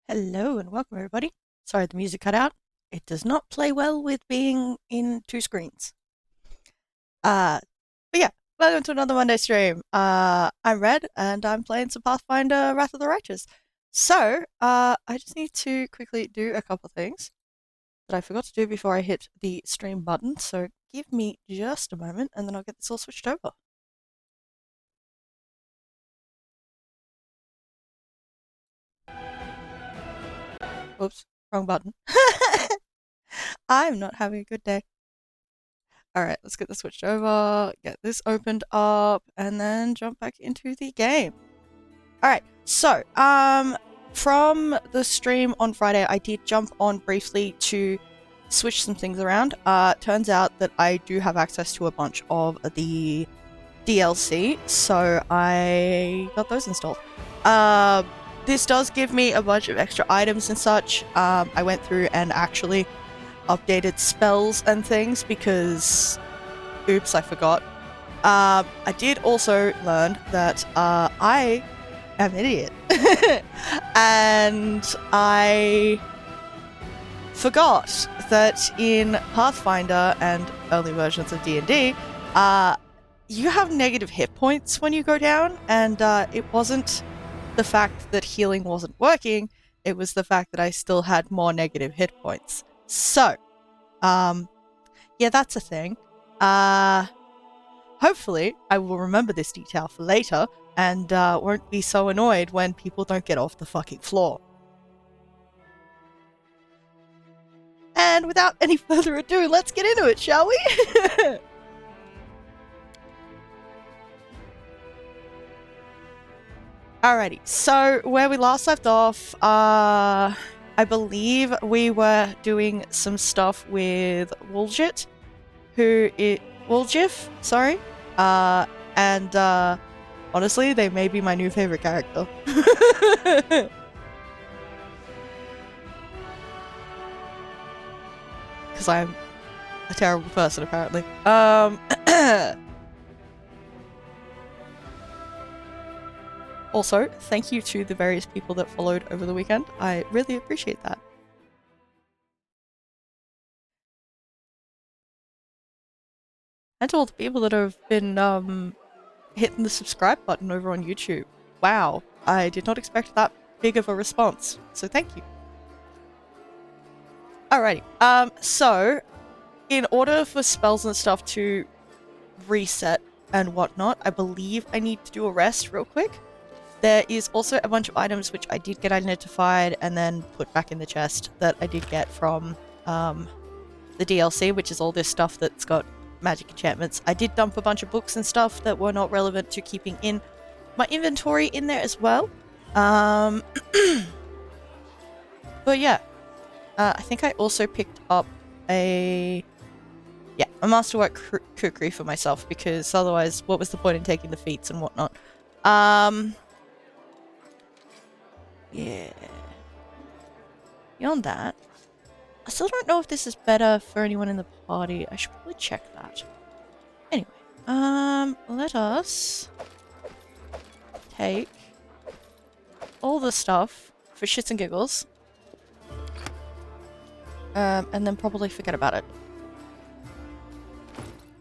Hello and welcome everybody. Sorry the music cut out. It does not play well with being in two screens. Uh but yeah, welcome to another Monday stream. I'm Red and I'm playing some Pathfinder Wrath of the Righteous. So, I just need to quickly do a couple things that I forgot to do before I hit the stream button. So give me just a moment and then I'll get this all switched over. Oops, wrong button. I'm not having a good day. Alright, let's get this switched over, get this opened up, and then jump back into the game. Alright, so, from the stream on Friday, I did jump on briefly to switch some things around. Turns out that I do have access to a bunch of the DLC, so I got those installed. This does give me a bunch of extra items and such. I went through and actually updated spells and things because oops, I forgot. I did also learn that I am an idiot. And I forgot that in Pathfinder and early versions of D&D, you have negative hit points when you go down, and it wasn't the fact that healing wasn't working, it was the fact that I still had more negative hit points. So, yeah, that's a thing. Hopefully, I will remember this detail for later and won't be so annoyed when people don't get off the fucking floor. And without any further ado, let's get into it, shall we? Alrighty, so where we last left off, I believe we were doing some stuff with Woljif, Woljif, sorry. And honestly, they may be my new favorite character. Because I'm a terrible person, apparently. Also, thank you to the various people that followed over the weekend. I really appreciate that. And to all the people that have been hitting the subscribe button over on YouTube. Wow, I did not expect that big of a response, so thank you. Alrighty, so in order for spells and stuff to reset and whatnot, I believe I need to do a rest real quick. There is also a bunch of items which I did get identified and then put back in the chest that I did get from the DLC, which is all this stuff that's got magic enchantments. I did dump a bunch of books and stuff that were not relevant to keeping in my inventory in there as well. But yeah, I think I also picked up a masterwork kukri for myself, because otherwise what was the point in taking the feats and whatnot. Yeah. Beyond that, I still don't know if this is better for anyone in the party. I should probably check that. Anyway, let us take all the stuff for shits and giggles. And then probably forget about it.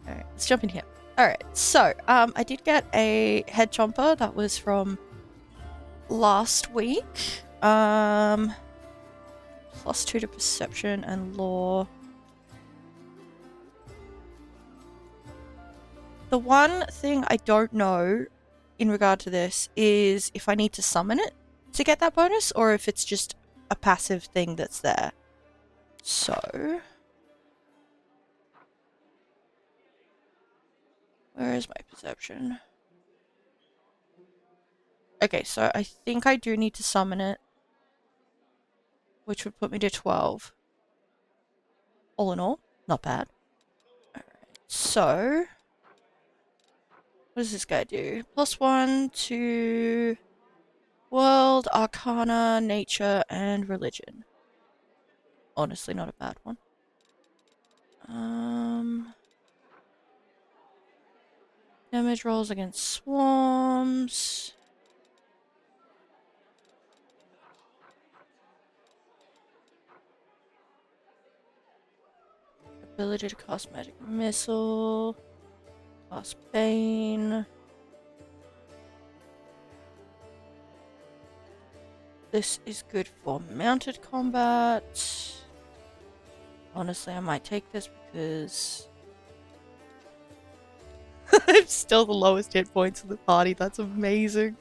Alright, let's jump in here. Alright, so, I did get a head chomper that was from last week. +2 to perception and lore. The one thing I don't know in regard to this is if I need to summon it to get that bonus, or if it's just a passive thing that's there. So, where is my perception? Okay, so I think I do need to summon it, which would put me to 12. All in all, not bad. Alright, so what does this guy do? +1 to world, arcana, nature, and religion. Honestly, not a bad one. Damage rolls against swarms. Ability to cast magic missile. Cast Bane. This is good for mounted combat. Honestly, I might take this because I'm still the lowest hit points of the party. That's amazing.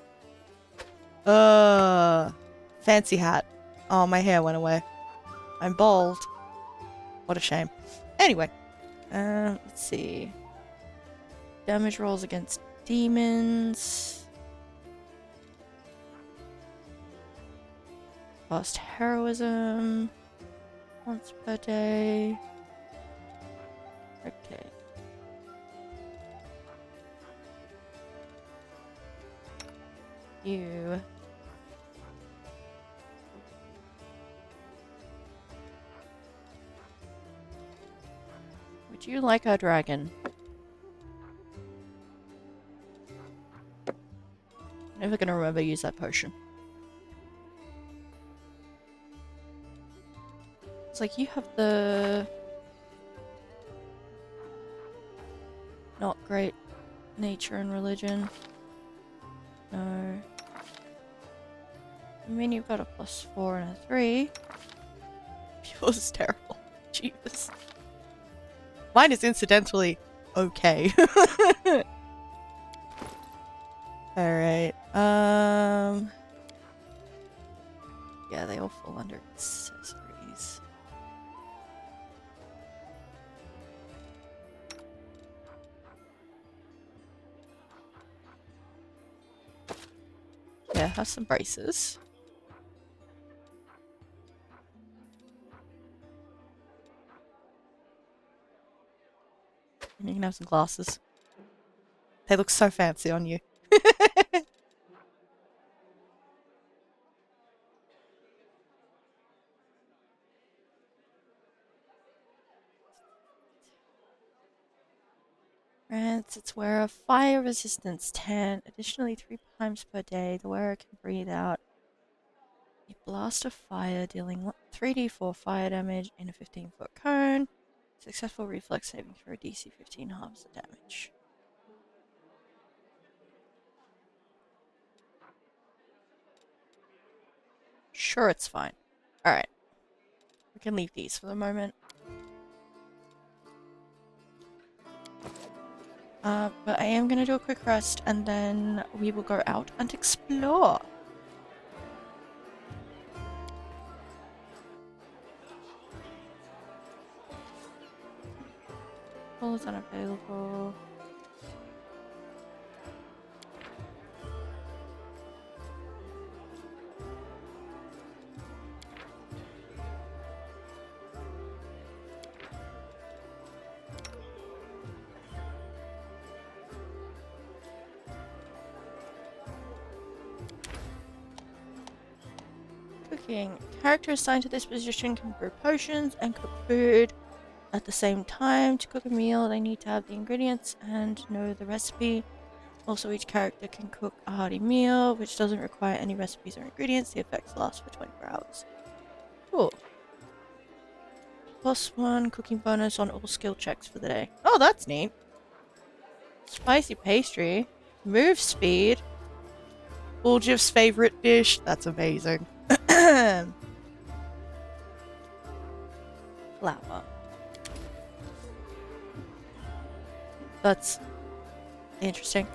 Fancy hat. Oh, my hair went away. I'm bald. What a shame. Anyway, let's see. Damage rolls against demons. Fast heroism. Once per day. Okay. You. Would you like our dragon? Never gonna remember to use that potion. It's like you have the not great nature and religion. No. I mean, you've got a +4 and a 3. Yours is terrible. Jesus. Mine is incidentally okay. Alright. Yeah, they all fall under accessories. Yeah, have some braces. And you can have some glasses. They look so fancy on you. Grants its wearer fire resistance 10. Additionally, 3 times per day, the wearer can breathe out a blast of fire, dealing 3d4 fire damage in a 15-foot cone. Successful reflex saving throw DC 15 halves the damage. Sure, it's fine. Alright. We can leave these for the moment. But I am gonna do a quick rest and then we will go out and explore. All is unavailable. Cooking. Character assigned to this position can brew potions and cook food at the same time. To cook a meal, they need to have the ingredients and know the recipe. Also, each character can cook a hearty meal, which doesn't require any recipes or ingredients. The effects last for 24 hours. Cool. +1 cooking bonus on all skill checks for the day. Oh, that's neat. Spicy pastry. Move speed. Woljif's favorite dish. That's amazing. Flour. That's interesting.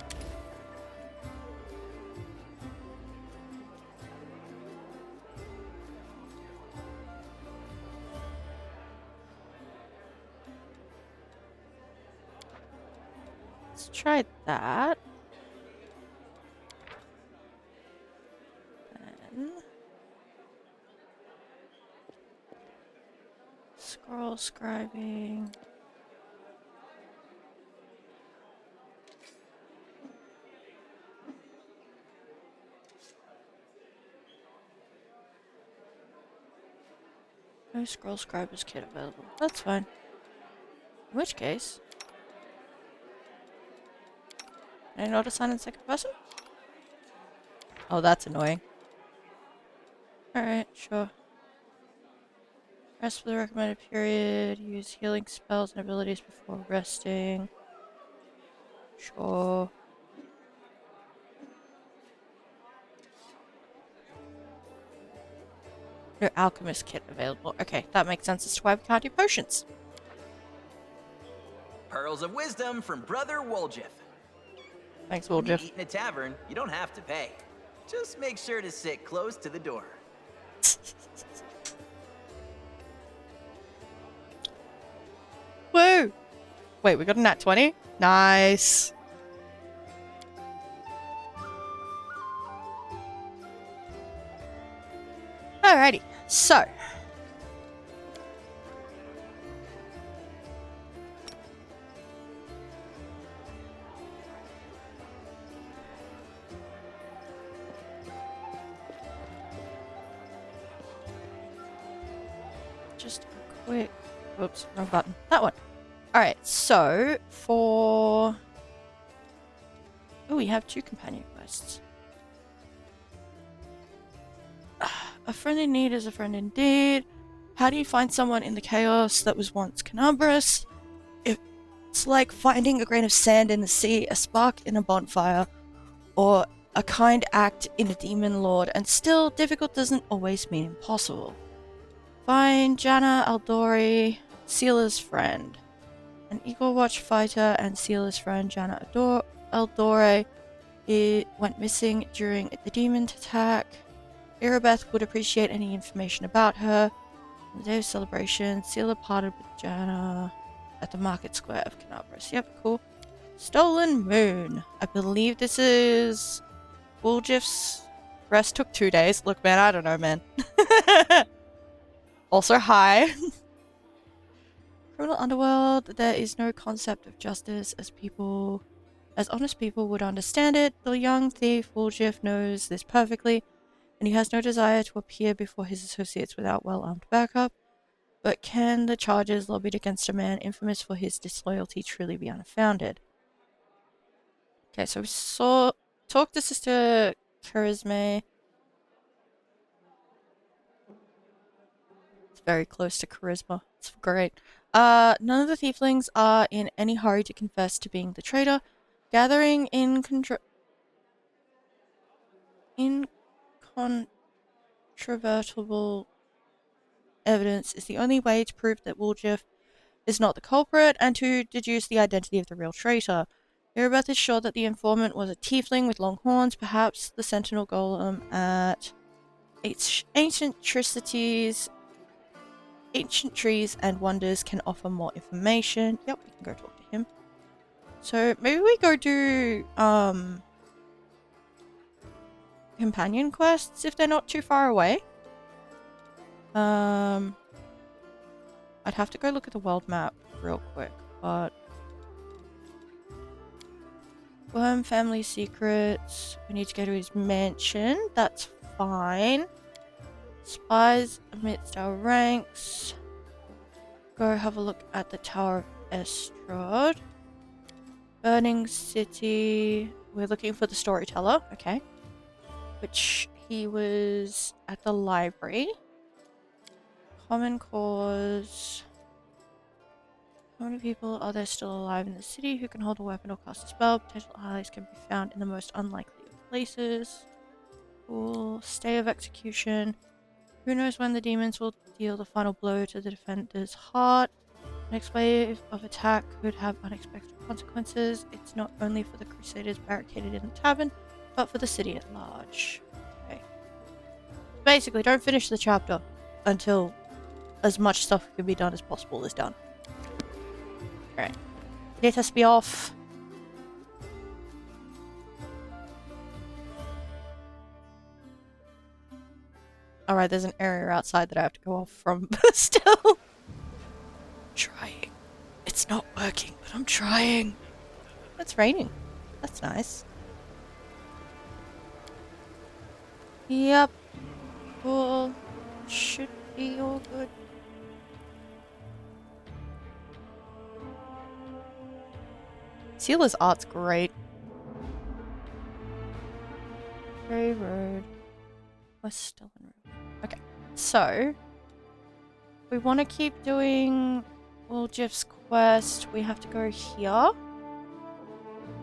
Let's try that. Then scroll scribing. No scroll scriber's kit available. That's fine. In which case, can I not assign in second person? Oh, that's annoying. Alright, sure. Rest for the recommended period. Use healing spells and abilities before resting. Sure. No alchemist kit available. Okay, that makes sense as to why we can't do potions. Pearls of wisdom from Brother Woljif. Thanks, When you Woljif. eat in a tavern, you don't have to pay. Just make sure to sit close to the door. Woo! Wait, we got a nat 20? Nice. Alrighty, so. Just a quick. Oops, wrong button. That one. Alright, so for. Oh, we have 2 companion quests. A friend in need is a friend indeed. How do you find someone in the chaos that was once Canabras? It's like finding a grain of sand in the sea, a spark in a bonfire, or a kind act in a demon lord, and still, difficult doesn't always mean impossible. Find Jana Aldori, Sealer's friend. An Eagle Watch fighter and Sealer's friend Jana Aldore went missing during the demon attack. Irabeth would appreciate any information about her. On the day of celebration, Sealer parted with Jana at the market square of Canabras. Yep, cool. Stolen Moon. I believe this is Woljif's rest took 2 days. Look, man, I don't know, man. Also, hi. Criminal underworld. There is no concept of justice as honest people would understand it. The young thief Woljif knows this perfectly, and he has no desire to appear before his associates without well-armed backup. But can the charges lobbied against a man infamous for his disloyalty truly be unfounded? Okay, so we talked to Sister Charisme. It's very close to charisma. It's great. None of the tieflings are in any hurry to confess to being the traitor. Gathering incontrovertible evidence is the only way to prove that Woljif is not the culprit and to deduce the identity of the real traitor. Irabeth is sure that the informant was a tiefling with long horns, perhaps the sentinel golem at ancient trees and wonders can offer more information. Yep, we can go talk to him. So maybe we go do companion quests if they're not too far away. I'd have to go look at the world map real quick, but Worm family secrets. We need to go to his mansion. That's fine. Spies amidst our ranks. Go have a look at the Tower of Estrad. Burning City. We're looking for the storyteller. Okay. Which he was at the library. Common cause. How many people are there still alive in the city who can hold a weapon or cast a spell? Potential allies can be found in the most unlikely of places. Cool. Stay of execution. Who knows when the demons will deal the final blow to the defender's heart? Next wave of attack could have unexpected consequences. It's not only for the Crusaders barricaded in the tavern, but for the city at large. Okay. Basically, don't finish the chapter until as much stuff can be done as possible is done. Alright. Let us be off. Alright, there's an area outside that I have to go off from, but still. Trying. It's not working, but I'm trying. It's raining. That's nice. Yep. Cool. Should be all good. Sealer's art's great. Very rude. West Stellan Road. Okay, so we want to keep doing Woljif's quest, we have to go here.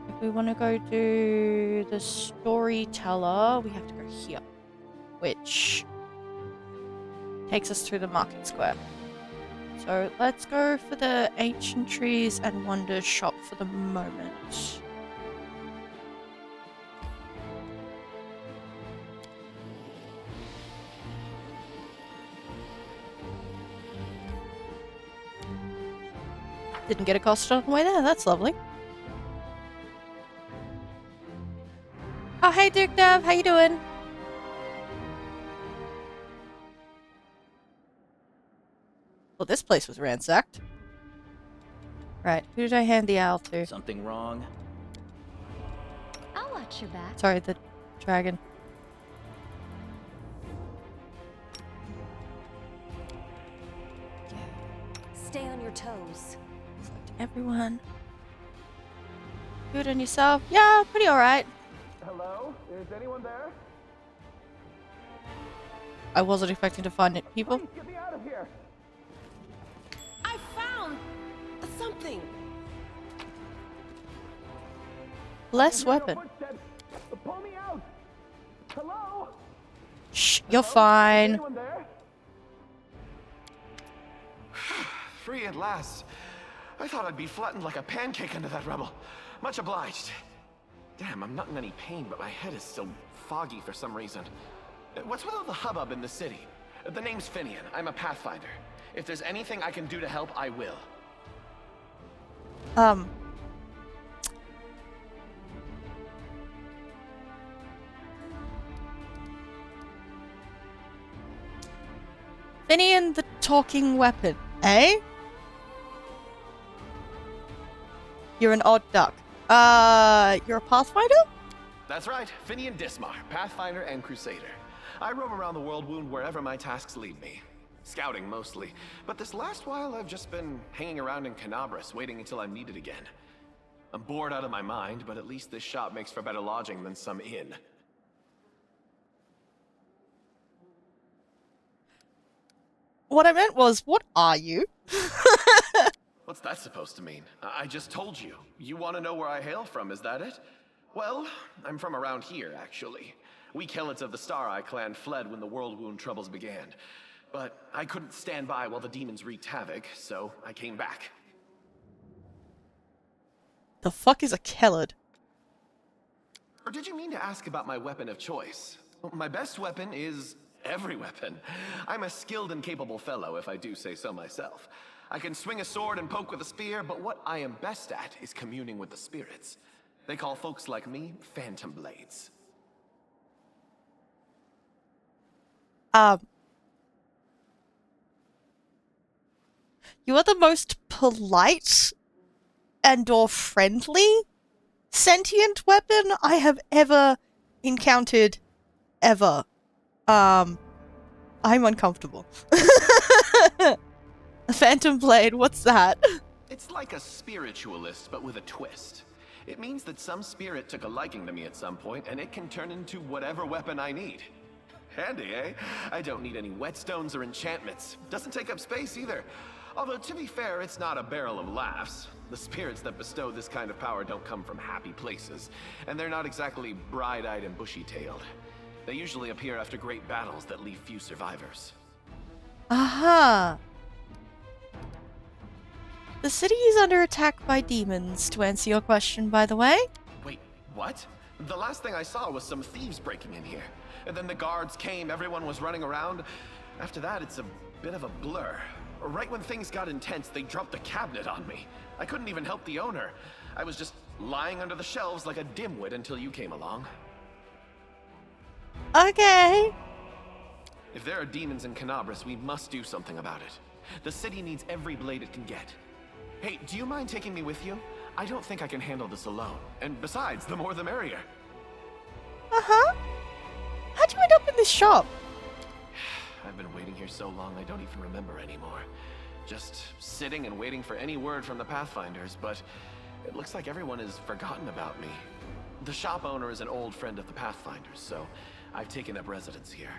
If we want to go do the storyteller, we have to go here, which takes us through the market square. So let's go for the Ancient Trees and Wonders shop for the moment. Didn't get accosted on the way there, that's lovely. Oh, hey Duke Dev, how you doing? Well, this place was ransacked. Right, who did I hand the owl to? Something wrong? I'll watch your back. Sorry, the dragon. Stay on your toes. Select everyone. Good on yourself? Yeah, pretty alright. Hello? Is anyone there? I wasn't expecting to find it, people. Please get me out of here! I found something. Less I hear your weapon. footsteps. Pull me out! Hello? Shh, you're Hello? Is fine. anyone there? Free at last. I thought I'd be flattened like a pancake under that rubble. Much obliged. Damn, I'm not in any pain, but my head is still foggy for some reason. What's with all the hubbub in the city? The name's Finian. I'm a Pathfinder. If there's anything I can do to help, I will. Finian the talking weapon, eh? You're an odd duck. You're a Pathfinder? That's right, Finian Dismar, Pathfinder and Crusader. I roam around the world wound wherever my tasks lead me. Scouting mostly, but this last while I've just been hanging around in Canabras, waiting until I'm needed again. I'm bored out of my mind, but at least this shop makes for better lodging than some inn. What I meant was, what are you? What's that supposed to mean? I just told you. You want to know where I hail from, is that it? Well, I'm from around here, actually. We Kelets of the Star Eye clan fled when the World Wound troubles began. But I couldn't stand by while the demons wreaked havoc, so I came back. The fuck is a Kellid? Or did you mean to ask about my weapon of choice? My best weapon is every weapon. I'm a skilled and capable fellow, if I do say so myself. I can swing a sword and poke with a spear, but what I am best at is communing with the spirits. They call folks like me Phantom Blades. You are the most polite and or friendly sentient weapon I have ever encountered, ever. I'm uncomfortable. A Phantom Blade, what's that? It's like a spiritualist, but with a twist. It means that some spirit took a liking to me at some point, and it can turn into whatever weapon I need. Handy, eh? I don't need any whetstones or enchantments. Doesn't take up space either. Although, to be fair, it's not a barrel of laughs. The spirits that bestow this kind of power don't come from happy places, and they're not exactly bright-eyed and bushy-tailed. They usually appear after great battles that leave few survivors. Aha! The city is under attack by demons, to answer your question, by the way. Wait, what? The last thing I saw was some thieves breaking in here. And then the guards came, everyone was running around. After that, it's a bit of a blur. Right when things got intense, they dropped the cabinet on me. I couldn't even help the owner. I was just lying under the shelves like a dimwit until you came along. Okay. If there are demons in Canabras, we must do something about it. The city needs every blade it can get. Hey, do you mind taking me with you? I don't think I can handle this alone. And besides, the more the merrier. Uh-huh. How'd you end up in this shop? I've been waiting here so long I don't even remember anymore. Just sitting and waiting for any word from the Pathfinders, but it looks like everyone has forgotten about me. The shop owner is an old friend of the Pathfinders, so I've taken up residence here.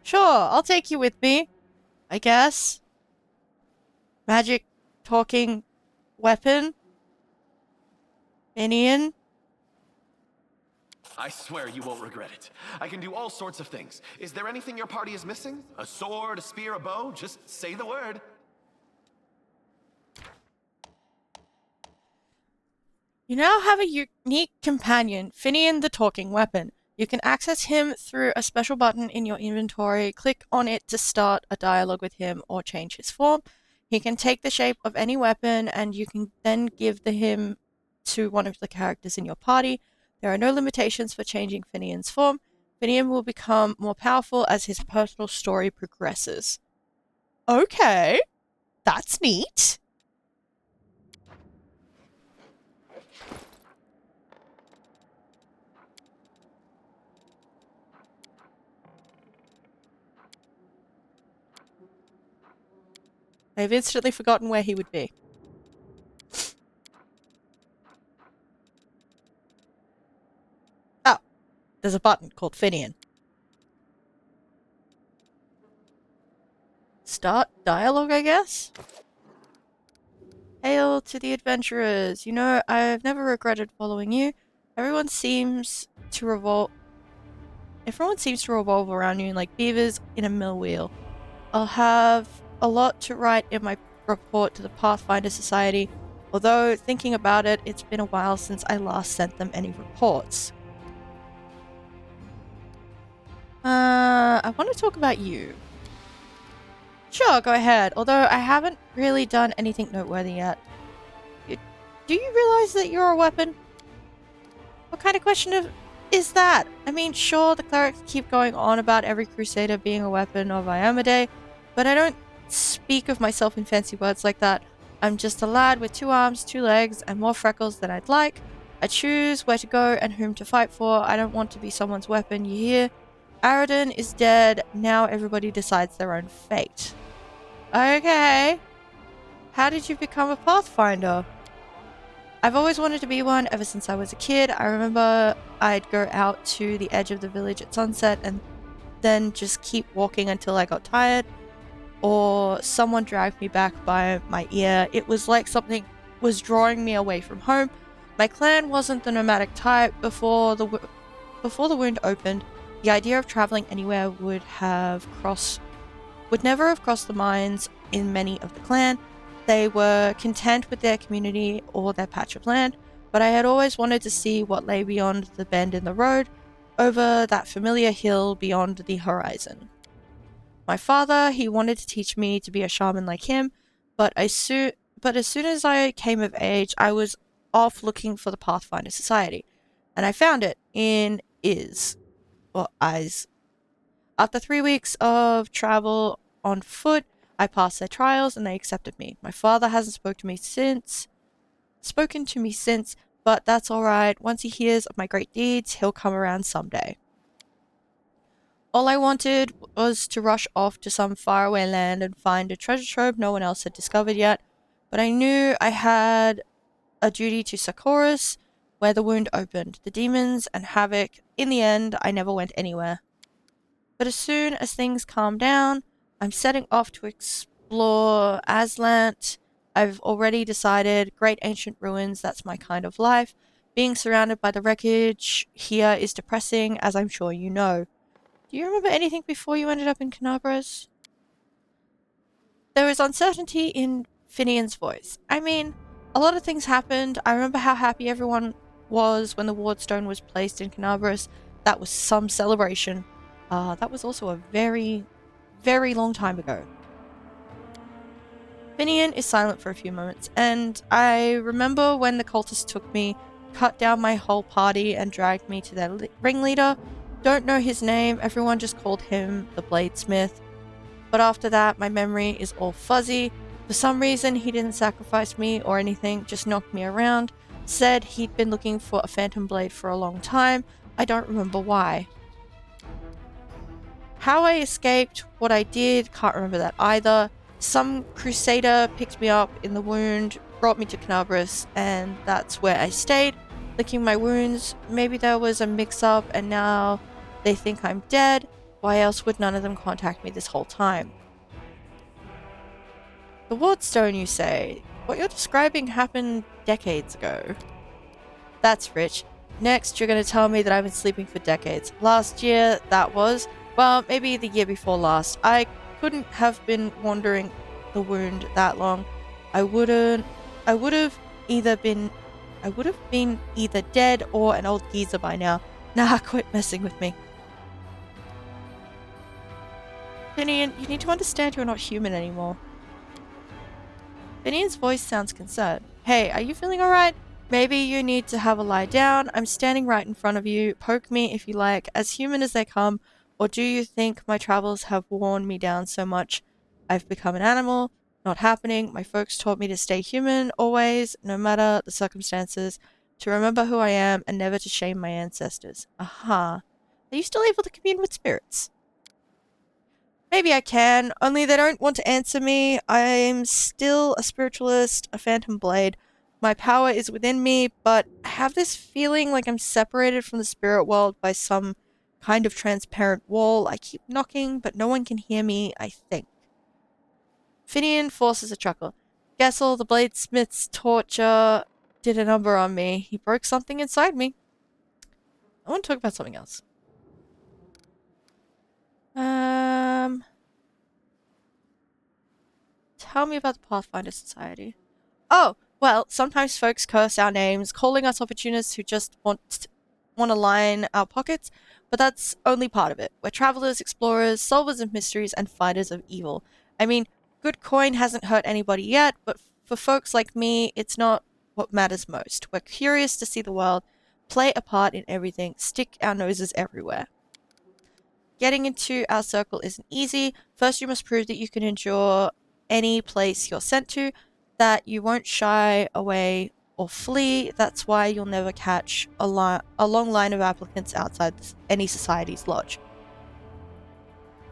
Sure, I'll take you with me, I guess. Magic talking weapon. Minion. I swear you won't regret it. I can do all sorts of things. Is there anything your party is missing? A sword, a spear, a bow? Just say the word. You now have a unique companion, Finian the Talking Weapon. You can access him through a special button in your inventory. Click on it to start a dialogue with him or change his form. He can take the shape of any weapon, and you can then give him to one of the characters in your party. There are no limitations for changing Finian's form. Finian will become more powerful as his personal story progresses. Okay, that's neat. I've instantly forgotten where he would be. Oh, there's a button called Finian. Start dialogue, I guess? Hail to the adventurers. You know, I've never regretted following you. Everyone seems to revolve around you like beavers in a mill wheel. I'll have a lot to write in my report to the Pathfinder Society, although thinking about it, it's been a while since I last sent them any reports. I want to talk about you. Sure, go ahead, although I haven't really done anything noteworthy yet. Do you realize that you're a weapon? What kind of question is that? I mean, sure, the clerics keep going on about every crusader being a weapon of Iamade, but I don't speak of myself in fancy words like that. I'm just a lad with 2 arms, 2 legs, and more freckles than I'd like. I choose where to go and whom to fight for. I don't want to be someone's weapon, you hear? Aradin is dead. Now everybody decides their own fate. Okay. How did you become a Pathfinder? I've always wanted to be one ever since I was a kid. I remember I'd go out to the edge of the village at sunset and then just keep walking until I got tired, or someone dragged me back by my ear. It was like something was drawing me away from home. My clan wasn't the nomadic type. Before the wound opened, the idea of traveling anywhere would never have crossed the minds in many of the clan. They were content with their community or their patch of land, but I had always wanted to see what lay beyond the bend in the road, over that familiar hill beyond the horizon. My father, he wanted to teach me to be a shaman like him, but as soon as I came of age, I was off looking for the Pathfinder Society, and I found it in Is. After 3 weeks of travel on foot, I passed their trials and they accepted me. My father hasn't spoken to me since, but that's alright. Once he hears of my great deeds, he'll come around someday. All I wanted was to rush off to some faraway land and find a treasure trove no one else had discovered yet, but I knew I had a duty to Sakoris, where the wound opened. The demons and havoc. In the end, I never went anywhere. But as soon as things calm down, I'm setting off to explore Aslant. I've already decided great ancient ruins, that's my kind of life. Being surrounded by the wreckage here is depressing, as I'm sure you know. Do you remember anything before you ended up in Canabras? There was uncertainty in Finian's voice. I mean, a lot of things happened. I remember how happy everyone was when the wardstone was placed in Canabras. That was some celebration. That was also a very, very long time ago. Finian is silent for a few moments, and I remember when the cultists took me, cut down my whole party, and dragged me to their ringleader. Don't know his name, everyone just called him the Bladesmith. But after that, my memory is all fuzzy. For some reason, he didn't sacrifice me or anything, just knocked me around. Said he'd been looking for a phantom blade for a long time. I don't remember why. How I escaped, what I did, can't remember that either. Some crusader picked me up in the wound, brought me to Canabras, and that's where I stayed, licking my wounds. Maybe there was a mix-up and now they think I'm dead. Why else would none of them contact me this whole time? The Wardstone, you say? What you're describing happened decades ago. That's rich. Next, you're going to tell me that I've been sleeping for decades. Last year, that was. Well, maybe the year before last. I couldn't have been wandering the wound that long. I would have been either dead or an old geezer by now. Nah, quit messing with me. Finian, you need to understand you're not human anymore. Finian's voice sounds concerned. Hey, are you feeling alright? Maybe you need to have a lie down. I'm standing right in front of you. Poke me if you like, as human as they come. Or do you think my travels have worn me down so much I've become an animal? Not happening. My folks taught me to stay human, always, no matter the circumstances, to remember who I am and never to shame my ancestors. Aha. Are you still able to commune with spirits? Maybe I can, only they don't want to answer me. I'm still a spiritualist, a phantom blade. My power is within me, but I have this feeling like I'm separated from the spirit world by some kind of transparent wall. I keep knocking, but no one can hear me, I think. Finian forces a chuckle. Gessel, the bladesmith's torture, did a number on me. He broke something inside me. I want to talk about something else. Tell me about the Pathfinder Society. Oh, well, sometimes folks curse our names, calling us opportunists who just want to line our pockets, but that's only part of it. We're travelers, explorers, solvers of mysteries, and fighters of evil. I mean, good coin hasn't hurt anybody yet, but for folks like me, it's not what matters most. We're curious to see the world, play a part in everything, stick our noses everywhere. Getting into our circle isn't easy. First, you must prove that you can endure any place you're sent to, that you won't shy away or flee. That's why you'll never catch a long line of applicants outside any society's lodge.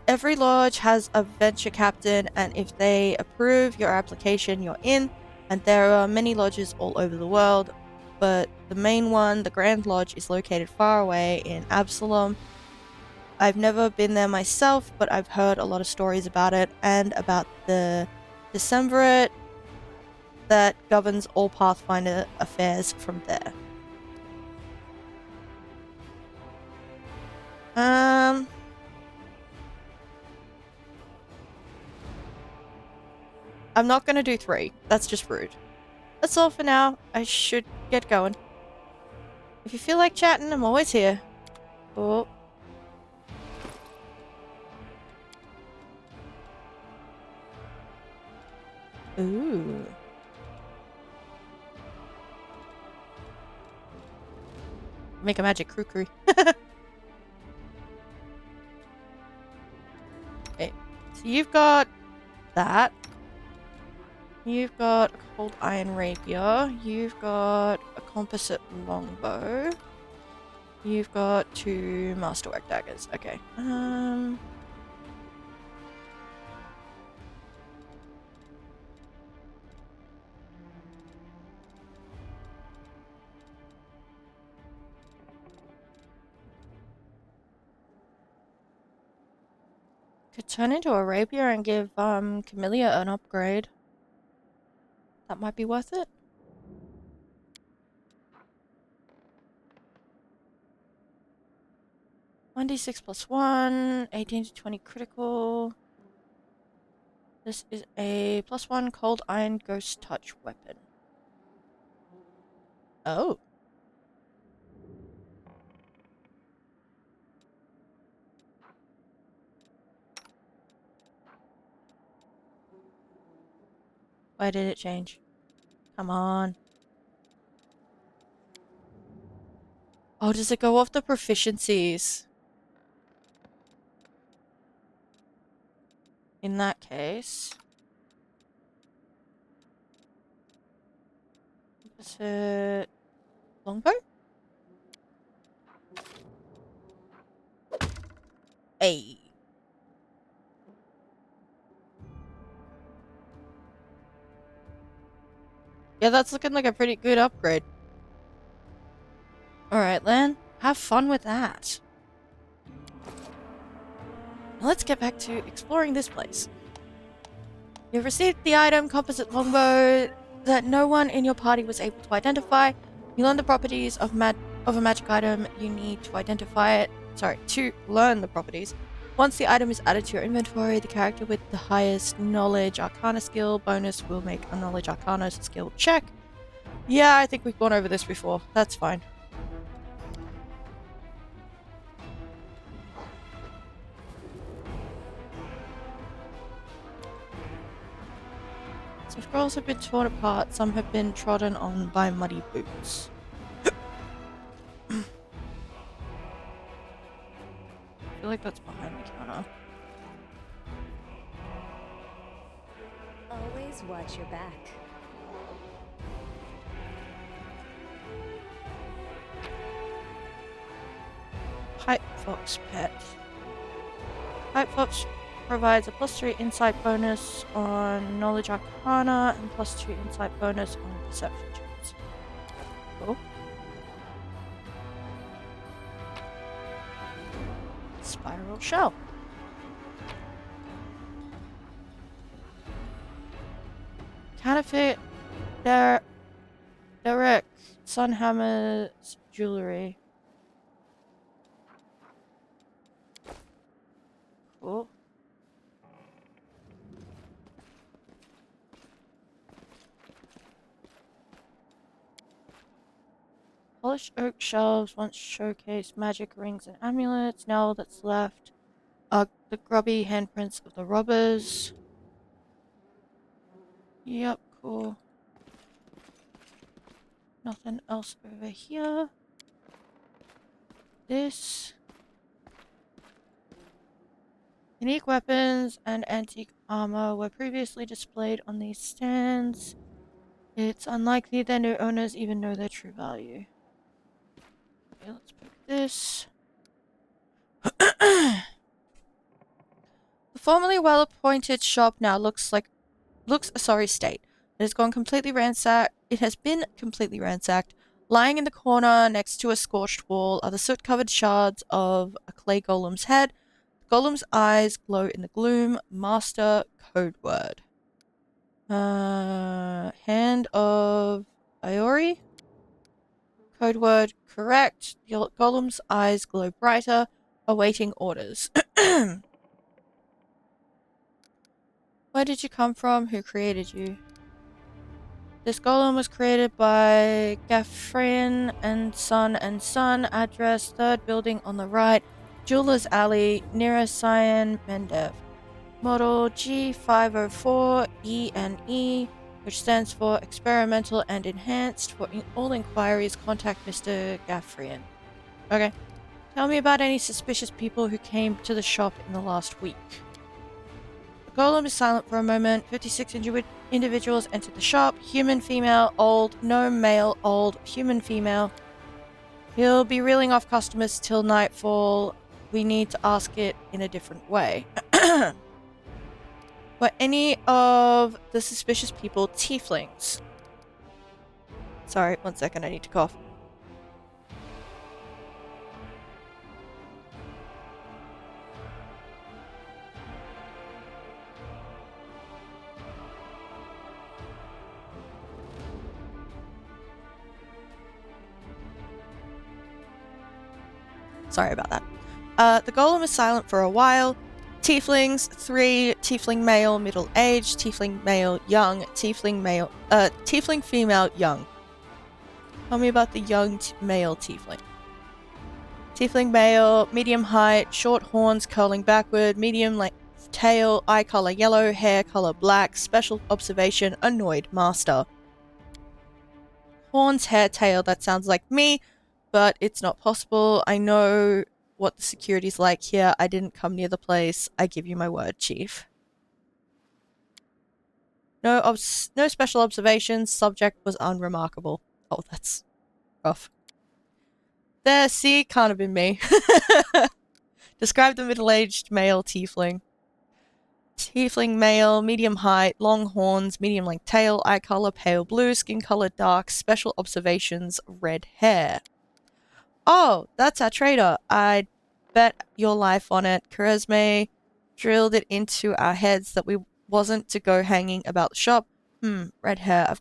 Every lodge has a venture captain, and if they approve your application, you're in. And there are many lodges all over the world, but the main one, the Grand Lodge, is located far away in Absalom. I've never been there myself, but I've heard a lot of stories about it and about the Decemvirate that governs all Pathfinder affairs from there. I'm not gonna do 3. That's just rude. That's all for now. I should get going. If you feel like chatting, I'm always here. Oh. Ooh. Make a magic kukri. Okay. So you've got that. You've got a cold iron rapier. You've got a composite longbow. You've got 2 masterwork daggers. Okay. Could turn into a rapier and give Camellia an upgrade. That might be worth it. (1d6 + 1, 18 to 20 critical. This is a +1 cold iron ghost touch weapon. Oh. Why did it change? Come on. Oh, does it go off the proficiencies? In that case... Is it... longbow? Hey. Yeah, that's looking like a pretty good upgrade. Alright, Lan. Have fun with that. let's get back to exploring this place. You've received the item, composite longbow, that no one in your party was able to identify. You learn the properties of a magic item. You need to identify it. Sorry, to learn the properties. Once the item is added to your inventory, the character with the highest knowledge arcana skill bonus will make a knowledge arcana skill check. Yeah, I think we've gone over this before. That's fine. Some scrolls have been torn apart, some have been trodden on by muddy boots. I feel like that's behind the counter. Always watch your back. Pipe Fox Pet. Pipe Fox provides a +3 insight bonus on Knowledge Arcana and +2 insight bonus on Perception checks. Cool. Spiral Shell. Counterfeit Derek Sunhammer's jewelry. Cool. Polished oak shelves once showcased magic rings and amulets. Now all that's left are the grubby handprints of the robbers. Yep, cool. Nothing else over here. This. Unique weapons and antique armor were previously displayed on these stands. It's unlikely their new owners even know their true value. Okay, let's pick this. The formerly well-appointed shop now looks a sorry state. It has gone completely ransacked. It has been completely ransacked. Lying in the corner next to a scorched wall are the soot-covered shards of a clay golem's head. The golem's eyes glow in the gloom. Master code word. Hand of Iori. Code word correct. The golem's eyes glow brighter, awaiting orders. Where did you come from? Who created you? This golem was created by Gaffrian and Son. Address 3rd building on the right. Jeweler's Alley, nearest Cyan Mendev. Model G504ENE, which stands for Experimental and Enhanced. For all inquiries, contact Mr. Gaffrian. Okay. Tell me about any suspicious people who came to the shop in the last week. The golem is silent for a moment. 56 individuals entered the shop. Human, female, old. Gnome, male, old. Human, female. He'll be reeling off customers till nightfall. We need to ask it in a different way. Were any of the suspicious people tieflings? Sorry, 1 second, I need to cough. Sorry about that. The golem is silent for a while. Tieflings, 3, tiefling male, middle-aged, tiefling male, young, tiefling female, young. Tell me about the young male tiefling. Tiefling male, medium height, short horns curling backward, medium length tail, eye color yellow, hair color black, special observation, annoyed master. Horns, hair, tail, that sounds like me, but it's not possible. I know what the security's like here. I didn't come near the place. I give you my word, Chief. No special observations. Subject was unremarkable. Oh, that's rough. There, see? Can't have been me. Describe the middle-aged male tiefling. Tiefling male, medium height, long horns, medium-length tail, eye color pale blue, skin color dark, special observations, red hair. Oh, that's our trader. I'd bet your life on it. Charisma, drilled it into our heads that we wasn't to go hanging about the shop. Red hair.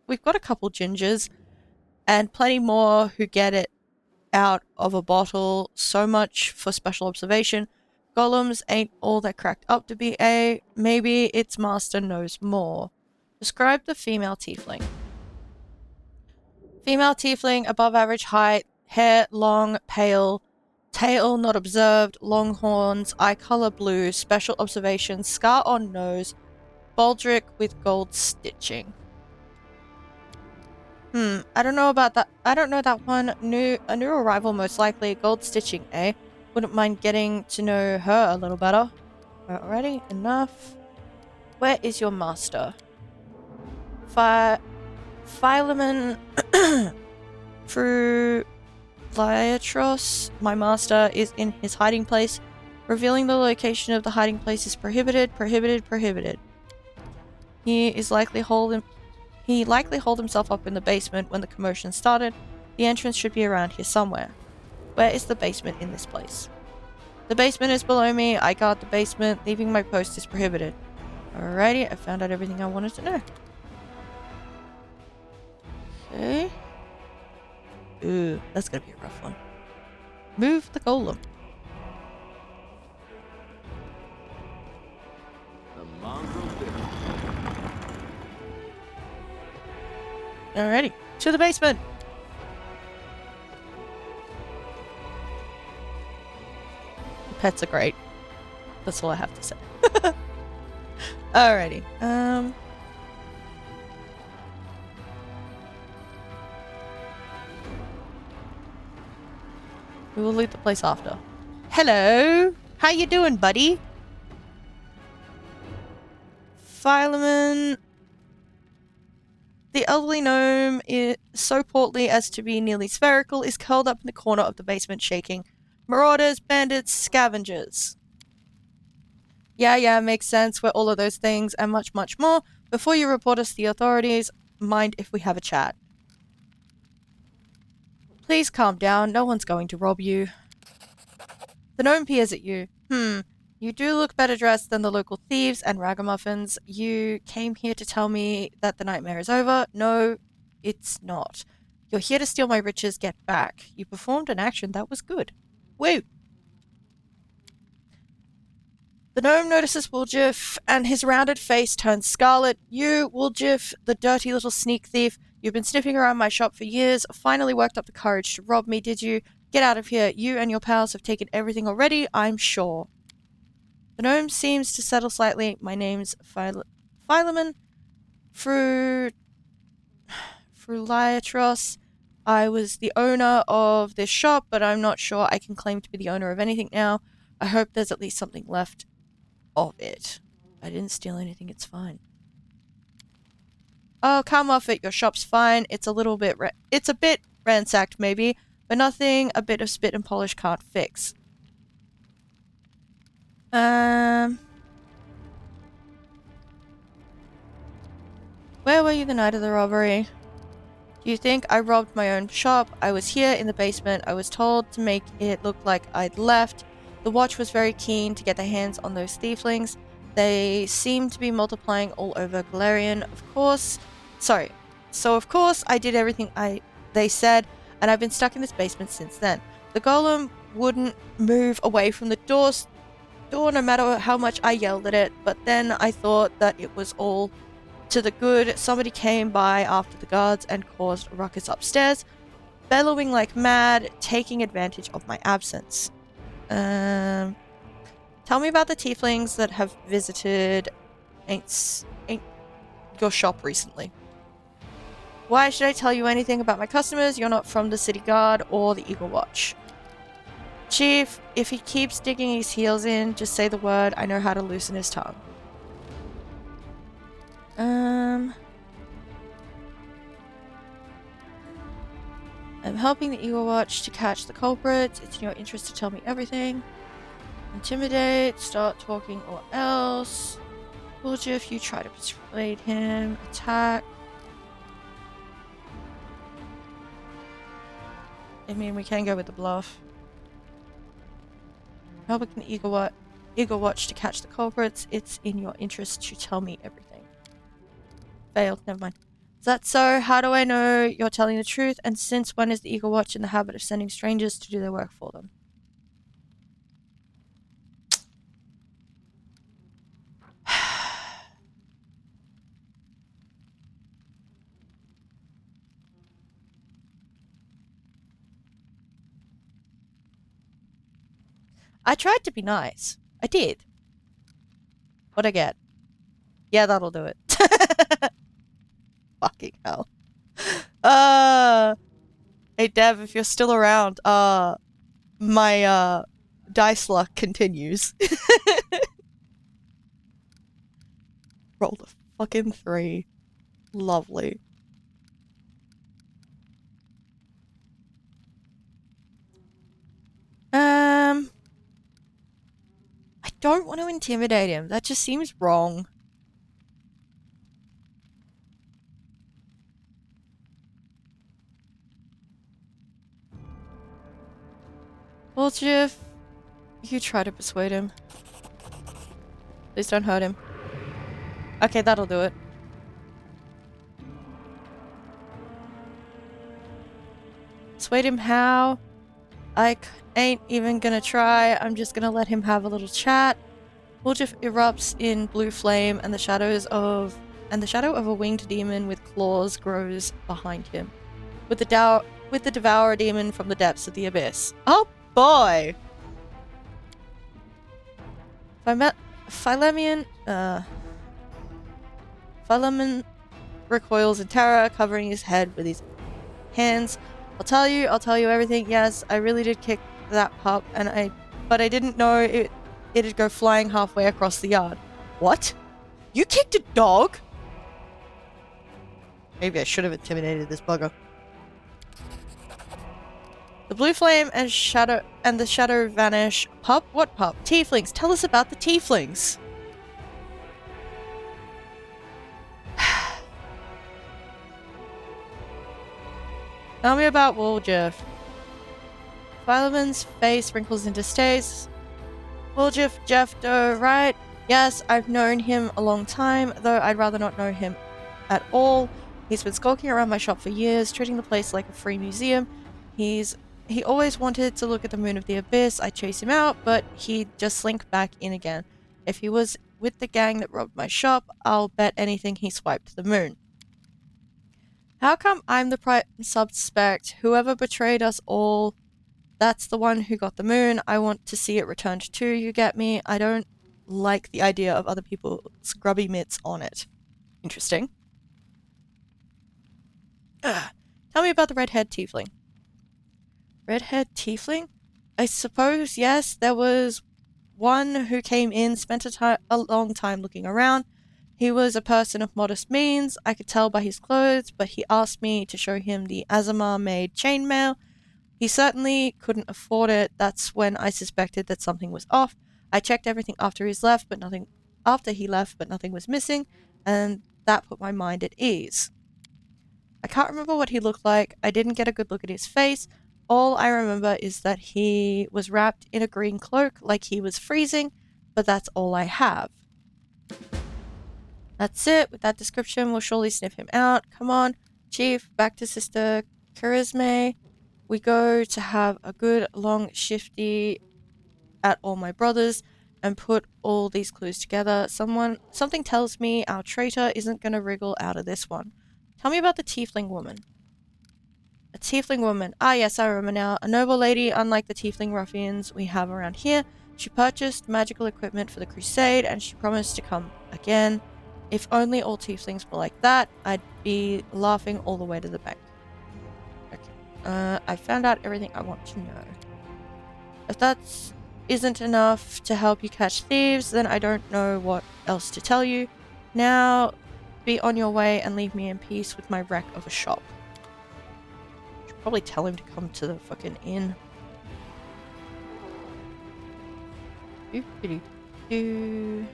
We've got a couple gingers and plenty more who get it out of a bottle. So much for special observation. Golems ain't all they're cracked up to be, eh? Maybe its master knows more. Describe the female tiefling. Female tiefling, above average height, hair long, pale, tail not observed, long horns, eye color blue, special observation, scar on nose, baldric with gold stitching. I don't know about that. I don't know that one. A new arrival, most likely. Gold stitching, eh? Wouldn't mind getting to know her a little better. Alrighty, enough. Where is your master? Philemon through Liatros. My master is in his hiding place. Revealing the location of the hiding place is prohibited. Prohibited. He likely holed himself up in the basement when the commotion started. The entrance should be around here somewhere. Where is the basement in this place? The basement is below me. I guard the basement. Leaving my post is prohibited. Alrighty, I found out everything I wanted to know. Okay. Ooh, that's gonna be a rough one. Move the golem. Alrighty, to the basement. The pets are great. That's all I have to say. Alrighty. We will leave the place after. Hello! How you doing, buddy? Philemon. The elderly gnome, is so portly as to be nearly spherical, is curled up in the corner of the basement shaking. Marauders, bandits, scavengers. Yeah, makes sense. We're all of those things and much, much more. Before you report us to the authorities, mind if we have a chat. Please calm down. No one's going to rob you. The gnome peers at you. You do look better dressed than the local thieves and ragamuffins. You came here to tell me that the nightmare is over. No, it's not. You're here to steal my riches. Get back. You performed an action that was good. Woo! The gnome notices Woljif, and his rounded face turns scarlet. You, Woljif, the dirty little sneak thief. You've been sniffing around my shop for years. Finally worked up the courage to rob me, did you? Get out of here. You and your pals have taken everything already, I'm sure. The gnome seems to settle slightly. My name's Philemon. Through Liatros. I was the owner of this shop, but I'm not sure I can claim to be the owner of anything now. I hope there's at least something left of it. I didn't steal anything, it's fine. Oh, come off it, your shop's fine. It's a little bit it's a bit ransacked maybe, but nothing a bit of spit and polish can't fix. Where were you the night of the robbery? Do you think I robbed my own shop? I was here in the basement. I was told to make it look like I'd left. The watch was very keen to get their hands on those thieflings. They seem to be multiplying all over Galarian, of course. So of course I did everything they said, and I've been stuck in this basement since then. The golem wouldn't move away from the door no matter how much I yelled at it, but then I thought that it was all to the good. Somebody came by after the guards and caused a ruckus upstairs, bellowing like mad, taking advantage of my absence. Tell me about the tieflings that have visited your shop recently. Why should I tell you anything about my customers? You're not from the City Guard or the Eagle Watch. Chief, if he keeps digging his heels in, just say the word. I know how to loosen his tongue. I'm helping the Eagle Watch to catch the culprits. It's in your interest to tell me everything. Intimidate, start talking or else. Woljif, you try to persuade him. Attack. I mean, we can go with the bluff. Helping the Eagle Watch. Eagle Watch to catch the culprits. It's in your interest to tell me everything. Failed. Never mind. Is that so? How do I know you're telling the truth? And since when is the Eagle Watch in the habit of sending strangers to do their work for them? I tried to be nice. I did. What'd I get? Yeah, that'll do it. Fucking hell. Hey Dev, if you're still around, my dice luck continues. Rolled a fucking 3. Lovely. I don't want to intimidate him. That just seems wrong. Woljif, you try to persuade him. Please don't hurt him. Okay, that'll do it. Persuade him how? I ain't even gonna try. I'm just gonna let him have a little chat. Woljif erupts in blue flame, and the shadow of a winged demon with claws grows behind him. With the devourer demon from the depths of the abyss. Oh boy! Philemon recoils in terror, covering his head with his hands. I'll tell you everything. Yes, I really did kick that pup, but I didn't know it'd go flying halfway across the yard. What? You kicked a dog? Maybe I should have intimidated this bugger. The blue flame and the shadow vanish. Pup? What pup? Tieflings. Tell us about the tieflings. Tell me about Woljif. Philemon's face wrinkles into stays. Woljif, Jeff Doe, right? Yes, I've known him a long time, though I'd rather not know him at all. He's been skulking around my shop for years, treating the place like a free museum. He always wanted to look at the moon of the abyss. I chase him out, but he'd just slink back in again. If he was with the gang that robbed my shop, I'll bet anything he swiped the moon. How come I'm the prime suspect? Whoever betrayed us all, that's the one who got the moon. I want to see it returned too, you get me? I don't like the idea of other people's grubby mitts on it. Interesting. Tell me about the redhead tiefling. Redhead tiefling? I suppose, yes, there was one who came in, spent a long time looking around. He was a person of modest means, I could tell by his clothes, but he asked me to show him the Azamar-made chainmail. He certainly couldn't afford it. That's when I suspected that something was off. I checked everything after he left, but nothing was missing, and that put my mind at ease. I can't remember what he looked like. I didn't get a good look at his face. All I remember is that he was wrapped in a green cloak like he was freezing, but that's all I have. That's it. With that description, we'll surely sniff him out. Come on, Chief, back to Sister Charisme. We go to have a good long shifty at all my brothers and put all these clues together. Something tells me our traitor isn't going to wriggle out of this one. Tell me about the tiefling woman. A tiefling woman. Ah, yes, I remember now. A noble lady, unlike the tiefling ruffians we have around here. She purchased magical equipment for the crusade, and she promised to come again. If only all tieflings were like that, I'd be laughing all the way to the bank. Okay. I found out everything I want to know. If that isn't enough to help you catch thieves, then I don't know what else to tell you. Now, be on your way and leave me in peace with my wreck of a shop. Should probably tell him to come to the fucking inn. Doo-doo-doo.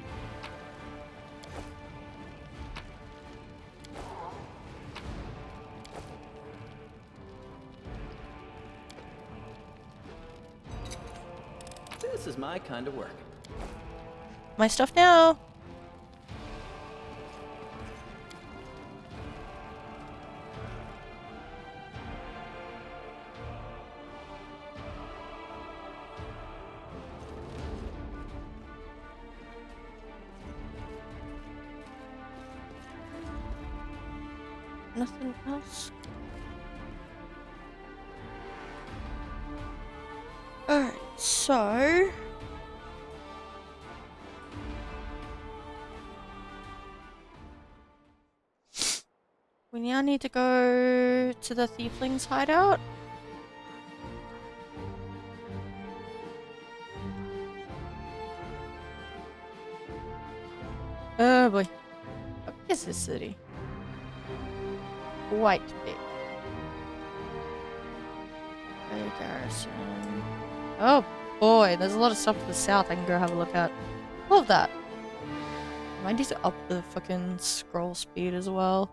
This is my kind of work. My stuff now. Nothing else. Alright, so we now need to go to the Thiefling's hideout. Oh boy. How big is this city? Quite big. Okay, garrison. Oh boy, there's a lot of stuff to the south I can go have a look at. Love that. I need to up the fucking scroll speed as well.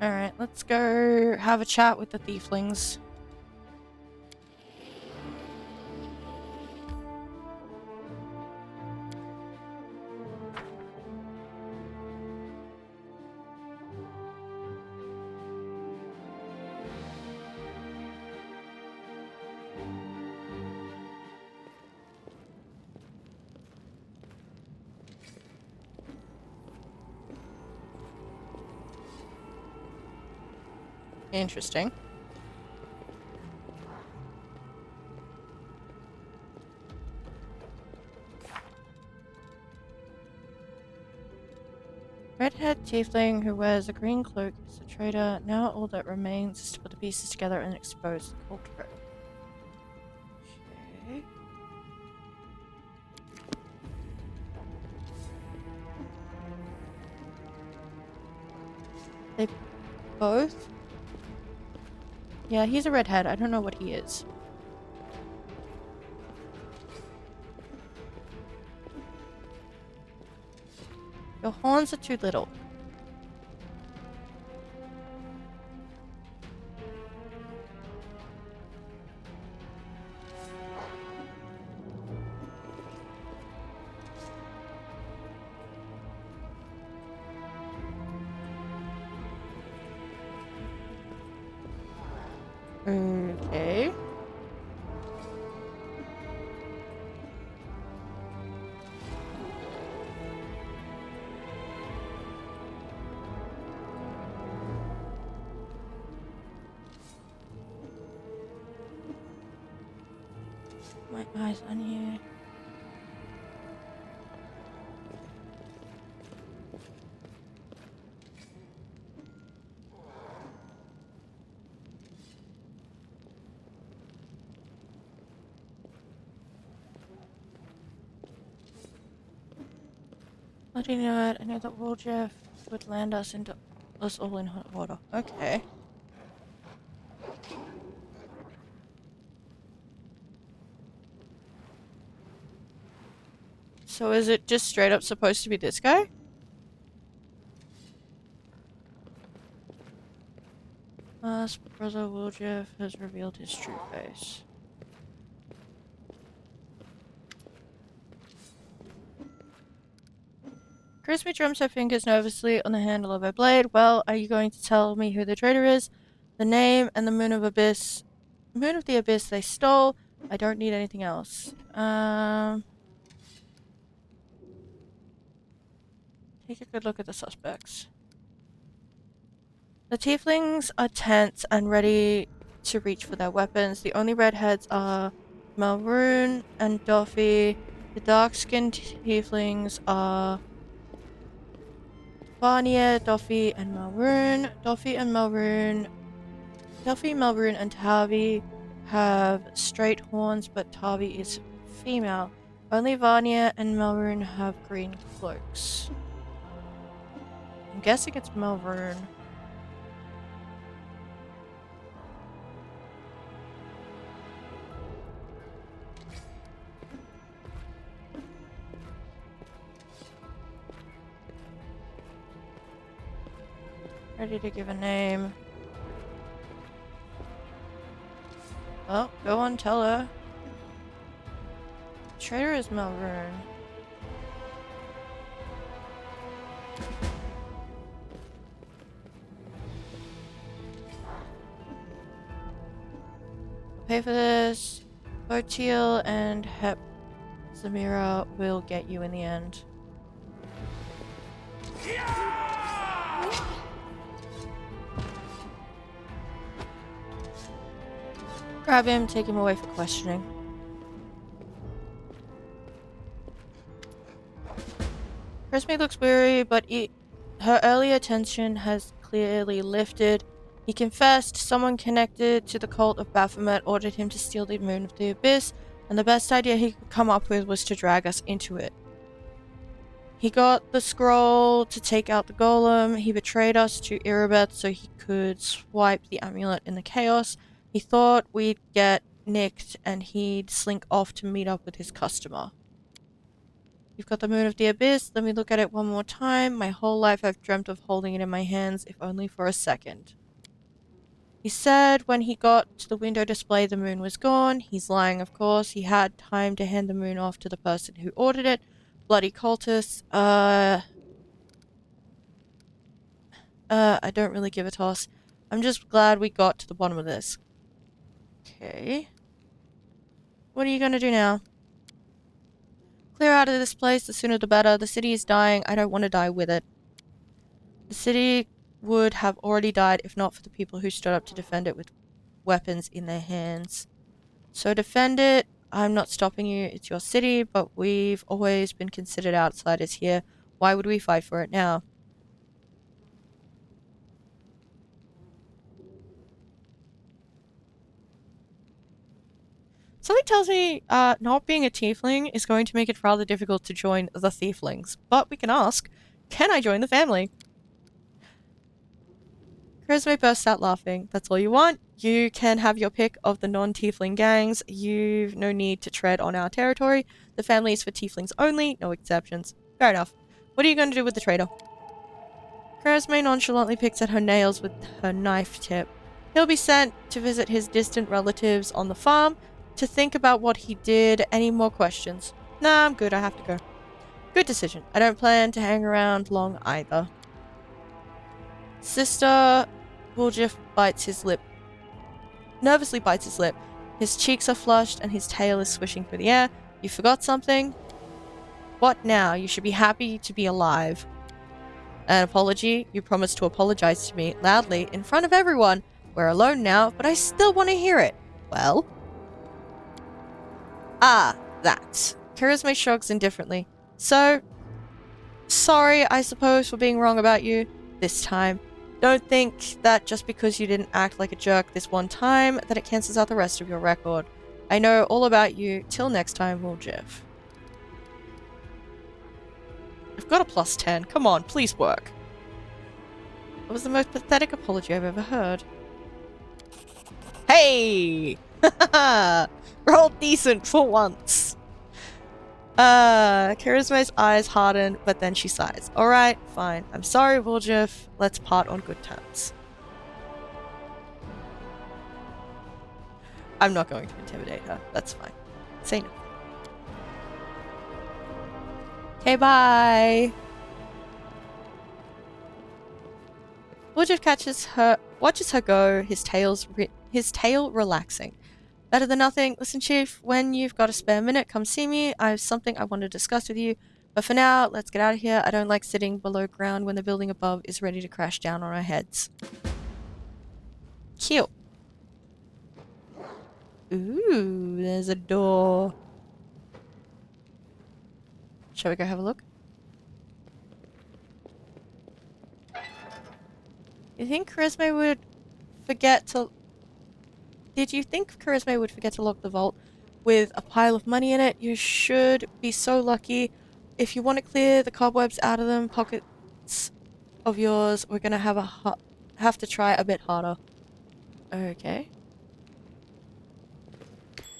Alright, let's go have a chat with the Thieflings. Interesting. Redhead tiefling who wears a green cloak is the traitor. Now all that remains is to put the pieces together and expose the culprit. Okay. They both? Yeah, he's a redhead. I don't know what he is. Your horns are too little. Okay. My eyes on you. How do you know it? I know that Woljif would land us all in hot water. Okay. So is it just straight up supposed to be this guy? Last brother Woljif has revealed his true face. Crispy drums her fingers nervously on the handle of her blade. Well, are you going to tell me who the traitor is? The name and the moon of the abyss they stole. I don't need anything else. Take a good look at the suspects. The tieflings are tense and ready to reach for their weapons. The only redheads are Melroon and Doffy. The dark-skinned tieflings are Vanya, Doffy, and Melroon. Doffy, Melroon, and Tavi have straight horns, but Tavi is female. Only Vanya and Melroon have green cloaks. I'm guessing it's Melroon. Ready to give a name. Well, go on, tell her. Trader is Malvern. I'll pay for this. Botiel and Hep Zamira will get you in the end. Grab him, take him away for questioning. Resme looks weary, but her earlier tension has clearly lifted. He confessed someone connected to the cult of Baphomet ordered him to steal the Moon of the Abyss, and the best idea he could come up with was to drag us into it. He got the scroll to take out the golem. He betrayed us to Irabeth so he could swipe the amulet in the chaos. He thought we'd get nicked and he'd slink off to meet up with his customer. You've got the Moon of the Abyss. Let me look at it one more time. My whole life I've dreamt of holding it in my hands, if only for a second. He said when he got to the window display the moon was gone. He's lying, of course. He had time to hand the moon off to the person who ordered it. Bloody cultists. I don't really give a toss. I'm just glad we got to the bottom of this. Okay. What are you gonna do now? Clear out of this place, the sooner the better. The city is dying. I don't want to die with it. The city would have already died if not for the people who stood up to defend it with weapons in their hands. So defend it. I'm not stopping you. It's your city, but we've always been considered outsiders here. Why would we fight for it now? Something tells me not being a tiefling is going to make it rather difficult to join the thieflings. But we can ask, can I join the family? Charisma bursts out laughing. That's all you want? You can have your pick of the non-tiefling gangs. You've no need to tread on our territory. The family is for tieflings only, no exceptions. Fair enough. What are you going to do with the traitor? Charisma nonchalantly picks at her nails with her knife tip. He'll be sent to visit his distant relatives on the farm, to think about what he did. Any more questions? Nah, I'm good. I have to go. Good decision. I don't plan to hang around long either. Sister Woljif bites his lip. Nervously bites his lip. His cheeks are flushed and his tail is swishing through the air. You forgot something? What now? You should be happy to be alive. An apology? You promised to apologize to me loudly in front of everyone. We're alone now, but I still want to hear it. Well? Ah, that. Charisma shrugs indifferently. So, sorry, I suppose, for being wrong about you this time. Don't think that just because you didn't act like a jerk this one time, that it cancels out the rest of your record. I know all about you. Till next time, Woljif. I've got a +10. Come on, please work. That was the most pathetic apology I've ever heard. Hey! Roll decent for once. Charisma's eyes harden, but then she sighs. Alright, fine. I'm sorry, Woljif. Let's part on good terms. I'm not going to intimidate her. That's fine. Say no. Okay, bye. Woljif watches her go, his tail relaxing. Better than nothing. Listen, Chief, when you've got a spare minute, come see me. I have something I want to discuss with you. But for now, let's get out of here. I don't like sitting below ground when the building above is ready to crash down on our heads. Cute. Ooh, there's a door. Shall we go have a look? You think Charisma would forget to... Did you think Charisma would forget to lock the vault with a pile of money in it? You should be so lucky. If you want to clear the cobwebs out of them pockets of yours, we're gonna have to try a bit harder. Okay.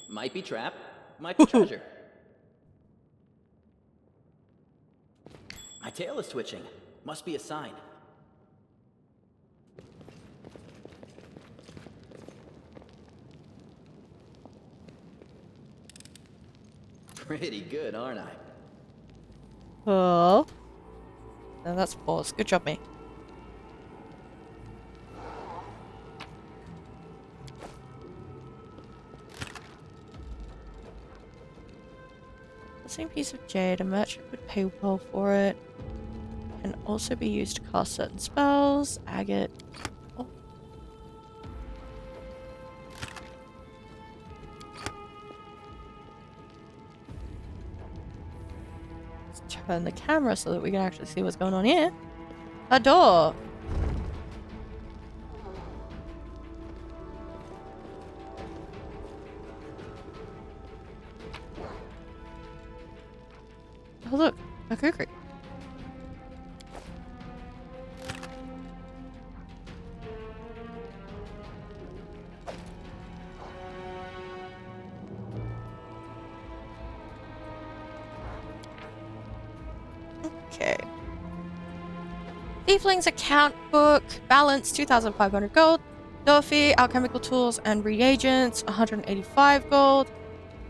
Might be trap, might be treasure. My tail is twitching. Must be a sign. Pretty good, aren't I? Oh. No, that's pause. Good job, me. The same piece of jade. A merchant would pay well for it. Can also be used to cast certain spells. Agate. Oh. Let's turn the camera so that we can actually see what's going on here. A door. Oh look, a kukri. Okay. Tiefling's account book. Balance 2,500 gold. Dorothy, alchemical tools and reagents, 185 gold.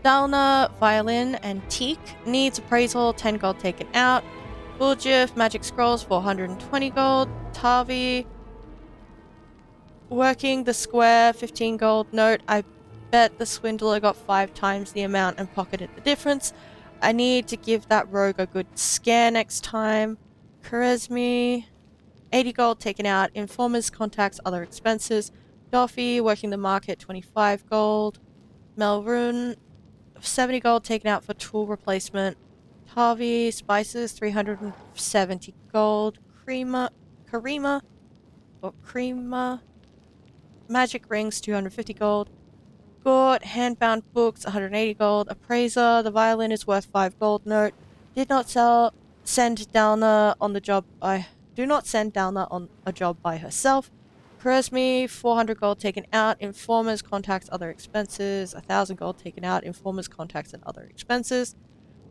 Dalna, violin, antique. Needs appraisal, 10 gold taken out. Woljif, magic scrolls, 420 gold. Tavi, working the square, 15 gold. Note, I bet the swindler got 5 times the amount and pocketed the difference. I need to give that rogue a good scare next time. Charisma, 80 gold taken out. Informers, contacts, other expenses. Doffy, working the market, 25 gold. Melrune, 70 gold taken out for tool replacement. Tavi, spices, 370 gold. Karima, magic rings, 250 gold. Gort, handbound books, 180 gold. Appraiser, the violin is worth 5 gold. Note, did not send Dalna on the job do not send Dalna on a job by herself. Charisma, 400 gold taken out. Informers, contacts, other expenses, 1,000 gold taken out. Informers, contacts, and other expenses.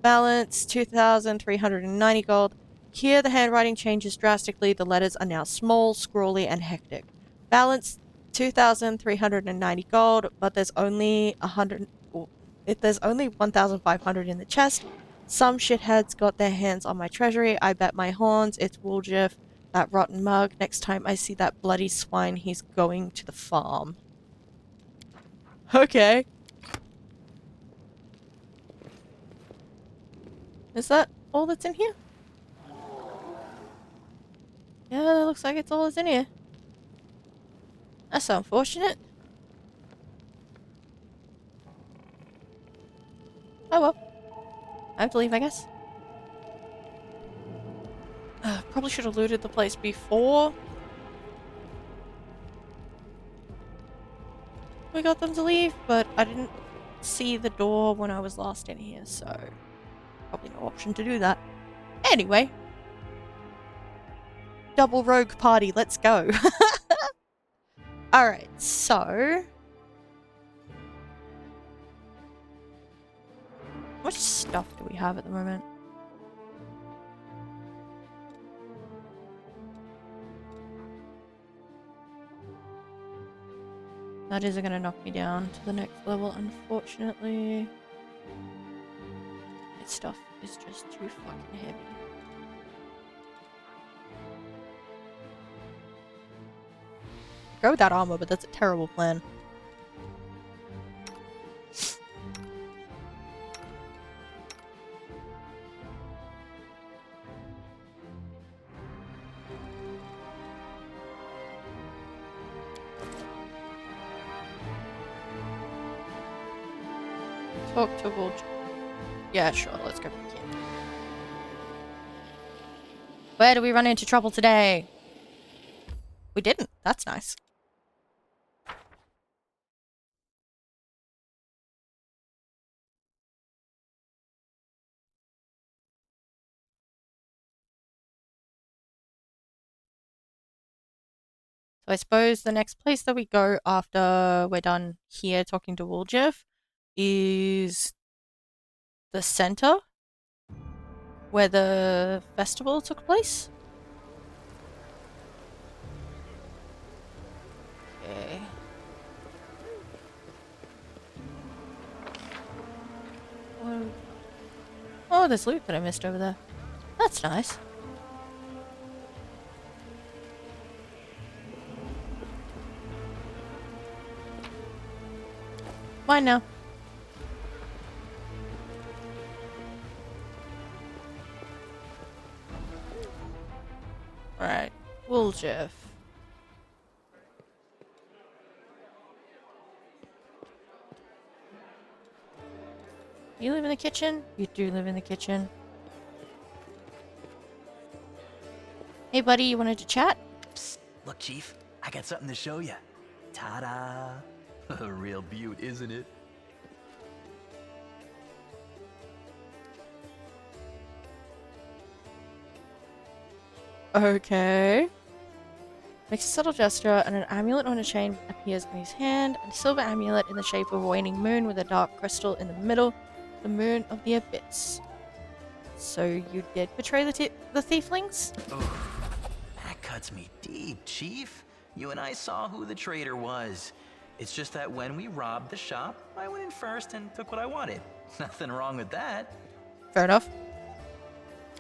Balance, 2,390 gold. Here the handwriting changes drastically. The letters are now small, scrawly, and hectic. Balance, 2,390 gold, but there's only 1,500 in the chest. Some shitheads got their hands on my treasury. I bet my horns it's Woljif, that rotten mug. Next time I see that bloody swine, he's going to the farm. Okay. Is that all that's in here? Yeah, that looks like it's all that's in here. That's unfortunate. Oh well. I have to leave, I guess. Probably should have looted the place before we got them to leave, but I didn't see the door when I was last in here, so probably no option to do that. Anyway. Double rogue party, let's go. Alright, so... how much stuff do we have at the moment? That isn't going to knock me down to the next level, unfortunately. This stuff is just too fucking heavy. Go with that armor, but that's a terrible plan. Talk to Woljif. Yeah, sure, let's go back in. Where do we run into trouble today? We didn't. That's nice. So I suppose the next place that we go after we're done here talking to Woljif is the center where the festival took place. Okay. Oh, there's loot that I missed over there. That's nice. Mine now. Alright. Woljif. You live in the kitchen? You do live in the kitchen. Hey buddy, you wanted to chat? Psst, look, Chief, I got something to show you. Ta-da! A real beaut, isn't it? Okay. Makes a subtle gesture, and an amulet on a chain appears in his hand. A silver amulet in the shape of a waning moon with a dark crystal in the middle. The moon of the abyss. So you did betray the thieflings? Oof, that cuts me deep, Chief. You and I saw who the traitor was. It's just that when we robbed the shop, I went in first and took what I wanted. Nothing wrong with that. Fair enough.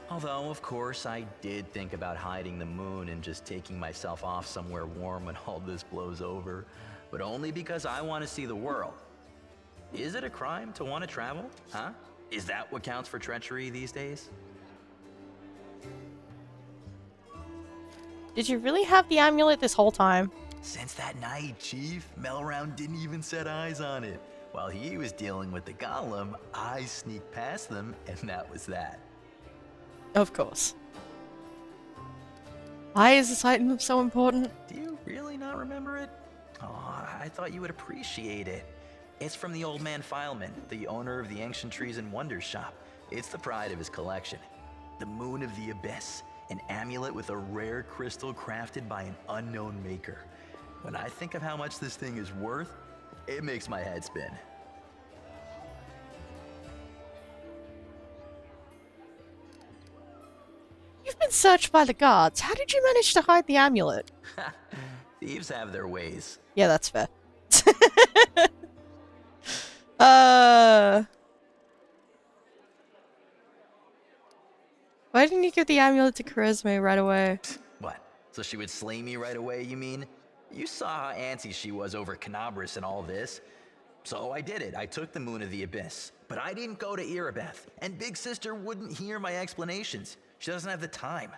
Although, of course, I did think about hiding the moon and just taking myself off somewhere warm when all this blows over. But only because I want to see the world. Is it a crime to want to travel? Huh? Is that what counts for treachery these days? Did you really have the amulet this whole time? Since that night, Chief, Melround didn't even set eyes on it. While he was dealing with the golem, I sneaked past them, and that was that. Of course. Why is this item so important? Do you really not remember it? Oh, I thought you would appreciate it. It's from the old man Fileman, the owner of the Ancient Trees and Wonders shop. It's the pride of his collection. The Moon of the Abyss, an amulet with a rare crystal crafted by an unknown maker. When I think of how much this thing is worth, it makes my head spin. You've been searched by the guards. How did you manage to hide the amulet? Thieves have their ways. Yeah, that's fair. Why didn't you give the amulet to Charisma right away? What? So she would slay me right away, you mean? You saw how antsy she was over Canabras and all this. So I did it. I took the Moon of the Abyss. But I didn't go to Erebeth, and Big Sister wouldn't hear my explanations. She doesn't have the time.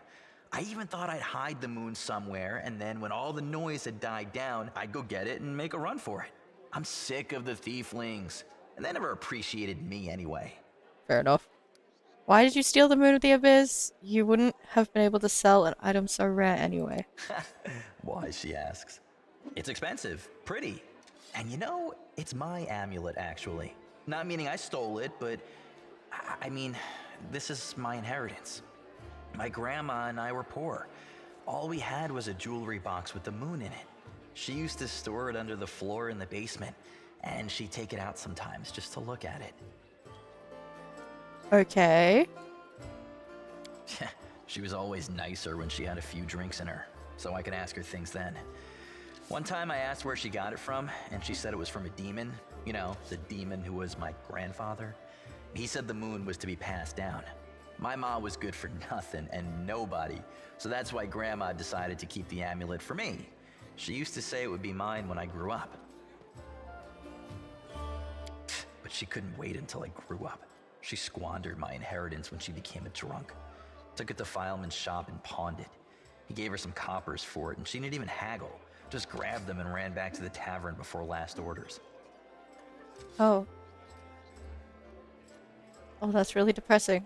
I even thought I'd hide the moon somewhere, and then when all the noise had died down, I'd go get it and make a run for it. I'm sick of the thieflings, and they never appreciated me anyway. Fair enough. Why did you steal the Moon of the Abyss? You wouldn't have been able to sell an item so rare anyway. Why, she asks. It's expensive, pretty. And you know, it's my amulet, actually. Not meaning I stole it, but I mean, this is my inheritance. My grandma and I were poor. All we had was a jewelry box with the moon in it. She used to store it under the floor in the basement, and she'd take it out sometimes just to look at it. Okay. She was always nicer when she had a few drinks in her, so I could ask her things then. One time I asked where she got it from, and she said it was from a demon. You know, the demon who was my grandfather. He said the moon was to be passed down. My mom was good for nothing and nobody, so that's why Grandma decided to keep the amulet for me. She used to say it would be mine when I grew up. But she couldn't wait until I grew up. She squandered my inheritance when she became a drunk. Took it to Fileman's shop and pawned it. He gave her some coppers for it, and she didn't even haggle. Just grabbed them and ran back to the tavern before last orders. Oh. Oh, that's really depressing.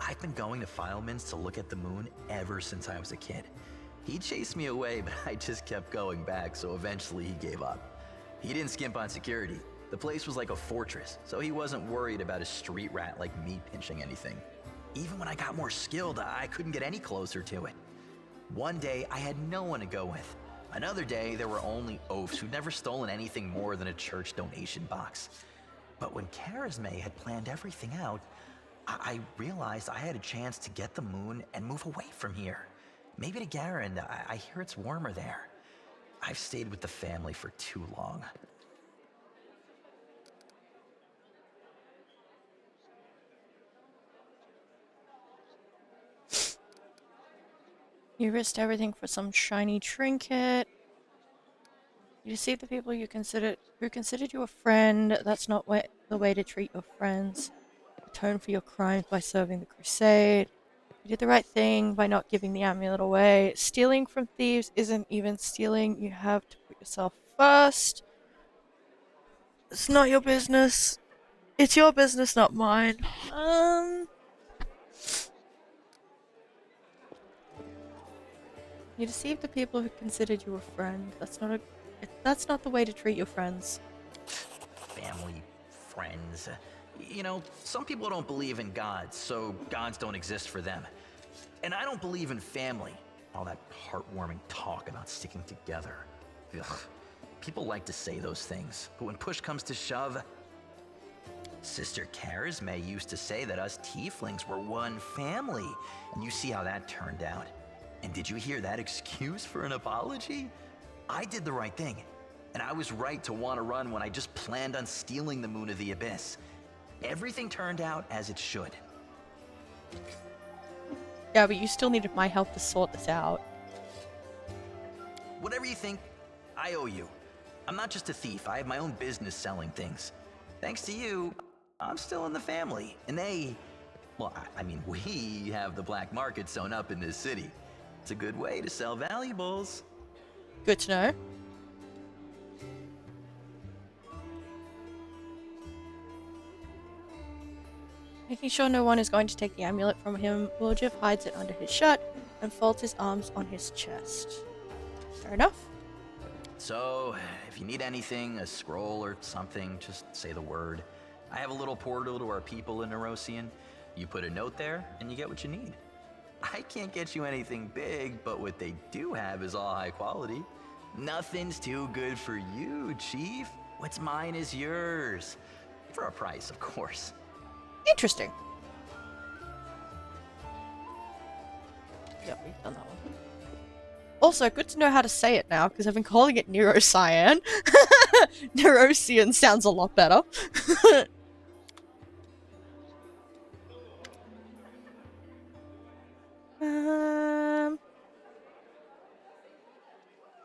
I've been going to Fileman's to look at the moon ever since I was a kid. He chased me away, but I just kept going back, so eventually he gave up. He didn't skimp on security. The place was like a fortress, so he wasn't worried about a street rat like me pinching anything. Even when I got more skilled, I couldn't get any closer to it. One day, I had no one to go with. Another day, there were only oafs who'd never stolen anything more than a church donation box. But when Charisma had planned everything out, I realized I had a chance to get the moon and move away from here. Maybe to Garen. I hear it's warmer there. I've stayed with the family for too long. You risked everything for some shiny trinket. You deceived the people who considered you a friend. That's not the way to treat your friends. Atone for your crimes by serving the crusade. You did the right thing by not giving the amulet away. Stealing from thieves isn't even stealing. You have to put yourself first. It's not your business. It's your business, not mine. You deceived the people who considered you a friend. That's not the way to treat your friends. Family, friends. You know, some people don't believe in gods, so gods don't exist for them. And I don't believe in family. All that heartwarming talk about sticking together. Ugh. People like to say those things, but when push comes to shove... Sister Karisme used to say that us tieflings were one family, and you see how that turned out. And did you hear that excuse for an apology? I did the right thing, and I was right to want to run when I just planned on stealing the Moon of the Abyss. Everything turned out as it should. Yeah, but you still needed my help to sort this out. Whatever you think, I owe you. I'm not just a thief, I have my own business selling things. Thanks to you, I'm still in the family, and we have the black market sewn up in this city. It's a good way to sell valuables. Good to know. Making sure no one is going to take the amulet from him, Woljif hides it under his shirt and folds his arms on his chest. Fair enough. So, if you need anything, a scroll or something, just say the word. I have a little portal to our people in Nerosian. You put a note there, and you get what you need. I can't get you anything big, but what they do have is all high quality. Nothing's too good for you, Chief. What's mine is yours. For a price, of course. Interesting. Yep, we've done that one. Also, good to know how to say it now, because I've been calling it Neurocyan. Nerosian sounds a lot better.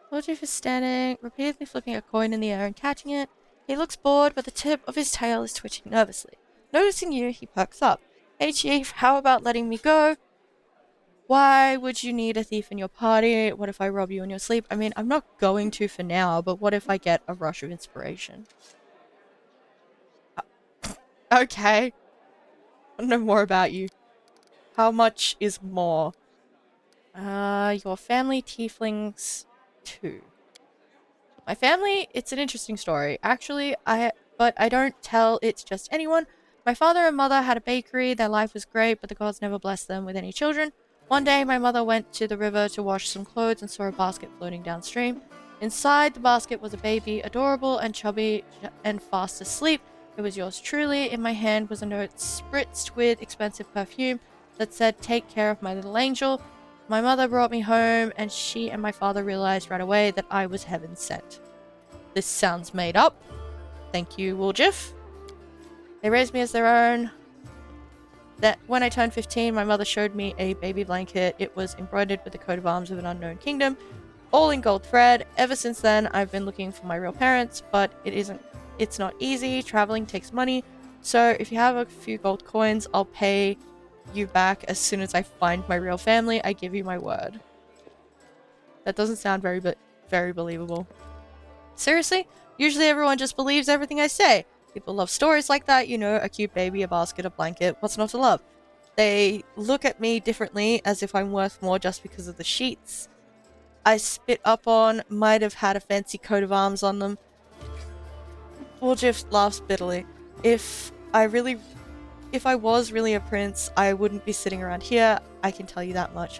Woljif is standing, repeatedly flipping a coin in the air and catching it. He looks bored, but the tip of his tail is twitching nervously. Noticing you, he perks up. Hey Chief, how about letting me go? Why would you need a thief in your party? What if I rob you in your sleep? I mean, I'm not going to for now, but what if I get a rush of inspiration? Okay. I want to know more about you. How much is more? Your family tieflings 2. My family, it's an interesting story. Actually, but I don't tell it to just anyone. My father and mother had a bakery. Their life was great, but the gods never blessed them with any children. One day, my mother went to the river to wash some clothes and saw a basket floating downstream. Inside the basket was a baby, adorable and chubby and fast asleep. It was yours truly. In my hand was a note spritzed with expensive perfume that said, "Take care of my little angel." My mother brought me home, and she and my father realized right away that I was heaven sent. This sounds made up. Thank you, Woljif. They raised me as their own. That when I turned 15, my mother showed me a baby blanket. It was embroidered with the coat of arms of an unknown kingdom, all in gold thread. Ever since then, I've been looking for my real parents, but it's not easy. Traveling takes money. So if you have a few gold coins, I'll pay you back as soon as I find my real family. I give you my word. That doesn't sound very believable. Seriously? Usually everyone just believes everything I say. People love stories like that, you know, a cute baby, a basket, a blanket. What's not to love? They look at me differently, as if I'm worth more just because of the sheets I spit up on might have had a fancy coat of arms on them. Woljif laughs bitterly. If I was really a prince, I wouldn't be sitting around here, I can tell you that much.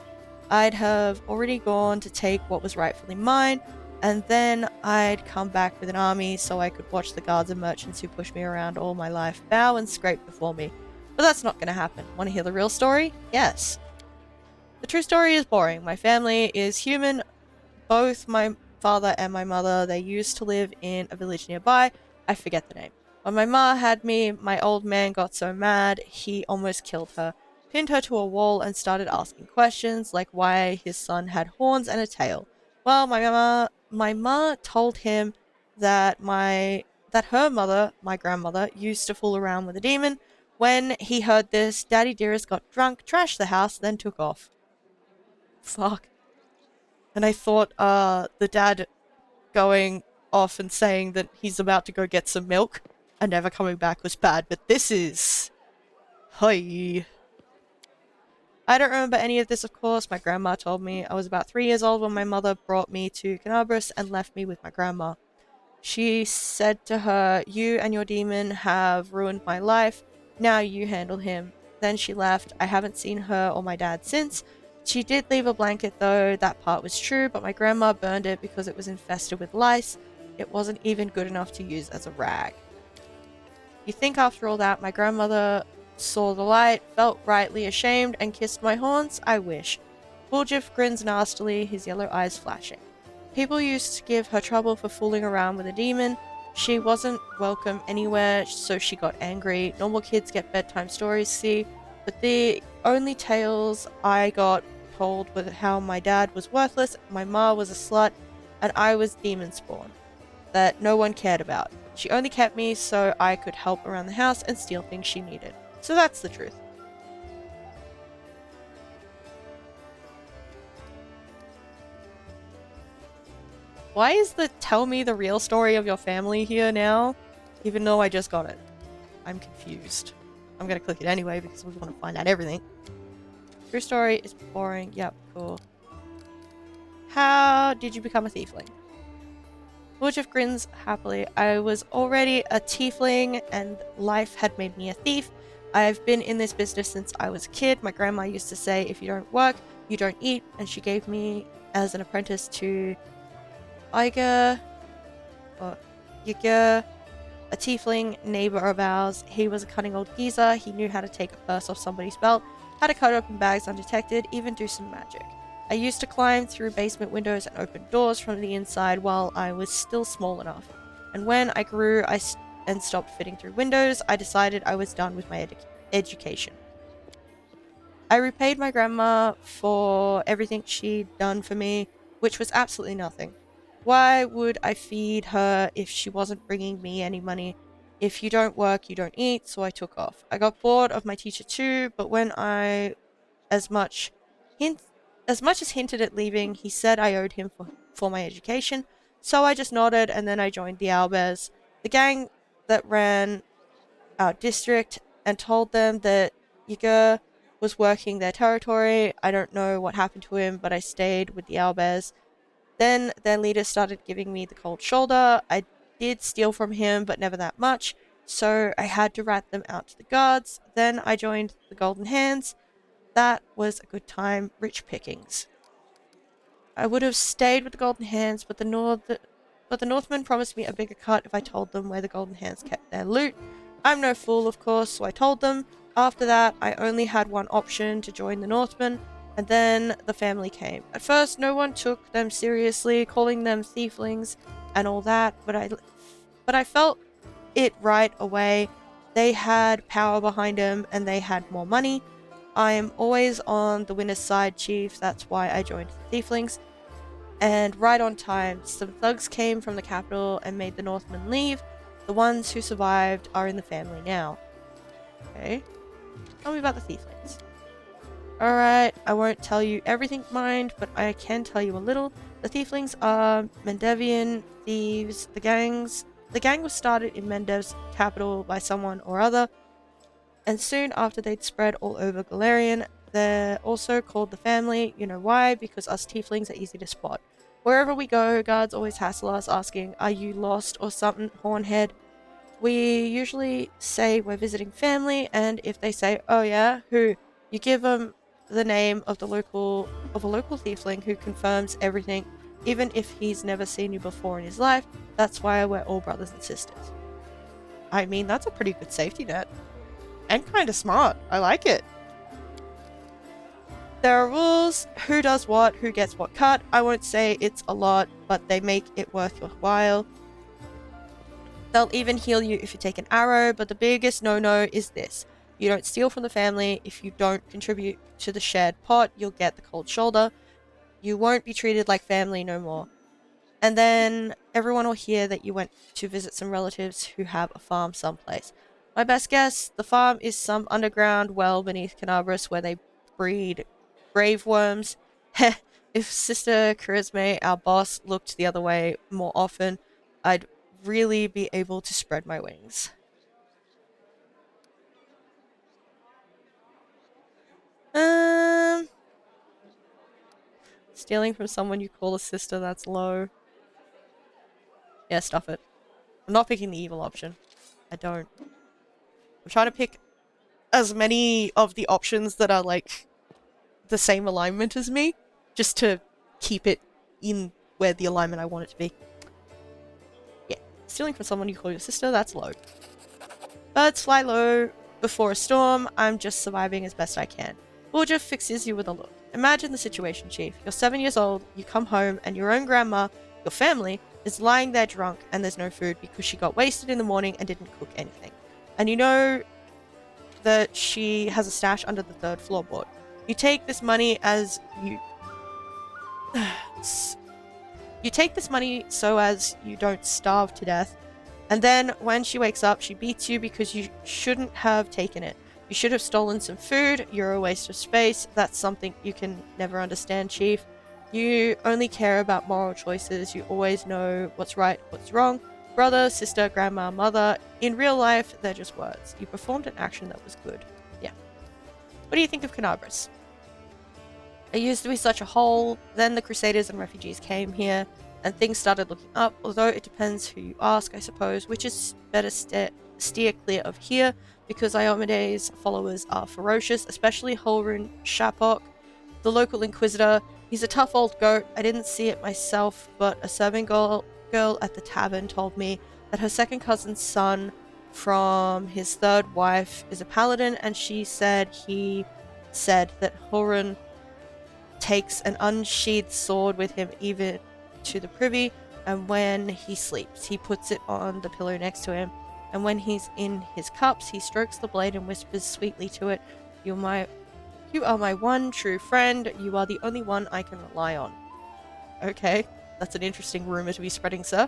I'd have already gone to take what was rightfully mine, and then I'd come back with an army so I could watch the guards and merchants who pushed me around all my life bow and scrape before me. But that's not going to happen. Want to hear the real story? Yes. The true story is boring. My family is human. Both my father and my mother, they used to live in a village nearby. I forget the name. When my ma had me, my old man got so mad, he almost killed her. pinned her to a wall and started asking questions like why his son had horns and a tail. Well, my ma told him that her mother, my grandmother, used to fool around with a demon. When he heard this, Daddy Dearest got drunk, trashed the house, then took off. Fuck. And I thought the dad going off and saying that he's about to go get some milk and never coming back was bad, but this is... Hi. I don't remember any of this, of course. My grandma told me. I was about 3 years old when my mother brought me to Canabras and left me with my grandma. She said to her, "You and your demon have ruined my life. Now you handle him." Then she left. I haven't seen her or my dad since. She did leave a blanket though. That part was true, but my grandma burned it because it was infested with lice. It wasn't even good enough to use as a rag. You think after all that, my grandmother saw the light, felt rightly ashamed, and kissed my horns? I wish. Woljif grins nastily, his yellow eyes flashing. People used to give her trouble for fooling around with a demon. She wasn't welcome anywhere, so she got angry. Normal kids get bedtime stories, see? But the only tales I got told were how my dad was worthless, my ma was a slut, and I was demon spawn that no one cared about. She only kept me so I could help around the house and steal things she needed. So that's the truth. Why is the tell me the real story of your family here now? Even though I just got it. I'm confused. I'm gonna click it anyway because we want to find out everything. True story is boring. Yep, cool. How did you become a tiefling? Woljif grins happily. I was already a tiefling and life had made me a thief. I've been in this business since I was a kid. My grandma used to say, if you don't work, you don't eat, and she gave me as an apprentice to Iger, or Yiger, a tiefling neighbor of ours. He was a cunning old geezer. He knew how to take a purse off somebody's belt, how to cut open bags undetected, even do some magic. I used to climb through basement windows and open doors from the inside while I was still small enough. And when I grew and stopped fitting through windows, I decided I was done with my education. I repaid my grandma for everything she'd done for me, which was absolutely nothing. Why would I feed her if she wasn't bringing me any money? If you don't work, you don't eat, so I took off. I got bored of my teacher too, but when I as much as hinted at leaving, he said I owed him for my education, so I just nodded and then I joined the Owlbears, the gang that ran our district, and told them that Yiger was working their territory. I don't know what happened to him, but I stayed with the Owlbears. Then their leader started giving me the cold shoulder. I did steal from him, but never that much, so I had to rat them out to the guards. Then I joined the Golden Hands. That was a good time, rich pickings. I would have stayed with the Golden Hands, but the Northmen promised me a bigger cut if I told them where the Golden Hands kept their loot. I'm no fool, of course, so I told them. After that, I only had one option, to join the Northmen, and then the family came. At first, no one took them seriously, calling them thieflings and all that, but I felt it right away. They had power behind them, and they had more money. I am always on the winner's side, chief. That's why I joined the tieflings. And right on time, some thugs came from the capital and made the Northmen leave. The ones who survived are in the family now. Okay. Tell me about the tieflings. Alright, I won't tell you everything, mind, but I can tell you a little. The tieflings are Mendevian thieves. The gang was started in Mendev's capital by someone or other, and soon after they'd spread all over Galarian. They're also called the family. You know why? Because us tieflings are easy to spot. Wherever we go, guards always hassle us, asking, "Are you lost or something, hornhead?" We usually say we're visiting family, and if they say, "Oh yeah, who?" you give them the name of a local tiefling who confirms everything, even if he's never seen you before in his life. That's why we're all brothers and sisters. I mean, that's a pretty good safety net. And kind of smart. I like it. There are rules, who does what, who gets what cut. I won't say it's a lot, but they make it worth your while. They'll even heal you if you take an arrow, but the biggest no-no is this. You don't steal from the family. If you don't contribute to the shared pot, you'll get the cold shoulder. You won't be treated like family no more. And then everyone will hear that you went to visit some relatives who have a farm someplace. My best guess, the farm is some underground well beneath Canabras where they breed grave worms. If Sister Charisme, our boss, looked the other way more often, I'd really be able to spread my wings. Stealing from someone you call a sister, that's low. Yeah, stuff it. I'm not picking the evil option. I don't. I'm trying to pick as many of the options that are like the same alignment as me, just to keep it in where the alignment I want it to be. Yeah, stealing from someone you call your sister, that's low. Birds fly low before a storm. I'm just surviving as best I can. Woljif fixes you with a look. Imagine the situation, Chief. You're 7 years old, you come home, and your own grandma, your family, is lying there drunk, and there's no food because she got wasted in the morning and didn't cook anything. And you know that she has a stash under the 3rd floorboard. You take this money as you... you take this money so as you don't starve to death, and then when she wakes up, she beats you because you shouldn't have taken it. You should have stolen some food. You're a waste of space. That's something you can never understand, Chief. You only care about moral choices. You always know what's right, what's wrong. Brother, sister, grandma, mother. In real life, they're just words. You performed an action that was good. Yeah. What do you think of Canabras? It used to be such a hole. Then the Crusaders and refugees came here, and things started looking up. Although it depends who you ask, I suppose. Which is better steer clear of here, because Iomedes' followers are ferocious, especially Holrun Shapok, the local inquisitor. He's a tough old goat. I didn't see it myself, but a serving girl at the tavern told me that her second cousin's son from his 3rd wife is a paladin, and she said he said that Holrun takes an unsheathed sword with him even to the privy, and when he sleeps, he puts it on the pillow next to him, and when he's in his cups, he strokes the blade and whispers sweetly to it, You are my one true friend. You are the only one I can rely on. Okay, that's an interesting rumor to be spreading, sir.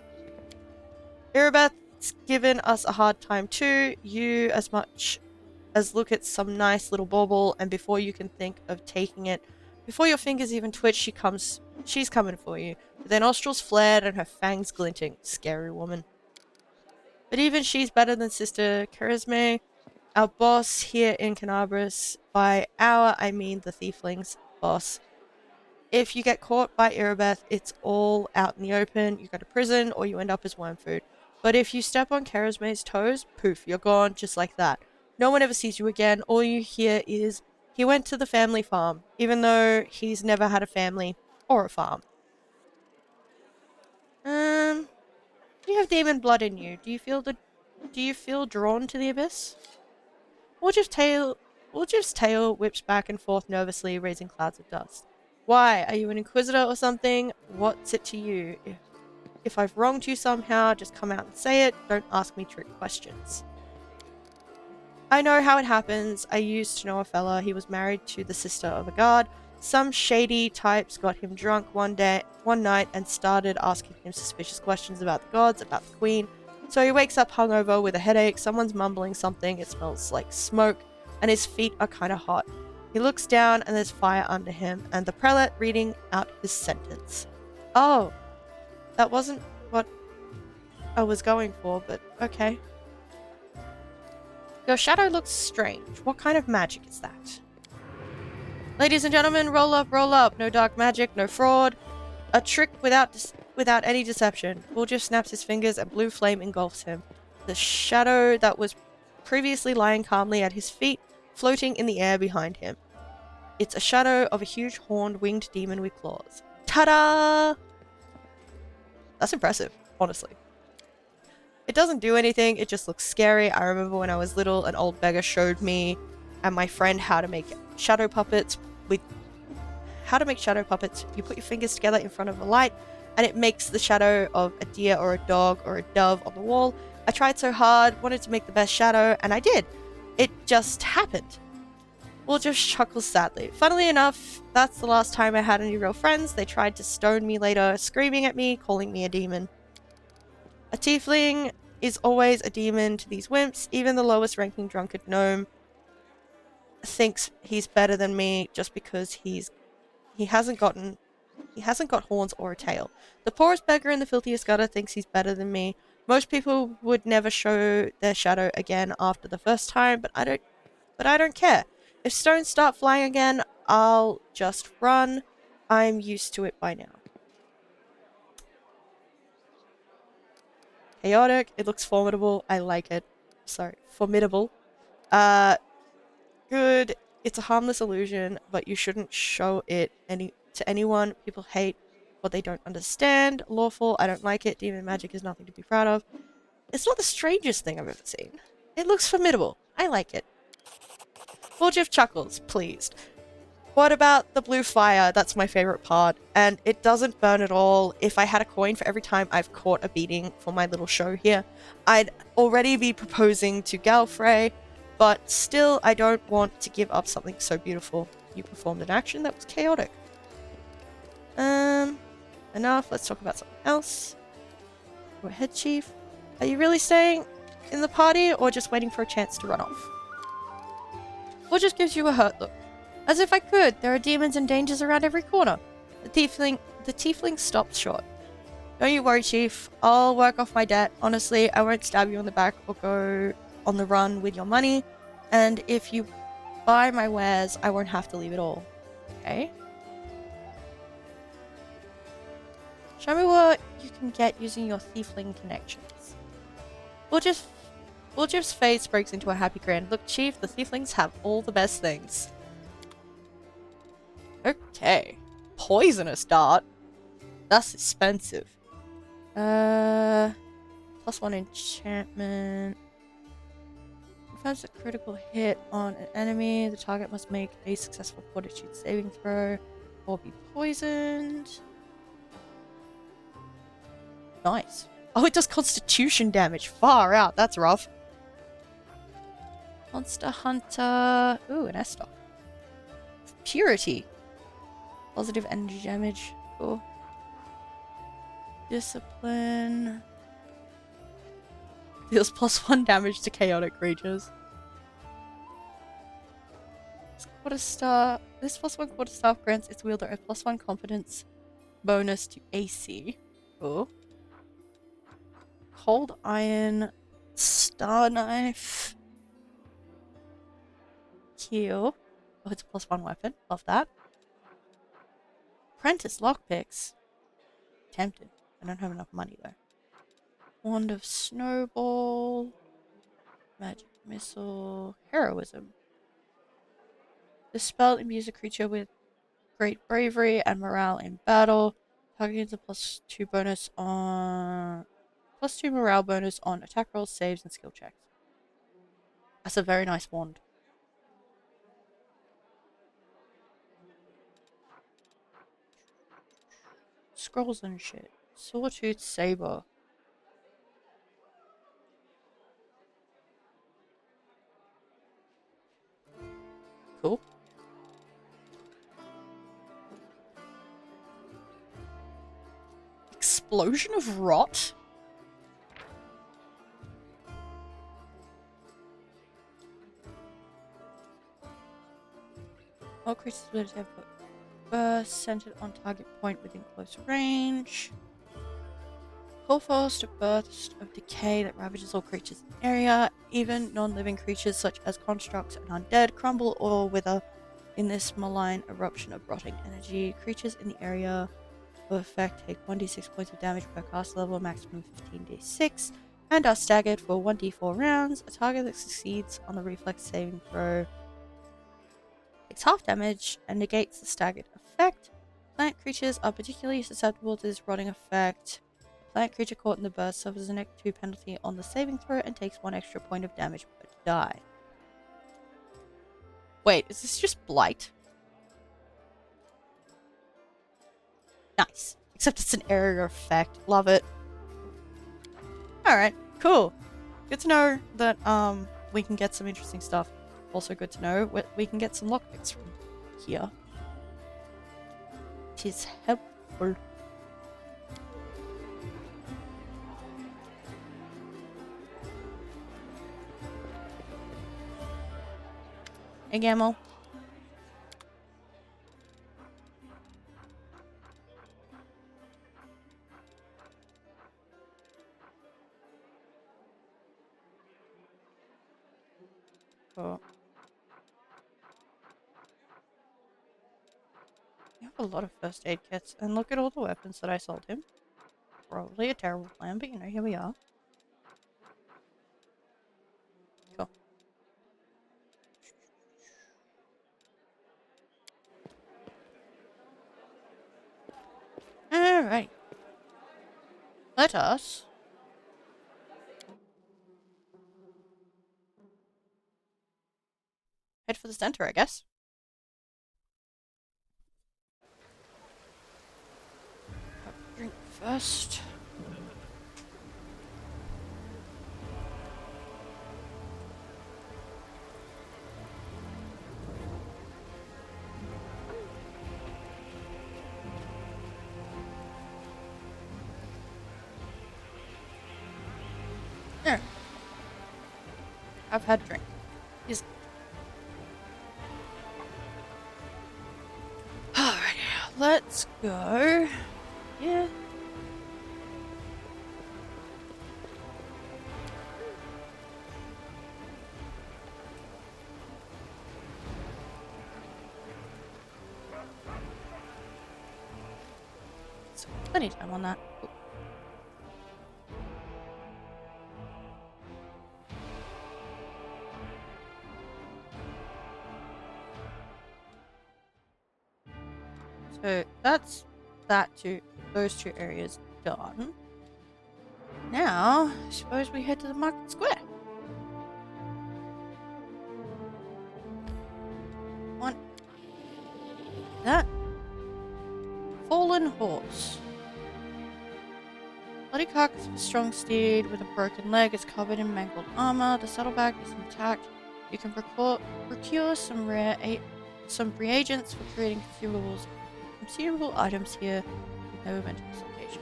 Irabeth's given us a hard time too. You as much as look at some nice little bauble, and before you can think of taking it, before your fingers even twitch, she's coming for you. With her nostrils flared and her fangs glinting. Scary woman. But even she's better than Sister Charisme, our boss here in Canabras. By our, I mean the Thiefling's boss. If you get caught by Irabeth, it's all out in the open. You go to prison or you end up as worm food. But if you step on Charisme's toes, poof, you're gone just like that. No one ever sees you again. All you hear is, he went to the family farm, even though he's never had a family or a farm. You have demon blood in you. Do you feel drawn to the abyss? Woljif's tail whips back and forth nervously, raising clouds of dust. Why? Are you an inquisitor or something? What's it to you? If I've wronged you somehow, just come out and say it. Don't ask me trick questions. I know how it happens. I used to know a fella. He was married to the sister of a guard. Some shady types got him drunk one night and started asking him suspicious questions about the gods, about the queen. So he wakes up hungover with a headache, someone's mumbling something, it smells like smoke, and his feet are kind of hot. He looks down and there's fire under him, and the prelate reading out his sentence. Oh, that wasn't what I was going for, but okay. Your shadow looks strange. What kind of magic is that? Ladies and gentlemen, roll up, roll up. No dark magic, no fraud. A trick without any deception. Woljif snaps his fingers and blue flame engulfs him. The shadow that was previously lying calmly at his feet, floating in the air behind him. It's a shadow of a huge horned winged demon with claws. Ta-da! That's impressive, honestly. It doesn't do anything, it just looks scary. I remember when I was little, an old beggar showed me and my friend how to make shadow puppets. You put your fingers together in front of a light and it makes the shadow of a deer or a dog or a dove on the wall. I tried so hard, wanted to make the best shadow, and I did. It just happened. Woljif chuckles sadly. Funnily enough, that's the last time I had any real friends. They tried to stone me later, screaming at me, calling me a demon. A tiefling is always a demon to these wimps. Even the lowest ranking drunkard gnome thinks he's better than me just because he hasn't got horns or a tail. The poorest beggar in the filthiest gutter thinks he's better than me. Most people would never show their shadow again after the first time, but I don't care. If stones start flying again, I'll just run. I'm used to it by now. Chaotic. It looks formidable. I like it. Sorry, formidable. Good. It's a harmless illusion, but you shouldn't show it to anyone. People hate what they don't understand. Lawful. I don't like it. Demon magic is nothing to be proud of. It's not the strangest thing I've ever seen. It looks formidable. I like it. Woljif chuckles, pleased. What about the blue fire? That's my favorite part. And it doesn't burn at all. If I had a coin for every time I've caught a beating for my little show here, I'd already be proposing to Galfrey, but still I don't want to give up something so beautiful. You performed an action that was chaotic. Enough. Let's talk about something else. Go ahead, Chief. Are you really staying in the party or just waiting for a chance to run off? Or just gives you a hurt look. As if I could. There are demons and dangers around every corner. The tiefling stops short. Don't you worry, Chief. I'll work off my debt. Honestly, I won't stab you in the back or go on the run with your money. And if you buy my wares, I won't have to leave it all. Okay? Show me what you can get using your tiefling connections. Woljif's face breaks into a happy grin. Look, Chief, the tieflings have all the best things. Okay. Poisonous dart. That's expensive. +1 enchantment. Confirms a critical hit on an enemy. The target must make a successful fortitude saving throw or be poisoned. Nice. Oh, it does constitution damage. Far out. That's rough. Monster Hunter. Ooh, an S-stock. Purity. Positive energy damage. Cool. Discipline. Deals +1 damage to chaotic creatures. This +1 quarterstaff grants its wielder a +1 competence bonus to AC. Cool. Cold Iron. Star Knife. Heal. Oh, it's a +1 weapon. Love that. Apprentice lockpicks. Tempted. I don't have enough money though. Wand of Snowball. Magic Missile. Heroism. The spell imbues a creature with great bravery and morale in battle. Targeting the +2 bonus on... +2 morale bonus on attack rolls, saves, and skill checks. That's a very nice wand. Scrolls and shit. Sawtooth Saber. Cool. Explosion of Rot? All creatures with a burst centered on target point within close range. Call forth a burst of decay that ravages all creatures in the area. Even non-living creatures such as constructs and undead crumble or wither in this malign eruption of rotting energy. Creatures in the area of effect take 1d6 points of damage per cast level, maximum 15d6, and are staggered for 1d4 rounds. A target that succeeds on the reflex saving throw takes half damage and negates the staggered effect. Plant creatures are particularly susceptible to this rotting effect. A plant creature caught in the burst suffers an x2 penalty on the saving throw and takes 1 extra point of damage per die. Wait, is this just Blight? Nice. Except it's an area effect. Love it. Alright, cool. Good to know that we can get some interesting stuff. Also good to know, we can get some lockpicks from here. It is helpful. Hey, Gamel. Cool. You have a lot of first aid kits, and look at all the weapons that I sold him. Probably a terrible plan, but you know, here we are. Cool. Alright. Let us head for the center, I guess. Have a drink first. There. I've had a drink. He's... Alright, let's go. Yeah. So, plenty of time on that. Ooh. So that's those two areas done. Now, I suppose we head to the market square. Want that fallen horse. Bloody carcass of a strong steed with a broken leg is covered in mangled armor. The saddlebag is intact. You can procure some reagents for creating consumable items here with no event in this location.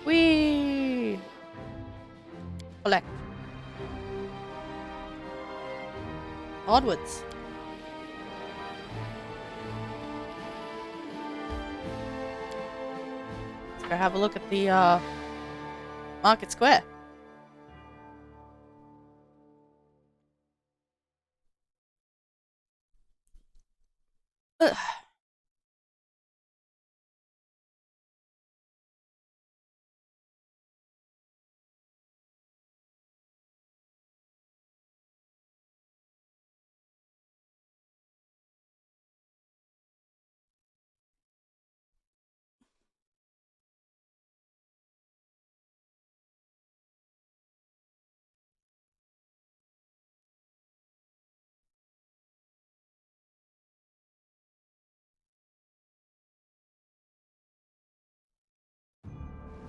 Whee! Collect. Onwards. Let's go have a look at the market square. Ugh.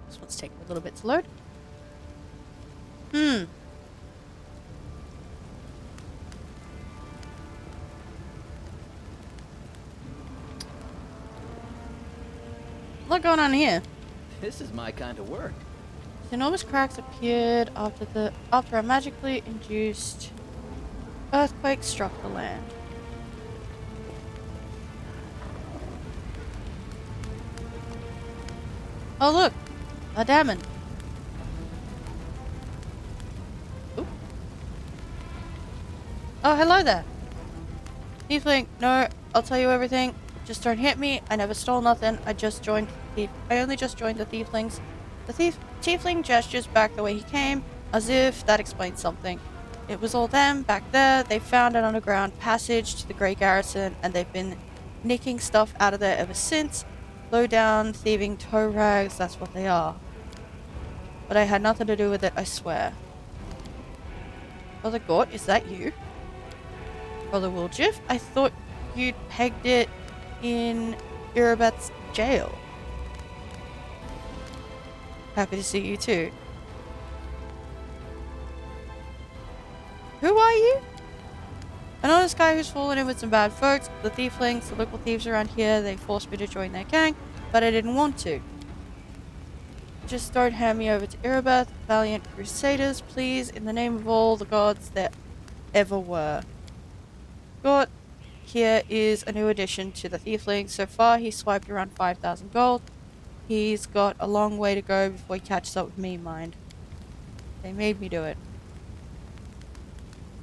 This one's taking a little bit to load. A lot going on here. This is my kind of work. Enormous cracks appeared after a magically induced earthquake struck the land. Oh look, a diamond. Ooh. Oh, hello there. Tiefling, no, I'll tell you everything. Just don't hit me. I never stole nothing. I only just joined the Tieflings. The Tiefling gestures back the way he came, as if that explains something. It was all them, back there. They found an underground passage to the Grey Garrison, and they've been nicking stuff out of there ever since. Low down, thieving toe rags, that's what they are. But I had nothing to do with it, I swear. Brother Gort, is that you? Brother Woljif, I thought you'd pegged it in Irabat's jail. Happy to see you too. Who are you? An honest guy who's fallen in with some bad folks, the tieflings, the local thieves around here. They forced me to join their gang, but I didn't want to. Just don't hand me over to Irabeth, valiant crusaders, please, in the name of all the gods that ever were. God, here is a new addition to the tieflings. So far, he's swiped around 5,000 gold. He's got a long way to go before he catches up with me, mind. They made me do it.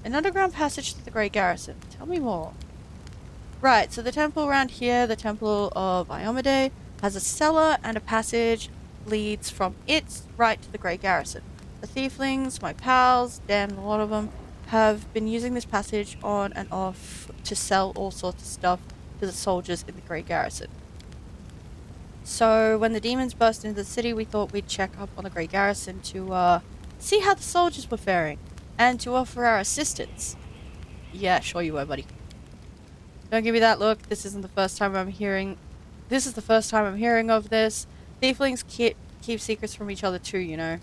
An underground passage to the Great Garrison. Tell me more. Right, so the temple around here, the Temple of Iomade, has a cellar and a passage leads from it right to the Great Garrison. The tieflings, my pals, damn a lot of them, have been using this passage on and off to sell all sorts of stuff to the soldiers in the Great Garrison. So when the demons burst into the city, we thought we'd check up on the Great Garrison to see how the soldiers were faring and to offer our assistance. Yeah, sure you were, buddy. Don't give me that look. This isn't the first time I'm hearing. This is the first time I'm hearing of this. Tieflings keep secrets from each other too, you know.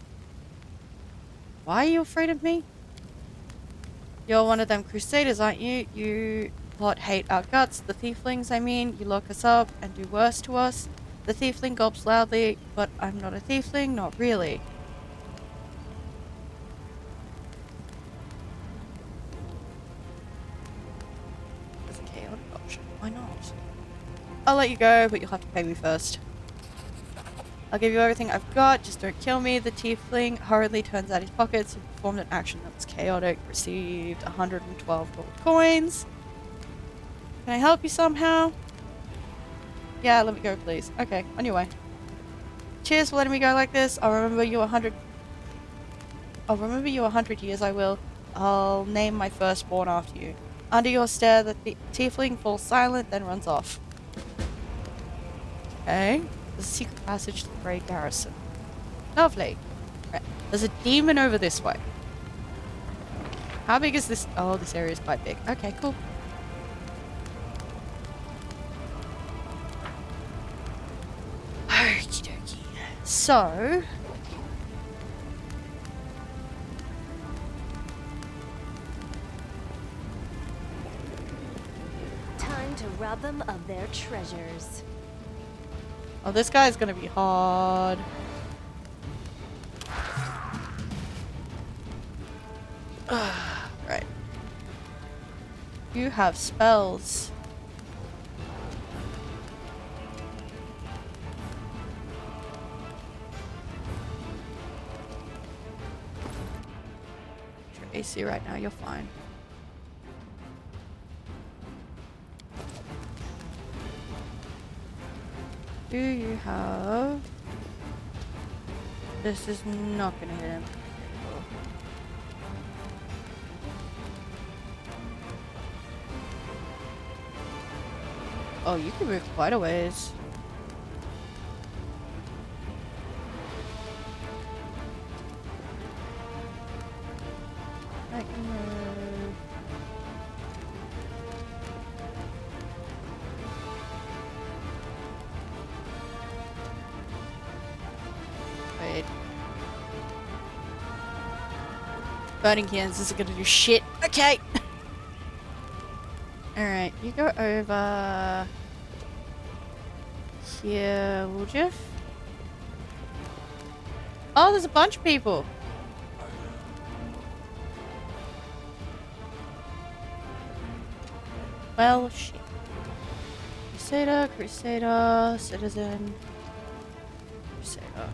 Why are you afraid of me? You're one of them crusaders, aren't you? You lot hate our guts. The tieflings, I mean. You lock us up and do worse to us. The tiefling gulps loudly, but I'm not a tiefling, not really. There's a chaotic option. Why not? I'll let you go, but you'll have to pay me first. I'll give you everything I've got, just don't kill me. The tiefling hurriedly turns out his pockets and performed an action that was chaotic. Received 112 gold coins. Can I help you somehow? Yeah, let me go, please. Okay, on your way. Cheers for letting me go like this. I'll remember you 100 years, I will. I'll name my firstborn after you. Under your stare, the tiefling falls silent, then runs off. Okay. There's a secret passage to the Great Garrison. Lovely. Right. There's a demon over this way. How big is this? Oh, this area is quite big. Okay, cool. Okie dokie. So... Time to rob them of their treasures. oh, this guy's gonna be hard. Right. You have spells. Your AC right now, you're fine. Do you have... This is not gonna hit him. Oh, you can move quite a ways. I can move. Wait. Burning hands isn't gonna do shit. Okay. Alright, you go over here, Woljif. Oh, there's a bunch of people. Well, shit. Crusader, citizen, Crusader.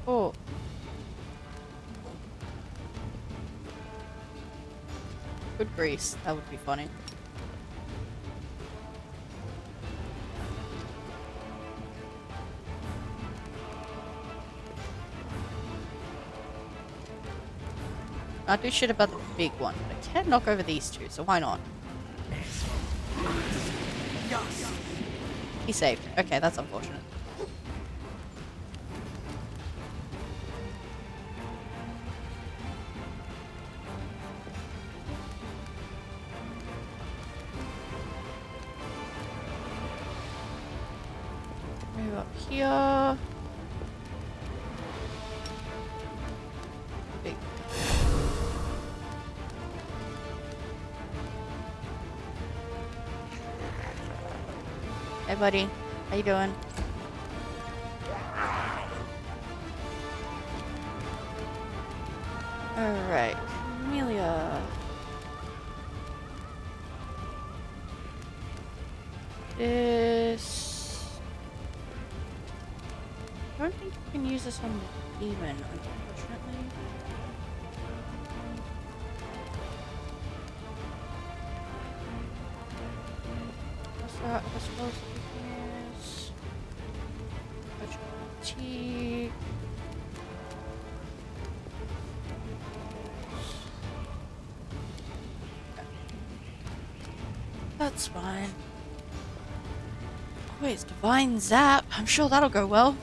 Oh. Good grease. That would be funny. I'll do shit about the big one, but I can knock over these two, so why not? He saved. Okay, that's unfortunate. Move up here. Hey, buddy. How you doing? Alright, Camellia. This... I don't think you can use this on the demon, unfortunately. What's that? What's supposed to be fatigue. That's fine. Wait, it's Divine Zap. I'm sure that'll go well.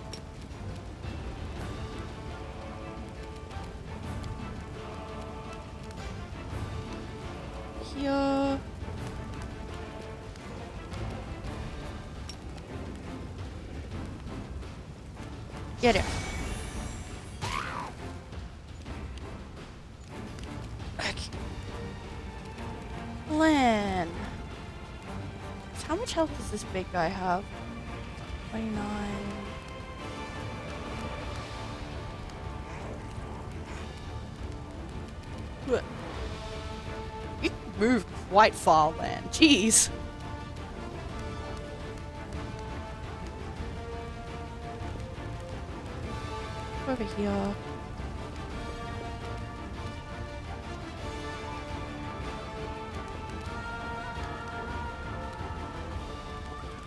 Here. Get it. Okay. Plan. How much health does this big guy have? 29. What? You moved quite far, man. Jeez. Over here.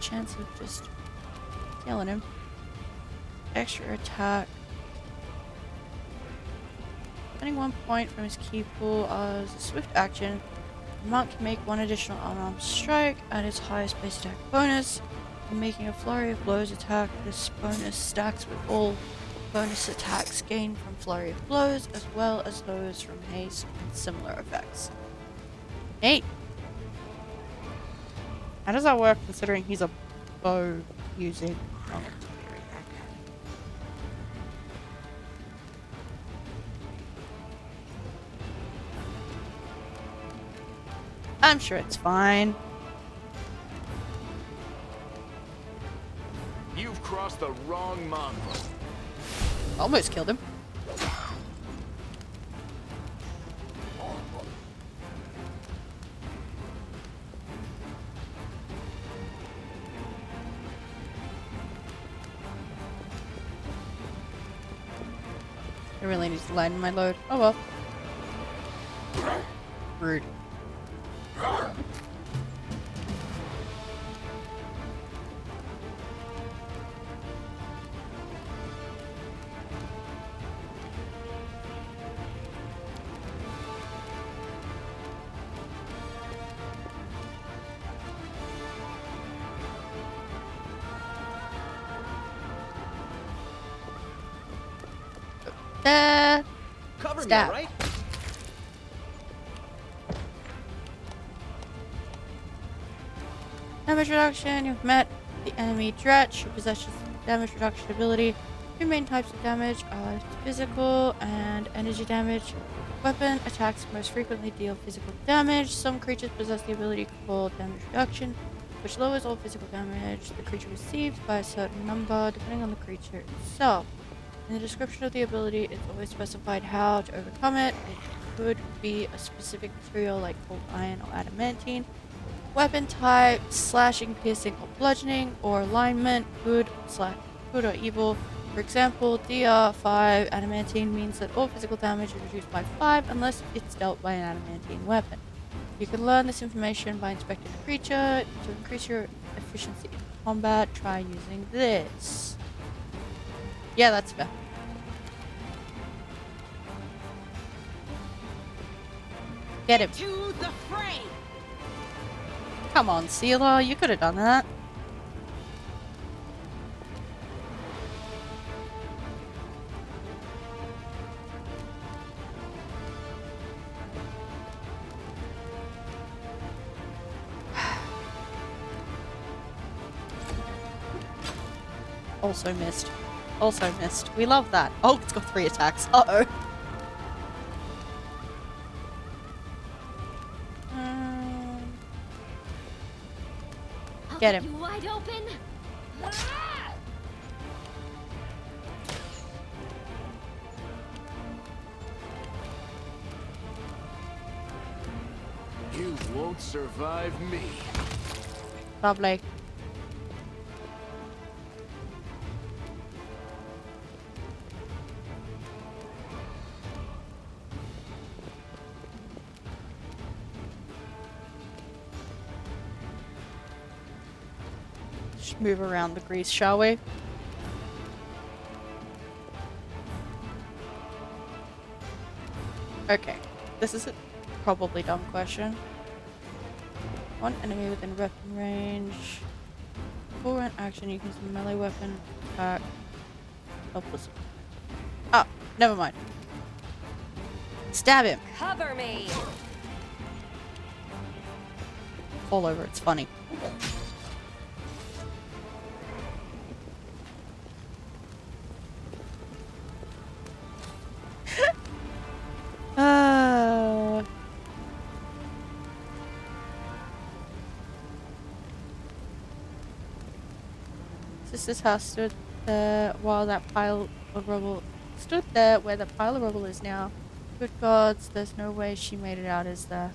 Chance of just killing him. Extra attack. Spending 1 point from his key pool as a swift action, the monk can make one additional unarmed strike at its highest base attack bonus. When making a flurry of blows attack, this bonus stacks with all bonus attacks gained from flurry of blows, as well as those from haste and similar effects. Neat. How does that work considering he's a bow using monk? I'm sure it's fine. You've crossed the wrong monk. Almost killed him. I really need to lighten my load. Oh well. Rude. Cover me, Stab. right? Damage reduction. You've met the enemy Dretch, who possesses damage reduction ability. Two main types of damage are physical and energy damage. Weapon attacks most frequently deal physical damage. Some creatures possess the ability called damage reduction, which lowers all physical damage the creature receives by a certain number, depending on the creature itself. In the description of the ability, it's always specified how to overcome it. It could be a specific material like cold iron or adamantine. Weapon type, slashing, piercing, or bludgeoning, or alignment, good or evil. For example, DR5 adamantine means that all physical damage is reduced by 5 unless it's dealt by an adamantine weapon. You can learn this information by inspecting the creature. To increase your efficiency in combat, try using this. Yeah, that's fair. Get him. To the fray! Come on, Sealer, you could have done that. Also missed. Also missed. We love that. Oh, it's got 3 attacks. Uh-oh. Get him. You wide open? Ah! You won't survive me. Lovely. Just move around the grease, shall we? Okay, this is a probably dumb question. One enemy within weapon range. For an action, you can use a melee weapon attack. Helpless. Ah, never mind. Stab him. Cover me! Fall over, it's funny. Sister's house stood there while that pile of rubble stood there where the pile of rubble is now. Good gods, there's no way she made it out, is there?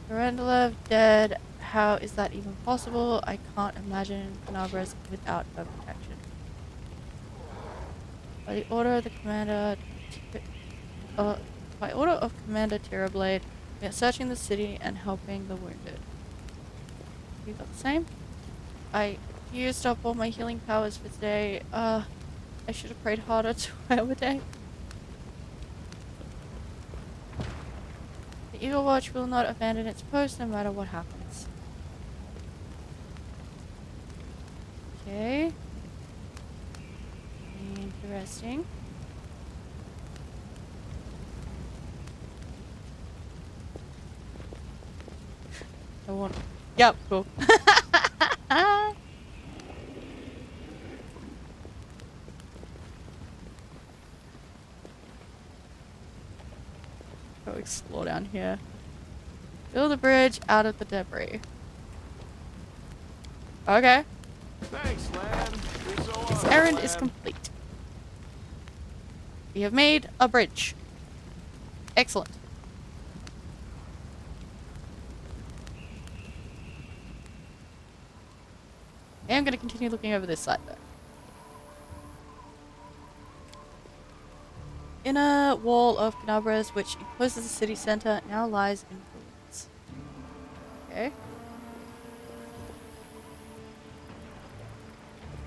Durandalev dead. How is that even possible? I can't imagine Canabras without her protection. By the order of the commander, by order of Commander Terrorblade, we are searching the city and helping the wounded. You got the same? I used up all my healing powers for today. I should have prayed harder to a day. The Eagle Watch will not abandon its post no matter what happens. Okay. Interesting. I want. Yep, cool. Go explore down here. Build a bridge out of the debris. Okay. Thanks, lad. You're so This awesome, errand is lad. complete. We have made a bridge. Excellent. I am going to continue looking over this side though. Inner wall of Canabras, which encloses the city center, now lies in ruins. Okay.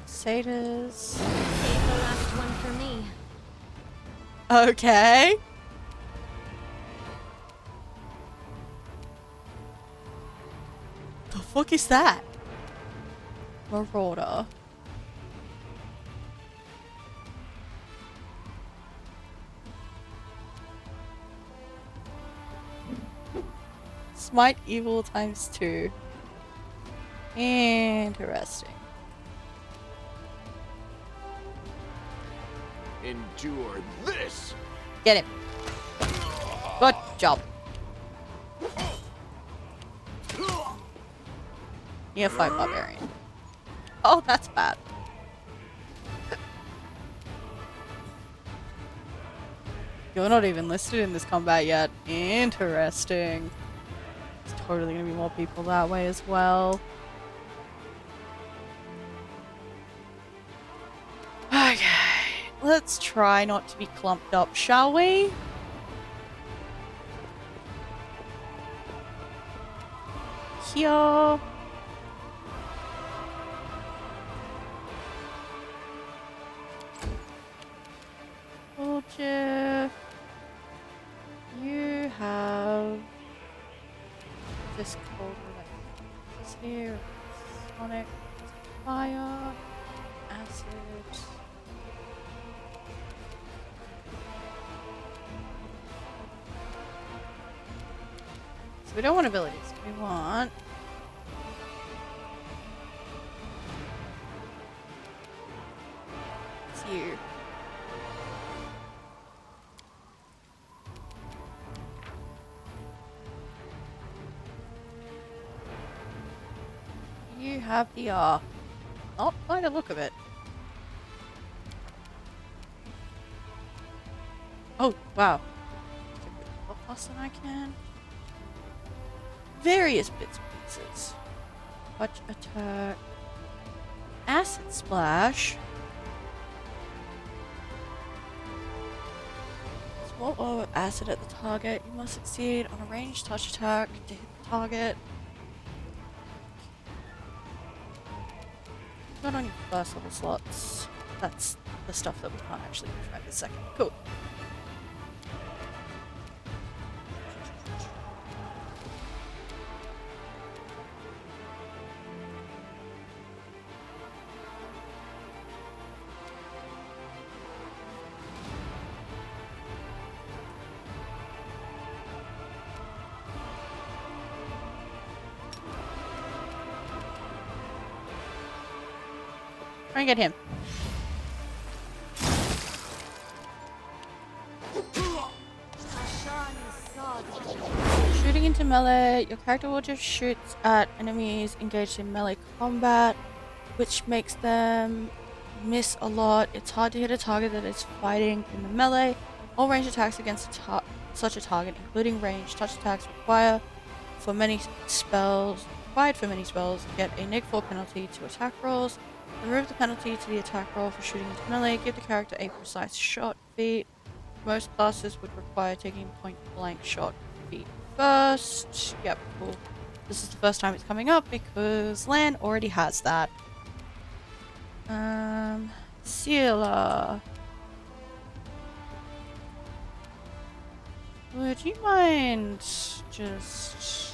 Satyrs. Save the last one for me. Okay. The fuck is that? Marauder. Smite evil ×2. Interesting. Endure this. Get him. Good job. Neophyte barbarian. Oh, that's bad. You're not even listed in this combat yet. Interesting. There's totally gonna be more people that way as well. Okay. Let's try not to be clumped up, shall we? Here. Woljif. You have this cold electricity, sonic, fire, acid. So we don't want abilities. We want it's you. You have the not by the look of it. Oh, wow. A bit faster than I can. Various bits and pieces. Touch attack. Acid splash. Small orb of acid at the target. You must succeed on a ranged touch attack to hit the target. Not on your first level slots. That's the stuff that we can't actually use right this second. Cool. Try and get him. Shooting into melee, your character will just shoot at enemies engaged in melee combat, which makes them miss a lot. It's hard to hit a target that is fighting in the melee. All ranged attacks against such a target, including ranged touch attacks, required for many spells, get a -4 penalty to attack rolls. Remove the penalty to the attack roll for shooting into melee. Give the character a precise shot feat. Most classes would require taking point blank shot feat first. Yep, cool. This is the first time it's coming up because Lan already has that. Sealer. Would you mind just...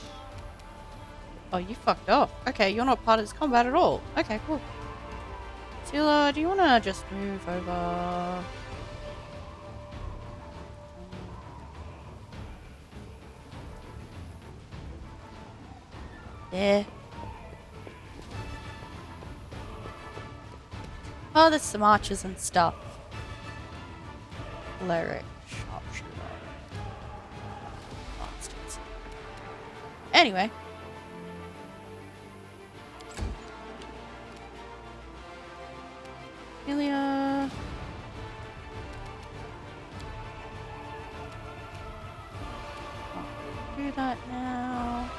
Oh, you fucked off. Okay, you're not part of this combat at all. Okay, cool. Sealer, do you want to just move over? There. Oh, there's some archers and stuff. Cleric, sharpshooter. Bastards. Anyway. Amelia. Do that now.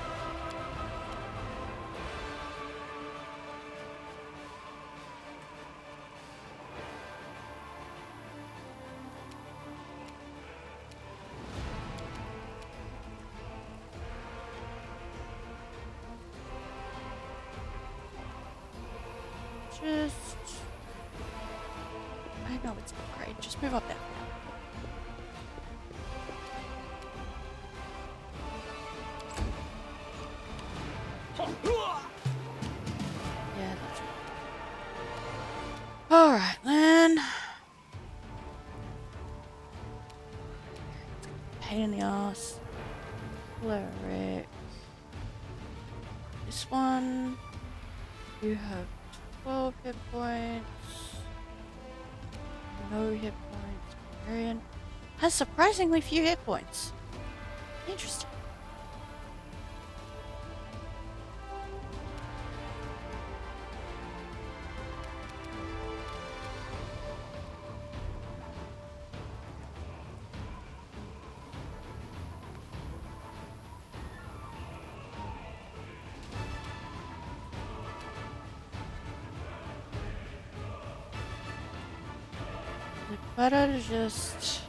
I know it's not great. Just move up there. Yeah, that's right. Alright, then. Pain in the ass. Cleric. This one. You have 12 hit points. No hit points. Marion has surprisingly few hit points. Interesting. Better to just...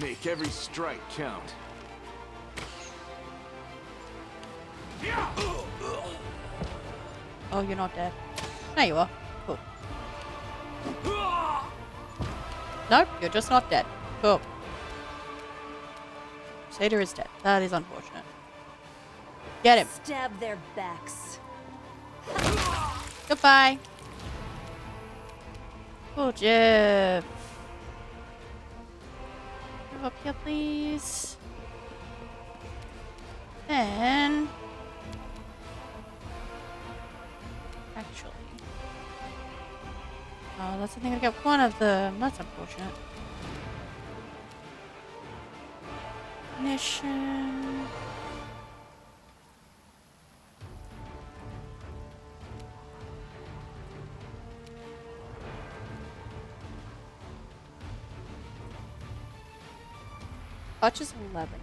Make every strike count. Oh, you're not dead. There you are. Cool. Nope, you're just not dead. Cool. Satyr is dead. That is unfortunate. Get him. Stab their backs. Goodbye. Woljif. Move up here, please. And... Actually... Oh, that's the thing. I got one of them. That's unfortunate. Ignition. Touch is 11.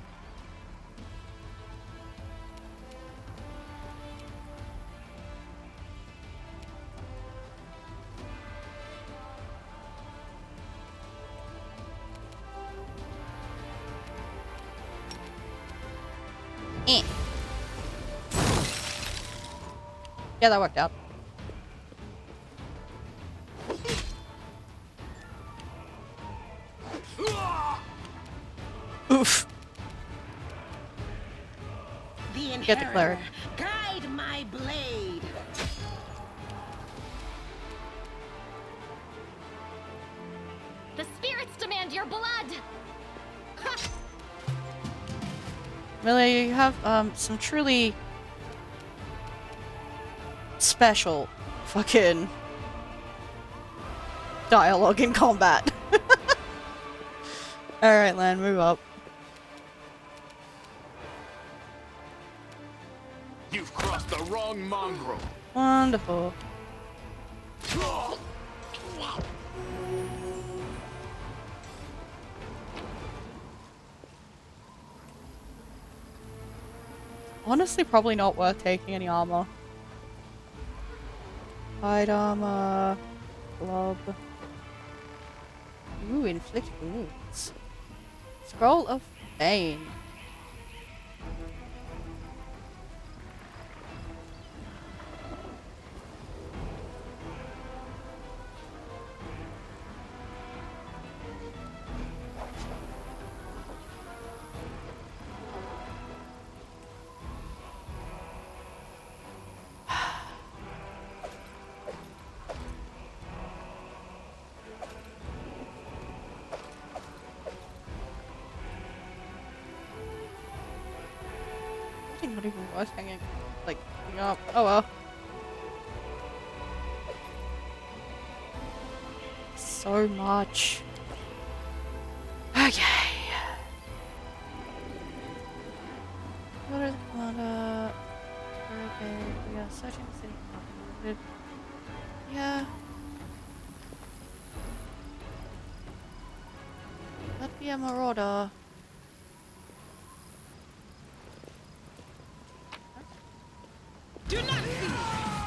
Eh. Yeah, that worked out. Oof. Get the cleric. Guide my blade. The spirits demand your blood! Really, you have some truly special fucking dialogue in combat. Alright, Lan, move up. You've crossed the wrong mongrel. Wonderful. Honestly, probably not worth taking any armor. Hide armor. Glove. Ooh, inflict wounds. Scroll of Pain. Not even worth hanging, like, up. Oh well. So much. Okay. What are the commander? Okay, we are searching the city. Yeah. That'd be a marauder. Do not fear.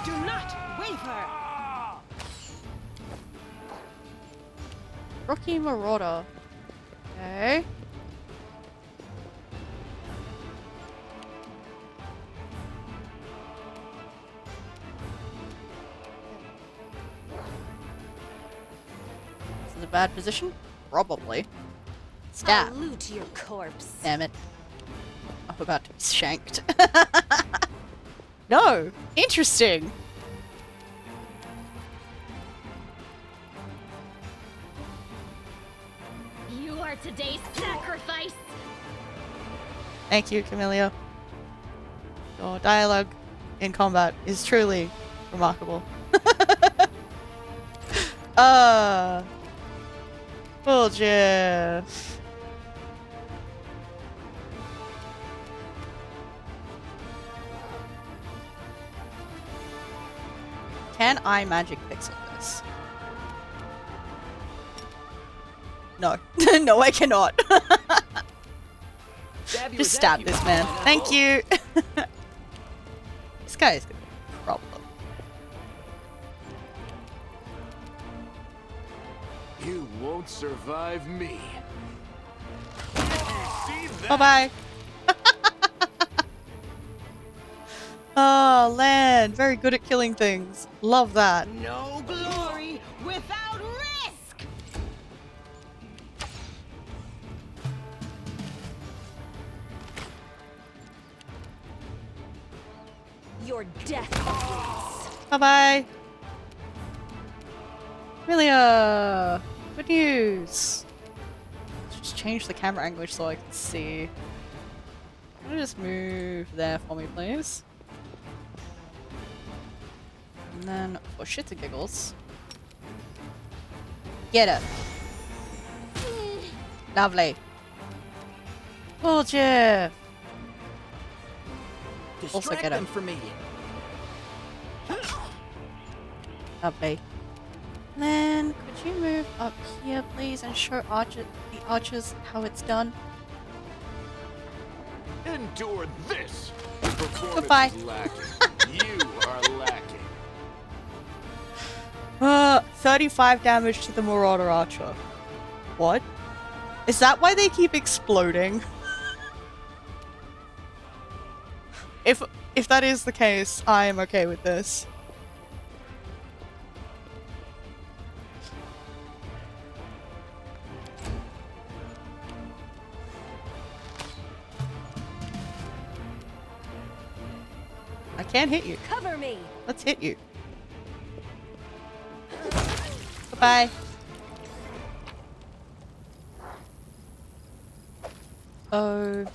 Do not waver. Rocky Marauder. Okay. This is a bad position? Probably. Stab. I'll loot your corpse. Damn it. I'm about to be shanked. No! Interesting! You are today's sacrifice! Thank you, Camellia. Your dialogue in combat is truly remarkable. Woljif. Can I magic pixel this? No. No, I cannot. Just stab this man. Thank you. This guy is gonna be a problem. You won't survive me. Bye-bye. Oh, Lan. Very good at killing things. Love that. No glory without risk. Your death awaits. Bye-bye. Amelia. Good news. Just change the camera angle so I can see. Can you just move there for me, please? And then, for shits and giggles, get it. Lovely. Woljif! Also Distract get them him. from me. Lovely. And then, could you move up here, please, and show the archers how it's done? Endure this! Your performance Goodbye. is lacking. You are lacking. 35 damage to the Marauder Archer. What? Is that why they keep exploding? If that is the case, I am okay with this. I can't hit you. Cover me. Let's hit you. Bye-bye. Oh.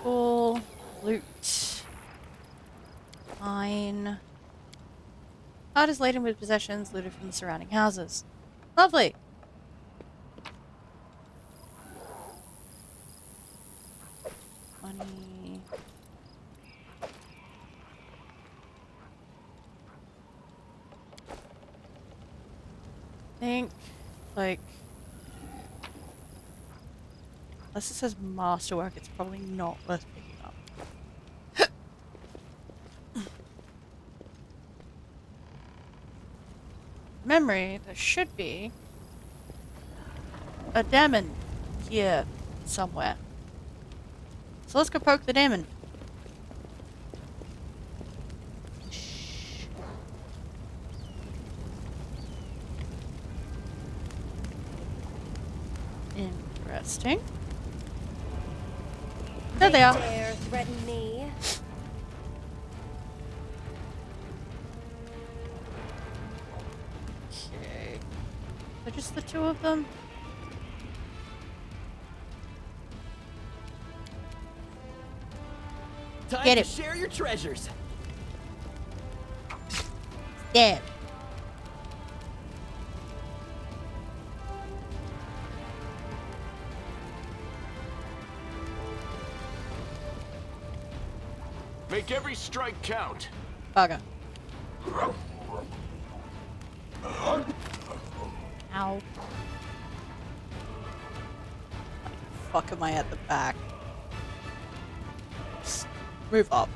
Cool. Loot. Mine. Cart is laden with possessions looted from the surrounding houses. Lovely. Money. Think, like, unless it says masterwork, it's probably not worth picking up. Memory, there should be a demon here somewhere. So let's go poke the demon. Interesting. There they are. Dare threaten me? Okay. Are just the two of them? Time Get to it. share your treasures. Dead. Make every strike count. Bugger. Ow. Fuck am I at the back? Just move up.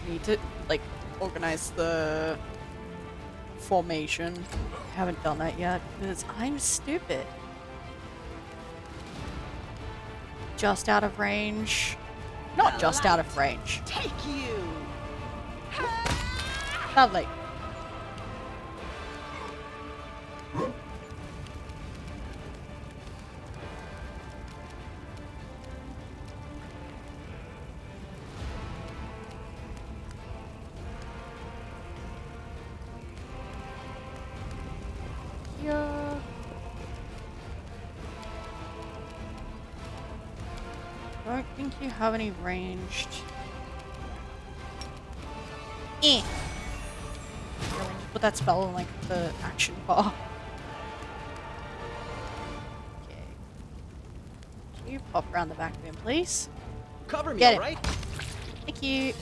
Need to, like, organize the formation. Haven't done that yet because I'm stupid. Just out of range. Not just out of range. Take you. Lovely. Yeah. I don't think you have any ranged. Eh. Really, just put that spell on like the action bar. Okay. Can you pop around the back of him, please? Cover me, Get it. alright? Thank you.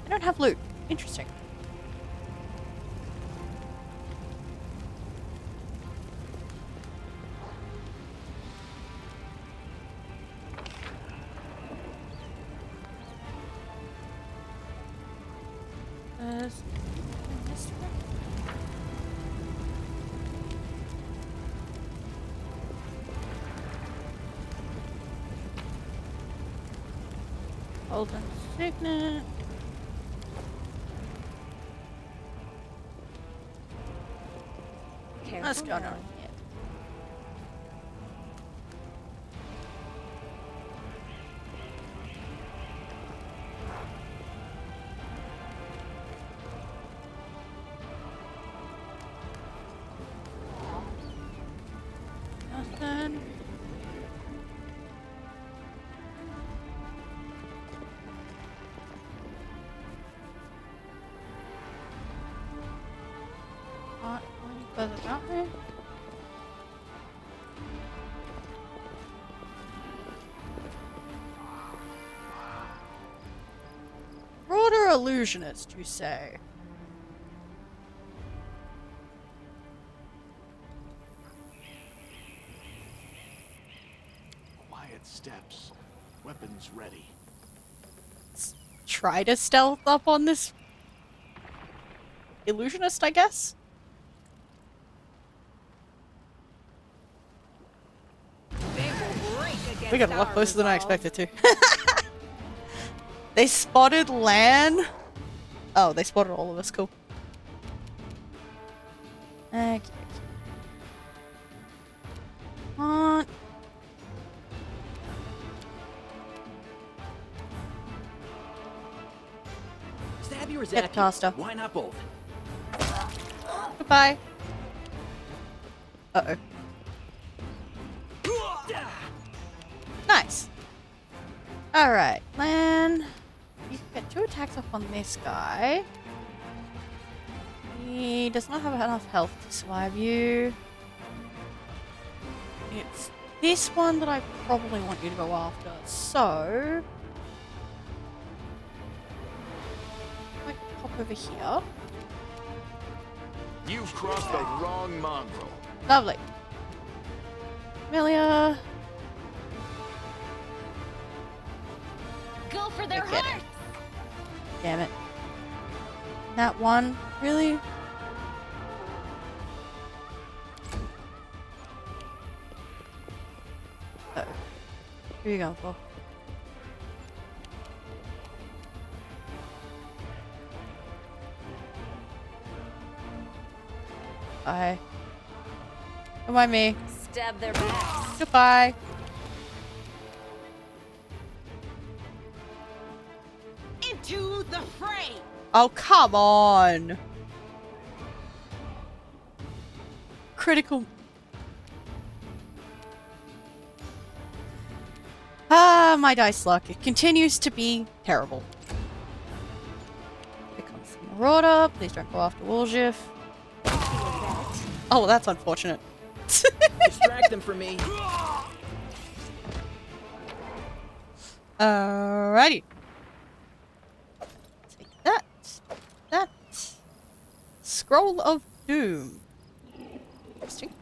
I don't have loot. Interesting. Golden signet. Let's go Careful down now. here. Nothing. further that way. Broader illusionist, you say? Quiet steps. Weapons ready. Try to stealth up on this illusionist, I guess? They will break against We got a lot our closer than I resolve. expected to. They spotted Lan. Oh, they spotted all of us. Cool. Okay. On. Stab you or Get zap you? caster. Why not both? Goodbye. Uh-oh. Nice. Alright, Lan. You can get 2 attacks off on this guy. He does not have enough health to survive you. It's this one that I probably want you to go after. So... I can pop over here. You've crossed the wrong mongrel. Lovely. Amelia. Go for their I get it. hearts! Damn it. That one? Really? Oh. Who are you going for? Bye. Don't mind me. Stab their backs. Goodbye. Into the fray. Oh, come on. Critical. Ah, my dice luck. It continues to be terrible. Here comes the Marauder. Please don't go after Woljif. Oh, that's unfortunate. Distract them from me. Alrighty. Take that. That. Scroll of Doom. Interesting.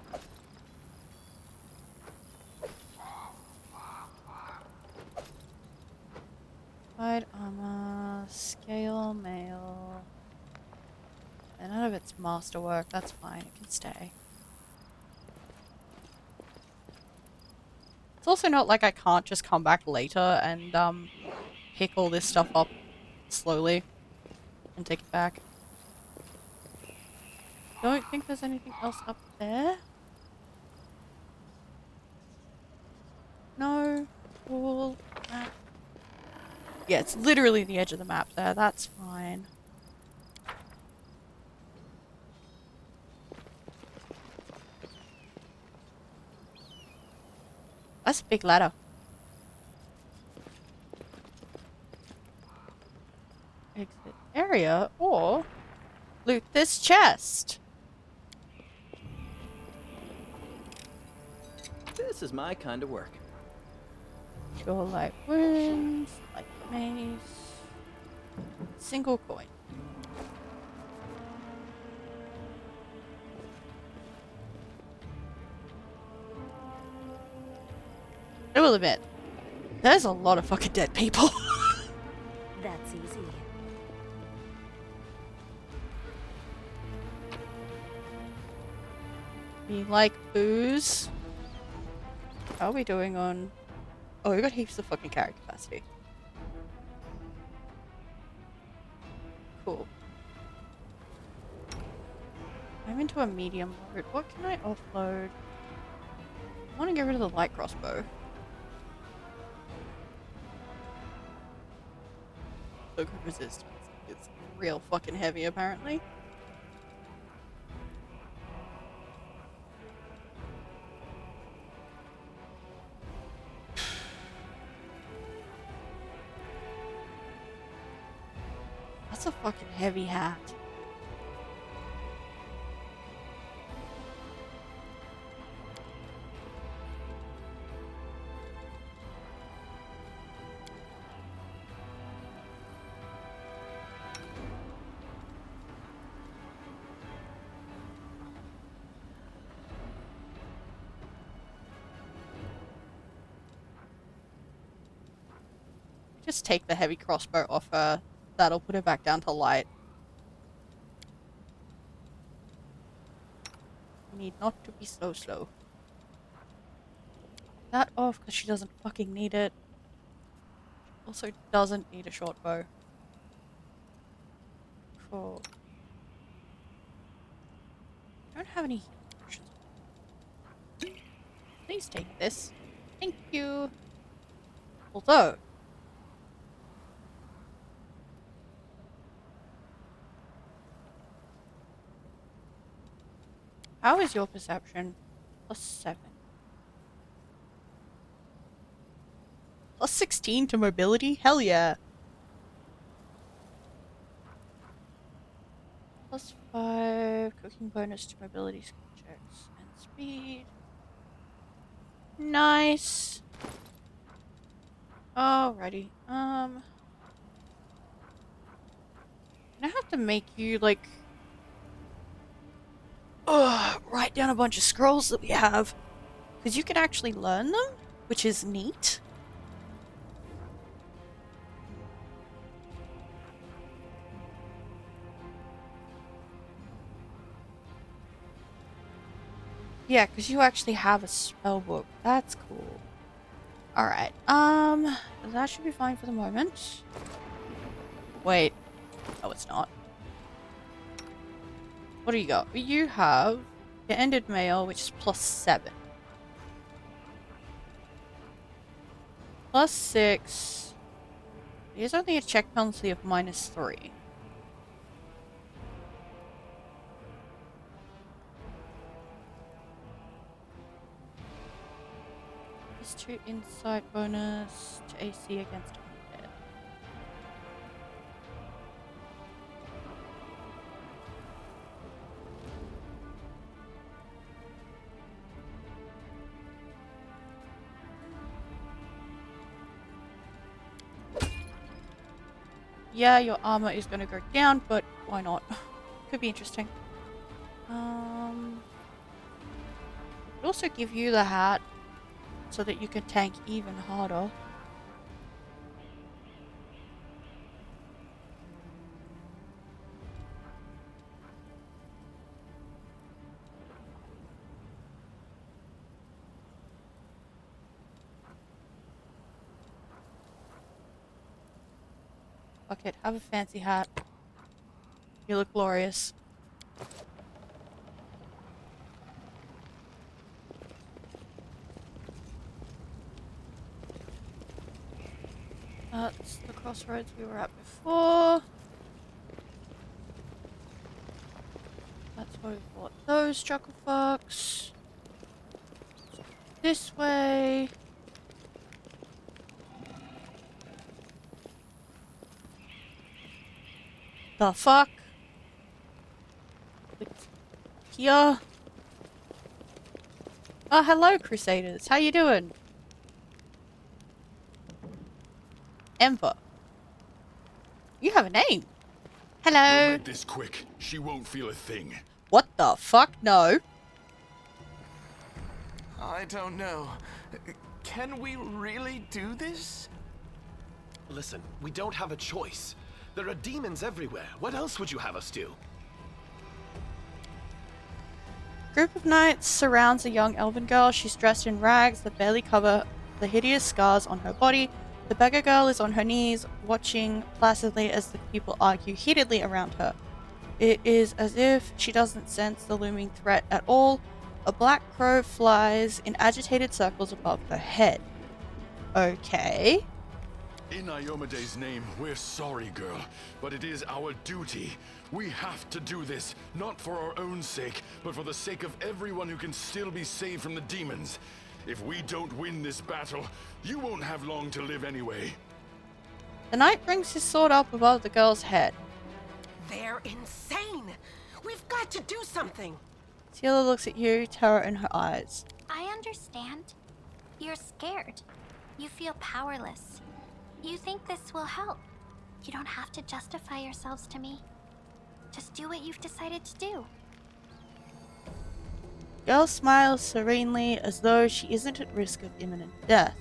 Side armor, scale mail. And none of it's masterwork, that's fine, it can stay. It's also not like I can't just come back later and pick all this stuff up slowly and take it back. Don't think there's anything else up there. No. Cool. Map. Yeah, it's literally the edge of the map there. That's fine. That's a big ladder. Exit area or loot this chest. This is my kind of work. Pure light wounds, light mace, single coin. I will admit, there's a lot of fucking dead people. That's easy. We like booze. How are we doing on... Oh, we got heaps of fucking carry capacity. Cool. I'm into a medium mode. What can I offload? I want to get rid of the light crossbow. So good resistance. It's real fucking heavy apparently. That's a fucking heavy hat. Just take the heavy crossbow off her. That'll put her back down to light. You need not to be slow. That off because she doesn't fucking need it. Also doesn't need a short bow. Cool. Don't have any healing potions. Please take this. Thank you. Although, how is your perception? +7. +16 to mobility? Hell yeah. +5 cooking bonus to mobility skill checks and speed. Nice. Alrighty. Gonna have to make you like write down a bunch of scrolls that we have, because you can actually learn them, which is neat. Yeah, because you actually have a spell book. That's cool. Alright, that should be fine for the moment. Wait. No, it's not. What do you got? You have the ended mail, which is +7. +6. There's only a check penalty of -3. +2 insight bonus to AC against undead. Yeah, your armor is gonna go down, but why not? Could be interesting. It'll also give you the hat so that you can tank even harder. Fuck it, have a fancy hat. You look glorious. That's the crossroads we were at before. That's where we bought those Chucklefucks. This way. The fuck? Here. Oh, hello, Crusaders. How you doing? Ember. You have a name. We'll Hello. make this quick. She won't feel a thing. What the fuck? No. I don't know. Can we really do this? Listen, we don't have a choice. There are demons everywhere. What else would you have us do? Group of knights surrounds a young elven girl. She's dressed in rags that barely cover the hideous scars on her body. The beggar girl is on her knees, watching placidly as the people argue heatedly around her. It is as if she doesn't sense the looming threat at all. A black crow flies in agitated circles above her head. Okay. In Iomede's name, we're sorry, girl, but it is our duty. We have to do this, not for our own sake, but for the sake of everyone who can still be saved from the demons. If we don't win this battle, you won't have long to live anyway. The knight brings his sword up above the girl's head. They're insane. We've got to do something. Teela looks at you, terror in her eyes. I understand. You're scared. You feel powerless. You think this will help. You don't have to justify yourselves to me. Just do what you've decided to do. Girl smiles serenely as though she isn't at risk of imminent death.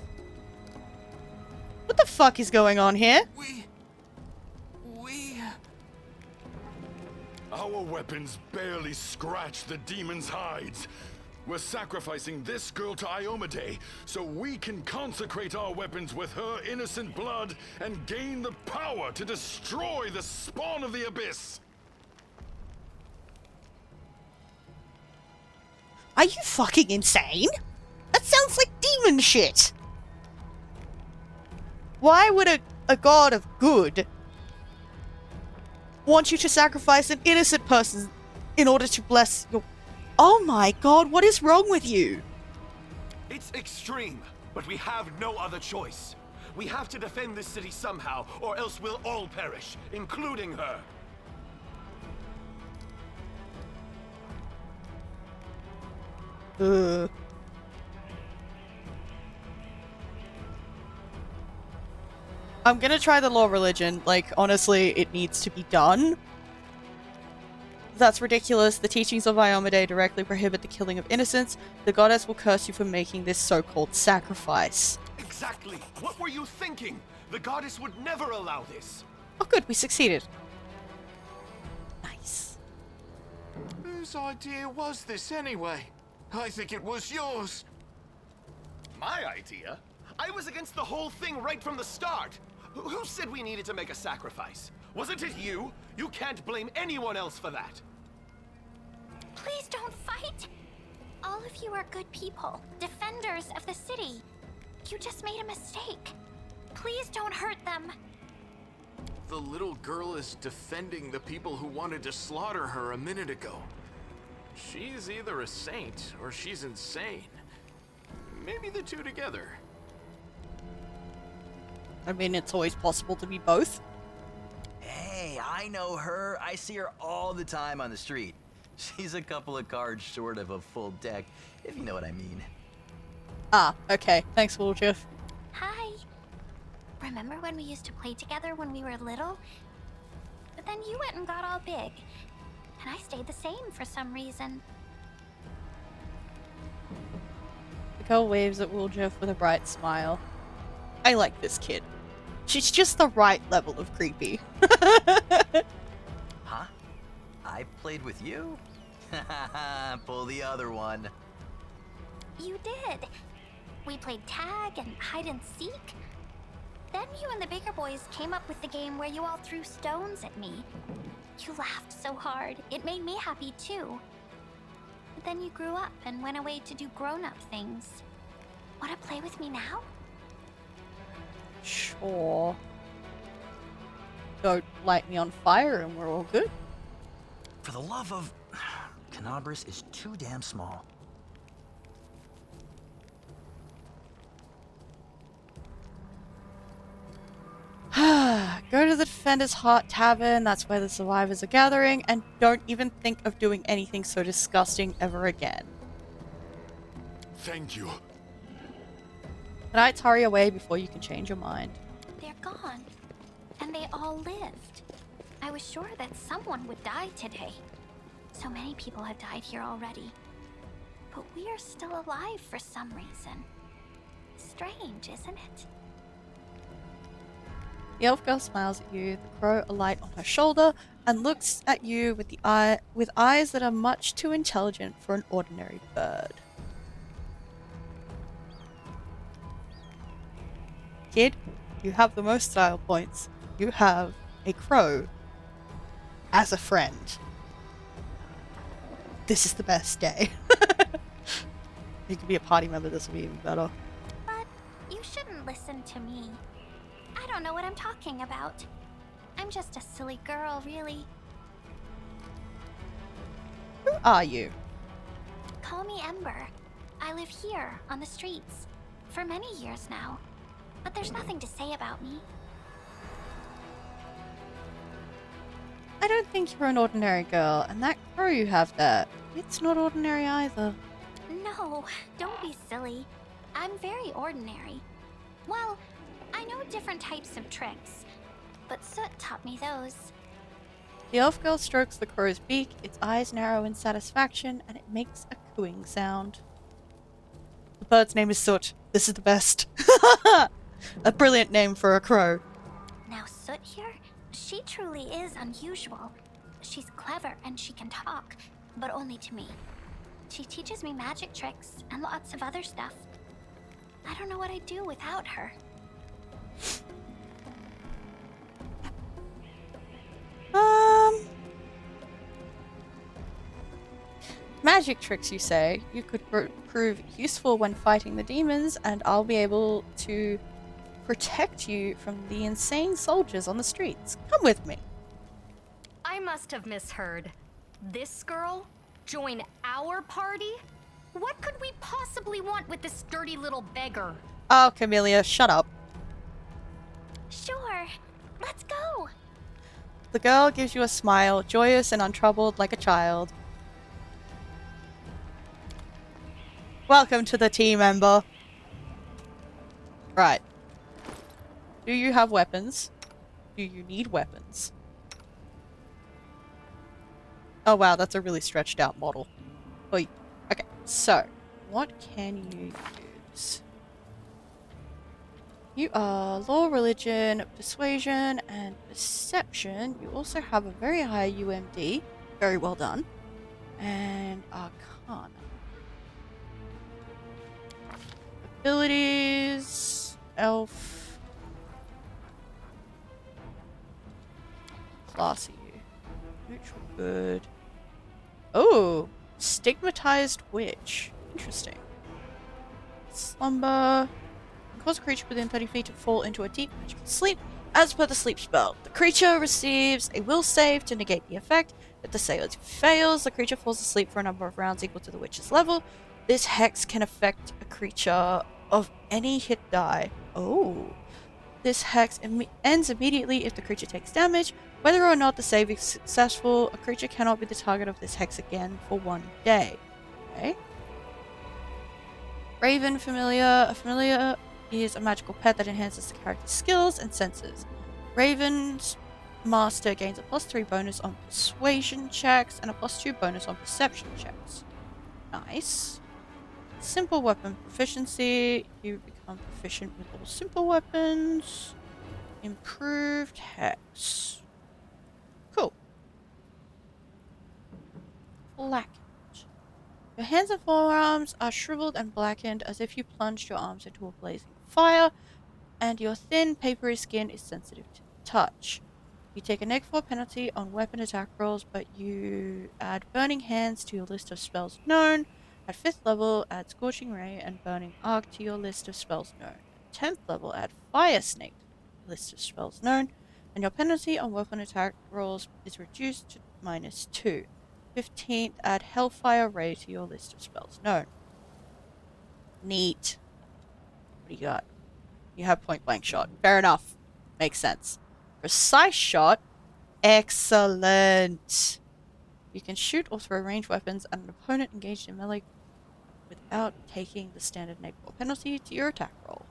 What the fuck is going on here? We... Our weapons barely scratch the demon's hides. We're sacrificing this girl to Iomade so we can consecrate our weapons with her innocent blood and gain the power to destroy the spawn of the abyss. Are you fucking insane? That sounds like demon shit! Why would a god of good want you to sacrifice an innocent person in order to bless your... Oh my god, what is wrong with you? It's extreme, but we have no other choice. We have to defend this city somehow, or else we'll all perish, including her. I'm gonna try the law religion. Like, honestly, it needs to be done. That's ridiculous. The teachings of Iomade directly prohibit the killing of innocents. The goddess will curse you for making this so-called sacrifice. Exactly. What were you thinking? The goddess would never allow this. Oh good, we succeeded. Nice. Whose idea was this anyway? I think it was yours. My idea? I was against the whole thing right from the start. Who said we needed to make a sacrifice? Wasn't it you? You can't blame anyone else for that. Please don't fight! All of you are good people, defenders of the city. You just made a mistake. Please don't hurt them. The little girl is defending the people who wanted to slaughter her a minute ago. She's either a saint or she's insane. Maybe the two together. I mean, it's always possible to be both. Hey, I know her. I see her all the time on the street. She's a couple of cards short of a full deck, if you know what I mean. Ah, okay. Thanks, Woljif. Hi. Remember when we used to play together when we were little? But then you went and got all big. And I stayed the same for some reason. The girl waves at Woljif with a bright smile. I like this kid. She's just the right level of creepy. Huh? I played with you? Pull the other one. You did. We played tag and hide and seek. Then you and the bigger boys came up with the game where you all threw stones at me. You laughed so hard, it made me happy too. But then you grew up and went away to do grown-up things. Wanna play with me now? Sure. Don't light me on fire and we're all good. For the love of... Canabris is too damn small. Go to the Defender's Heart Tavern, that's where the survivors are gathering, and don't even think of doing anything so disgusting ever again. Thank you. Tonight's hurry away before you can change your mind. They're gone. And they all lived. I was sure that someone would die today. So many people have died here already. But we are still alive for some reason. Strange, isn't it? The elf girl smiles at you, the crow alight on her shoulder, and looks at you with eyes that are much too intelligent for an ordinary bird. Kid, you have the most style points. You have a crow as a friend. This is the best day. You could be a party member, this will be even better. But you shouldn't listen to me. I don't know what I'm talking about. I'm just a silly girl, really. Who are you? Call me Ember. I live here, on the streets, for many years now. But there's nothing to say about me. I don't think you're an ordinary girl, and that crow you have there, it's not ordinary either. No, don't be silly. I'm very ordinary. Well, I know different types of tricks, but Soot taught me those. The elf girl strokes the crow's beak, its eyes narrow in satisfaction, and it makes a cooing sound. The bird's name is Soot. This is the best. A brilliant name for a crow. Now, Soot here, she truly is unusual. She's clever and she can talk, but only to me. She teaches me magic tricks and lots of other stuff. I don't know what I'd do without her. Magic tricks, you say? You could prove useful when fighting the demons, and I'll be able to protect you from the insane soldiers on the streets. Come with me. I must have misheard. This girl? Join our party? What could we possibly want with this dirty little beggar? Oh, Camellia, shut up. Sure, let's go. The girl gives you a smile, joyous and untroubled like a child. Welcome to the team, Ember. Right. Do you have weapons? Do you need weapons? Oh wow, that's a really stretched out model. Oy. Okay, so what can you use? You are law, religion, persuasion, and perception. You also have a very high UMD. Very well done. And arcana. Abilities, elf, classy, neutral good. Oh, stigmatized witch. Interesting. Slumber. Cause a creature within 30 feet to fall into a deep magical sleep. As per the sleep spell, the creature receives a will save to negate the effect. If the save fails, the creature falls asleep for a number of rounds equal to the witch's level. This hex can affect a creature of any hit die. Oh. This hex ends immediately if the creature takes damage. Whether or not the save is successful, a creature cannot be the target of this hex again for 1 day. Okay. Raven familiar. A familiar is a magical pet that enhances the character's skills and senses. Raven's master gains a +3 bonus on persuasion checks and a +2 bonus on perception checks. Nice. Simple weapon proficiency. You become proficient with all simple weapons. Improved hex. Cool. Blackened. Your hands and forearms are shriveled and blackened as if you plunged your arms into a blazing fire, and your thin, papery skin is sensitive to the touch. You take a -4 penalty on weapon attack rolls, but you add Burning Hands to your list of spells known. At 5th level, add Scorching Ray and Burning Arc to your list of spells known. At 10th level, add Fire Snake to your list of spells known, and your penalty on weapon attack rolls is reduced to -2. 15th, add Hellfire Ray to your list of spells known. Neat. What do you got? You have Point Blank Shot. Fair enough. Makes sense. Precise Shot. Excellent. You can shoot or throw ranged weapons at an opponent engaged in melee without taking the standard -4 penalty to your attack roll.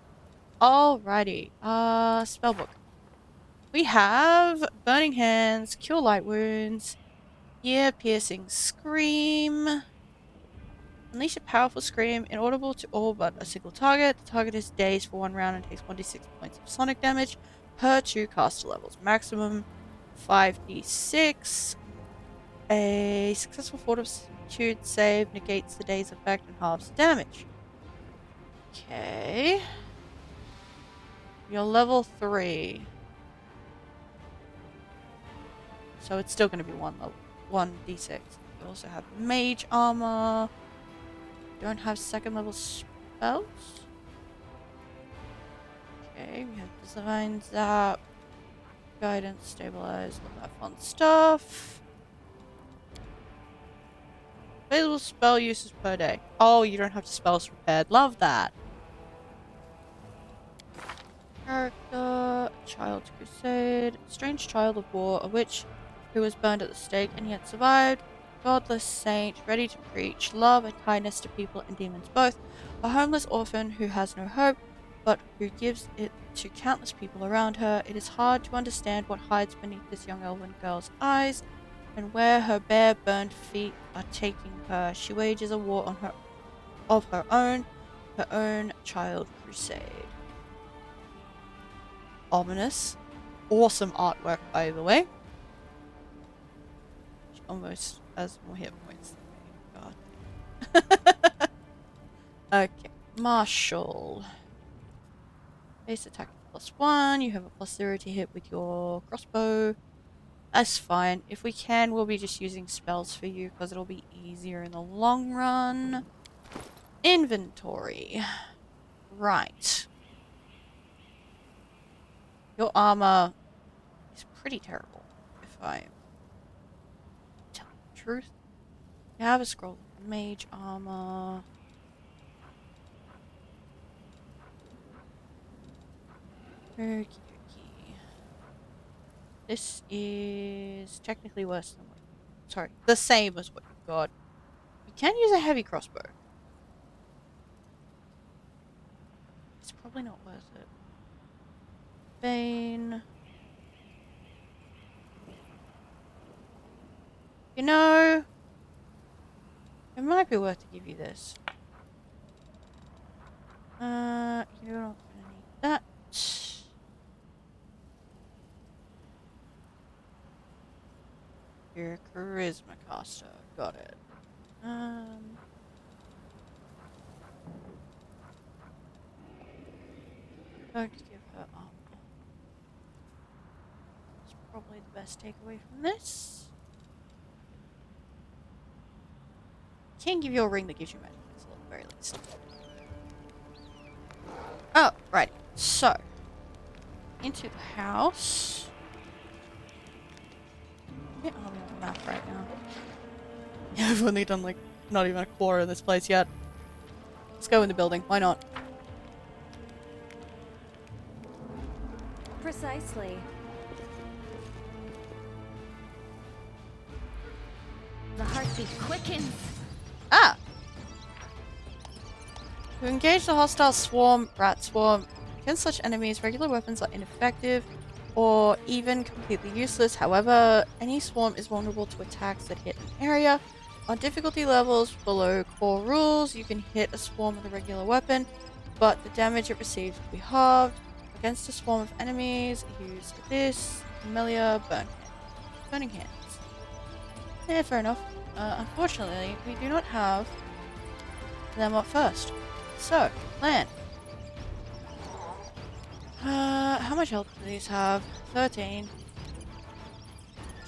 Alrighty. Spellbook. We have Burning Hands, Cure Light Wounds, Ear Piercing Scream. Unleash a powerful scream, inaudible to all but a single target. The target is dazed for 1 round and takes 1d6 points of sonic damage per 2 caster levels. Maximum 5d6. A successful fortitude save negates the day's effect and halves the damage. Okay. You're level 3. So it's still going to be 1d6. You also have mage armor. Don't have 2nd level spells. Okay, we have Divine Zap, Guidance, Stabilize, all that fun stuff. Available spell uses per day. Oh, you don't have to spells prepared. Love that. Character, Child's Crusade, Strange Child of War, a witch who was burned at the stake and yet survived. Godless saint, ready to preach love and kindness to people and demons both. A homeless orphan who has no hope, but who gives it to countless people around her. It is hard to understand what hides beneath this young elven girl's eyes, and where her bare, burned feet are taking her. She wages a war on her own child crusade. ominous. Awesome artwork, by the way. She almost has more hit points than me. God. Okay. Marshall. Base attack +1. You have a +0 to hit with your crossbow. That's fine. If we can, we'll be just using spells for you because it'll be easier in the long run. Inventory. Right. Your armor is pretty terrible, if I tell the truth. You have a scroll of mage armor. Okie dokie. This is technically worse than what... Sorry, the same as what you've got. You can use a heavy crossbow. It's probably not worth it. Bane. You know, it might be worth to give you this. You're not gonna need that. You're a charisma caster. Got it. Going to give her armor. It's probably the best takeaway from this. Can give you a ring that gives you magic missile at the very least. Oh, right. So, into the house. Get army on the map right now. Yeah, I've only done like not even a quarter of this place yet. Let's go in the building. Why not? Precisely. The heartbeat quickens. Ah! To engage the hostile swarm, rat swarm, against such enemies, regular weapons are ineffective or even completely useless. However, any swarm is vulnerable to attacks that hit an area. On difficulty levels below core rules, you can hit a swarm with a regular weapon, but the damage it receives will be halved. Against a swarm of enemies, use this, Melia, Burning Hands. Yeah, fair enough. Unfortunately, we do not have them up first. So, plan. How much health do these have? 13.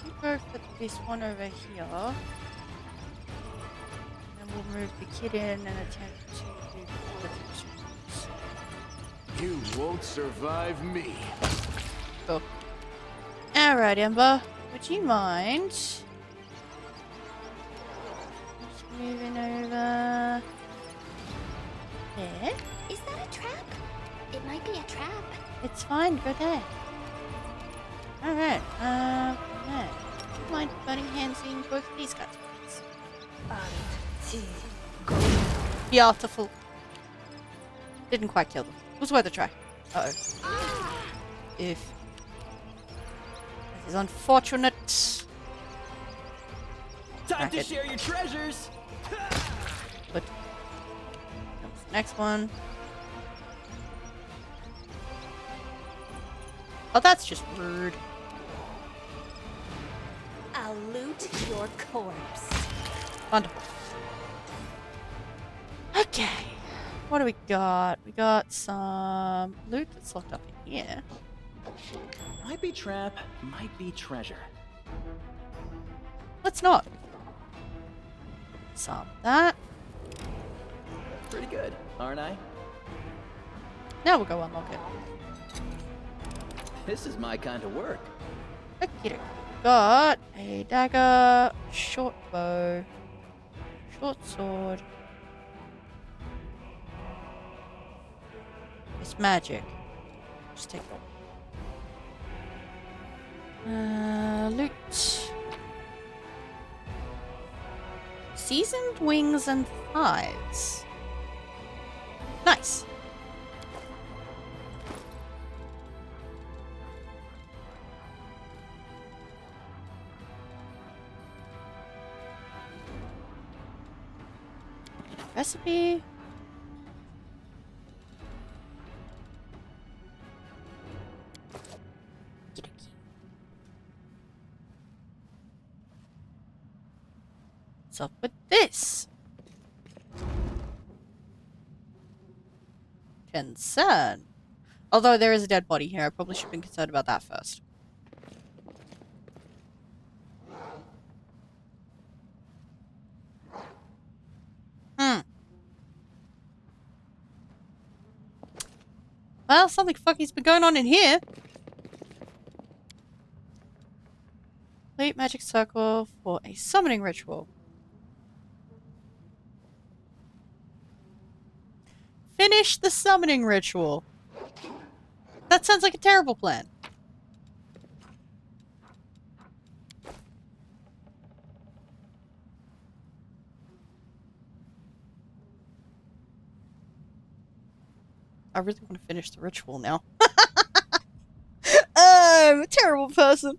You go for this one over here. And we'll move the kid in and attempt to do the missions. You won't survive me. Cool. Alright, Ember. Would you mind just moving over there? Is that a trap? It might be a trap. It's fine, go there. Alright, yeah. Would you mind burning hands in both of these guys, please? Beautiful. Didn't quite kill them. It was worth a try. Uh-oh. If... This is unfortunate. Time to share your treasures. But... Next one. Oh, that's just rude. I'll loot your corpse. Wonderful. Okay. What do we got? We got some loot that's locked up in here. Might be trap, might be treasure. Let's not. Some of that. Pretty good, aren't I? Now we'll go unlock it. This is my kind of work. Okay, got a dagger, short bow, short sword. It's magic. Just take it. Loot. Seasoned wings and thighs. Nice. Recipe. What's up with this? Concern. Although there is a dead body here, I probably should have been concerned about that first. Well, something fucky's been going on in here. Complete magic circle for a summoning ritual. Finish the summoning ritual. That sounds like a terrible plan. I really want to finish the ritual now. I'm a terrible person.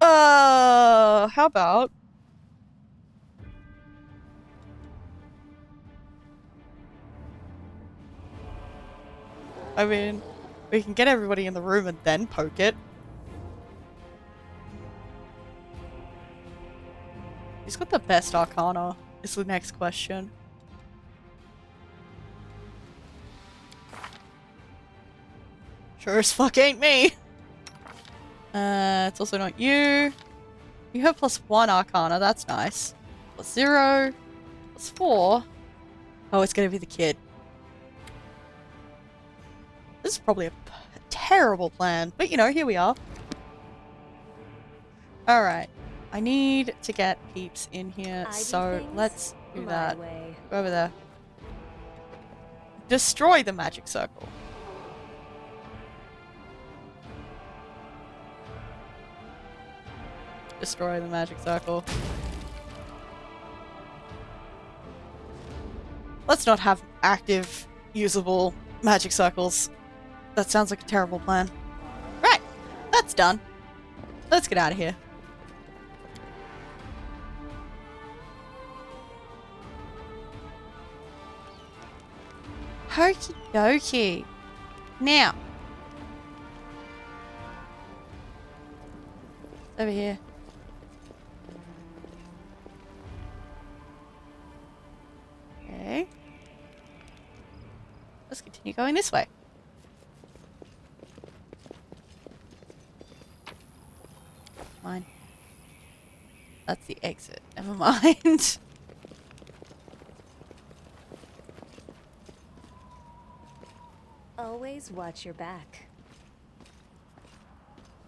How about... I mean, we can get everybody in the room and then poke it. Who's got the best arcana? Is the next question. Sure as fuck ain't me. It's also not you. You have +1 arcana, that's nice. +0. +4. Oh, it's gonna be the kid. This is probably a terrible plan, but you know, here we are. Alright. I need to get peeps in here, so let's do that. Go over there. Destroy the magic circle. Destroy the magic circle. Let's not have active, usable magic circles. That sounds like a terrible plan. Right, that's done. Let's get out of here. Okie dokie. Now. Over here. Okay. Let's continue going this way. Mine. That's the exit. Never mind. Always watch your back.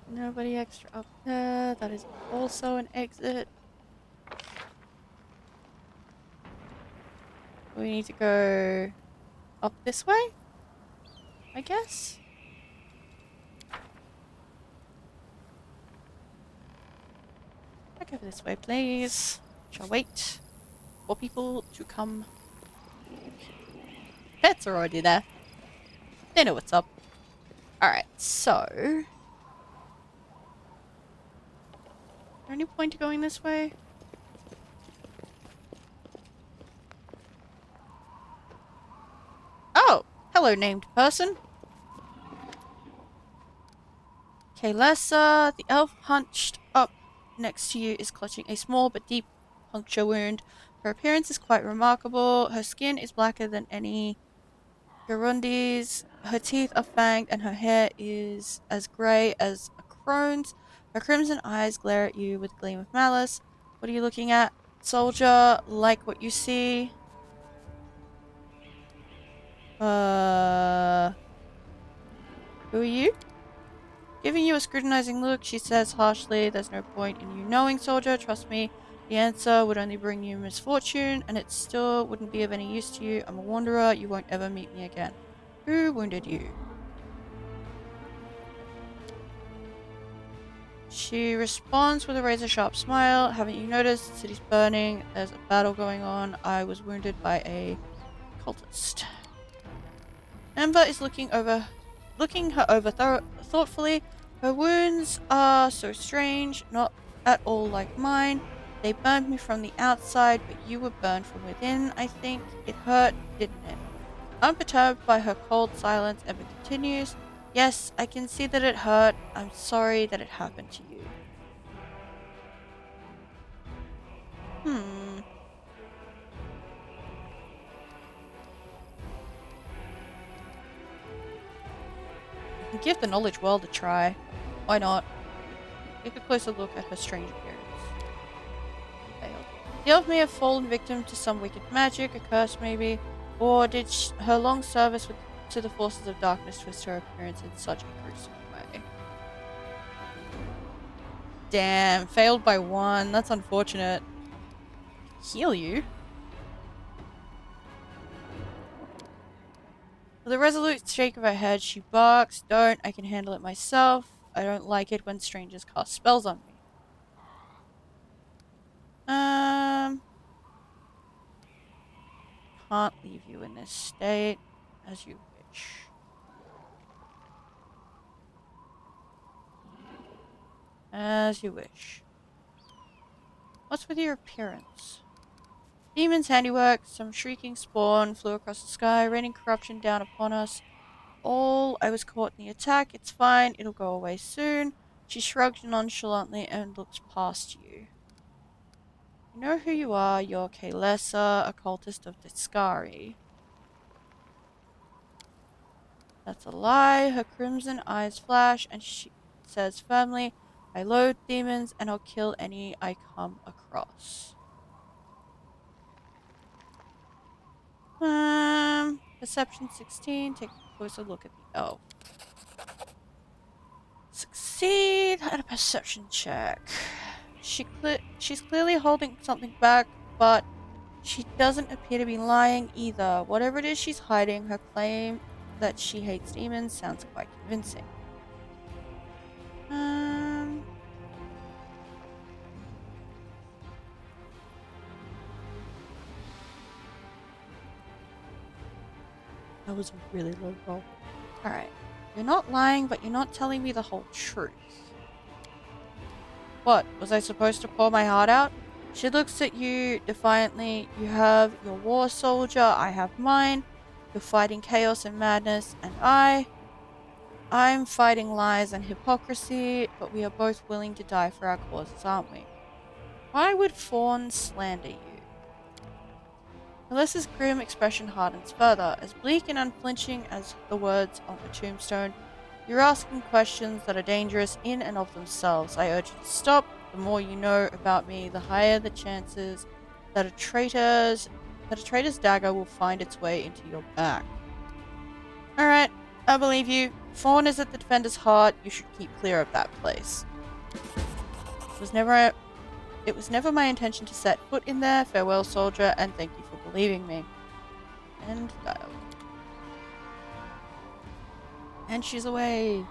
Nobody extra up there. That is also an exit. We need to go up this way, I guess. Back over this way, please. Shall wait for people to come. Pets are already there. They know what's up. Alright, so... Is there any point to going this way? Oh! Hello, named person. Kaylessa, the elf hunched up next to you is clutching a small but deep puncture wound. Her appearance is quite remarkable. Her skin is blacker than any Garundi's. Her teeth are fanged and her hair is as grey as a crone's. Her crimson eyes glare at you with a gleam of malice. What are you looking at? Soldier, like what you see? Who are you? Giving you a scrutinizing look, she says harshly, "There's no point in you knowing, soldier. Trust me, the answer would only bring you misfortune, and it still wouldn't be of any use to you. I'm a wanderer. You won't ever meet me again." Who wounded you? She responds with a razor-sharp smile. "Haven't you noticed? The city's burning. There's a battle going on. I was wounded by a cultist." Amber is looking her over thoughtfully. Her wounds are so strange, not at all like mine. They burned me from the outside, but you were burned from within, I think. It hurt, didn't it? Unperturbed by her cold silence, Amber continues. "Yes, I can see that it hurt. I'm sorry that it happened to you." Hmm. I can give the knowledge world a try. Why not? Take a closer look at her strange appearance. Failed. The elf may have fallen victim to some wicked magic, a curse maybe, or did her long service to the forces of darkness twist her appearance in such a gruesome way? Damn, failed by 1. That's unfortunate. Heal you? With a resolute shake of her head, she barks, "Don't, I can handle it myself. I don't like it when strangers cast spells on me." Can't leave you in this state. As you wish. As you wish. What's with your appearance? Demon's handiwork, some shrieking spawn flew across the sky, raining corruption down upon us. I was caught in the attack. It's fine. It'll go away soon. She shrugged nonchalantly and looked past you. You know who you are. You're Kaylessa, a cultist of Discari. That's a lie. Her crimson eyes flash and she says firmly, "I loathe demons and I'll kill any I come across." Perception 16. Take a closer look at the elf. Succeed at a perception check. She's clearly holding something back, but she doesn't appear to be lying either. Whatever it is she's hiding, her claim that she hates demons sounds quite convincing. That was a really low roll. Alright. You're not lying, but you're not telling me the whole truth. What? Was I supposed to pour my heart out? She looks at you defiantly. You have your war soldier, I have mine. You're fighting chaos and madness, and I'm fighting lies and hypocrisy, but we are both willing to die for our causes, aren't we? Why would Fawn slander you? Melissa's grim expression hardens further, as bleak and unflinching as the words on a tombstone. You're asking questions that are dangerous in and of themselves. I urge you to stop. The more you know about me, the higher the chances that a traitor's dagger will find its way into your back. Alright, I believe you. Fawn is at the defender's heart. You should keep clear of that place. It was never my intention to set foot in there. Farewell, soldier, and thank you for believing me. And dialogue. And she's away. Is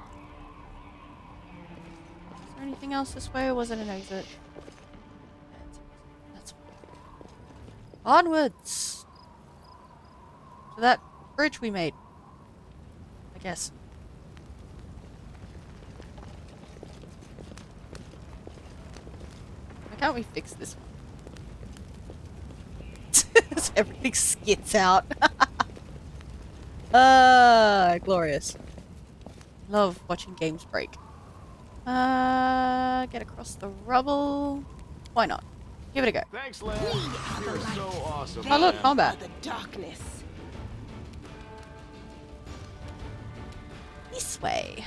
there anything else this way, or was it an exit? That's fine. Onwards! To that bridge we made. I guess. Why can't we fix this one? So everything skits out. Glorious. Love watching games break. Get across the rubble. Why not? Give it a go. Thanks, Len. You're so awesome. Oh look, combat. The darkness. This way.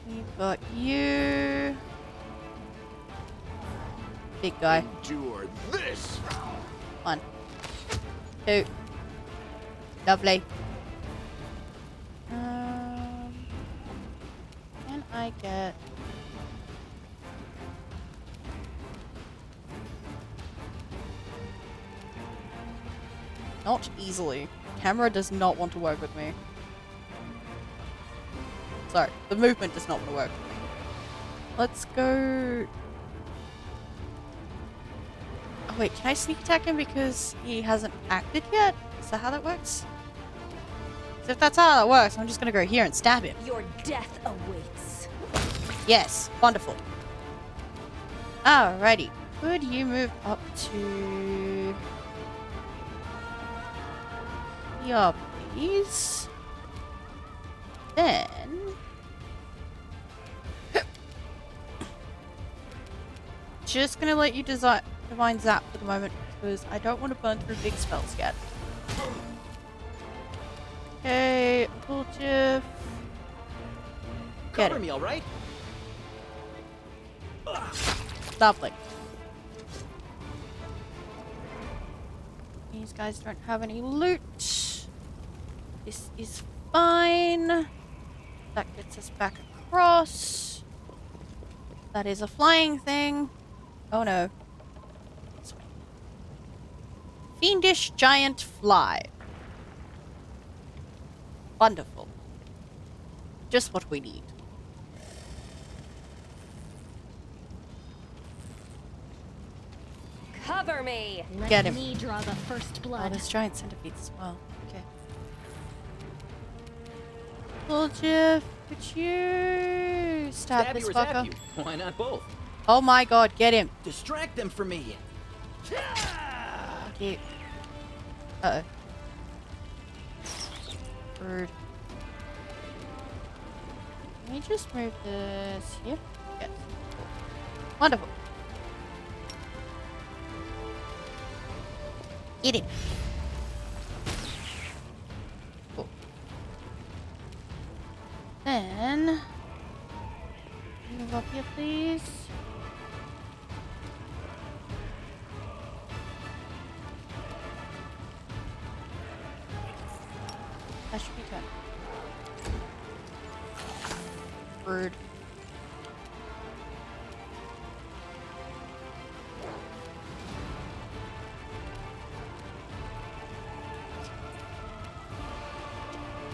We've got you. Big guy. Endure this. 1, 2. Lovely. Can I get... Not easily. Camera does not want to work with me. Sorry, the movement does not want to work with me. Let's go... Oh wait, can I sneak attack him because he hasn't acted yet? Is that how that works? So if that's how that works, I'm just gonna go here and stab him. Your death awaits. Yes, wonderful. Alrighty. Could you move up to... here, please? Then... just gonna let you divine zap for the moment because I don't want to burn through big spells yet. Okay, Woljif. Cover me, all right? Lovely. These guys don't have any loot. This is fine. That gets us back across. That is a flying thing. Oh no. This way. Fiendish giant fly. Wonderful. Just what we need. Cover me! Get him. Me draw the first Oh, blood. there's giant centipedes as well. Okay. Woljif, could you stab this you or zap fucker? you. Why not both? Oh my god, get him. Distract them for me. Thank you. Uh-oh. Rude. Can we just move this here? Yes. Wonderful. Get him. Cool. Then move up here, please. That should be good. Rude.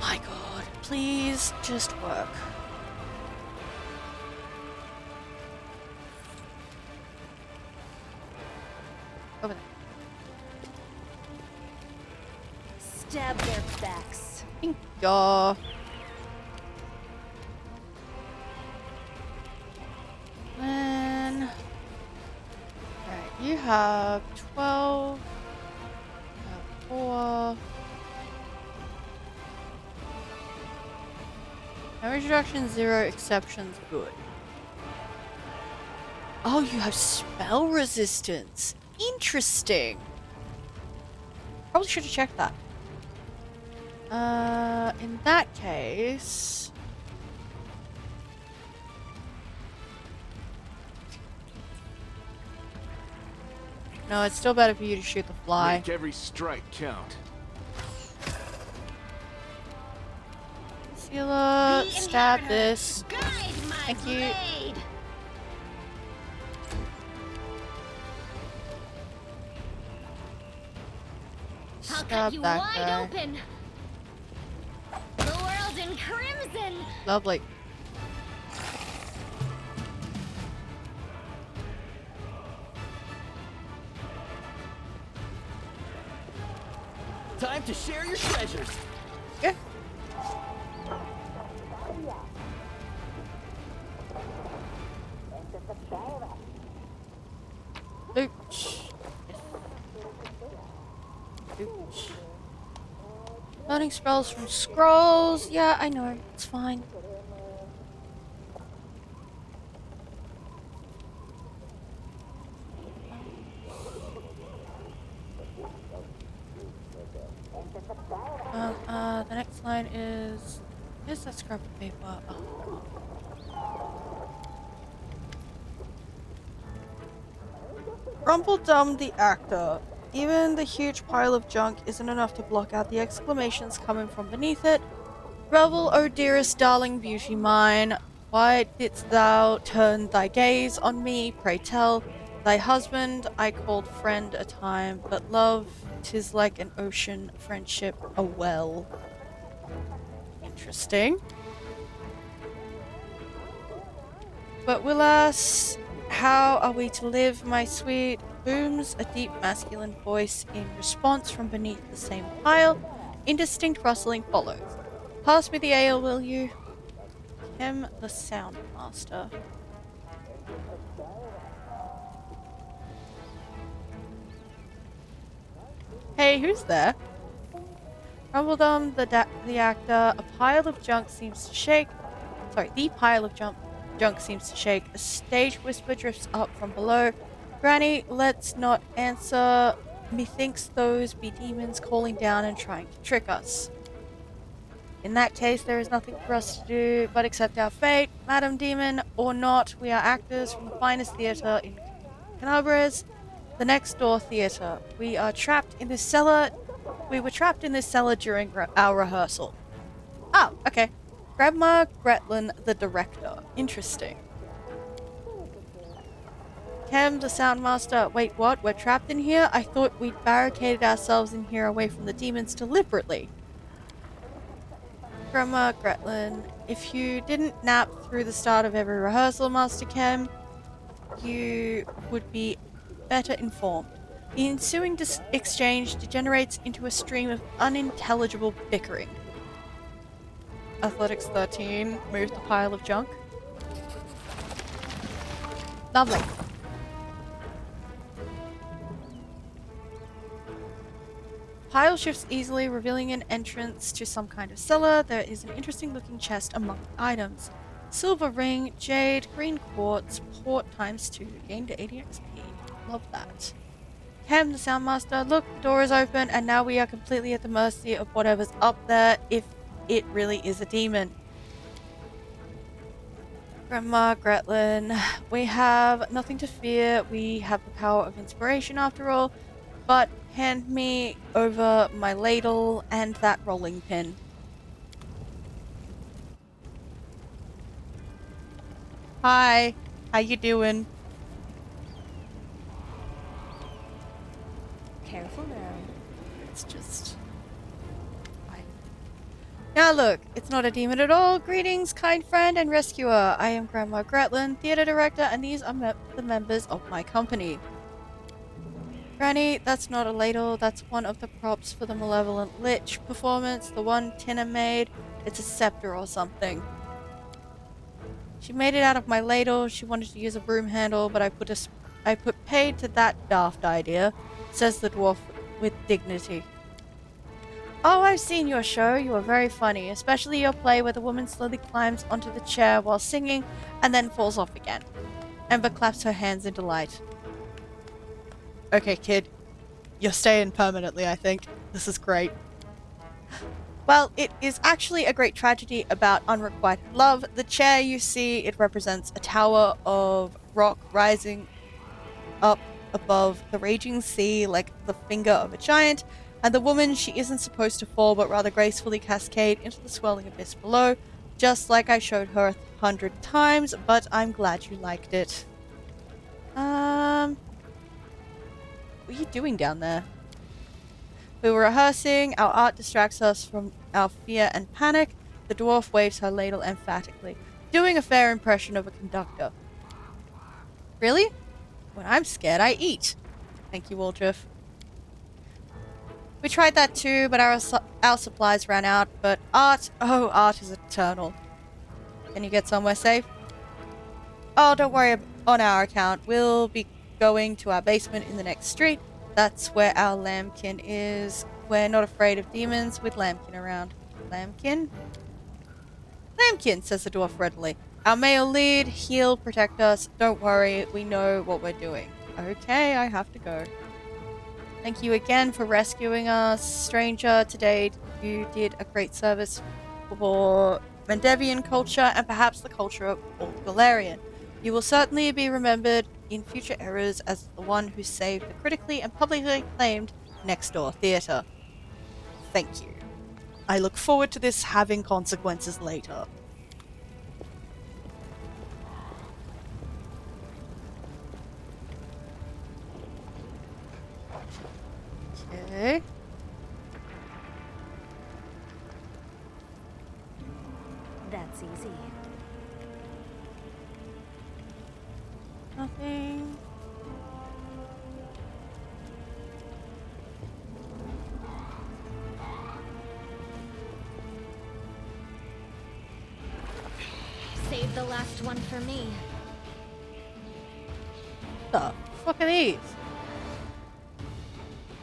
My god, please just work. Over there. Stab their backs. Thank you. Then, alright, you have 12. You have 4. No introduction, 0 exceptions. Good. Oh, you have spell resistance. Interesting. Probably should have checked that. In that case... No, it's still better for you to shoot the fly. Make every strike count. Sealer, stab this. Thank you. Stab that guy. Open. The world in crimson. Lovely. Time to share your treasures. Yeah. Loot. Loot. Learning spells from scrolls. Yeah, I know. It's fine. The next line is... Here's that scrap of paper. Oh. Rumbledum the actor. Even the huge pile of junk isn't enough to block out the exclamations coming from beneath it. Revel, O dearest darling beauty mine, why didst thou turn thy gaze on me, pray tell? Thy husband I called friend a time, but love, 'tis like an ocean, friendship a well. Interesting. But Willas, how are we to live, my sweet? Booms a deep masculine voice in response from beneath the same pile. Indistinct rustling follows. Pass me the ale, will you? Him, the sound master. Hey, who's there? Rumbledum, the actor. A pile of junk seems to shake. Sorry, the pile of junk seems to shake. A stage whisper drifts up from below. Granny, let's not answer. Methinks those be demons calling down and trying to trick us. In that case, there is nothing for us to do but accept our fate. Madam Demon or not, we are actors from the finest theatre in Canabres, the next door theatre. We are trapped in this cellar. We were trapped in this cellar during our rehearsal. Oh, okay. Grandma Gretlin, the director. Interesting. Cam, the soundmaster. Wait, what? We're trapped in here? I thought we'd barricaded ourselves in here away from the demons deliberately. Grandma Gretlin, if you didn't nap through the start of every rehearsal, Master Cam, you would be better informed. The ensuing exchange degenerates into a stream of unintelligible bickering. Athletics 13, move the pile of junk. Lovely. Pile shifts easily, revealing an entrance to some kind of cellar. There is an interesting looking chest among the items. Silver ring, jade, green quartz, port ×2. Gained 80 XP. Love that. Cam, the soundmaster. Look, the door is open and now we are completely at the mercy of whatever's up there, if it really is a demon. Grandma Gretlin, we have nothing to fear. We have the power of inspiration after all. But hand me over my ladle and that rolling pin. Hi, how you doing? Careful now. It's just... Now look, it's not a demon at all. Greetings, kind friend and rescuer. I am Grandma Gretlin, theatre director, and these are the members of my company. Granny, that's not a ladle, that's one of the props for the Malevolent Lich performance, the one Tina made. It's a scepter or something. She made it out of my ladle. She wanted to use a broom handle, but I put paid to that daft idea, says the dwarf with dignity. Oh, I've seen your show. You are very funny, especially your play where the woman slowly climbs onto the chair while singing and then falls off again. Ember claps her hands in delight. Okay, kid. You're staying permanently, I think. This is great. Well, it is actually a great tragedy about unrequited love. The chair you see, it represents a tower of rock rising up above the raging sea like the finger of a giant, and the woman, she isn't supposed to fall but rather gracefully cascade into the swirling abyss below, just like I showed her 100 times, but I'm glad you liked it. What are you doing down there? We were rehearsing. Our art distracts us from our fear and panic. The dwarf waves her ladle emphatically, doing a fair impression of a conductor. Really? When I'm scared, I eat. Thank you, Woljif. We tried that too, but our supplies ran out. But art is eternal. Can you get somewhere safe? Oh, don't worry on our account. We'll be going to our basement in the next street. That's where our lambkin is. We're not afraid of demons with lambkin around. Lambkin? Lambkin, says the dwarf readily. Our male lead, he'll protect us. Don't worry, we know what we're doing. Okay, I have to go. Thank you again for rescuing us, stranger. Today you did a great service for Mendevian culture and perhaps the culture of Old Galarian. You will certainly be remembered in future eras as the one who saved the critically and publicly acclaimed Next Door Theatre. Thank you. I look forward to this having consequences later. Okay. That's easy. Nothing. Save the last one for me. The fuck are these?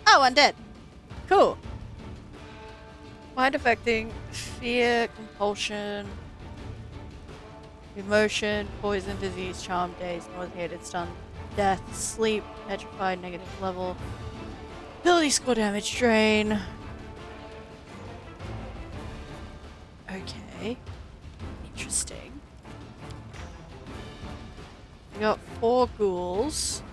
Oh, undead. Cool. Mind affecting fear, compulsion, emotion, poison, disease, charm, daze, nauseated, stun, death, sleep, petrified, negative level, ability score, damage, drain. Okay. Interesting. We got 4 ghouls.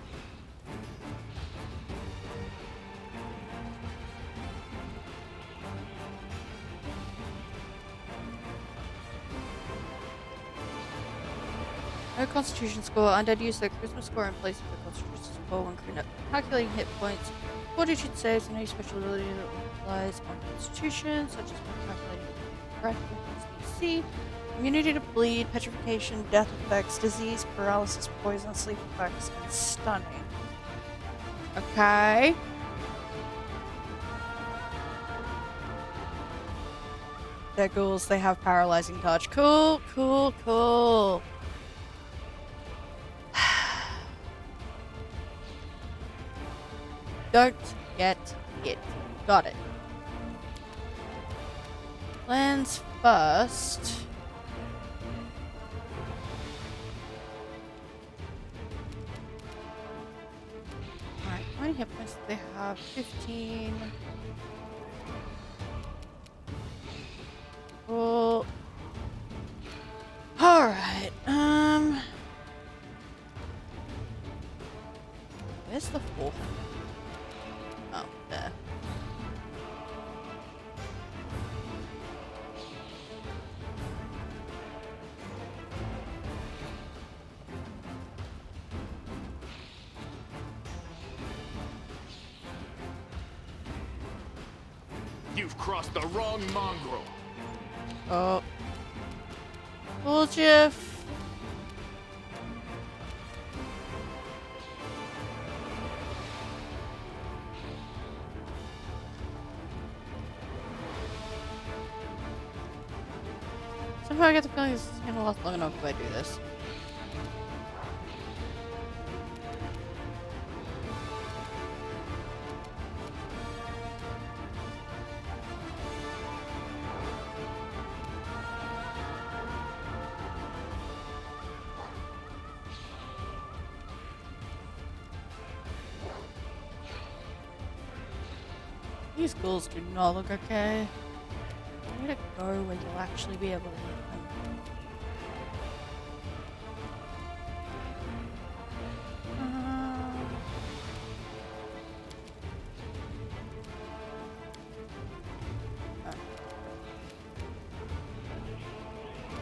No constitution score. Undead use their charisma score in place of the constitution score when calculating hit points. Fortitude saves and any special ability that relies on constitution, such as when calculating breath weapons DC. Immunity to bleed, petrification, death effects, disease, paralysis, poison, sleep effects, and stunning. Okay. They're ghouls, they have paralyzing touch. Cool, cool, cool. Don't get hit. Got it. Plans first. Alright, how many hit points do they have? 15. Cool. Alright, where's the 4th? Oh, there. You've crossed the wrong mongrel. Oh. Woljif. Somehow I get the feeling this is gonna last long enough if I do this. These ghouls do not look okay. I need to go where you'll actually be able to hit them.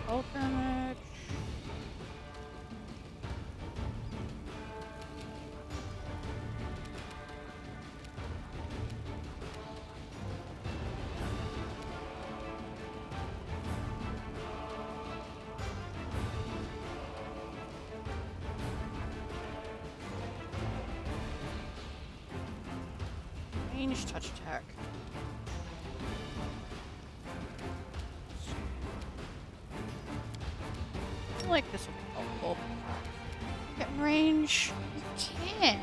Cold damage. Range touch attack. I feel like this would be helpful. Get in range. You can.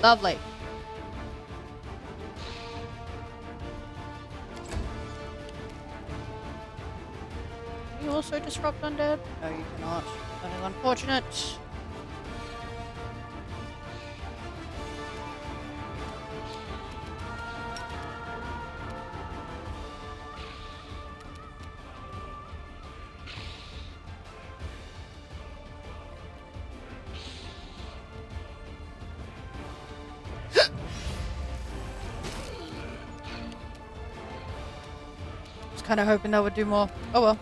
Lovely. Can you also disrupt undead? No, you cannot. That is unfortunate. Kind of hoping that would do more. Oh well.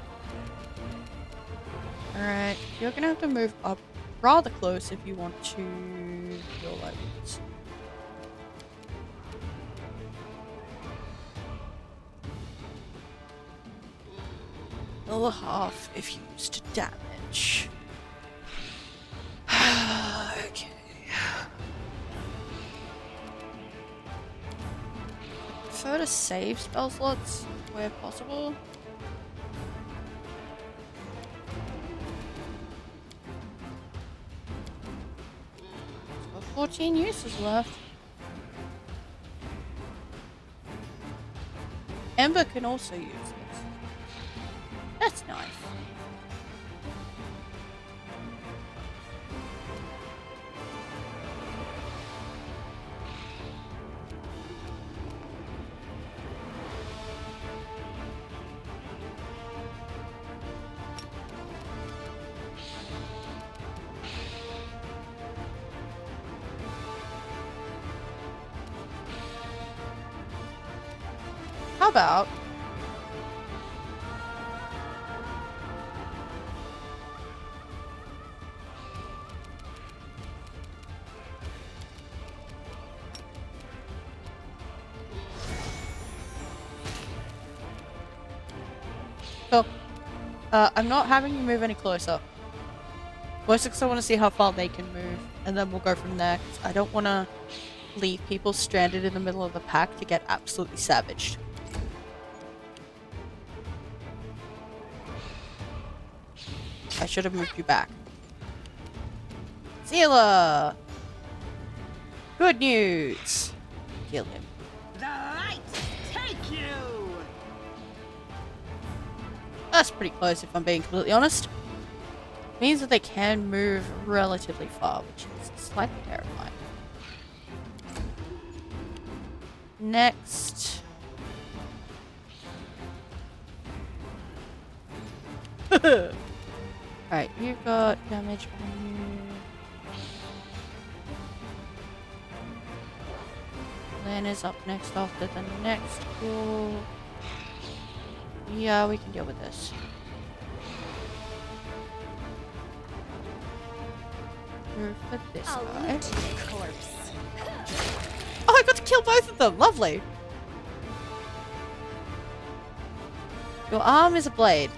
Alright, you're gonna have to move up rather close if you want to heal lightweights. Another half if used to damage. Okay. I prefer to save spell slots where possible. It's got 14 uses left. Ember can also use this. That's nice. How about cool. I'm not having you move any closer. Mostly because I want to see how far they can move, and then we'll go from there. 'Cause I don't want to leave people stranded in the middle of the pack to get absolutely savaged. I should have moved you back. Sealer! Good news! Kill him. The light take you! That's pretty close if I'm being completely honest. Means that they can move relatively far, which is slightly terrifying. Next. Alright, you've got damage on you. Lan is up next after the next goal. Yeah, we can deal with this. For this guy. Corpse. Oh, I got to kill both of them! Lovely! Your arm is a blade.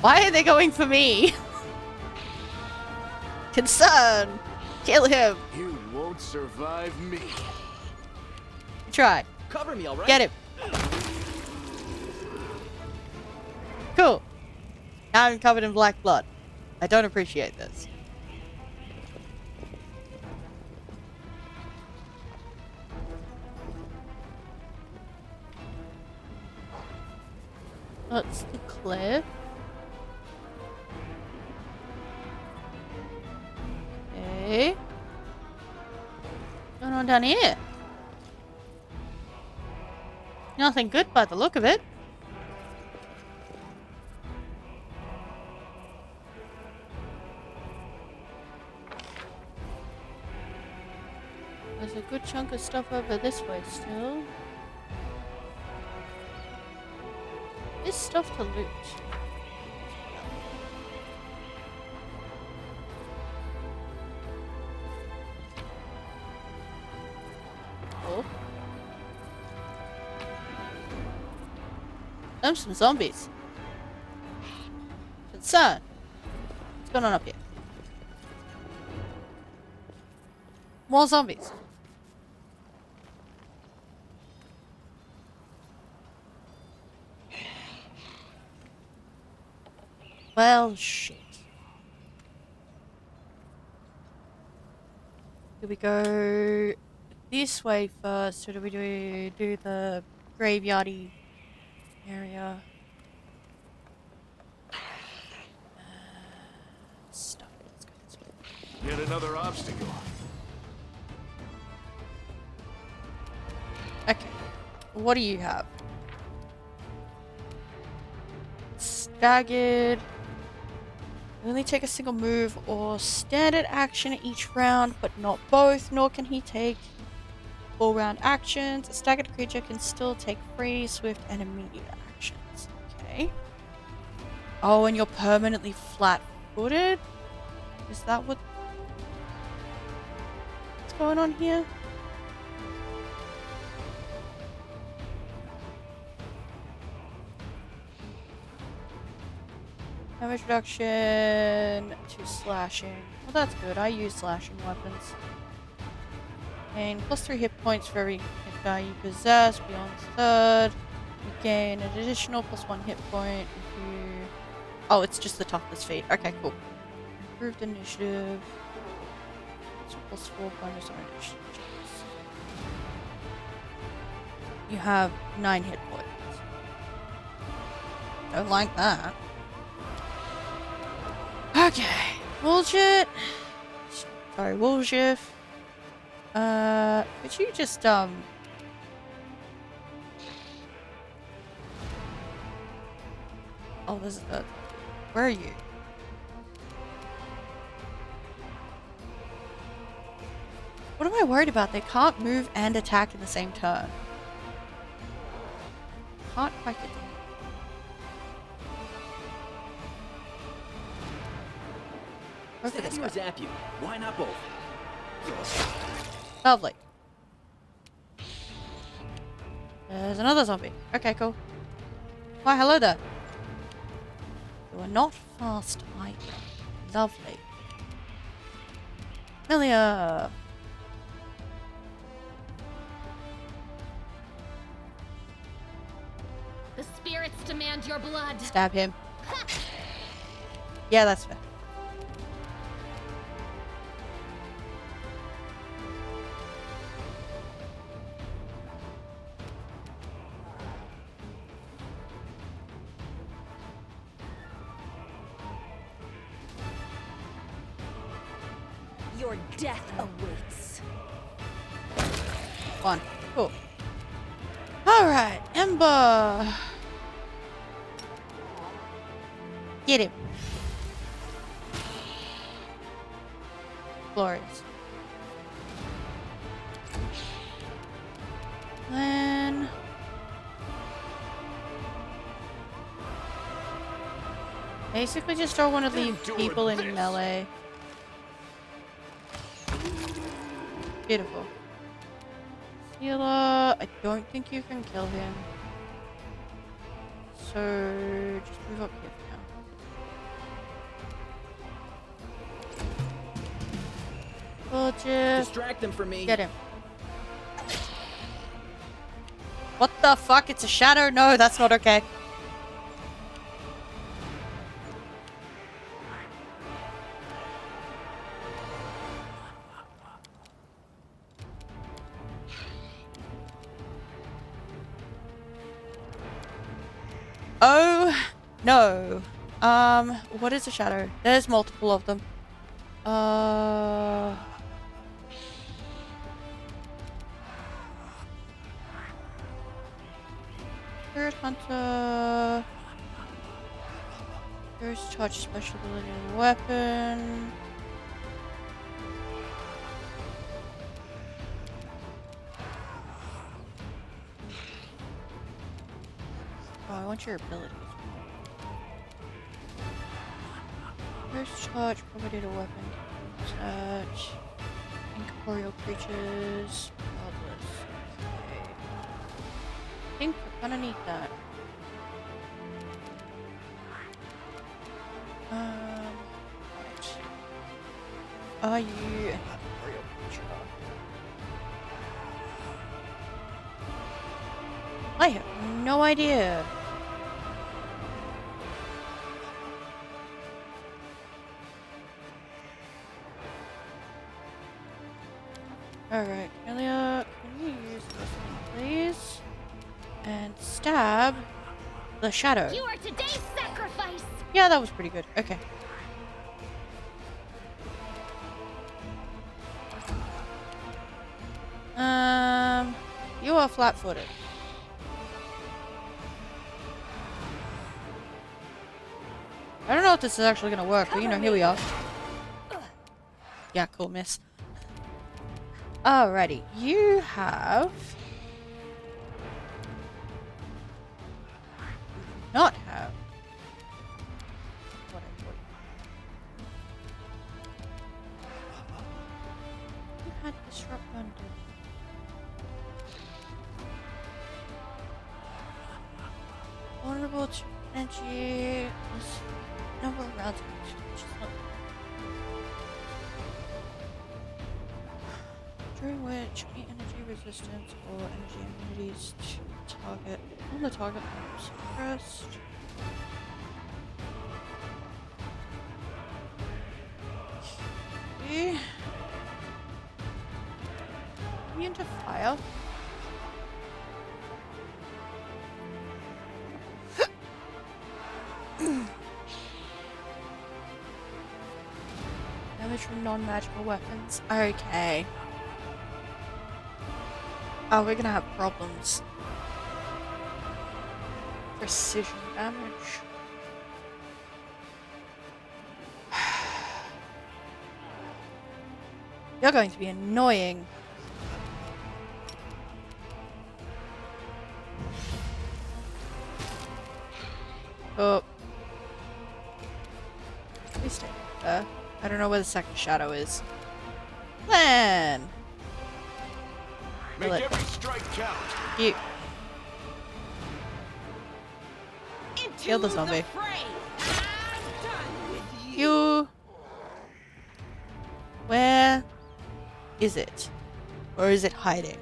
Why are they going for me? Concern! Kill him! You won't survive me. Try. Cover me, alright? Get him! Cool. Now I'm covered in black blood. I don't appreciate this. That's the cliff. Okay. What's going on down here? Nothing good by the look of it. There's a good chunk of stuff over this way still. There's stuff to loot. Oh. There's some zombies. Concern. What's going on up here? More zombies. Well, shit. Do we go this way first, or do we do the graveyardy area? Stuff. Let's go this way. Yet another obstacle. Okay. What do you have? Staggered. Only take a single move or standard action each round, but not both, nor can he take full round actions. A staggered creature can still take free, swift, and immediate actions. Okay. Oh, and you're permanently flat-footed? Is that what's going on here? Damage reduction to slashing. Well, that's good. I use slashing weapons. Gain +3 hit points for every hit die you possess beyond third. You gain an additional +1 hit point if you... Oh, it's just the toughness feat. Okay, cool. Improved initiative. It's +4 bonus on initiative checks. You have 9 hit points. Don't like that. Okay. Woljif. Sorry, Woljif. Could you just, Oh, this is the... Where are you? What am I worried about? They can't move and attack in the same turn. Can't quite get them. Go for Stab this you guy. or zap you? Why not both? Lovely. There's another zombie. Okay, cool. Why, hello there. You are not fast either. Lovely. Melia! The spirits demand your blood. Stab him. Yeah, that's fair. Your death awaits. One. Cool. Alright, Ember. Get him. Glorious. Then... basically just don't want to leave people in melee. Beautiful. Healer, I don't think you can kill him. So, just move up here for now. Woljif. Distract them for me. Get him. What the fuck? It's a shadow? No, that's not okay. Oh, no. What is a shadow? There's multiple of them. Spirit Hunter. Ghost Touch, special ability and weapon. Oh, I want your abilities. Ghost Touch, property to weapon. Touch. Incorporeal creatures. Godless. Okay. I think we're gonna need that. Right. Are you an incorporeal creature? I have no idea. Alright, Melia, can you use this one, please? And stab the shadow. You are today's sacrifice. Yeah, that was pretty good. Okay. You are flat-footed. I don't know if this is actually gonna work, but you know, here we are. Yeah, cool, miss. Alrighty, you have... not have... what I thought you had disrupt under. Vulnerable to energy... number of rounds which is not... during which any energy resistance or energy immunities to target on the target are suppressed. Okay. Immune to fire. from non-magical weapons. Okay. Oh, we're gonna have problems. Precision damage. You're going to be annoying. Oh. Please stay there. I don't know where the second shadow is. Plan! Make every strike count. You. Kill the zombie. You. Where is it? Or is it hiding?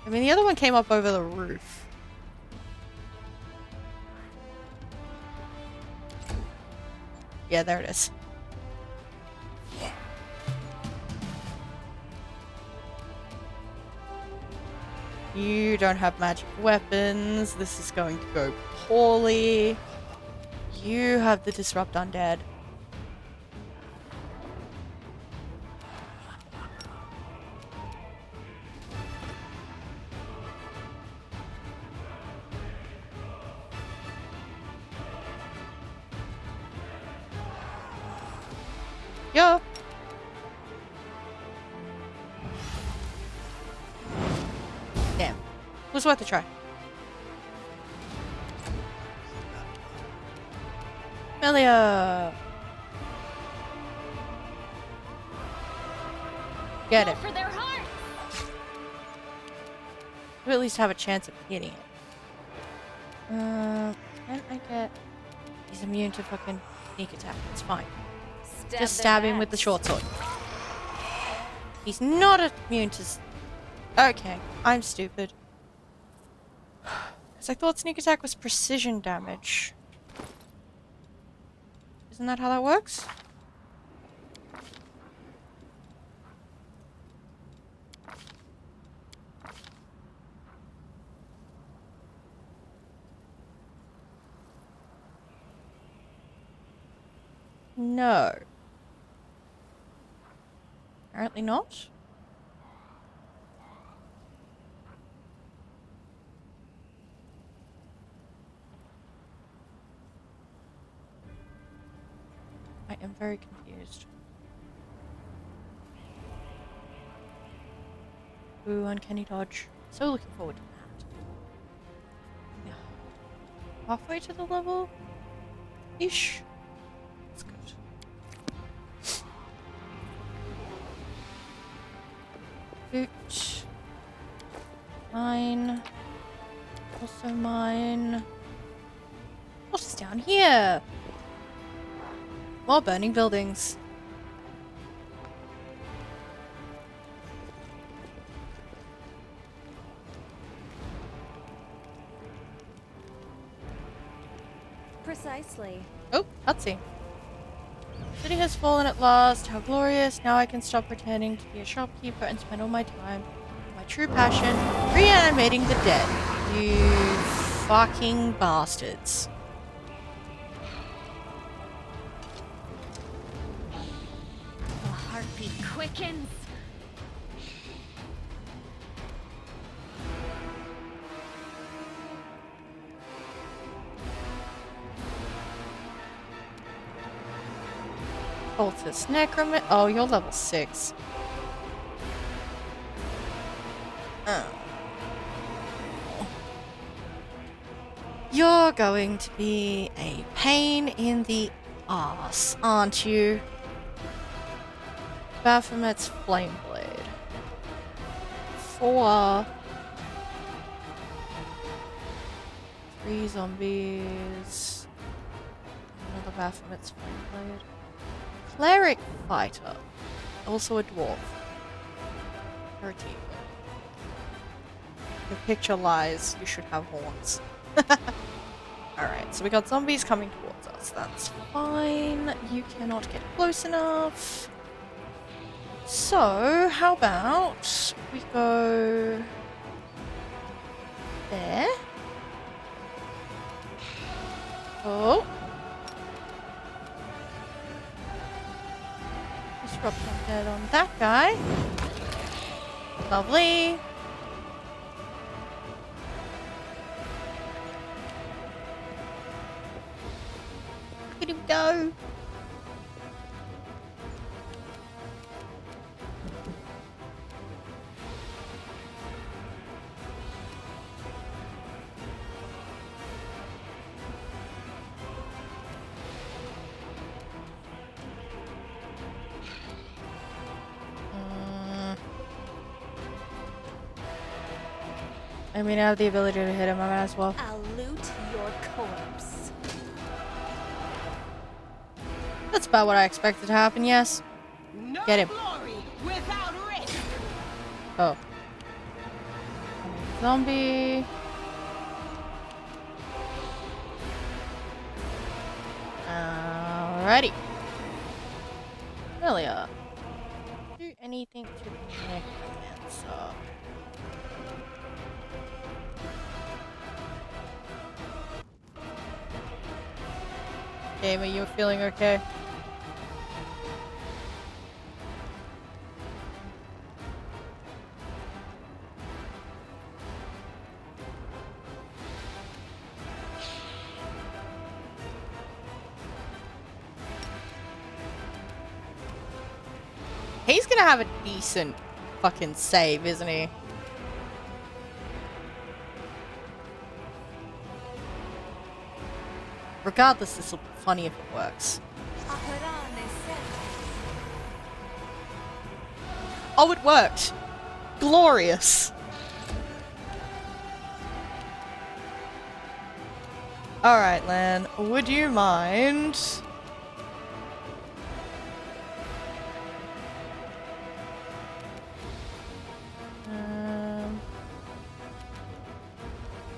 I mean, the other one came up over the roof. Yeah, there it is. You don't have magic weapons. This is going to go poorly. You have the Disrupt Undead. Yo. Damn. It was worth a try. Melia. Get it. For their heart. You at least have a chance of hitting it. Can I get... He's immune to fucking sneak attack. It's fine. Just stab him with the short sword. He's not immune to... Okay, I'm stupid. Because I thought sneak attack was precision damage. Isn't that how that works? No. Apparently not. I am very confused. Ooh, uncanny dodge. So looking forward to that. Yeah. Halfway to the level? Ish. That's good. Boot. Mine. Also mine. What is down here? More burning buildings. Precisely. Oh, cutscene. City has fallen at last. How glorious. Now I can stop pretending to be a shopkeeper and spend all my time on my true passion, reanimating the dead. You fucking bastards. The heartbeat quickens. Cultist Necroman. Oh, you're level 6. Oh. You're going to be a pain in the ass, aren't you? Baphomet's Flameblade. 4. 3 zombies. Another Baphomet's Flameblade. Cleric Fighter. Also a dwarf. Or a tiefling. The picture lies. You should have horns. Alright, so we got zombies coming towards us. That's fine. You cannot get close enough. So, how about we go there? Oh. Drop some dead on that guy. Lovely. Look at him go. I mean, I have the ability to hit him, I might as well. I'll loot your corpse. That's about what I expected to happen, yes. No Get him. glory without risk. Oh. Zombie. Alrighty. Amelia. Do anything to necromancer. Game, are you feeling okay? He's gonna have a decent fucking save, isn't he? Regardless, this will be funny if it works. Oh, it worked! Glorious! Alright, Lan, would you mind...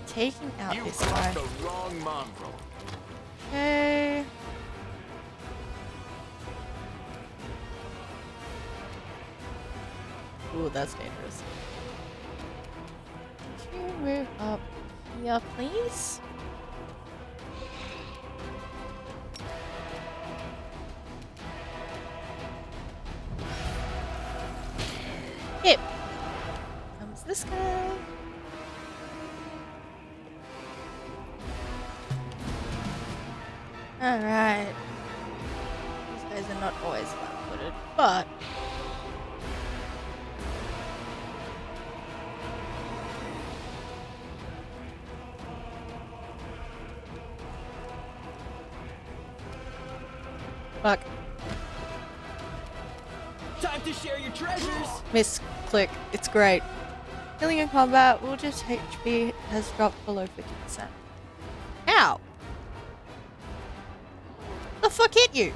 taking out You this got guy. the wrong mongrel. Okay. Ooh, that's dangerous. Can you move up here, please? Yep. Comes this guy. Alright. These guys are not always flat-footed, but... fuck. Time to share your treasures! Misclick. It's great. Healing in combat, Woljif's HP has dropped below 50%. Ow! The fuck hit you?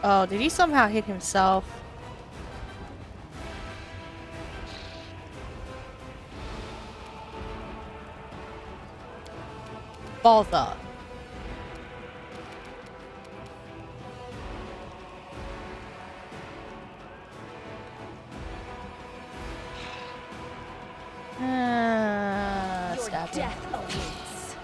Oh, did he somehow hit himself? Bother. Your Stab him. death awaits.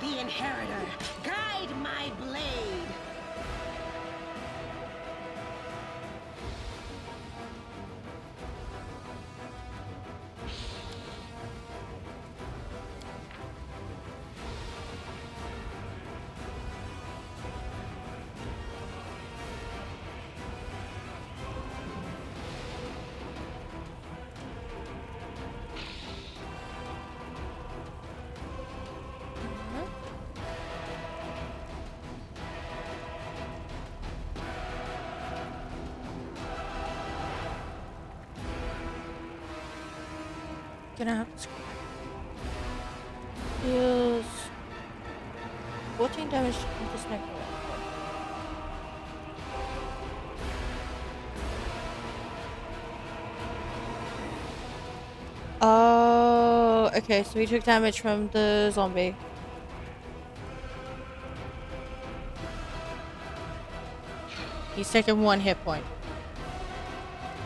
The Inheritor, guide my blade. Gonna have to deals 14 damage to this neck. Oh, okay, so he took damage from the zombie. He's taken 1 hit point.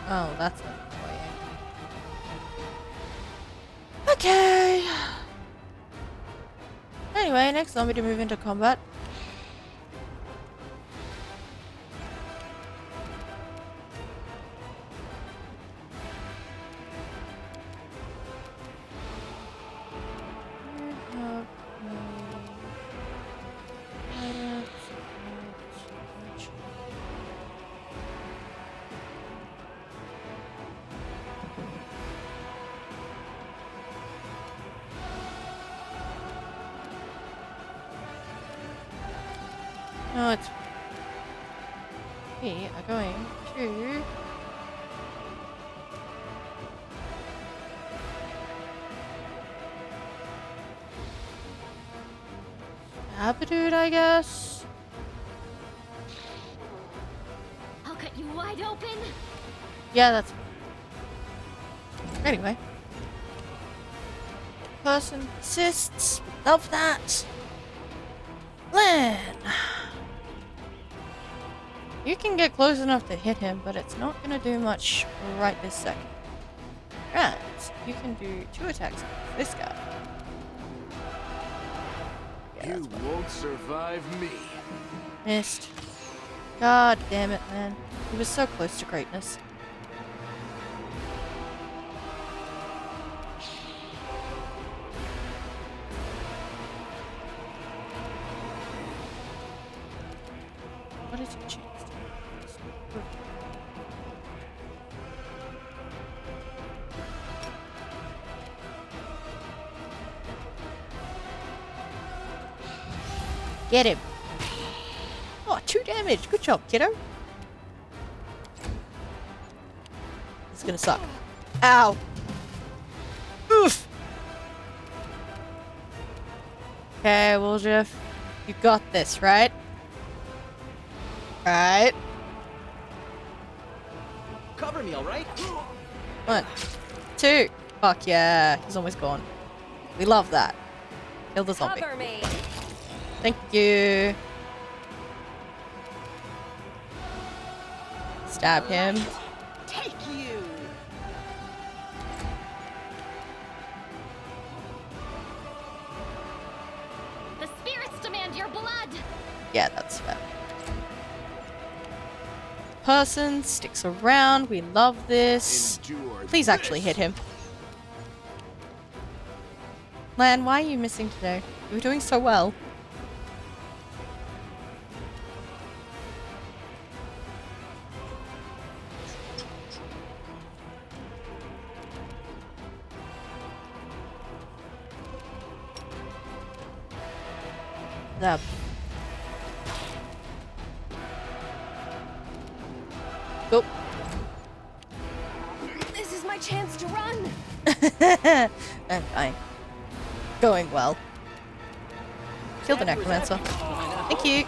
Oh, that's annoying. Okay. Anyway, next zombie to move into combat. No, it's we are going to Abadude, I guess. I'll cut you wide open. Yeah, that's anyway. Person persists. Love that. Len. You can get close enough to hit him, but it's not gonna do much right this second. Right, you can do 2 attacks with this guy. Yeah, You won't survive me. missed. God damn it, man. He was so close to greatness. What is your chance? Get him. Oh, 2 damage. Good job, kiddo. It's gonna suck. Ow. Oof. Okay, Woljif. You got this, right? Right. Cover me, alright? 1, 2. Fuck yeah. He's almost gone. We love that. Kill the zombie. Cover me. Thank you. Stab him. Take you. The spirits demand your blood. Yeah, that's fair. Person sticks around. We love this. Endure Please actually this. hit him. Lan, why are you missing today? You were doing so well. Zap. Go. This is my chance to run. I'm fine. Going well. Kill the necromancer. Thank you.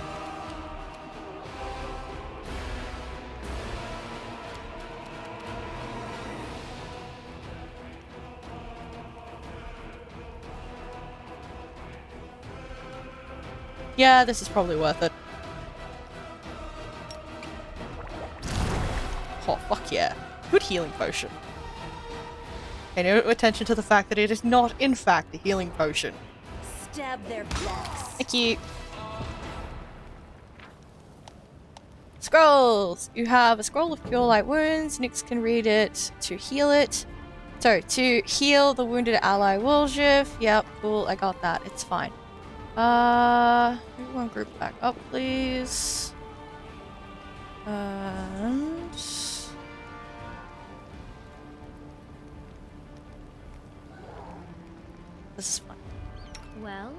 Yeah, this is probably worth it. Oh, fuck yeah. Good healing potion. Pay no attention to the fact that it is not, in fact, a healing potion. Stab their backs. Thank you. Scrolls! You have a scroll of Cure Light Wounds. Nyx can read it to heal it. Sorry, to heal the wounded ally Woljif. Yep, cool, I got that. It's fine. Everyone group back up, please. And... this is fun. Well,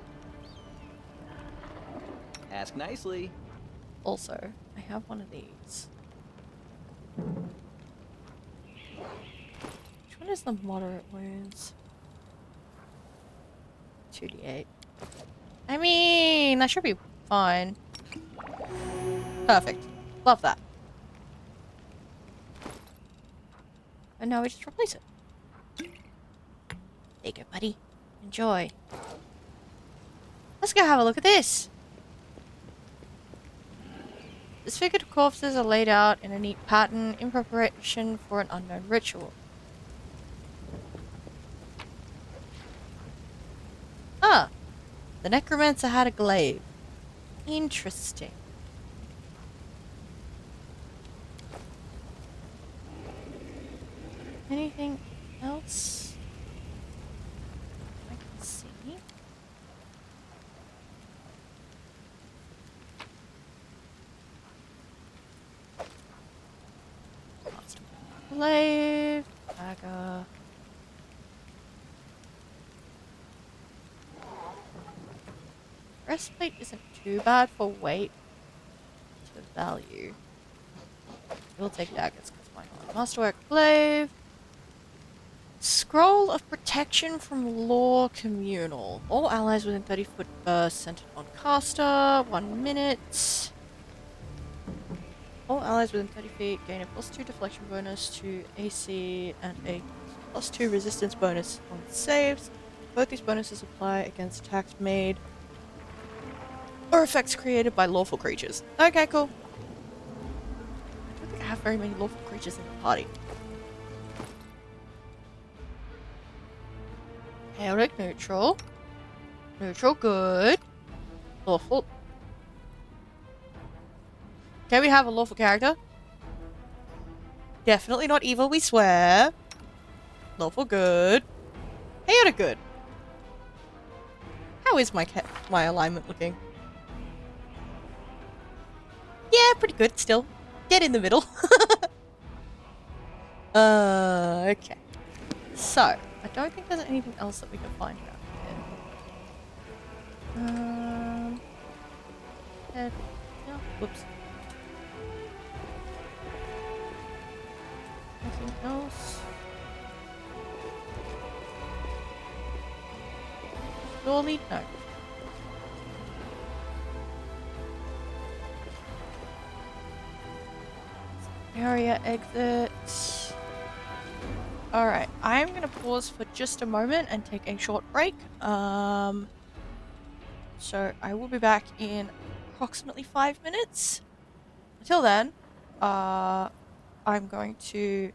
Ask nicely. Also, I have one of these. Which one is the moderate wounds? 2d8. I mean, that should be fine. Perfect. Love that. And now we just replace it. There you go, buddy. Enjoy. Let's go have a look at this. Disfigured corpses are laid out in a neat pattern in preparation for an unknown ritual. The necromancer had a glaive. Interesting. Anything else I can see? Glaive, dagger. Breastplate isn't too bad for weight to value. We'll take daggers because why not? Masterwork glaive. Scroll of protection from Law Communal. All allies within 30-foot burst centered on caster. 1 minute. All allies within 30 feet gain a +2 deflection bonus to AC and a +2 resistance bonus on saves. Both these bonuses apply against attacks made or effects created by lawful creatures. Okay, cool. I don't think I have very many lawful creatures in the party. Chaotic neutral. Neutral good. Lawful. Can we have a lawful character? Definitely not evil, we swear. Lawful good. Chaotic good. How is my alignment looking? Yeah, pretty good still. Dead in the middle. Okay. So, I don't think there's anything else that we can find around here. Head. Yeah, whoops. Anything else? Surely no. Area exit. Alright, I'm gonna pause for just a moment and take a short break. So I will be back in approximately 5 minutes. Until then, I'm going to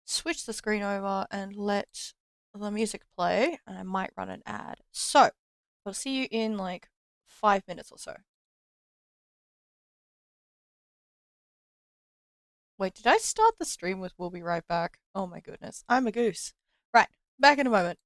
switch the screen over and let the music play, and I might run an ad. So, I'll see you in like 5 minutes or so. Wait, did I start the stream with "We'll be right back"? Oh my goodness, I'm a goose. Right, back in a moment.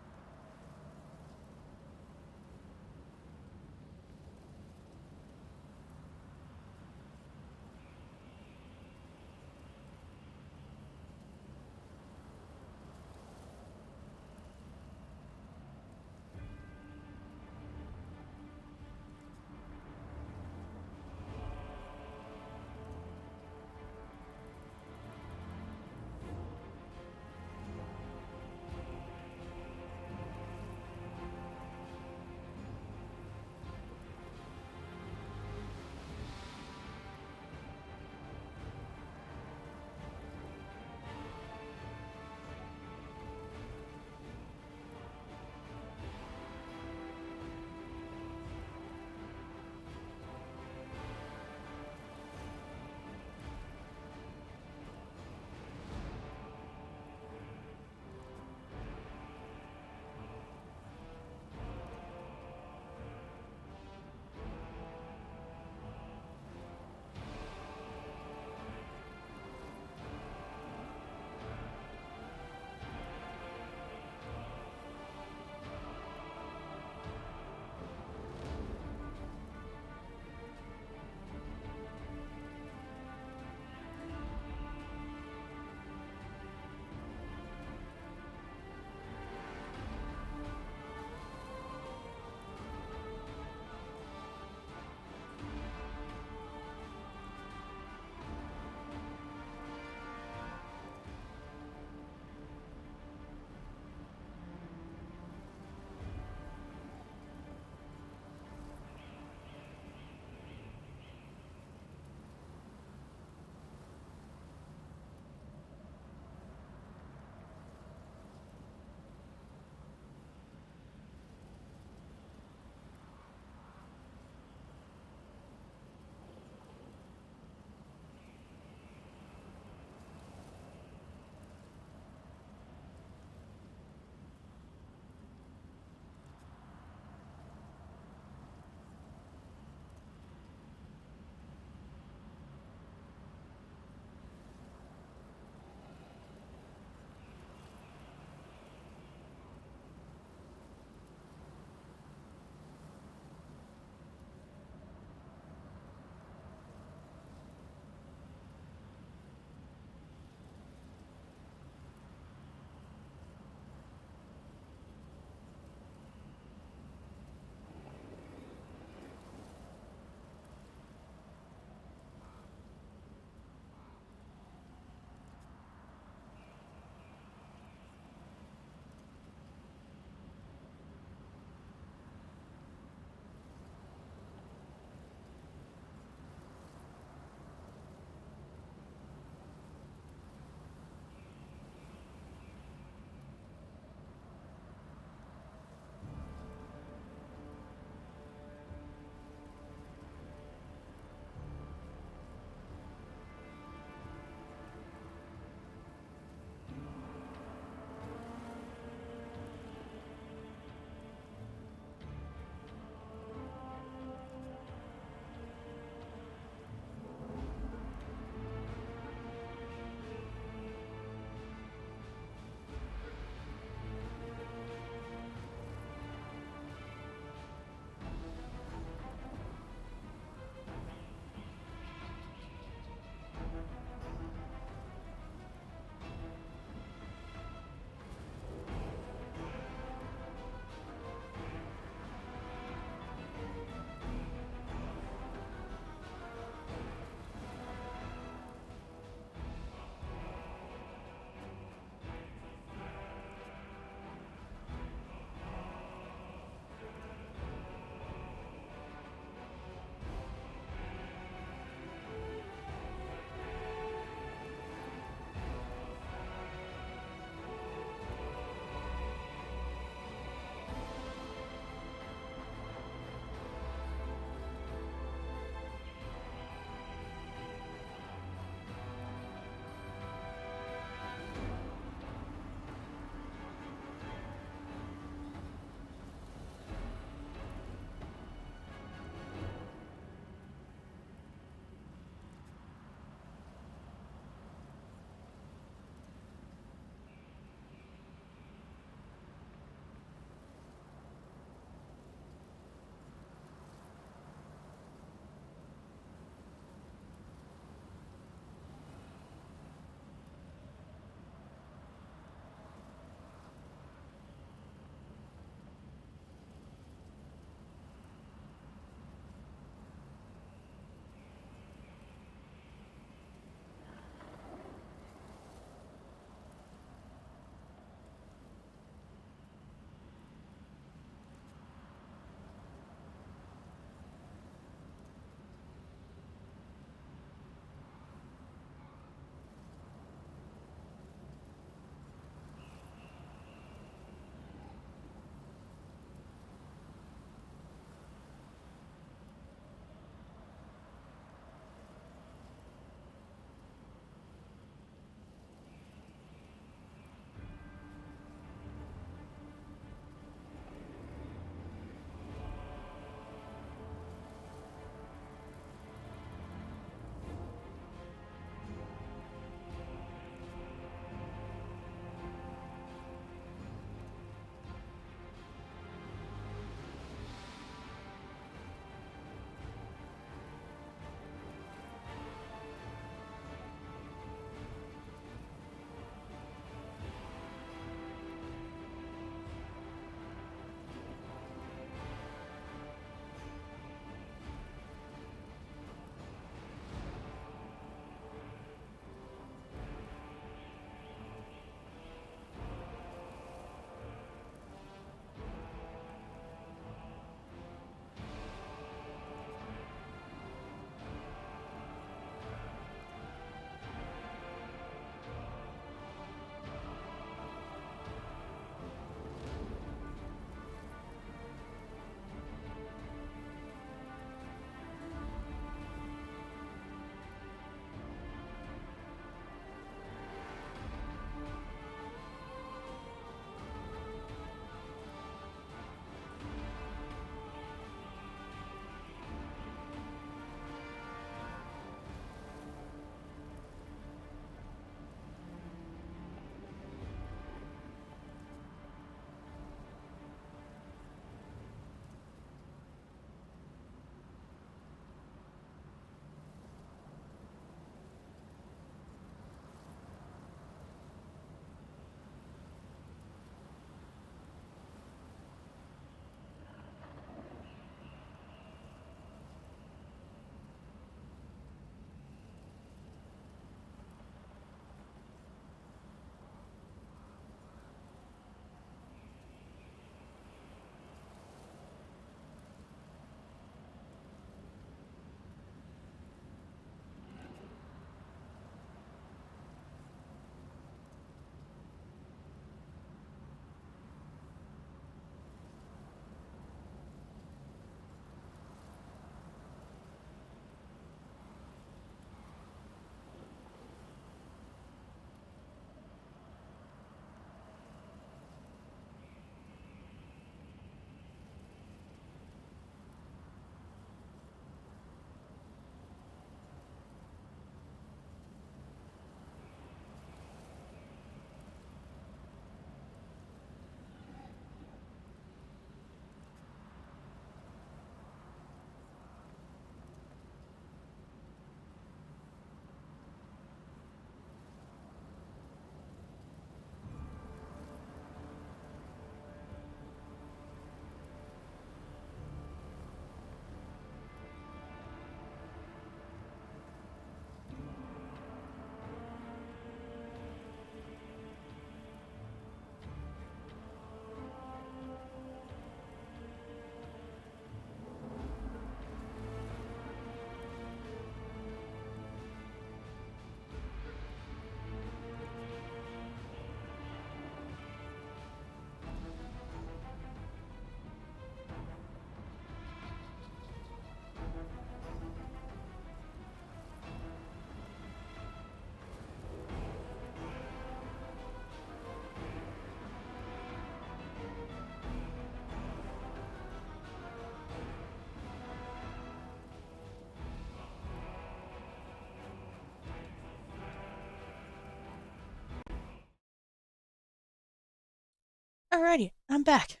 Alrighty, I'm back.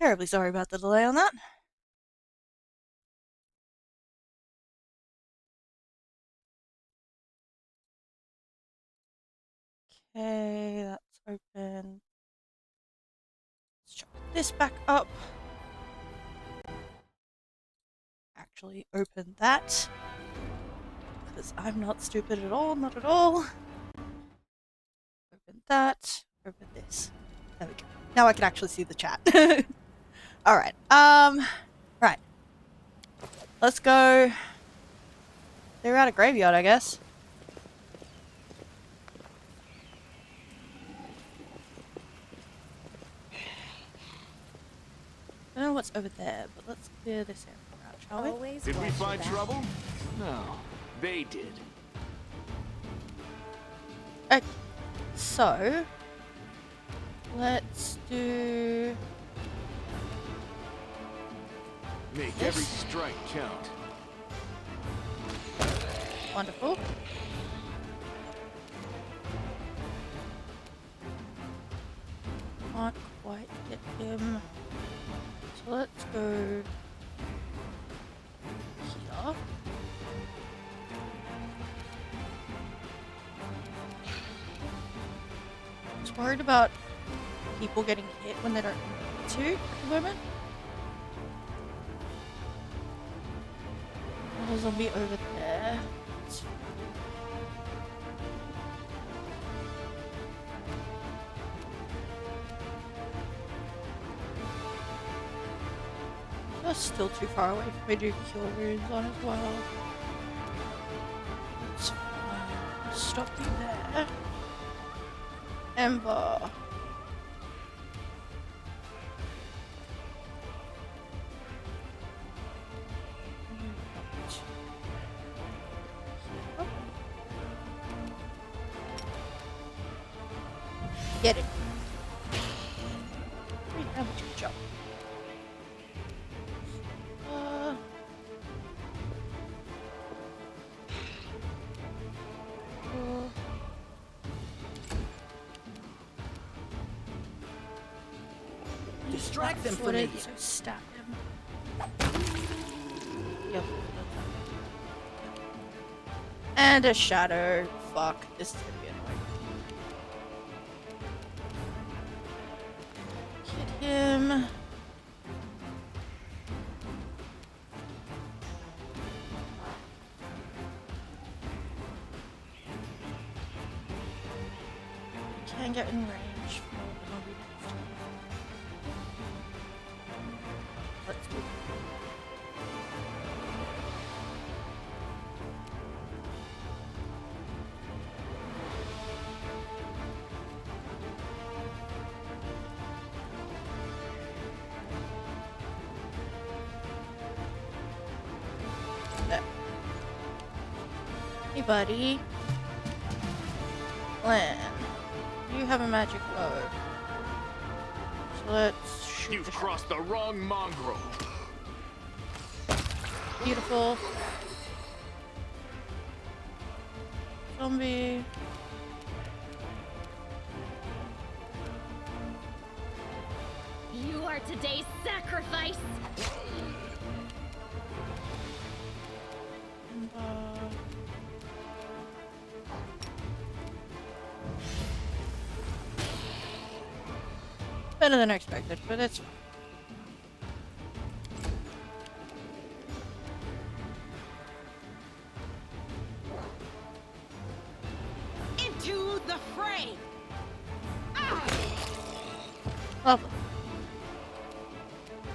Terribly sorry about the delay on that. Okay, that's open. Let's chop this back up. Actually, open that. Because I'm not stupid at all, not at all. Open that. Open this. There we go. Now I can actually see the chat. Alright, right. Let's go. They're out of graveyard, I guess. I don't know what's over there, but let's clear this area out, shall we? Always Did we watch your find back. trouble? No, they did. Okay, so let's do Make Yes. every strike count. wonderful. Can't quite get him. So let's go here. Just worried about people getting hit when they don't need to at the moment. There's a zombie over there. That's still too far away for me to do cure wounds on as well. It's fine. Stop you there. Ember. Get it. Wait, how much you jump? Distract them from Footed, me. so stab him. Yep. And a shadow. Fuck, this is gonna be annoying. Hit him. Can't get in range for the zombie next time. Let's do it. There. Hey, buddy. Lan, you have a magic bow. So let's shoot You've the shot. crossed the wrong mongrel. Beautiful. Zombie. You are today's sacrifice. And, better than expected, but it's fine. Into the fray! Lovely.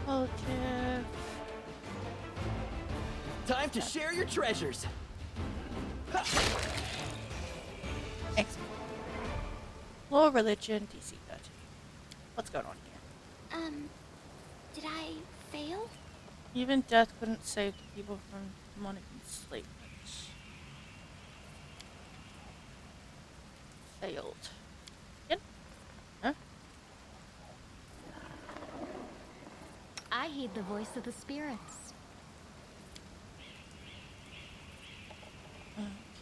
Woljif. Time to share your treasures. Excellent. Law, religion, DC 13. What's going on here? Did I fail? Even death couldn't save the people from demonic enslavement. Failed. Yep. Huh? I heed the voice of the spirits.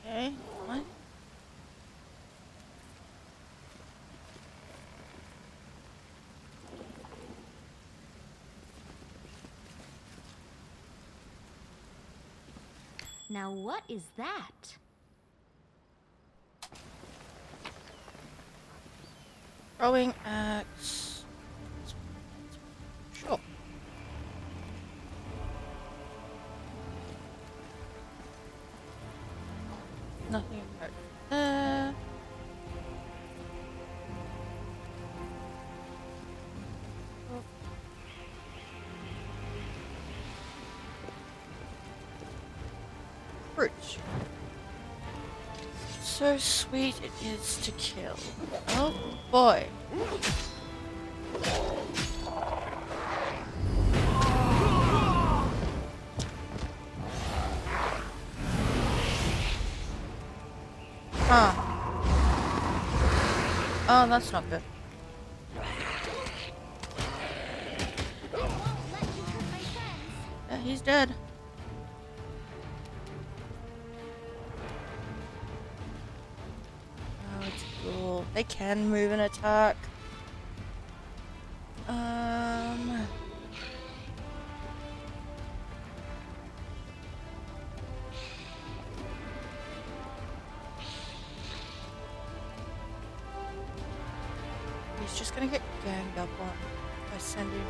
Okay. What? Now what is that? Throwing axe. Sure. Nothing right there. Oh. Fruit. So sweet it is to kill. Oh boy. Huh. Oh, that's not good. Yeah, he's dead. Oh, it's cool. They can move and attack. He's just gonna get ganged up on by sending.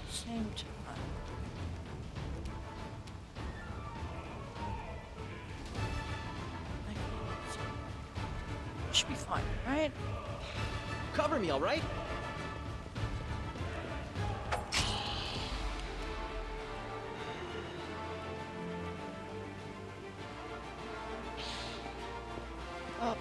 Same time. Should be fine, right? Cover me, all right? Oh.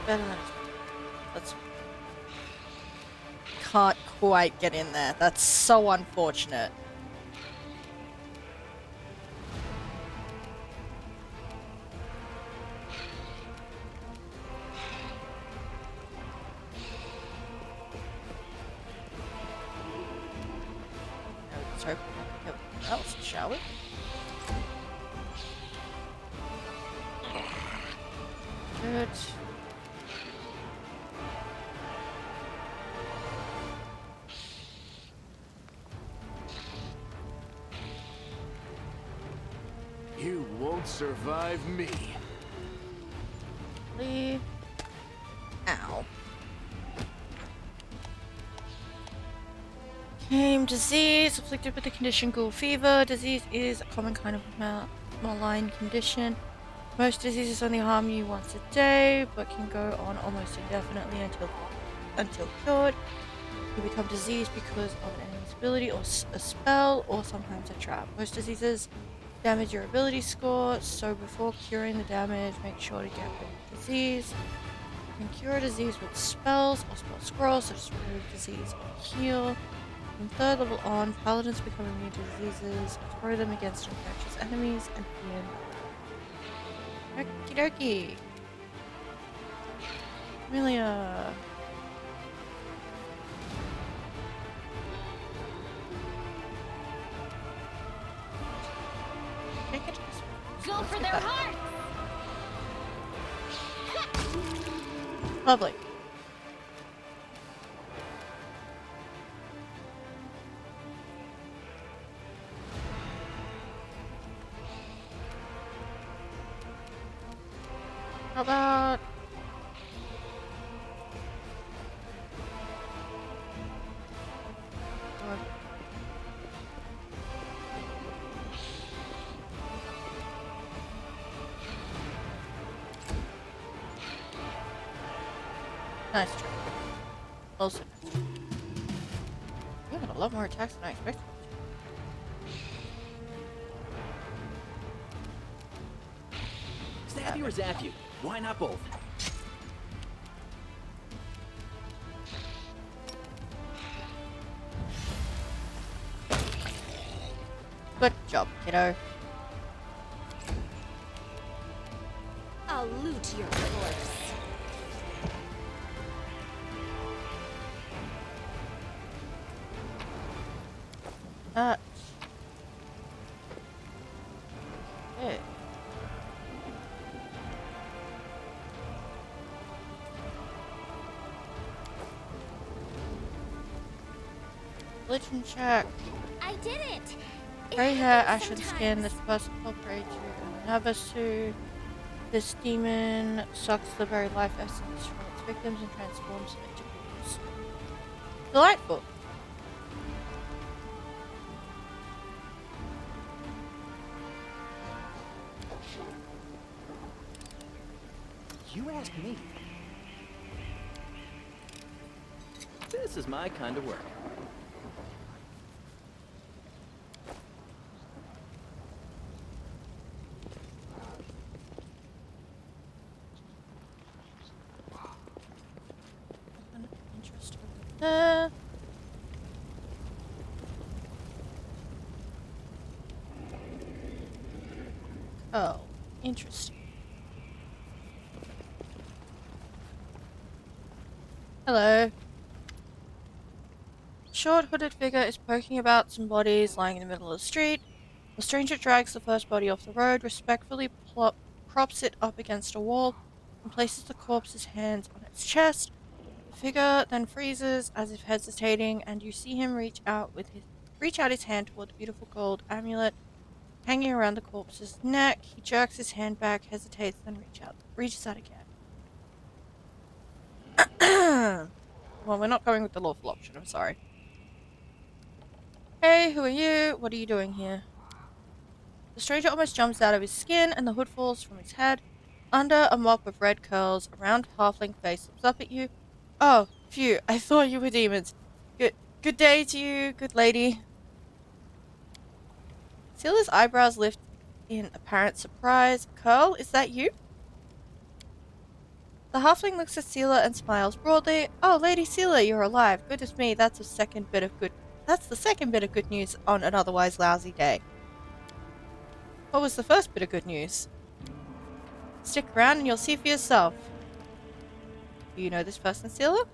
Better than expected. Let's. Can't quite get in there. That's so unfortunate. Let's hope we can get else, shall we? Good. You won't survive me. Leave. Ow. Disease afflicted with the condition ghoul fever. Disease is a common kind of malign condition. Most diseases only harm you once a day, but can go on almost indefinitely until cured. You become diseased because of an enemy's ability or a spell, or sometimes a trap. Most diseases damage your ability score, so before curing the damage, make sure to get rid of disease. You can cure a disease with spells or spell scrolls, such as remove disease or heal. From 3rd level on, paladins become immune to diseases, throw them against infectious enemies, and heal. Okie dokie. Amelia. Go for their hearts! Lovely. How about... Nice try. Also, you had a lot more attacks than I expected. Stab you or zap you? Why not both? Good job, kiddo. I'll loot your corpse. Okay. Religion check. I did it! Gray hair, ashen skin. This person incorporates you in Navasu. This demon sucks the very life essence from its victims and transforms them into ghouls. Delightful. You asked me. This is my kind of work. Interest over there. Oh, interesting. Hello. Short hooded figure is poking about some bodies lying in the middle of the street. The stranger drags the first body off the road, respectfully props it up against a wall, and places the corpse's hands on its chest. The figure then freezes as if hesitating, and you see him reach out his hand toward the beautiful gold amulet hanging around the corpse's neck. He jerks his hand back, hesitates, then reaches out again. Well, we're not going with the lawful option, I'm sorry. Hey, who are you? What are you doing here? The stranger almost jumps out of his skin, and the hood falls from his head. Under a mop of red curls, a round halfling face looks up at you. Oh, phew, I thought you were demons. Good day to you, good lady. Scylla's eyebrows lift in apparent surprise. Curl, is that you? The halfling looks at Scylla and smiles broadly. Oh, Lady Scylla, you're alive. Goodness me, that's the second bit of good news on an otherwise lousy day. What was the first bit of good news? Stick around and you'll see for yourself. Do you know this person, Scylla?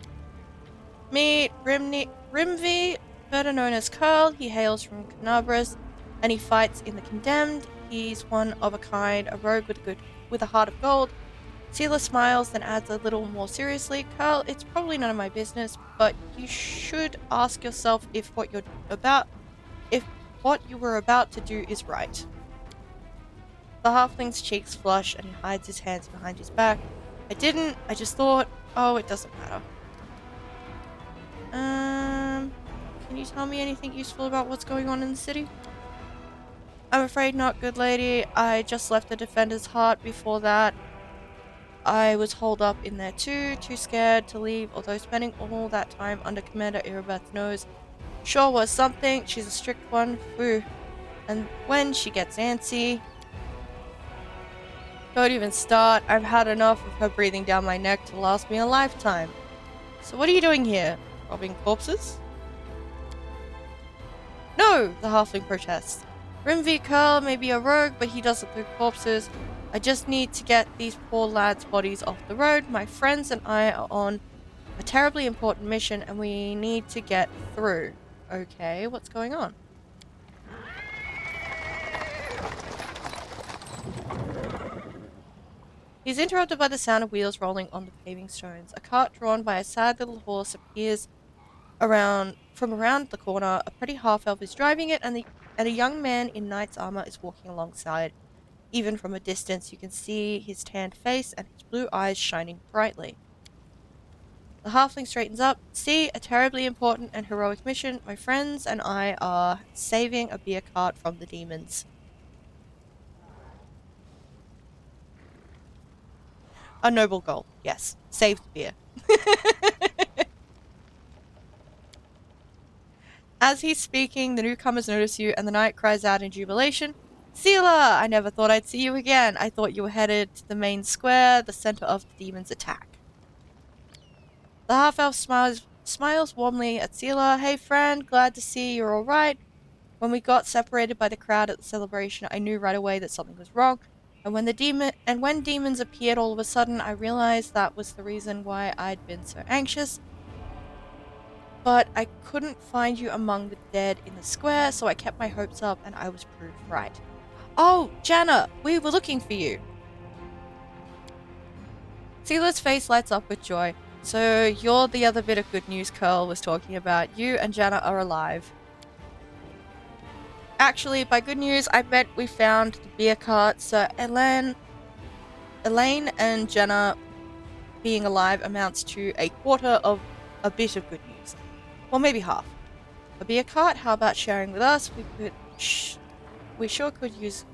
Meet Rimvi, better known as Curl. He hails from Canabras, and he fights in the Condemned. He's one of a kind, a rogue with a heart of gold. Scylla smiles, then adds a little more seriously, Curl, it's probably none of my business, but you should ask yourself if what you were about to do is right. The halfling's cheeks flush, and he hides his hands behind his back. I didn't, I just thought, oh, it doesn't matter. Can you tell me anything useful about what's going on in the city? I'm afraid not, good lady. I just left the Defender's Heart before that. I was holed up in there too scared to leave, although spending all that time under Commander Irabeth's nose sure was something. She's a strict one, phew. And when she gets antsy... Don't even start. I've had enough of her breathing down my neck to last me a lifetime. So what are you doing here? Robbing corpses? No, the halfling protests. Rimvi Curl may be a rogue, but he doesn't loot corpses. I just need to get these poor lads' bodies off the road. My friends and I are on a terribly important mission, and we need to get through. Okay, what's going on? He's interrupted by the sound of wheels rolling on the paving stones. A cart drawn by a sad little horse appears from around the corner. A pretty half-elf is driving it, and a young man in knight's armor is walking alongside. Even from a distance, you can see his tanned face and his blue eyes shining brightly. The halfling straightens up. See, a terribly important and heroic mission. My friends and I are saving a beer cart from the demons. A noble goal, yes. Save the beer. As he's speaking, the newcomers notice you, and the knight cries out in jubilation, Scylla! I never thought I'd see you again. I thought you were headed to the main square, the center of the demon's attack. The half-elf smiles warmly at Scylla. Hey friend, glad to see you're alright. When we got separated by the crowd at the celebration, I knew right away that something was wrong. And when demons appeared all of a sudden, I realized that was the reason why I'd been so anxious. But I couldn't find you among the dead in the square, so I kept my hopes up and I was proved right. Oh, Janna, we were looking for you. Scylla's face lights up with joy. So you're the other bit of good news Curl was talking about. You and Jana are alive. Actually, by good news, I bet we found the beer cart. So Elaine and Jenna being alive amounts to a quarter of a bit of good news. Well, maybe half. A beer cart? How about sharing with us? We sure could use.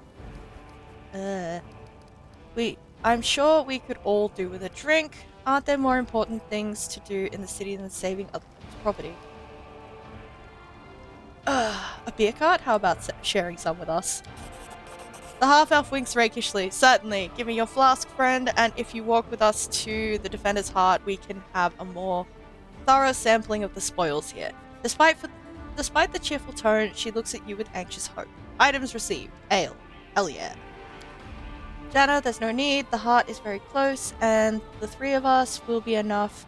I'm sure we could all do with a drink. Aren't there more important things to do in the city than saving other people's property? A beer cart? How about sharing some with us? The half-elf winks rakishly. Certainly. Give me your flask, friend, and if you walk with us to the Defender's Heart, we can have a more thorough sampling of the spoils here. Despite the cheerful tone, she looks at you with anxious hope. Items received. Ale. Hell yeah. Jana, there's no need. The heart is very close, and the three of us will be enough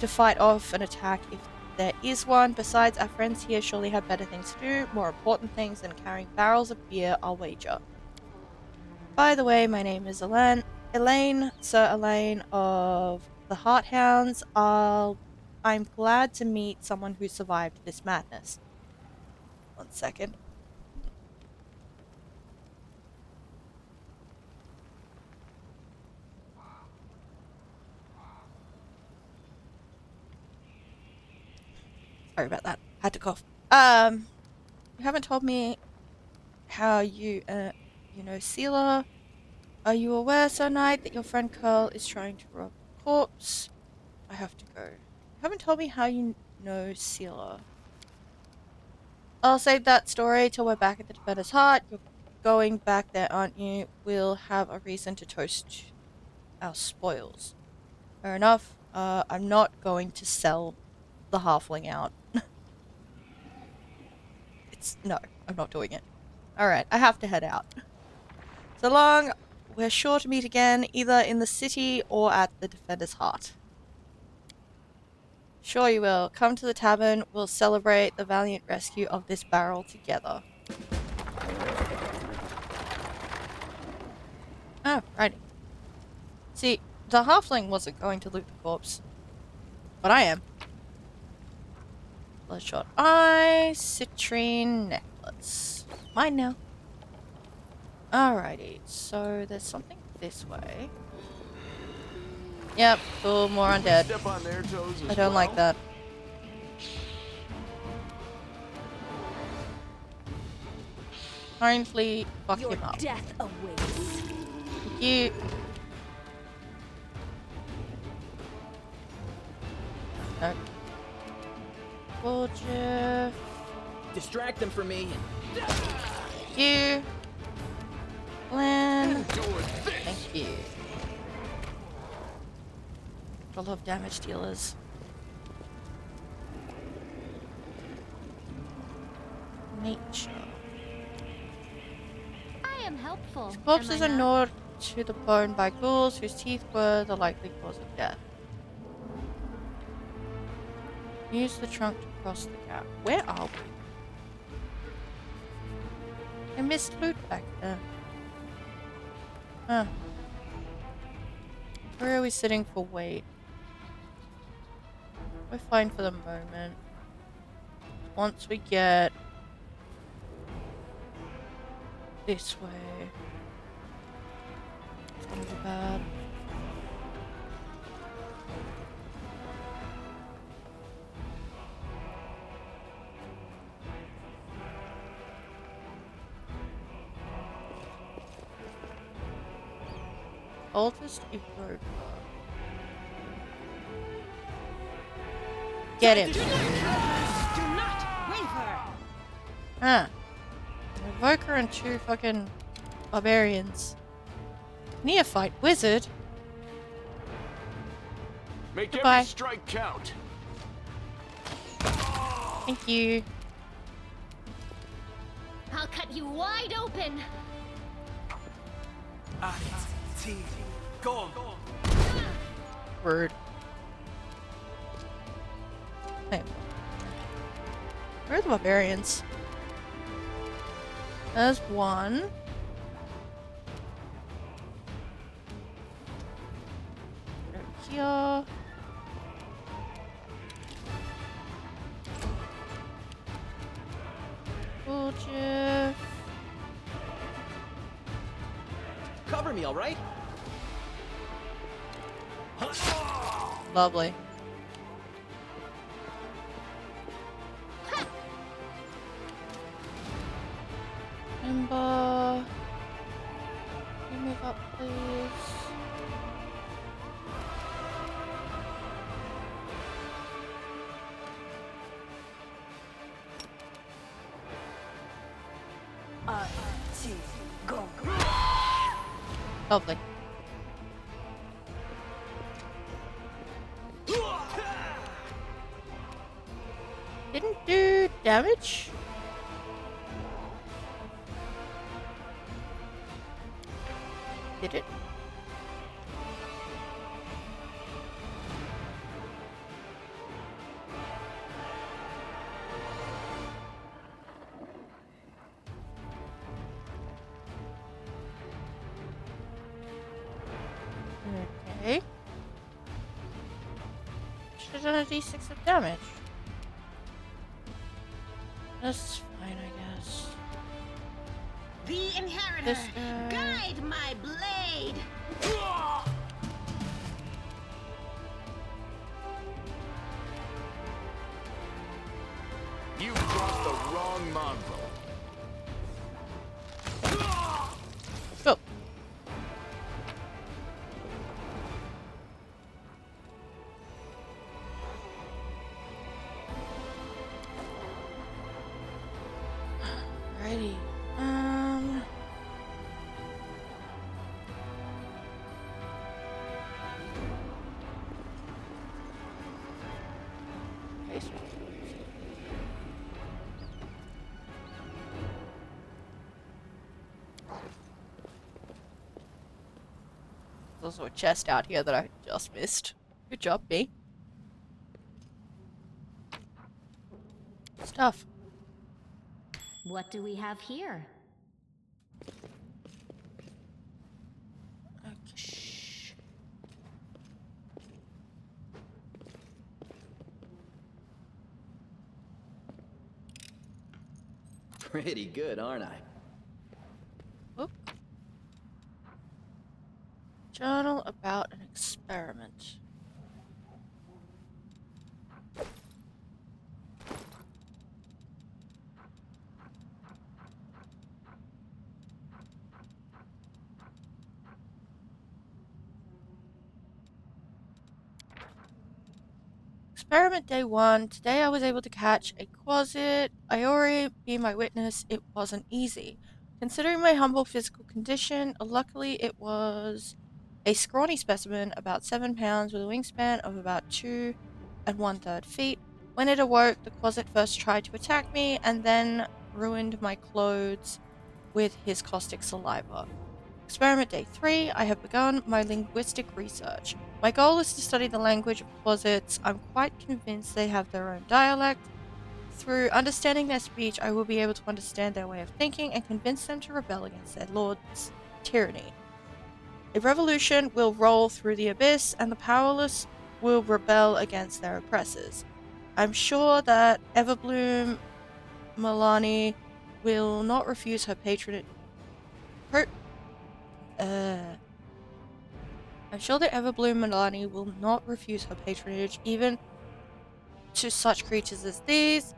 to fight off an attack if there is one. Besides, our friends here surely have better things to do, more important things than carrying barrels of beer, I'll wager. By the way, my name is Elaine, Sir Elaine of the Heart Hounds. I'm glad to meet someone who survived this madness. 1 second. Sorry about that. Had to cough. You haven't told me how you know Seela. Are you aware, Sir Knight, that your friend Curl is trying to rob a corpse? I have to go. You haven't told me how you know Seela. I'll save that story till we're back at the Defender's Heart. You're going back there, aren't you? We'll have a reason to toast our spoils. Fair enough. I'm not going to sell the halfling out. No, I'm not doing it. Alright, I have to head out. So long, we're sure to meet again, either in the city or at the Defender's Heart. Sure you will. Come to the tavern, we'll celebrate the valiant rescue of this barrel together. Oh, righty. See, the halfling wasn't going to loot the corpse. But I am. Bloodshot eye, citrine necklace. Mine now. Alrighty, so there's something this way. Yep, cool, more undead. Step on their toes as I don't like that. Kindly fuck Your him up. death awaits. Thank you. No. Woljif. Distract them from me. You. Glenn. Thank you. I love damage dealers. Nature. I am helpful. These corpses am are I not? gnawed to the bone by ghouls whose teeth were the likely cause of death. Use the trunk to cross the gap. Where are we? I missed loot back there. Huh. Where are we sitting for weight? We're fine for the moment. Once we get this way, it's gonna be bad. Oldest Evoker. Get him. Do not waver. Huh. An Evoker and 2 fucking barbarians. Neophyte wizard? Make Goodbye. every strike count. Thank you. I'll cut you wide open. Word. Hey. Where are the barbarians? There's one. Over here. Woljif. Cover me, all right? Lovely. Ember. Can you move up, please? Go. Lovely. Didn't do damage. Did it? Okay. Should have done a d6 of damage. That's fine, I guess. The Inheritor, This guy. guide my blade. You crossed the wrong mongrel. Go. Alrighty. Okay, so there's also a chest out here that I just missed. Good job, B. Stuff. What do we have here? Okay. Pretty good, aren't I? Whoop. Journal about an experiment. Experiment day 1. Today I was able to catch a quasit. I already be my witness. It wasn't easy. Considering my humble physical condition, luckily it was a scrawny specimen, about 7 pounds, with a wingspan of about 2 1/3 feet. When it awoke, the quasit first tried to attack me and then ruined my clothes with his caustic saliva. Experiment day 3, I have begun my linguistic research. My goal is to study the language of quasits. I'm quite convinced they have their own dialect. Through understanding their speech, I will be able to understand their way of thinking and convince them to rebel against their lord's tyranny. A revolution will roll through the abyss, and the powerless will rebel against their oppressors. I'm sure that Everbloom Milani will not refuse her patronage. I'm sure that Everbloom Milani will not refuse her patronage, even to such creatures as these,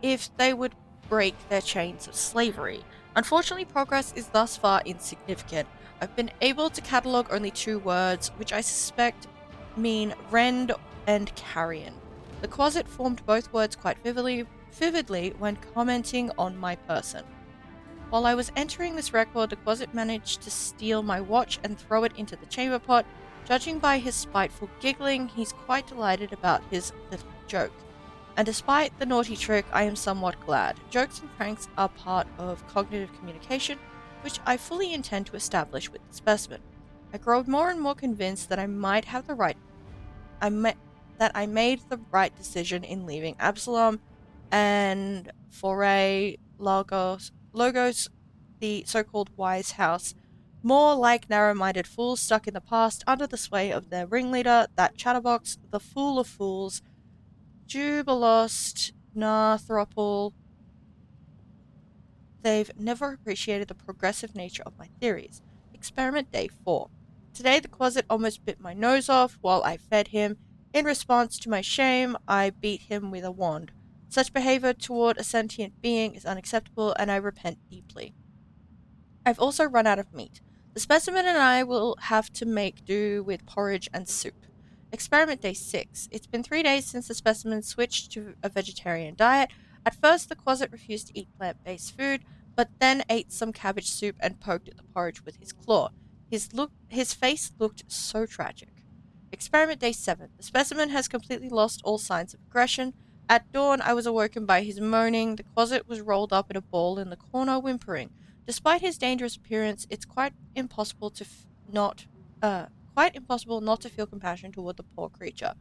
if they would break their chains of slavery. Unfortunately, progress is thus far insignificant. I've been able to catalogue only 2 words, which I suspect mean rend and carrion. The quasit formed both words quite vividly when commenting on my person. While I was entering this record, the quasit managed to steal my watch and throw it into the chamber pot. Judging by his spiteful giggling, he's quite delighted about his little joke. And despite the naughty trick, I am somewhat glad. Jokes and pranks are part of cognitive communication, which I fully intend to establish with the specimen. I grow more and more convinced that I made the right decision in leaving Absalom and foray Logos, the so-called wise house, more like narrow-minded fools stuck in the past under the sway of their ringleader, that chatterbox, the fool of fools, Jubilost Narthropol. they've never appreciated the progressive nature of my theories. Experiment Day 4. Today the closet almost bit my nose off while I fed him. In response to my shame, I beat him with a wand. Such behavior toward a sentient being is unacceptable, and I repent deeply. I've also run out of meat. The specimen and I will have to make do with porridge and soup. Experiment Day 6. It's been 3 days since the specimen switched to a vegetarian diet. At first, the closet refused to eat plant-based food, but then ate some cabbage soup and poked at the porridge with his claw. His face looked so tragic. Experiment Day 7. The specimen has completely lost all signs of aggression. At dawn, I was awoken by his moaning. The closet was rolled up in a ball in the corner, whimpering. Despite his dangerous appearance, it's quite impossible not to feel compassion toward the poor creature.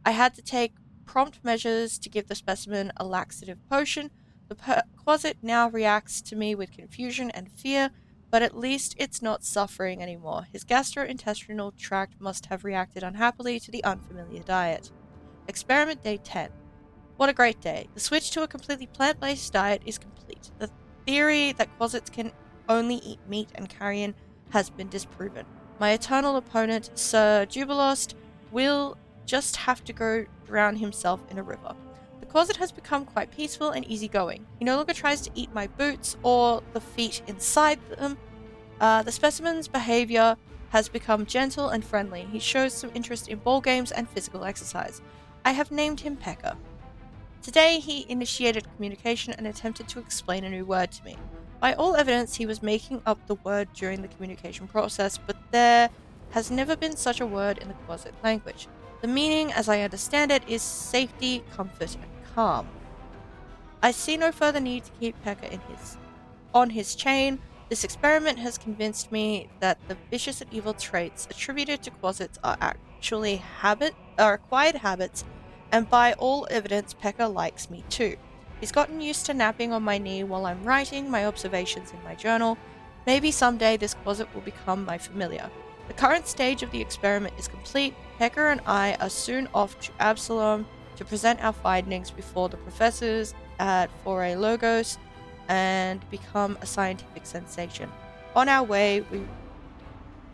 I had to take prompt measures to give the specimen a laxative potion. The closet now reacts to me with confusion and fear, but at least it's not suffering anymore. His gastrointestinal tract must have reacted unhappily to the unfamiliar diet. Experiment Day 10. What a great day. The switch to a completely plant-based diet is complete. The theory that closets can only eat meat and carrion has been disproven. My eternal opponent, Sir Jubilost, will just have to go drown himself in a river. The closet has become quite peaceful and easygoing. He no longer tries to eat my boots or the feet inside them. The specimen's behavior has become gentle and friendly. He shows some interest in ball games and physical exercise. I have named him Pecker. Today, he initiated communication and attempted to explain a new word to me. By all evidence, he was making up the word during the communication process, but there has never been such a word in the closet language. The meaning, as I understand it, is safety, comfort, and calm. I see no further need to keep Pecker on his chain. This experiment has convinced me that the vicious and evil traits attributed to closets are actually acquired habits, and by all evidence, Pecker likes me too. He's gotten used to napping on my knee while I'm writing my observations in my journal. Maybe someday this closet will become my familiar. The current stage of the experiment is complete. Pecker and I are soon off to Absalom to present our findings before the professors at Foray Logos and become a scientific sensation. On our way,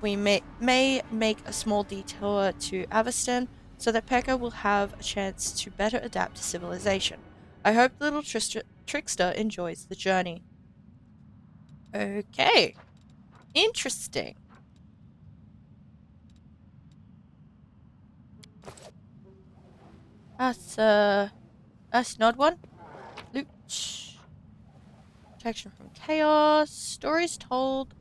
we may make a small detour to Aveston so that Pecker will have a chance to better adapt to civilization. I hope the little trickster enjoys the journey. Okay. Interesting. That's an odd one. Loot. Protection from chaos. Stories told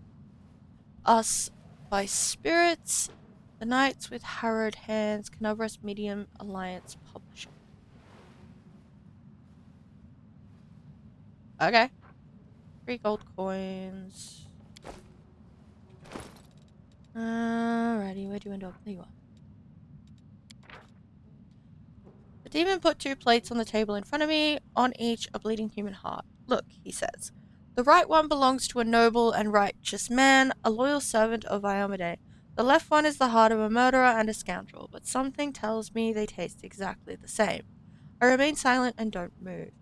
us by spirits. The Knights with Harrowed Hands. Canobras Medium Alliance Publishing. Okay. 3 gold coins. Alrighty, where do you end up? There you are. The demon put 2 plates on the table in front of me, on each a bleeding human heart. Look, he says. The right one belongs to a noble and righteous man, a loyal servant of Iomade. The left one is the heart of a murderer and a scoundrel, but something tells me they taste exactly the same. I remain silent and don't move.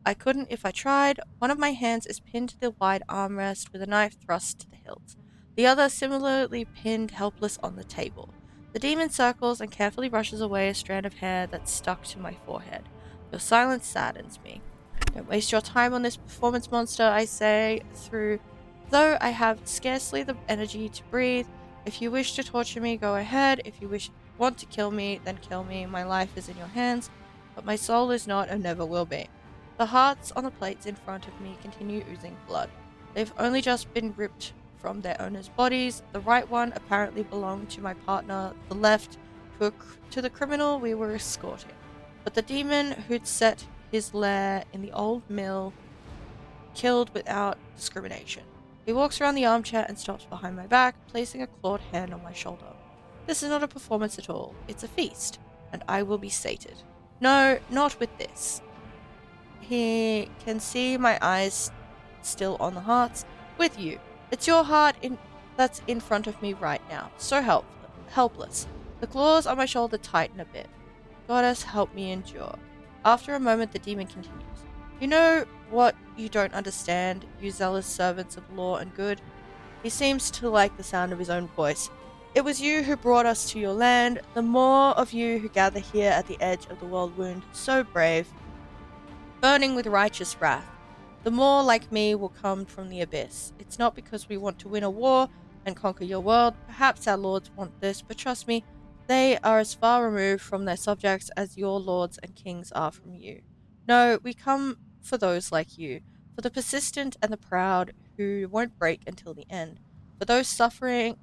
I couldn't if I tried. One of my hands is pinned to the wide armrest with a knife thrust to the hilt. The other similarly pinned helpless on the table. The demon circles and carefully brushes away a strand of hair that's stuck to my forehead. Your silence saddens me. Don't waste your time on this performance monster, I say, though I have scarcely the energy to breathe. If you wish to torture me, go ahead. If you want to kill me, then kill me. My life is in your hands, but my soul is not and never will be. The hearts on the plates in front of me continue oozing blood. They've only just been ripped from their owners' bodies. The right one apparently belonged to my partner, the left to the criminal we were escorting. But the demon who'd set his lair in the old mill killed without discrimination. He walks around the armchair and stops behind my back, placing a clawed hand on my shoulder. This is not a performance at all. It's a feast, and I will be sated. No, not with this. He can see my eyes still on the hearts. With you. It's your heart that's in front of me right now. So helpless. The claws on my shoulder tighten a bit. Goddess, help me endure. After a moment, the demon continues. You know what you don't understand, you zealous servants of law and good? He seems to like the sound of his own voice. It was you who brought us to your land, the more of you who gather here at the edge of the world wound, so brave, burning with righteous wrath. The more like me will come from the abyss. It's not because we want to win a war and conquer your world. Perhaps our lords want this, but trust me, they are as far removed from their subjects as your lords and kings are from you. No, we come for those like you, for the persistent and the proud who won't break until the end. For those suffering,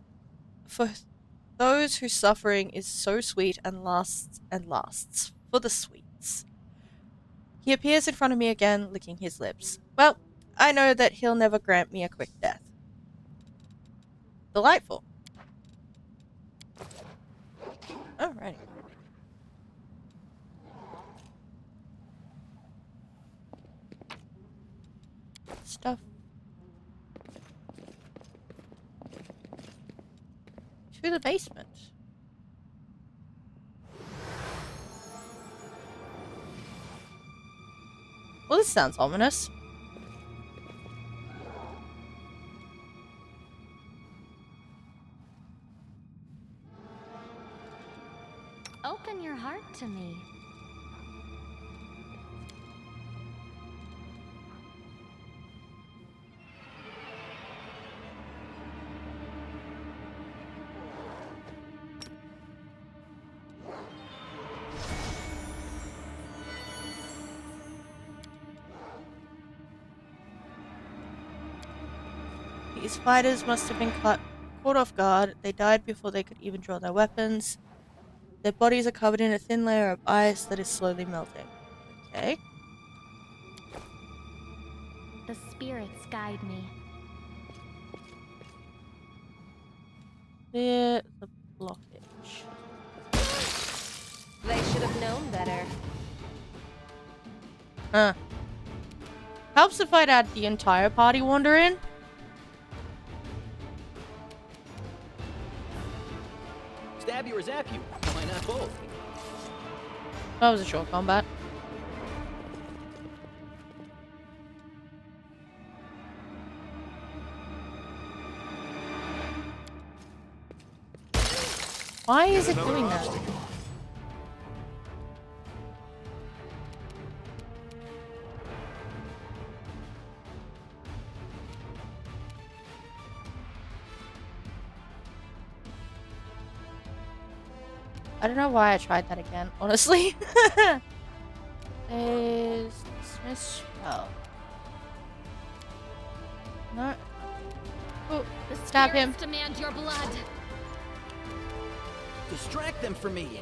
for those whose suffering is so sweet and lasts. For the sweets. He appears in front of me again, licking his lips. Well, I know that he'll never grant me a quick death. Delightful. Alrighty. Stuff. To the basement. Well, this sounds ominous. Open your heart to me. These fighters must have been caught off guard. They died before they could even draw their weapons. Their bodies are covered in a thin layer of ice that is slowly melting. Okay. The spirits guide me. Clear the blockage. They should have known better. Huh. Helps if I'd had the entire party wander in. Stab you or zap you? Why not both? That was a short combat. Why is it doing that? I don't know why I tried that again, honestly. Is dismiss spell. No. Oh, stab him. Demand your blood. Distract them for me.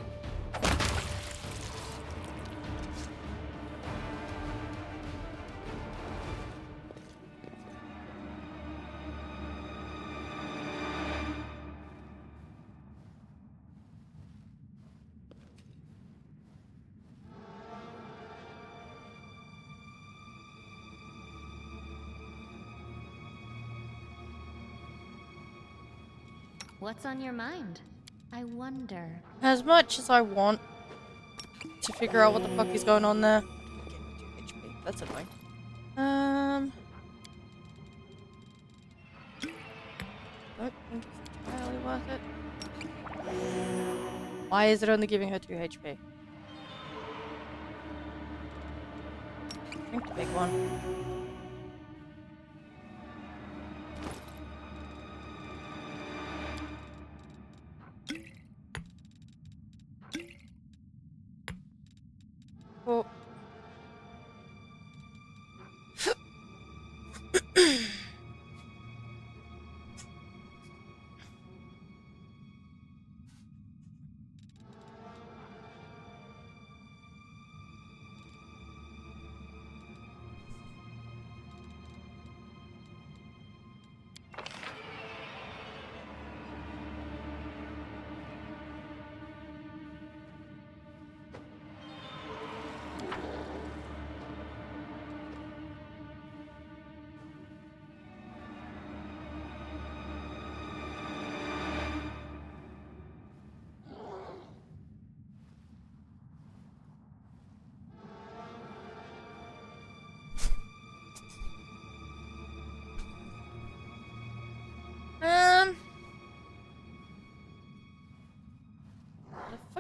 What's on your mind? I wonder. As much as I want to figure out what the fuck is going on there. Get me 2 HP. That's annoying. Don't think it's entirely worth it. Why is it only giving her 2 HP? Drink the big one. Oh.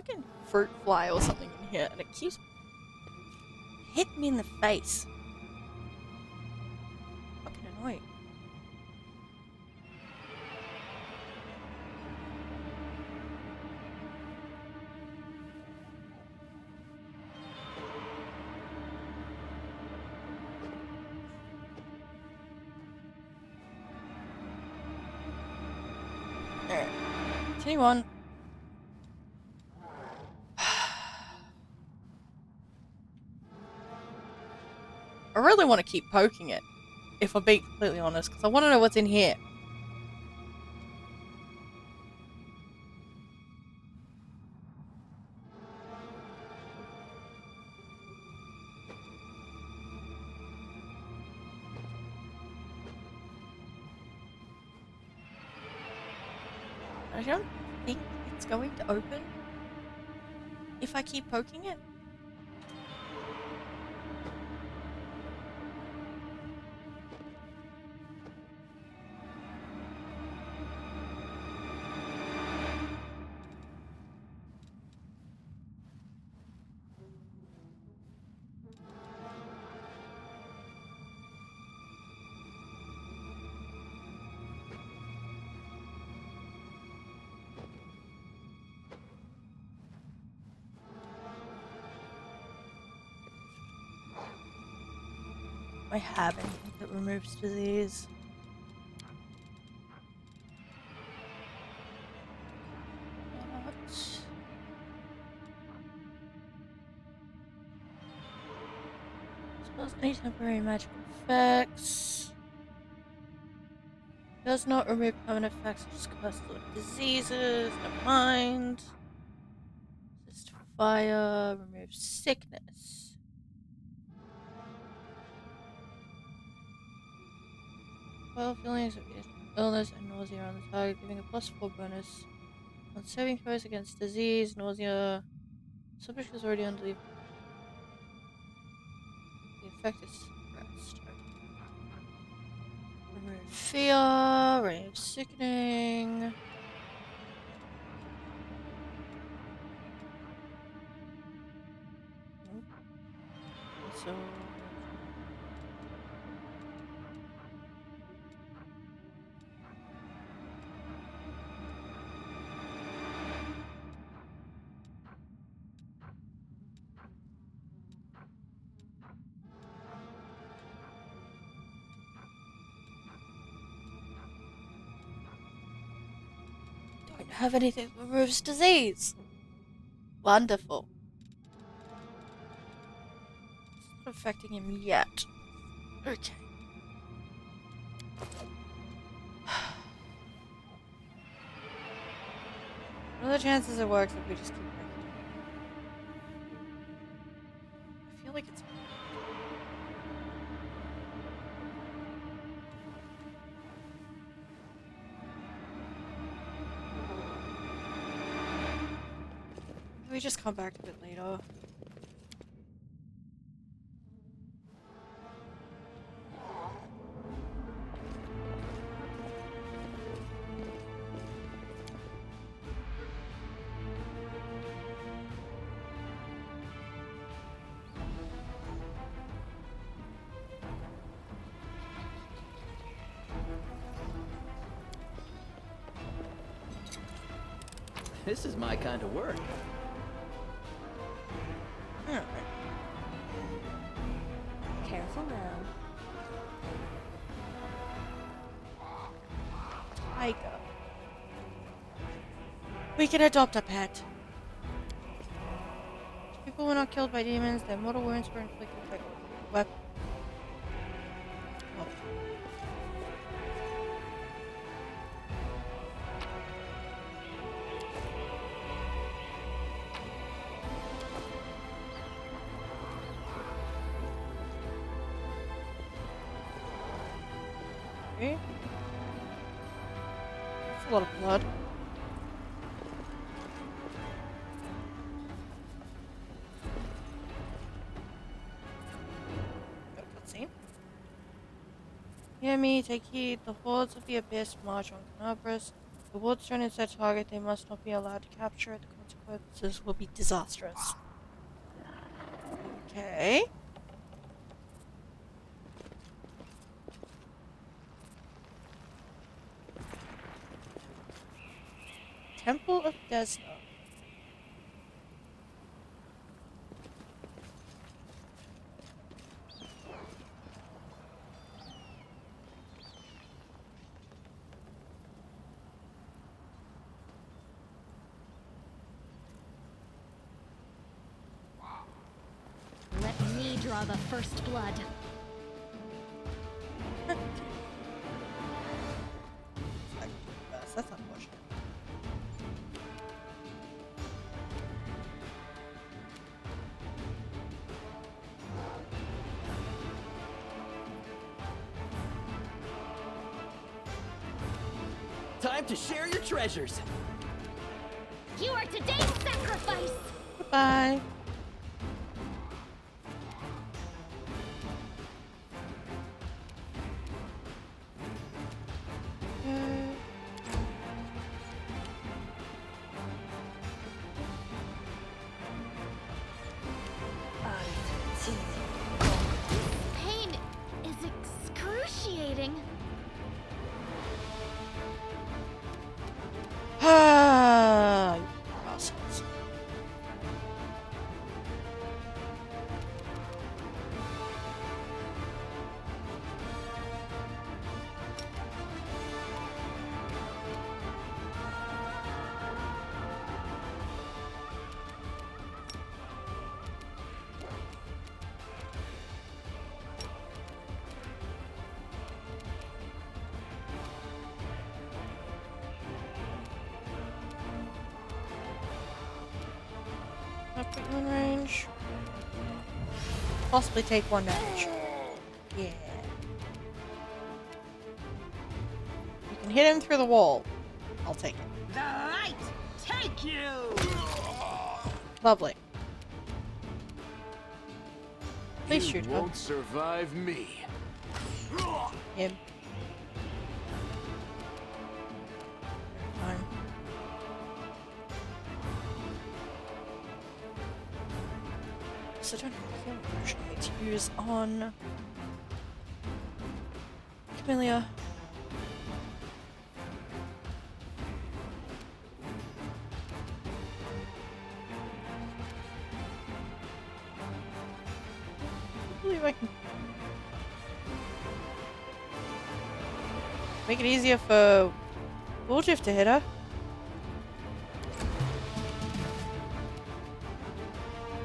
fucking fruit fly or something in here, and it keeps hitting me in the face. Fucking annoying. Alright. 21. I really want to keep poking it, if I'm being completely honest, because I want to know what's in here. I don't think it's going to open if I keep poking it. I have anything that removes disease. What? Spells any temporary magical effects. Does not remove permanent effects such as curses or diseases. Never mind. Resist fire. Removes sickness. Well, feelings of illness and nausea on the target, giving a +4 bonus on saving throws against disease, nausea. Subject is already under the effect is suppressed. Remove fear, remove sickening. Nope. So. Don't have anything that removes disease. Wonderful. It's not affecting him yet. Okay. What are the chances it works if we just keep working? I feel like it's. We just come back to it later. This is my kind of work. Alright. Careful now. Tiger. We can adopt a pet. People were not killed by demons, their mortal wounds were inflicted by weapons. Okay. That's a lot of blood. Got a cutscene. Hear me, take heed. The hordes of the abyss march on Canabras. The wards turn into their target. They must not be allowed to capture it. The consequences purposes will be disastrous. Okay. Temple of Desna. Let me draw the first blood. That's unfortunate. Time to share your treasures. You are today's sacrifice! Goodbye. Pain is excruciating. Ah, process. Not put you in range. Possibly take one damage. Yeah. You can hit him through the wall. I'll take it. The light take you! Lovely. Please You shoot him. won't survive me. Him. Fine. So I don't have a healing potion to use on Camellia. I believe I can make it easier for Woljif to hit her.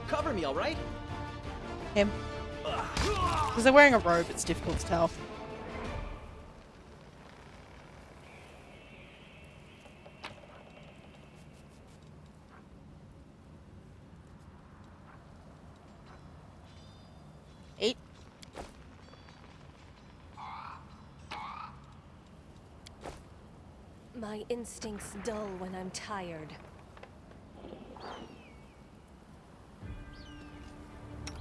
Cover me, all right? Him. Because they're wearing a robe, it's difficult to tell. Eight. My instincts dull when I'm tired.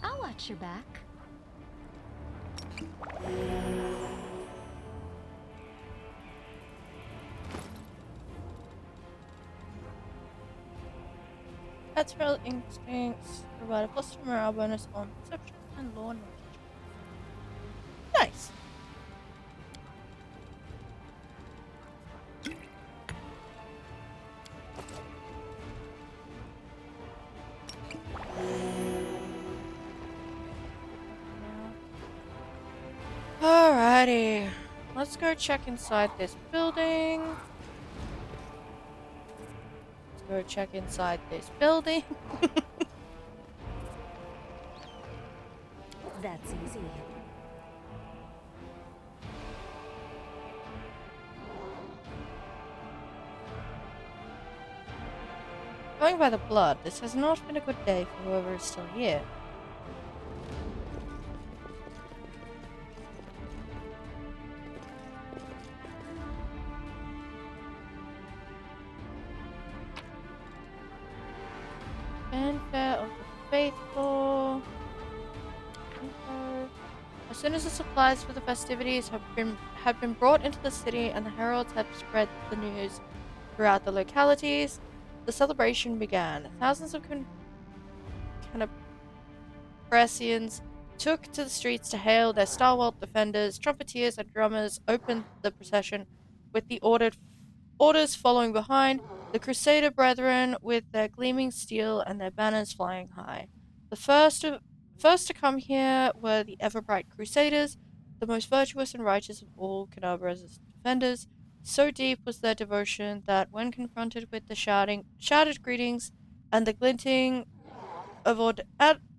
I'll watch your back. Natural instincts provide a plus 2 morale bonus on perception and law knowledge. Nice. Alrighty. Let's go check inside this building. Let's go check inside this building. That's easy. Going by the blood, this has not been a good day for whoever is still here. Fanfare of the faithful. As soon as the supplies for the festivities had been brought into the city and the heralds had spread the news throughout the localities, the celebration began. Thousands of Canabrasians took to the streets to hail their stalwart defenders. Trumpeters and drummers opened the procession, with the orders following behind, the Crusader brethren with their gleaming steel and their banners flying high. The first to come here were the ever-bright Crusaders, the most virtuous and righteous of all Canabra's defenders. So deep was their devotion that when confronted with the shouted greetings and the glinting of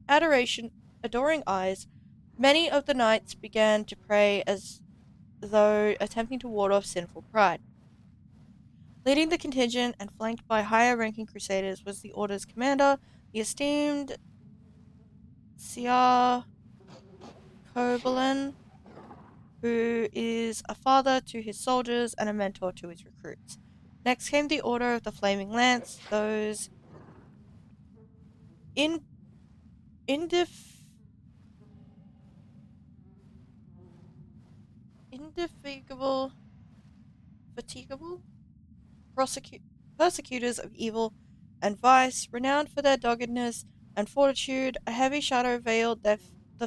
adoration, adoring eyes, many of the knights began to pray as though attempting to ward off sinful pride. Leading the contingent and flanked by higher-ranking crusaders was the Order's commander, the esteemed Siar Kobelen, who is a father to his soldiers and a mentor to his recruits. Next came the Order of the Flaming Lance, those indefatigable persecutors of evil and vice, renowned for their doggedness and fortitude. A heavy shadow veiled the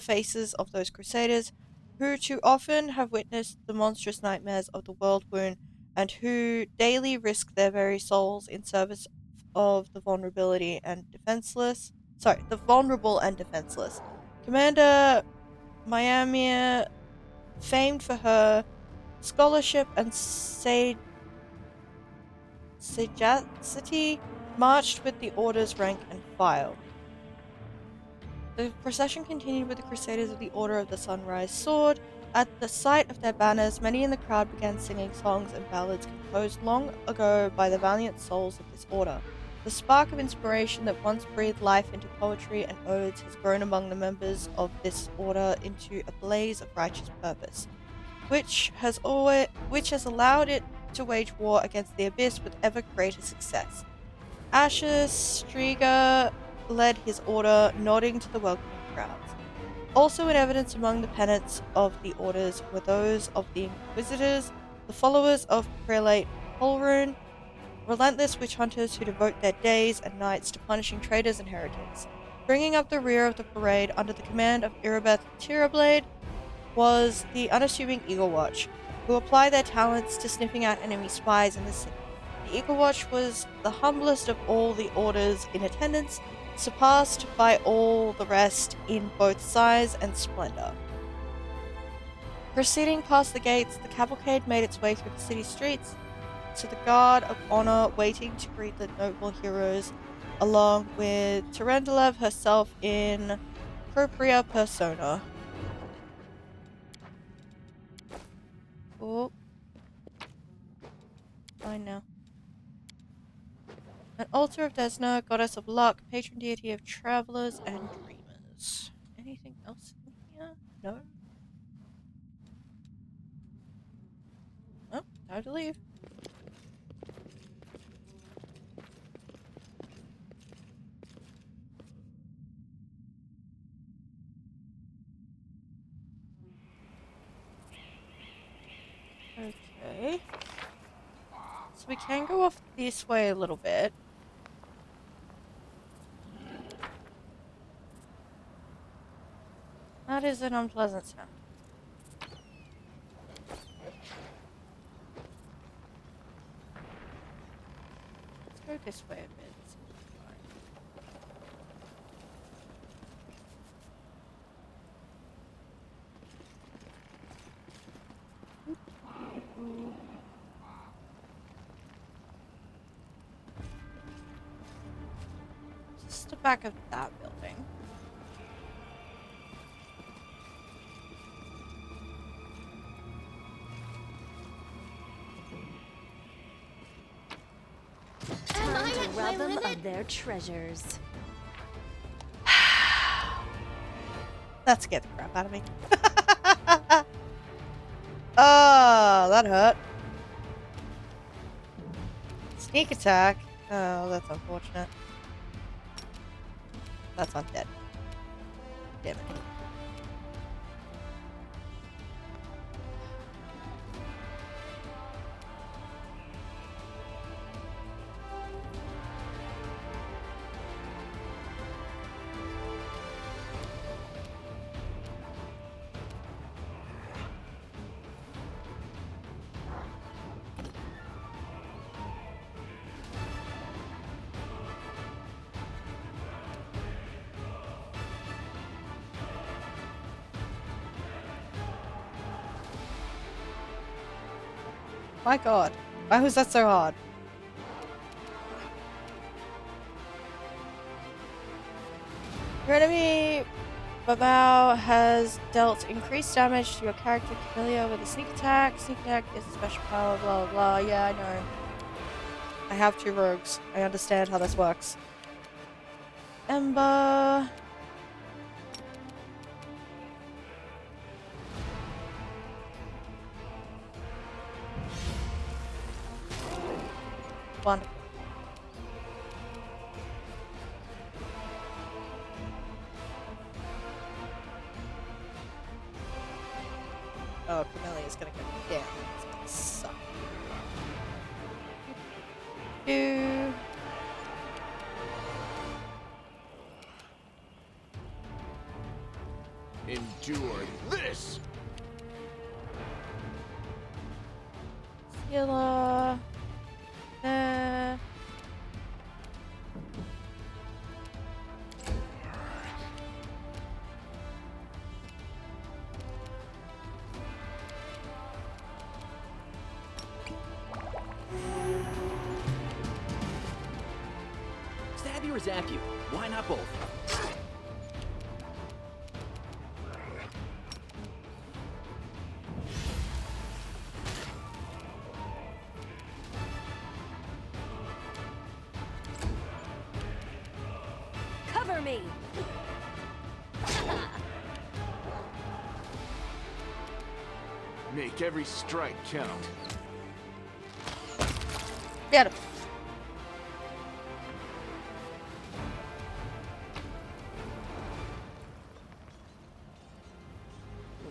faces of those crusaders who too often have witnessed the monstrous nightmares of the world wound and who daily risk their very souls in service of the the vulnerable and defenseless. Commander Myanmar, famed for her scholarship and sagacity, marched with the Order's rank and file. The procession continued with the Crusaders of the Order of the Sunrise Sword. At the sight of their banners, many in the crowd began singing songs and ballads composed long ago by the valiant souls of this order. The spark of inspiration that once breathed life into poetry and odes has grown among the members of this order into a blaze of righteous purpose, which has allowed it to wage war against the abyss with ever greater success. Asher Striga led his order, nodding to the welcoming crowds. Also in evidence among the pennants of the orders were those of the Inquisitors, the followers of Prelate Holrun, relentless witch hunters who devote their days and nights to punishing traitors and heretics. Bringing up the rear of the parade under the command of Irabeth Tirablade was the unassuming Eagle Watch, who apply their talents to sniffing out enemy spies in the city. The Eagle Watch was the humblest of all the orders in attendance, surpassed by all the rest in both size and splendor. Proceeding past the gates, the cavalcade made its way through the city streets to the guard of honor waiting to greet the noble heroes, along with Terendelev herself in propria persona. Oh. Fine now. An altar of Desna, goddess of luck, patron deity of travelers and dreamers. Anything else in here? No? Oh, time to leave. Okay. So we can go off this way a little bit. That is an unpleasant sound. Let's go this way a bit. Just the back of that building. Time to rob them of their treasures. That scared the crap out of me. Oh, that hurt. Sneak attack. Oh, that's unfortunate. That's undead. Damn it. My god. Why was that so hard? Your enemy Babao has dealt increased damage to your character Camellia with a sneak attack. Sneak attack is a special power, blah blah blah. Yeah, I know. I have 2 rogues. I understand how this works. Ember. Wonderful. Oh, Camellia's gonna go down. It's gonna suck. Do. Endure this! Healer. There. Stab you or zap you? Why not both? Cover me! Make every strike count. Get him.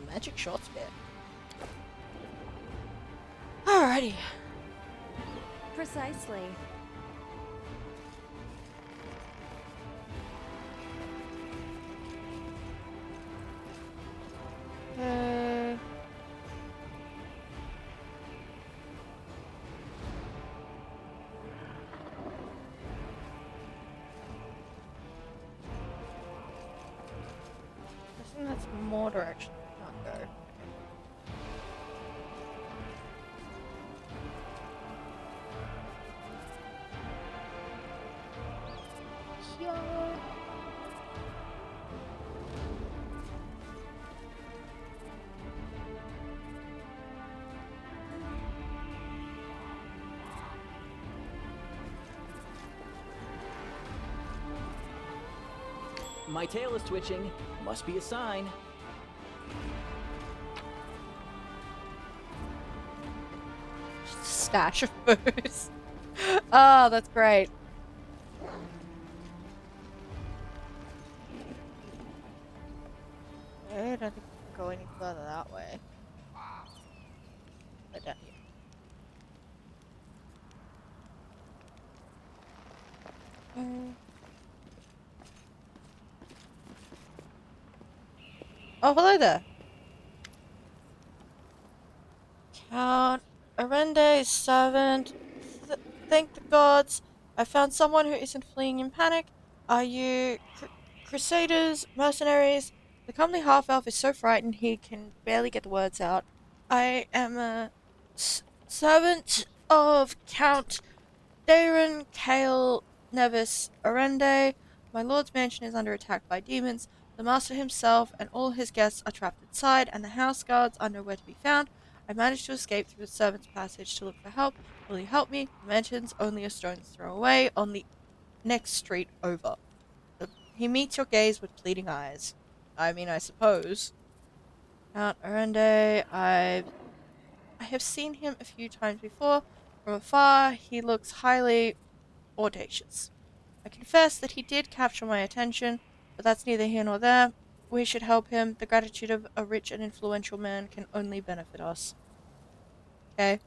Magic short spear. Alrighty. Precisely. I think that's more direction I can't go. Here. My tail is twitching. Must be a sign. Stash of booze. Oh, that's great. I don't think we can go any further that way. But down here. Oh, hello there. Count Arende's servant. Thank the gods. I found someone who isn't fleeing in panic. Are you crusaders, mercenaries? The comely half-elf is so frightened he can barely get the words out. I am a servant of Count Darren Kale Nevis Arende. My lord's mansion is under attack by demons. The master himself and all his guests are trapped inside, and the house guards are nowhere to be found. I managed to escape through the servants' passage to look for help. Will you help me? The mansion's only a stone's throw away, on the next street over. He meets your gaze with pleading eyes. I mean, I suppose. Count Arende, I have seen him a few times before. From afar, he looks highly audacious. I confess that he did capture my attention, but that's neither here nor there. We should help him. The gratitude of a rich and influential man can only benefit us. Okay.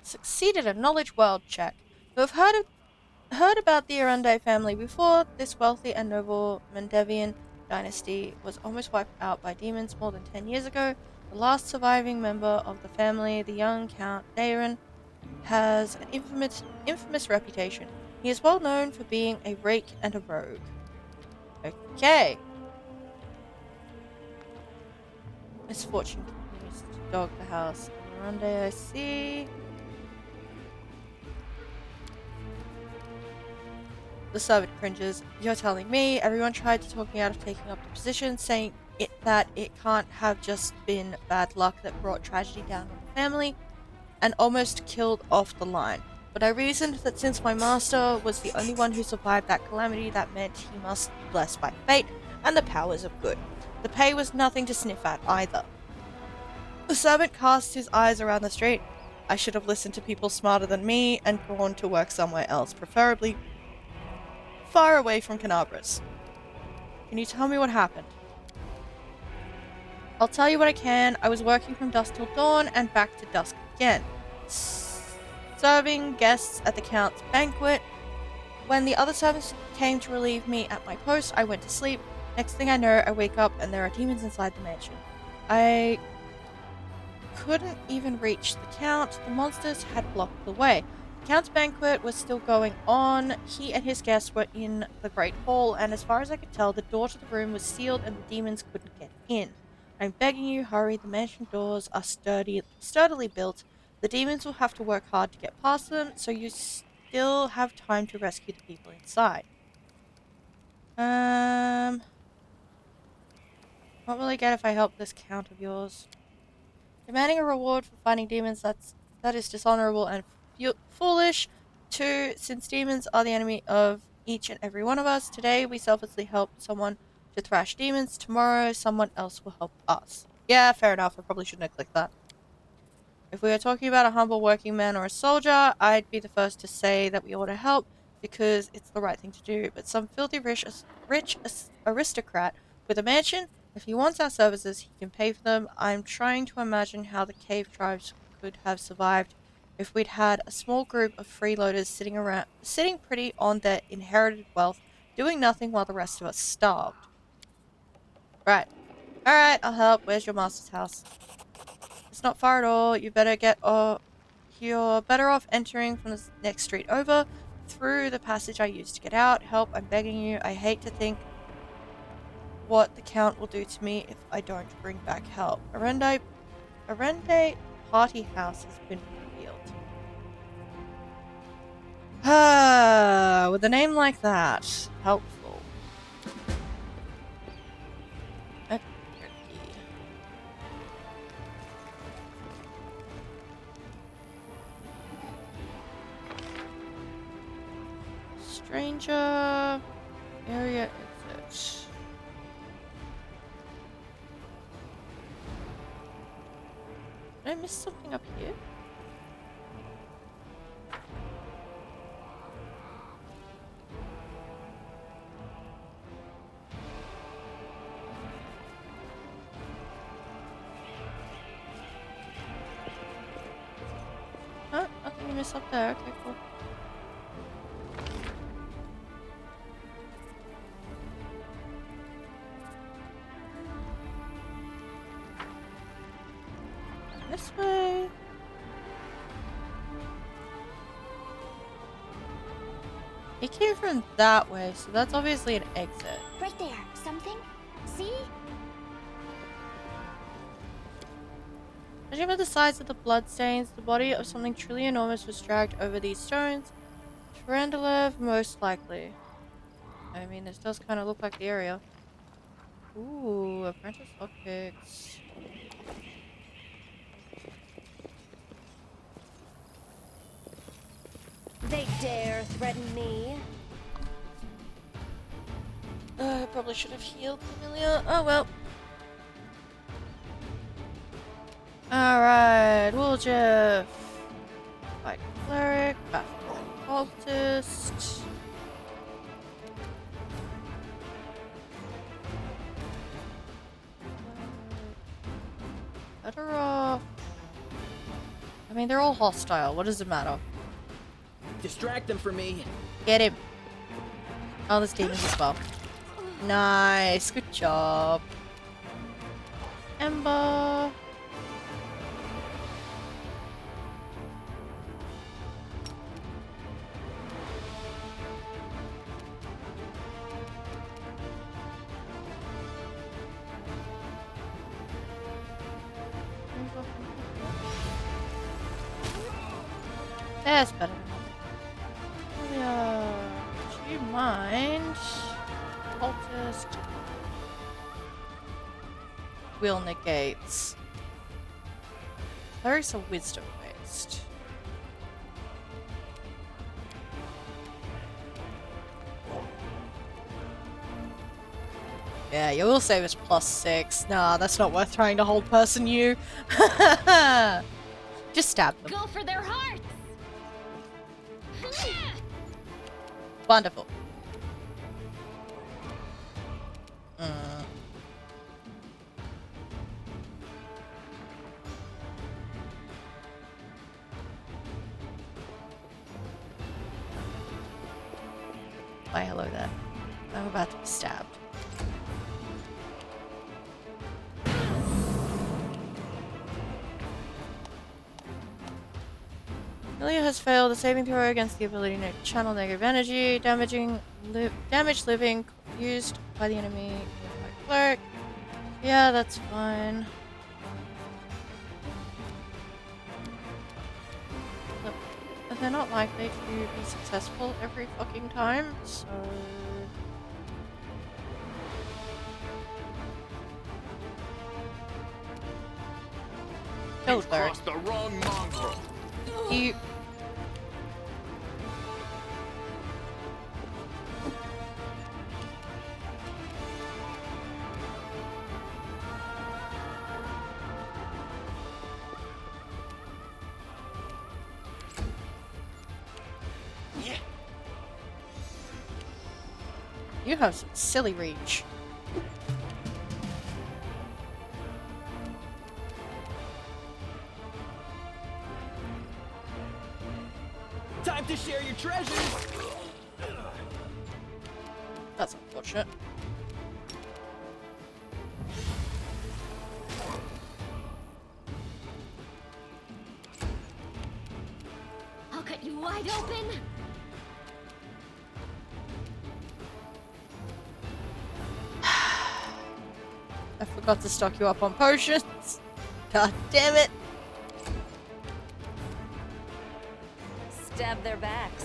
Succeeded a knowledge world check. You have heard about the Arundel family before. This wealthy and noble Mendevian dynasty was almost wiped out by demons more than 10 years ago. The last surviving member of the family, the young Count Darren, has an infamous reputation. He is well known for being a rake and a rogue. Okay. Misfortune continues to dog the house. Grande, I see. The servant cringes. You're telling me everyone tried to talk me out of taking up the position, saying that it can't have just been bad luck that brought tragedy down on the family, and almost killed off the line. But I reasoned that since my master was the only one who survived that calamity, that meant he must be blessed by fate and the powers of good. The pay was nothing to sniff at either. The servant cast his eyes around the street. I should have listened to people smarter than me and gone to work somewhere else, preferably far away from Canabras. Can you tell me what happened? I'll tell you what I can. I was working from dusk till dawn and back to dusk again, serving guests at the Count's banquet. When the other servants came to relieve me at my post, I went to sleep. Next thing I know, I wake up and there are demons inside the mansion. I couldn't even reach the Count. The monsters had blocked the way. The Count's banquet was still going on. He and his guests were in the Great Hall, and as far as I could tell, the door to the room was sealed and the demons couldn't get in. I'm begging you, hurry. The mansion doors are sturdily built. The demons will have to work hard to get past them, so you still have time to rescue the people inside. What will I get if I help this Count of yours? Demanding a reward for fighting demons, that is dishonorable and foolish. 2, since demons are the enemy of each and every one of us, today we selflessly helped someone to thrash demons. Tomorrow, someone else will help us. Yeah, fair enough. I probably shouldn't have clicked that. If we are talking about a humble working man or a soldier, I'd be the first to say that we ought to help because it's the right thing to do. But some filthy rich aristocrat with a mansion, if he wants our services, he can pay for them. I'm trying to imagine how the cave tribes could have survived if we'd had a small group of freeloaders sitting pretty on their inherited wealth, doing nothing while the rest of us starved. Right. Alright, I'll help. Where's your master's house? It's not far at all. You're better off entering from the next street over, through the passage I used to get out. Help, I'm begging you. I hate to think what the Count will do to me if I don't bring back help. Arende party house has been revealed. With a name like that, helpful. Stranger area exit. Did I miss something up here? Huh? Nothing to miss up there. Okay, cool. This way. It came from that way, so that's obviously an exit. Right there. Something? See? Judging by the size of the bloodstains, the body of something truly enormous was dragged over these stones. Tarandalev, most likely. I mean, this does kind of look like the area. Ooh, apprentice lockpicks. They dare threaten me. I probably should have healed Amelia. Oh well. Alright, Woljif. Fight cleric, battle cultist. Better off. I mean, they're all hostile. What does it matter? Distract them from me. Get him. Oh, there's demons as well. Nice. Good job. Ember. That's better than nothing. Do you mind? Cultist. Will negates. Cleric's a wisdom based. Yeah, your will save is +6. Nah, that's not worth trying to hold person you. Just stab them. Go for their hearts! Wonderful. Why, hello there. I'm about to be stabbed. Amelia has failed a saving throw against the ability to channel negative energy, damage living used by the enemy by cleric. Yeah, that's fine. But they're not likely to be successful every fucking time, so... You've crossed the wrong mongrel. You... You have some silly reach. Time to share your treasures! That's unfortunate. I'll cut you wide open! I forgot to stock you up on potions. God damn it. Stab their backs.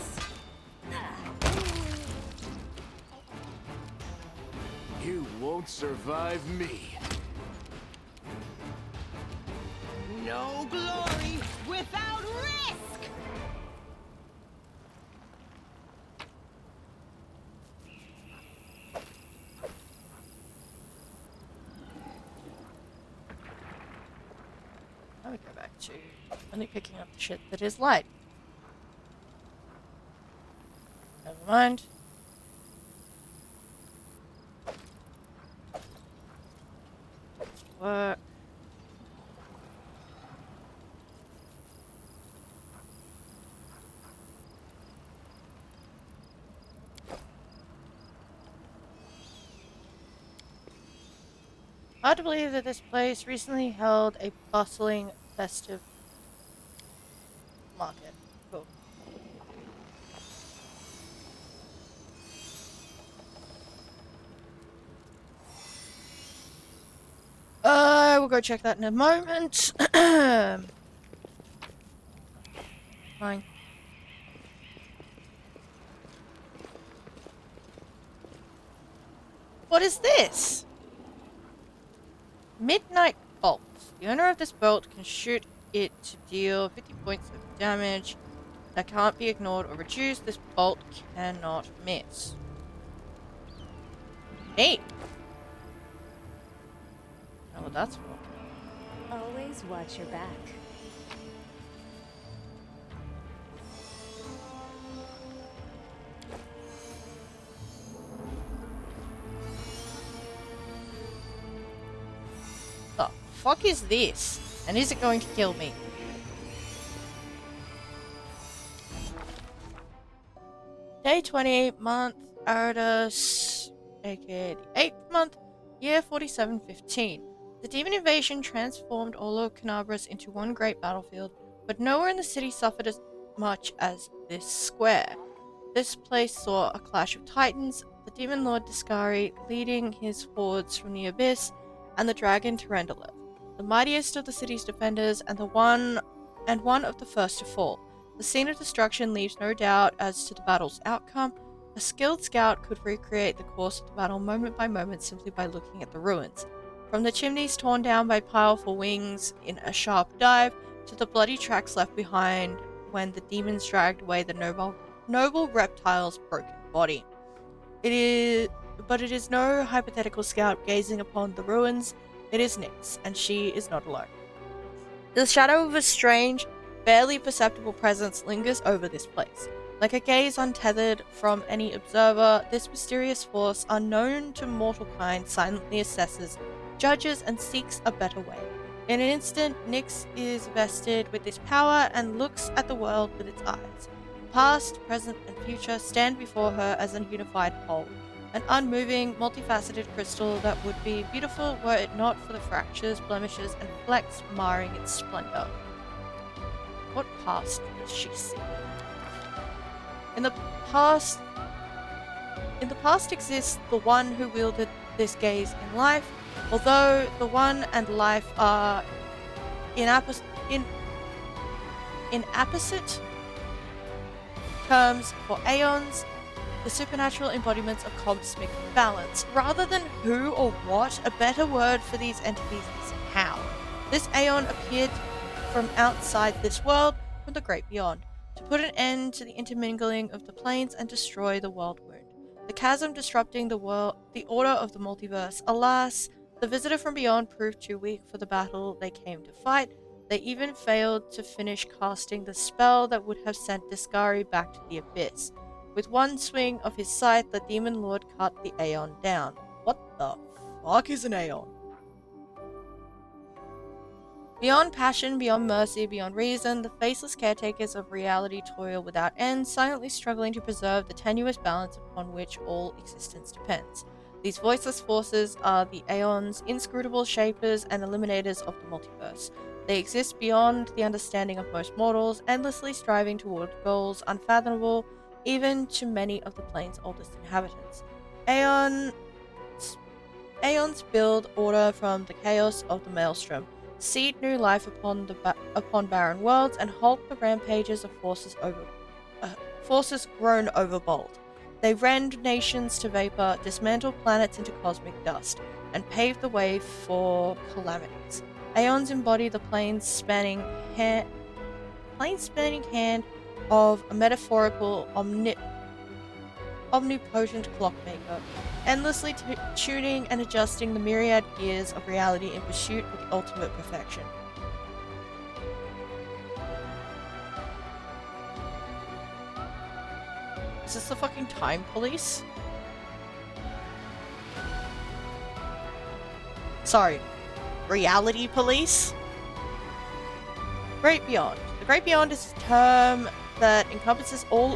You won't survive me. No glory without risk! Now we go back to only picking up the shit that is light. Never mind. Work. Hard to believe that this place recently held a bustling festive market. Cool. We'll go check that in a moment. Fine. What is this? Midnight Bolt. The owner of this bolt can shoot it to deal 50 points of damage that can't be ignored or reduced. This bolt cannot miss. Hey! I don't know what that's for. Always watch your back. The fuck is this? And is it going to kill me? Day 20, month, Aridus, aka the 8th month, year 4715. The demon invasion transformed all of Canabras into one great battlefield, but nowhere in the city suffered as much as this square. This place saw a clash of titans, the demon lord Discari leading his hordes from the abyss, and the dragon Tyrandalev, the mightiest of the city's defenders and one of the first to fall. The scene of destruction leaves no doubt as to the battle's outcome. A skilled scout could recreate the course of the battle moment by moment simply by looking at the ruins. From the chimneys torn down by powerful wings in a sharp dive, to the bloody tracks left behind when the demons dragged away the noble reptile's broken body. But it is no hypothetical scout gazing upon the ruins. It is Nyx, and she is not alone. The shadow of a strange, barely perceptible presence lingers over this place. Like a gaze untethered from any observer, this mysterious force, unknown to mortal kind, silently assesses, judges, and seeks a better way. In an instant, Nyx is vested with this power and looks at the world with its eyes. Past, present, and future stand before her as a unified whole. An unmoving, multifaceted crystal that would be beautiful were it not for the fractures, blemishes, and flecks marring its splendor. What past does she see? In the past exists the one who wielded this gaze in life, although the one and life are in opposite terms for aeons, the supernatural embodiments of cosmic balance. Rather than who or what, a better word for these entities is how. This aeon appeared from outside this world, from the great beyond, to put an end to the intermingling of the planes and destroy the world wound. The chasm disrupting the order of the multiverse. Alas, the visitor from beyond proved too weak for the battle they came to fight. They even failed to finish casting the spell that would have sent Discari back to the abyss. With one swing of his scythe, the demon lord cut the Aeon down. What the fuck is an Aeon? Beyond passion, beyond mercy, beyond reason, the faceless caretakers of reality toil without end, silently struggling to preserve the tenuous balance upon which all existence depends. These voiceless forces are the Aeons, inscrutable shapers and eliminators of the multiverse. They exist beyond the understanding of most mortals, endlessly striving toward goals unfathomable even to many of the plane's oldest inhabitants. Aeons build order from the chaos of the maelstrom, seed new life upon barren worlds, and halt the rampages of forces grown overbold. They rend nations to vapor, dismantle planets into cosmic dust, and pave the way for calamities. Aeons embody the plane-spanning hand of a metaphorical omnipotent clockmaker, endlessly tuning and adjusting the myriad gears of reality in pursuit of the ultimate perfection. Is this the fucking time police? Sorry, reality police? Great Beyond. The Great Beyond is a term that encompasses all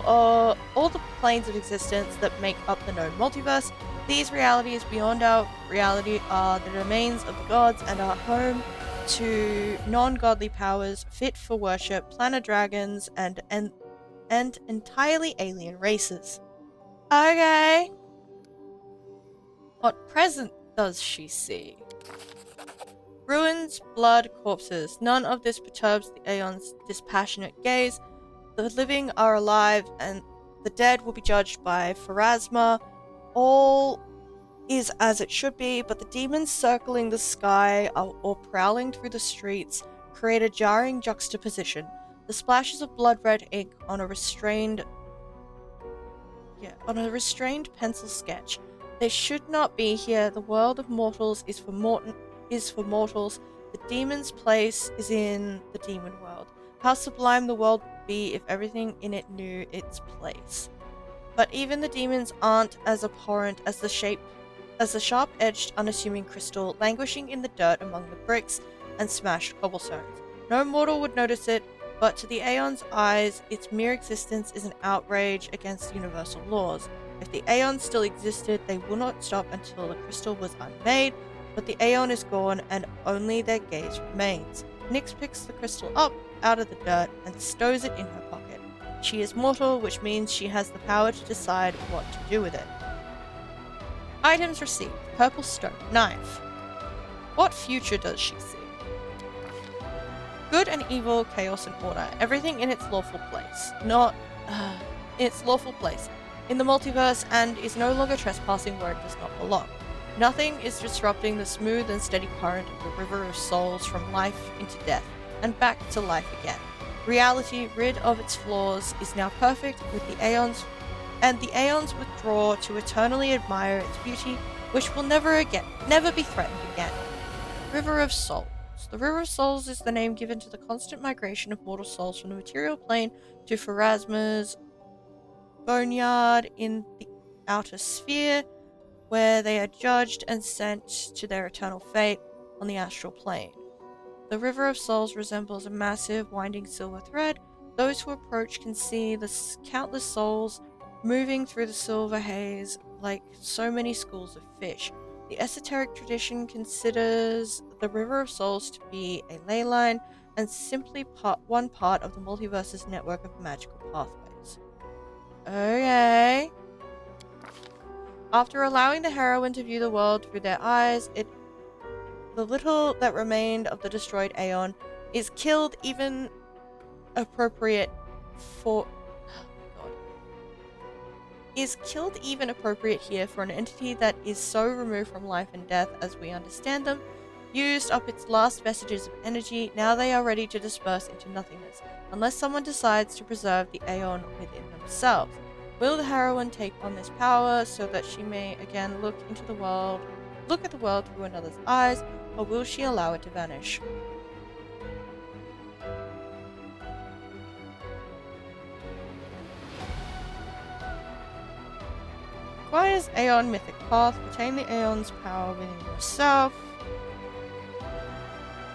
the planes of existence that make up the known multiverse. These realities beyond our reality are the domains of the gods and are home to non-godly powers fit for worship, planet dragons, and entirely alien races. Okay. What present does she see? Ruins, blood, corpses. None of this perturbs the Aeon's dispassionate gaze. The living are alive, and the dead will be judged by Pharasma. All is as it should be, but the demons circling the sky or prowling through the streets create a jarring juxtaposition. The splashes of blood-red ink on a restrained pencil sketch. They should not be here. The world of mortals is for mortals. The demon's place is in the demon world. How sublime the world would be if everything in it knew its place. But even the demons aren't as abhorrent as the sharp-edged, unassuming crystal languishing in the dirt among the bricks and smashed cobblestones. No mortal would notice it, but to the Aeon's eyes, its mere existence is an outrage against universal laws. If the Aeon still existed, they would not stop until the crystal was unmade, but the Aeon is gone and only their gaze remains. Nyx picks the crystal up out of the dirt and stows it in her pocket. She is mortal, which means she has the power to decide what to do with it. Items received. Purple stone. Knife. What future does she see? Good and evil, chaos and order. Everything in its lawful place. Not its lawful place. In the multiverse and is no longer trespassing where it does not belong. Nothing is disrupting the smooth and steady current of the river of souls from life into death and back to life again. Reality, rid of its flaws, is now perfect with the aeons, and the aeons withdraw to eternally admire its beauty, which will never be threatened again. River of Souls. The River of Souls is the name given to the constant migration of mortal souls from the material plane to Pharasma's boneyard in the outer sphere, where they are judged and sent to their eternal fate on the astral plane. The River of Souls resembles a massive, winding silver thread. Those who approach can see the countless souls moving through the silver haze like so many schools of fish. The esoteric tradition considers the River of Souls to be a ley line and simply one part of the multiverse's network of magical pathways. Okay. After allowing the heroine to view the world through their eyes, the little that remained of the destroyed Aeon is killed even appropriate here for an entity that is so removed from life and death as we understand them, used up its last vestiges of energy. Now they are ready to disperse into nothingness, unless someone decides to preserve the Aeon within themselves. Will the heroine take on this power so that she may again look at the world through another's eyes, or will she allow it to vanish? Acquires Aeon Mythic Path. Retain the Aeon's power within yourself.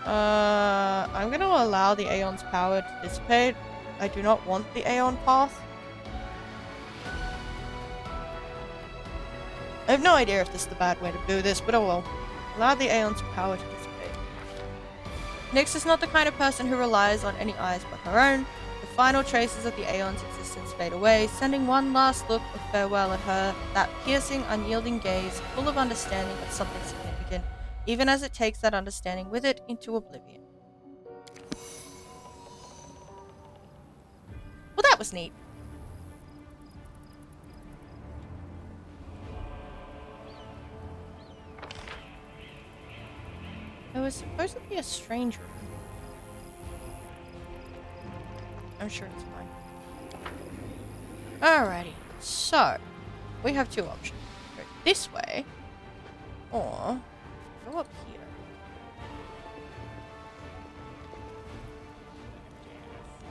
I'm gonna allow the Aeon's power to dissipate. I do not want the Aeon Path. I have no idea if this is the bad way to do this, but oh well. Allow the Aeon's power to dissipate. Nyx is not the kind of person who relies on any eyes but her own. The final traces of the Aeon's existence fade away, sending one last look of farewell at her, that piercing, unyielding gaze, full of understanding of something significant, even as it takes that understanding with it into oblivion. Well, that was neat. There was supposed to be a stranger. I'm sure it's fine. Alrighty, so we have two options. Go this way, or go up here.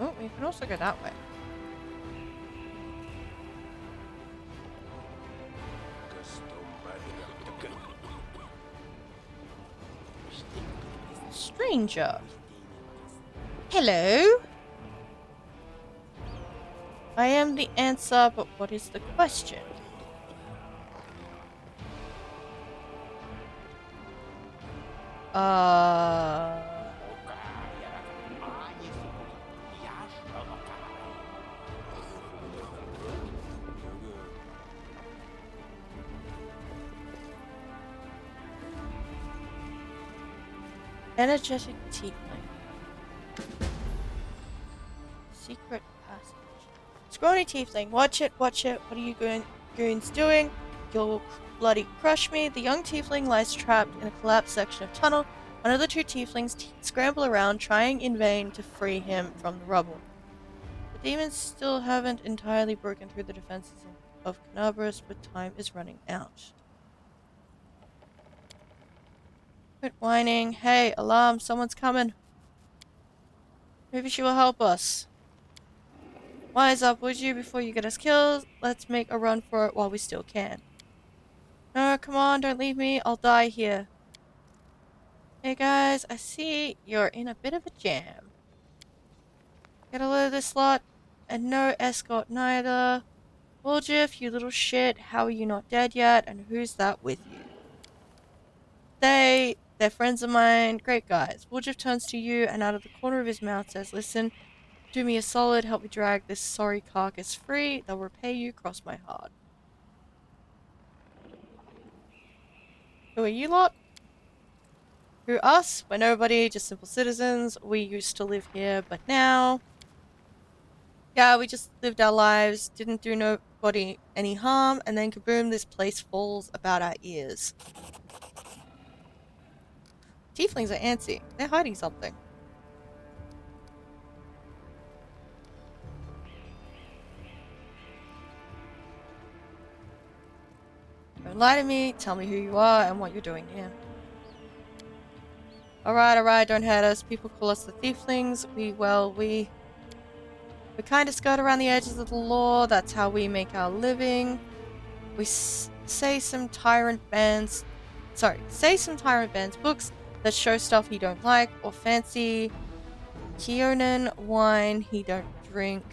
Oh, we can also go that way. Stranger. Hello? I am the answer, but what is the question? Energetic tiefling. Secret passage. Scrawny tiefling, watch it, watch it. What are you goons doing? You'll bloody crush me. The young tiefling lies trapped in a collapsed section of tunnel. One of the two tieflings scramble around, trying in vain to free him from the rubble. The demons still haven't entirely broken through the defenses of Canabras, but time is running out. Quit whining. Hey, alarm, someone's coming. Maybe she will help us. Wise up, would you, before you get us killed? Let's make a run for it while we still can. No, come on, don't leave me. I'll die here. Hey guys, I see you're in a bit of a jam. Get a load of this lot, and no escort neither. Woljif, you little shit, how are you not dead yet, and who's that with you? They're friends of mine, great guys. Woljif turns to you and out of the corner of his mouth says, listen, do me a solid, help me drag this sorry carcass free. They'll repay you, cross my heart. Who are you lot? Who us? We're nobody, just simple citizens. We used to live here, but now... Yeah, we just lived our lives, didn't do nobody any harm, and then kaboom, this place falls about our ears. Tieflings are antsy. They're hiding something. Don't lie to me, tell me who you are and what you're doing here. Alright, don't hurt us. People call us the Tieflings. We kind of skirt around the edges of the law. That's how we make our living. We say some tyrant bands books that show stuff he don't like, or fancy Keonan wine he don't drink.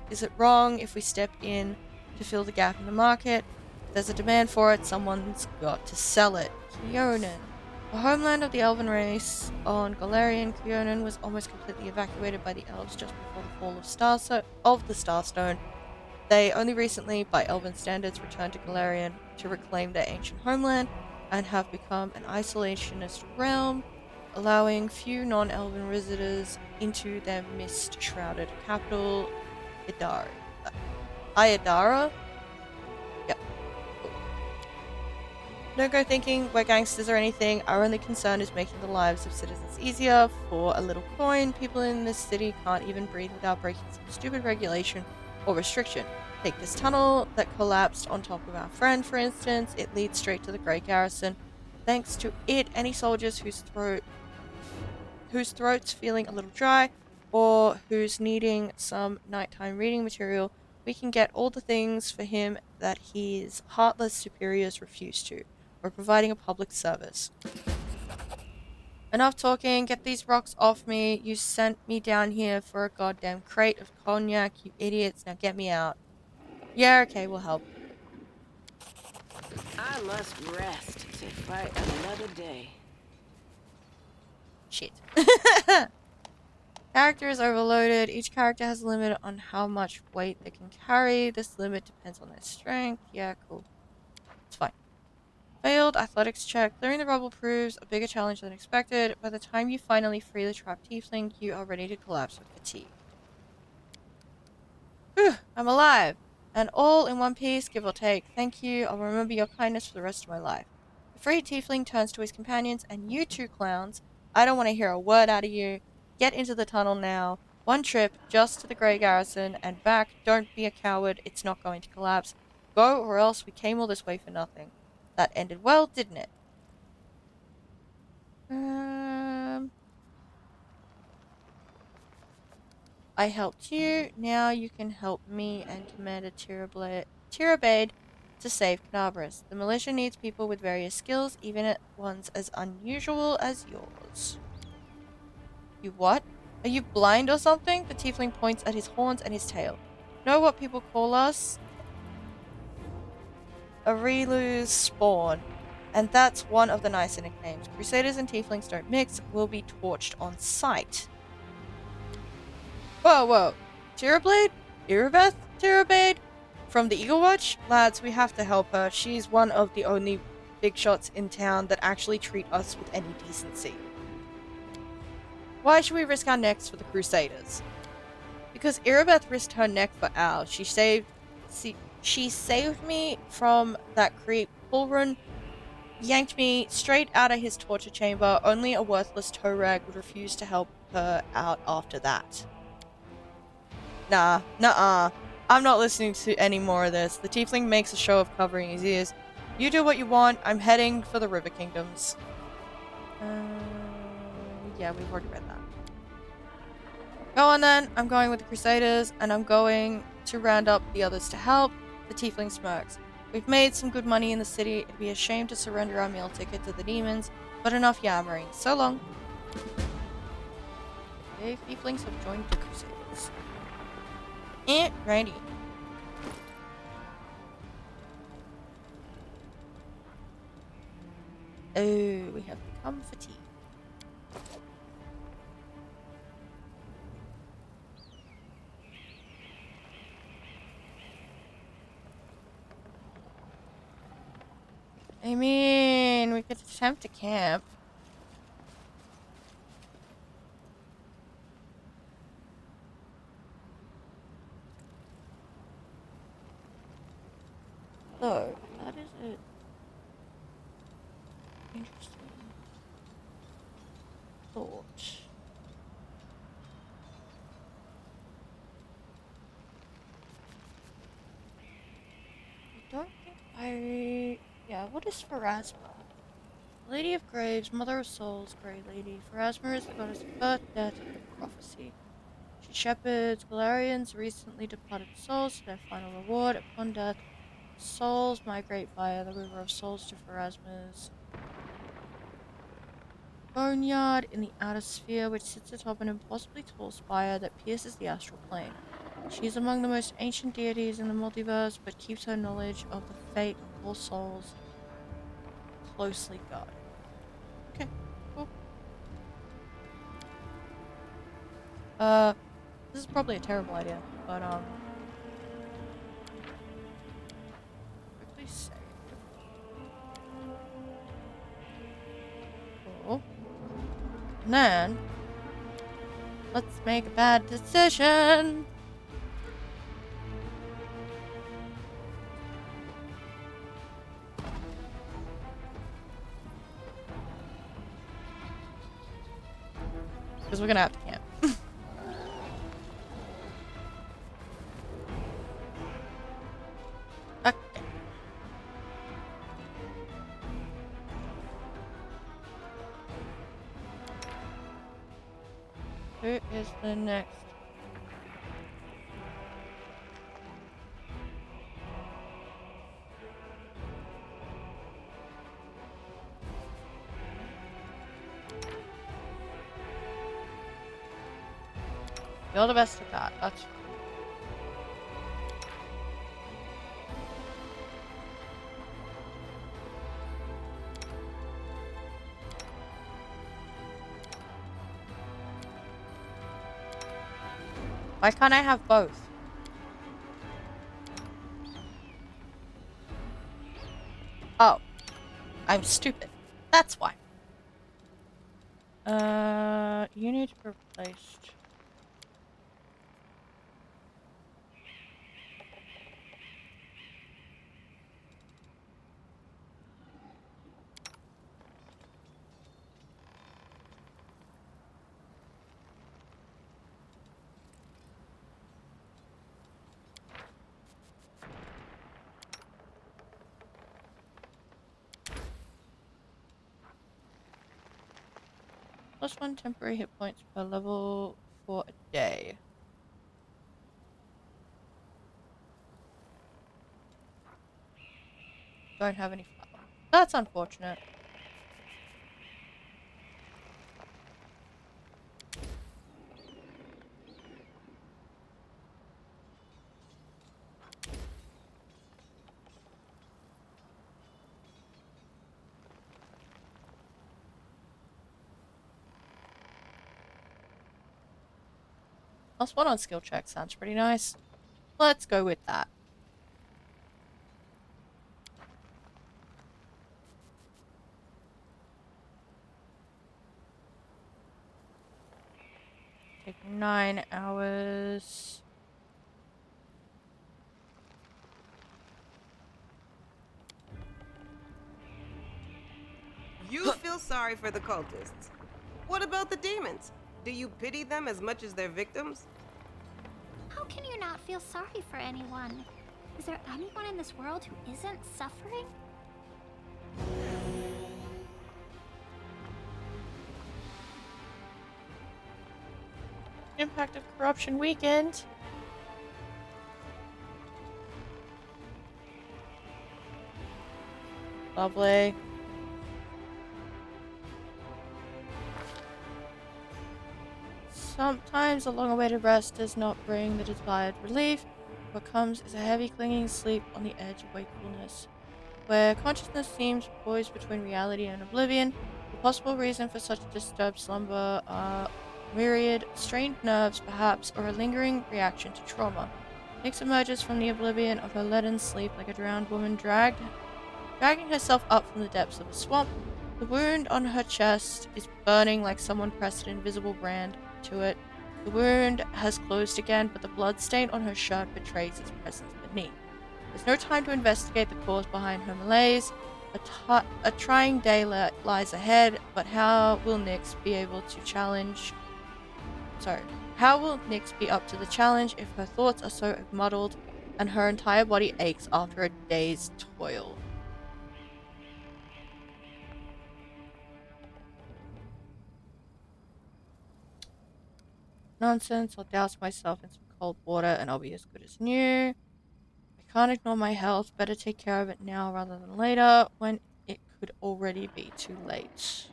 Is it wrong if we step in to fill the gap in the market? If there's a demand for it, someone's got to sell it. Keonan. The homeland of the elven race on Galarian, Keonan was almost completely evacuated by the elves just before the fall of the Starstone. They only recently, by elven standards, returned to Galarian to reclaim their ancient homeland and have become an isolationist realm, allowing few non-elven visitors into their mist-shrouded capital, Ayadara? Yep. Cool. Don't go thinking we're gangsters or anything. Our only concern is making the lives of citizens easier. For a little coin, people in this city can't even breathe without breaking some stupid regulation or restriction. Take this tunnel that collapsed on top of our friend, for instance. It leads straight to the Grey Garrison. Thanks to it, any soldiers whose throat's feeling a little dry or who's needing some nighttime reading material, we can get all the things for him that his heartless superiors refuse to. We're providing a public service. Enough talking, get these rocks off me. You sent me down here for a goddamn crate of cognac, you idiots. Now get me out. Yeah, okay, we'll help. I must rest to fight another day. Shit. Character is overloaded. Each character has a limit on how much weight they can carry. This limit depends on their strength. Yeah, cool. It's fine. Failed athletics check. Clearing the rubble proves a bigger challenge than expected. By the time you finally free the trapped tiefling, you are ready to collapse with fatigue. Whew, I'm alive. And all in one piece, give or take. Thank you. I'll remember your kindness for the rest of my life. The freed tiefling turns to his companions, and you two clowns, I don't want to hear a word out of you. Get into the tunnel now. One trip, just to the Grey Garrison, and back. Don't be a coward. It's not going to collapse. Go, or else we came all this way for nothing. That ended well, didn't it? I helped you. Now you can help me and Commander Tirabade to save Knabris. The militia needs people with various skills, even at ones as unusual as yours. You what? Are you blind or something? The tiefling points at his horns and his tail. Know what people call us? Arilu's spawn. And that's one of the nicer nicknames. Crusaders and tieflings don't mix, will be torched on sight. Whoa. Tirablade? Irabeth Tirabade? From the Eagle Watch? Lads, we have to help her. She's one of the only big shots in town that actually treat us with any decency. Why should we risk our necks for the Crusaders? Because Irabeth risked her neck for ours. She saved me from that creep Pulrun, yanked me straight out of his torture chamber. Only a worthless toe rag would refuse to help her out after that. Nah, nuh-uh. I'm not listening to any more of this. The tiefling makes a show of covering his ears. You do what you want. I'm heading for the River Kingdoms. Yeah, we've already read that. Go on then. I'm going with the Crusaders, and I'm going to round up the others to help. The tiefling smirks. We've made some good money in the city. It'd be a shame to surrender our meal ticket to the demons, but enough yammering. So long. Okay, tieflings have joined the Crusaders. Righty. Oh, we have become fatigued. I mean, mean, we could attempt to camp. So, that is it. Interesting thought. I don't think I... Yeah, what is Pharasma? Lady of Graves, Mother of Souls, Grey Lady. Pharasma is the goddess of birth, death, and prophecy. She shepherds Galarian's recently departed souls to their final reward. Upon death, souls migrate via the River of Souls to Pharasma's boneyard in the outer sphere, which sits atop an impossibly tall spire that pierces the astral plane. She is among the most ancient deities in the multiverse, but keeps her knowledge of the fate of all souls closely guarded. Okay, cool. This is probably a terrible idea, but, quickly save. Cool. And then, let's make a bad decision! Because we're gonna have to camp. Okay. Who is the next? You're the best at that. That's fine. Why can't I have both? Oh. I'm stupid. That's why. You need to be replaced. +1 temporary hit points per level for a day. Don't have any flour. That's unfortunate. +1 on skill check sounds pretty nice. Let's go with that. Take 9 hours. You feel sorry for the cultists. What about the demons? Do you pity them as much as their victims? How can you not feel sorry for anyone? Is there anyone in this world who isn't suffering? Impact of corruption weakened. Lovely. Sometimes a long-awaited rest does not bring the desired relief. What comes is a heavy clinging sleep on the edge of wakefulness, where consciousness seems poised between reality and oblivion. The possible reason for such disturbed slumber are myriad, strained nerves perhaps, or a lingering reaction to trauma. Nyx emerges from the oblivion of her leaden sleep like a drowned woman dragged dragging herself up from the depths of a swamp. The wound on her chest is burning like someone pressed an invisible brand to it. The wound has closed again, but the blood stain on her shirt betrays its presence beneath. There's no time to investigate the cause behind her malaise. A trying day lies ahead, but how will Nyx be able to challenge... How will Nyx be up to the challenge if her thoughts are so muddled and her entire body aches after a day's toil? Nonsense, I'll douse myself in some cold water and I'll be as good as new. I can't ignore my health, better take care of it now rather than later, when it could already be too late.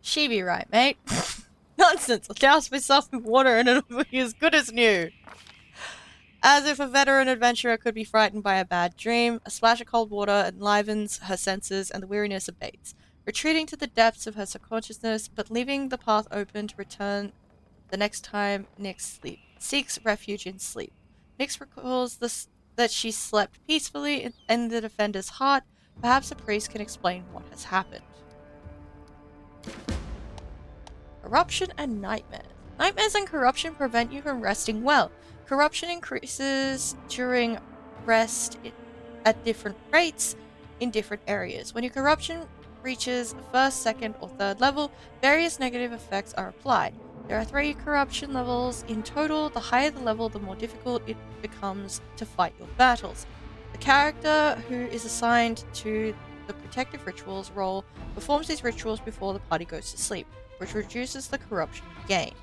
She be right, mate. Nonsense, I'll douse myself in water and it'll be as good as new. As if a veteran adventurer could be frightened by a bad dream, a splash of cold water enlivens her senses and the weariness abates, retreating to the depths of her subconsciousness, but leaving the path open to return the next time Nyx seeks refuge in sleep. Nyx recalls that she slept peacefully in the defender's heart. Perhaps a priest can explain what has happened. Corruption and nightmares. Nightmares and corruption prevent you from resting well. Corruption increases during rest at different rates in different areas. When your corruption reaches first, second, or third level, various negative effects are applied. There are 3 corruption levels in total. The higher the level, the more difficult it becomes to fight your battles. The character who is assigned to the protective rituals role performs these rituals before the party goes to sleep, which reduces the corruption gain.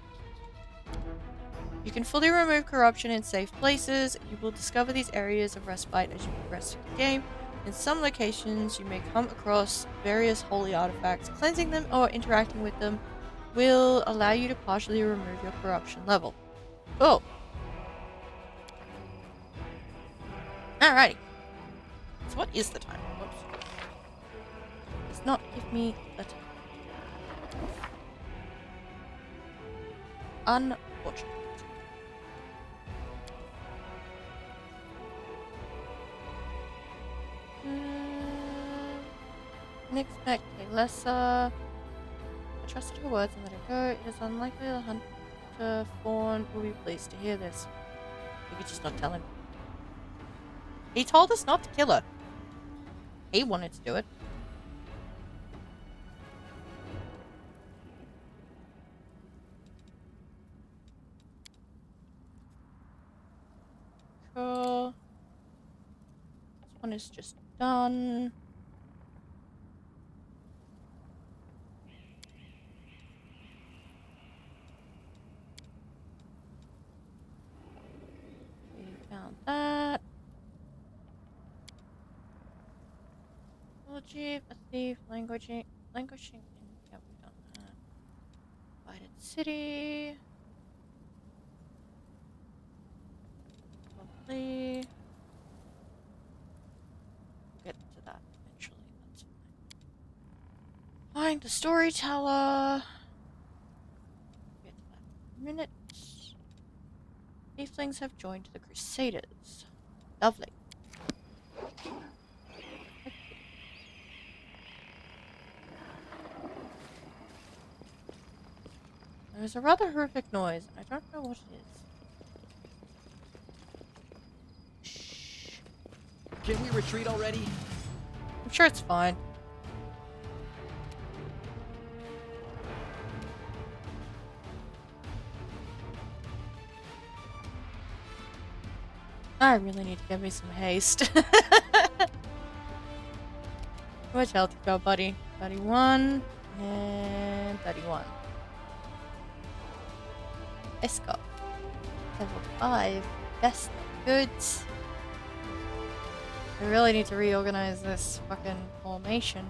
You can fully remove corruption in safe places. You will discover these areas of respite as you progress through the game. In some locations, you may come across various holy artifacts. Cleansing them or interacting with them will allow you to partially remove your corruption level. Oh! Alrighty. So what is the time? Whoops. Does not give me the time. Unfortunate. Nyx met Kaelessa. I trusted her words and let her go. It is unlikely the hunter fawn will be pleased to hear this. We could just not tell him. He told us not to kill her. He wanted to do it. Cool. This one is just done. We found that. Woljif, a thief, languishing in. Yeah, we've done that. Divided city. Lovely. We'll get to that eventually. That's fine. Find the storyteller. Get to that in a minute. Tieflings have joined the Crusaders. Lovely. There's a rather horrific noise, and I don't know what it is. Shh. Can we retreat already? I'm sure it's fine. I really need to get me some haste. How much health you got, buddy? 31 and 31. Let's go. Level 5. Best goods. I really need to reorganize this fucking formation,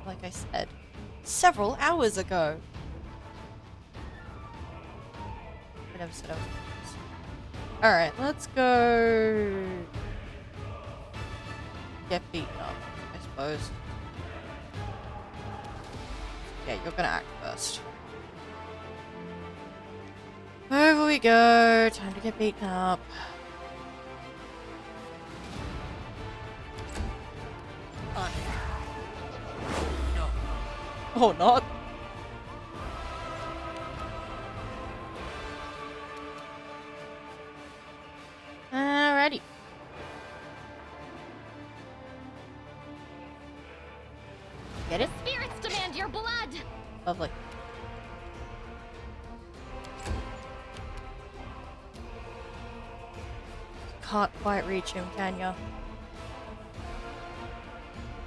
like I said several hours ago. never said I was. Alright, let's go get beaten up, I suppose. Yeah, you're gonna act first. Over we go. Time to get beaten up. Oh, not. Alrighty. Get it? Spirits demand your blood! Lovely. Can't quite reach him, can ya?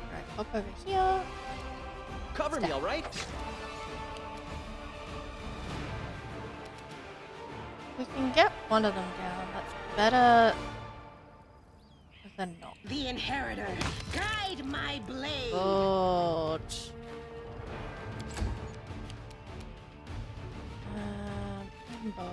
Alright, hop over here. Cover me, all right? We can get one of them down. That's better than not. The inheritor, guide my blade. Good. Remember.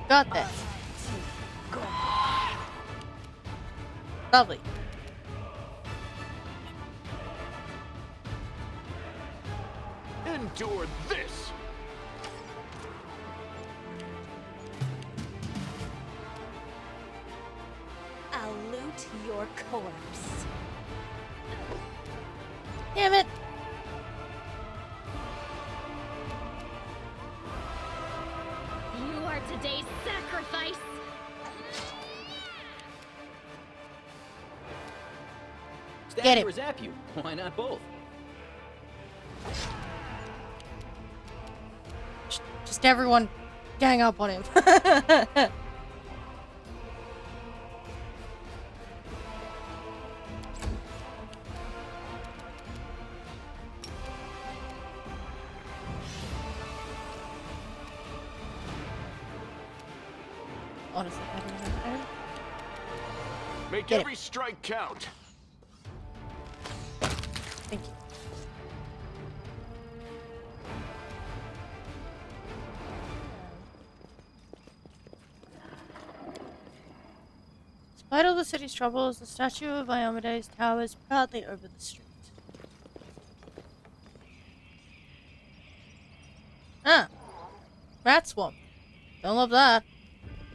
Got this. Lovely. Endure this! I'll loot your corpse. Damn it. You are today's sacrifice! Stab Get you it. or zap you? Why not both? Just everyone gang up on him. Honestly, I don't know. Make Get it. every strike count. Thank you. Despite all the city's troubles, the statue of Iomedes towers proudly over the street. Ah! Rat swamp. Don't love that.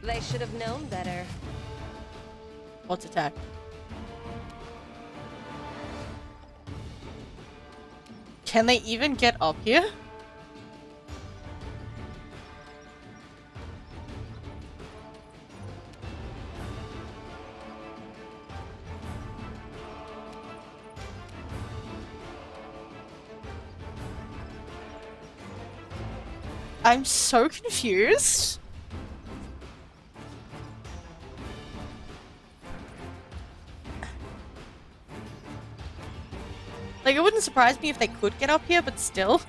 They should have known better. What's attack? Can they even get up here? I'm so confused. Like, it wouldn't surprise me if they could get up here, but still.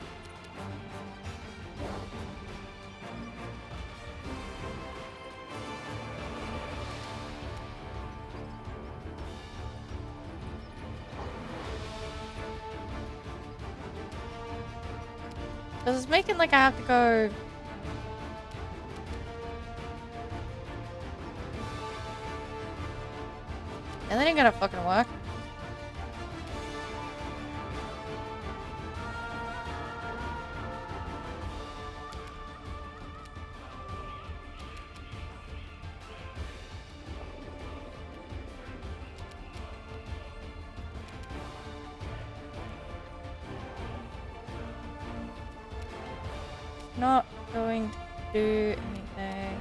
Because it's making like I have to go... And that ain't gonna fucking work. Not going to do anything.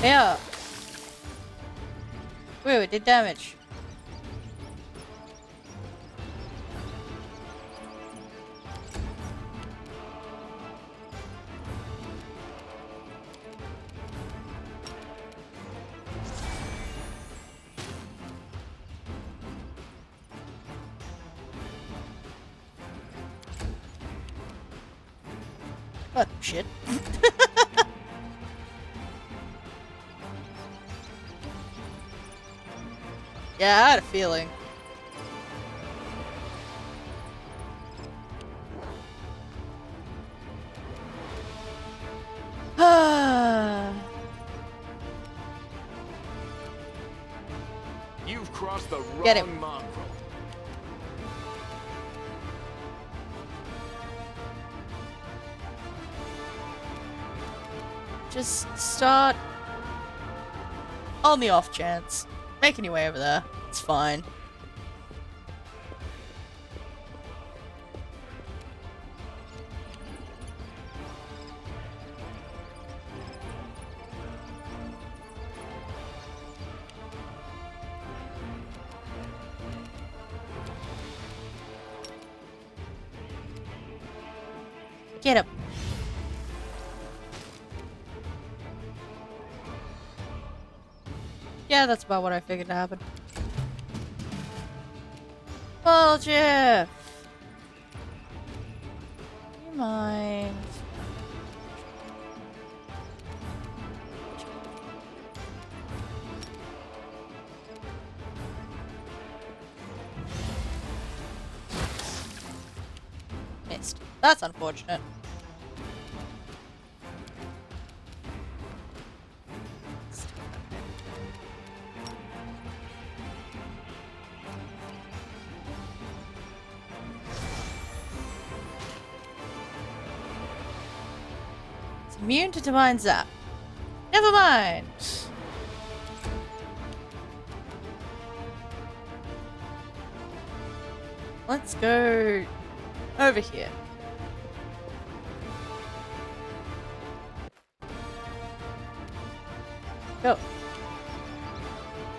Yeah. Woo, it did damage. Oh, shit. Yeah, I had a feeling. You've crossed the Get him. wrong mongrel. Just start on the off chance. Making your way over there. It's fine. Get him. Yeah, that's about what I figured to happen. Woljif! Do you mind? Missed. That's unfortunate. Immune to Divine Zap. Never mind. Let's go over here. Go.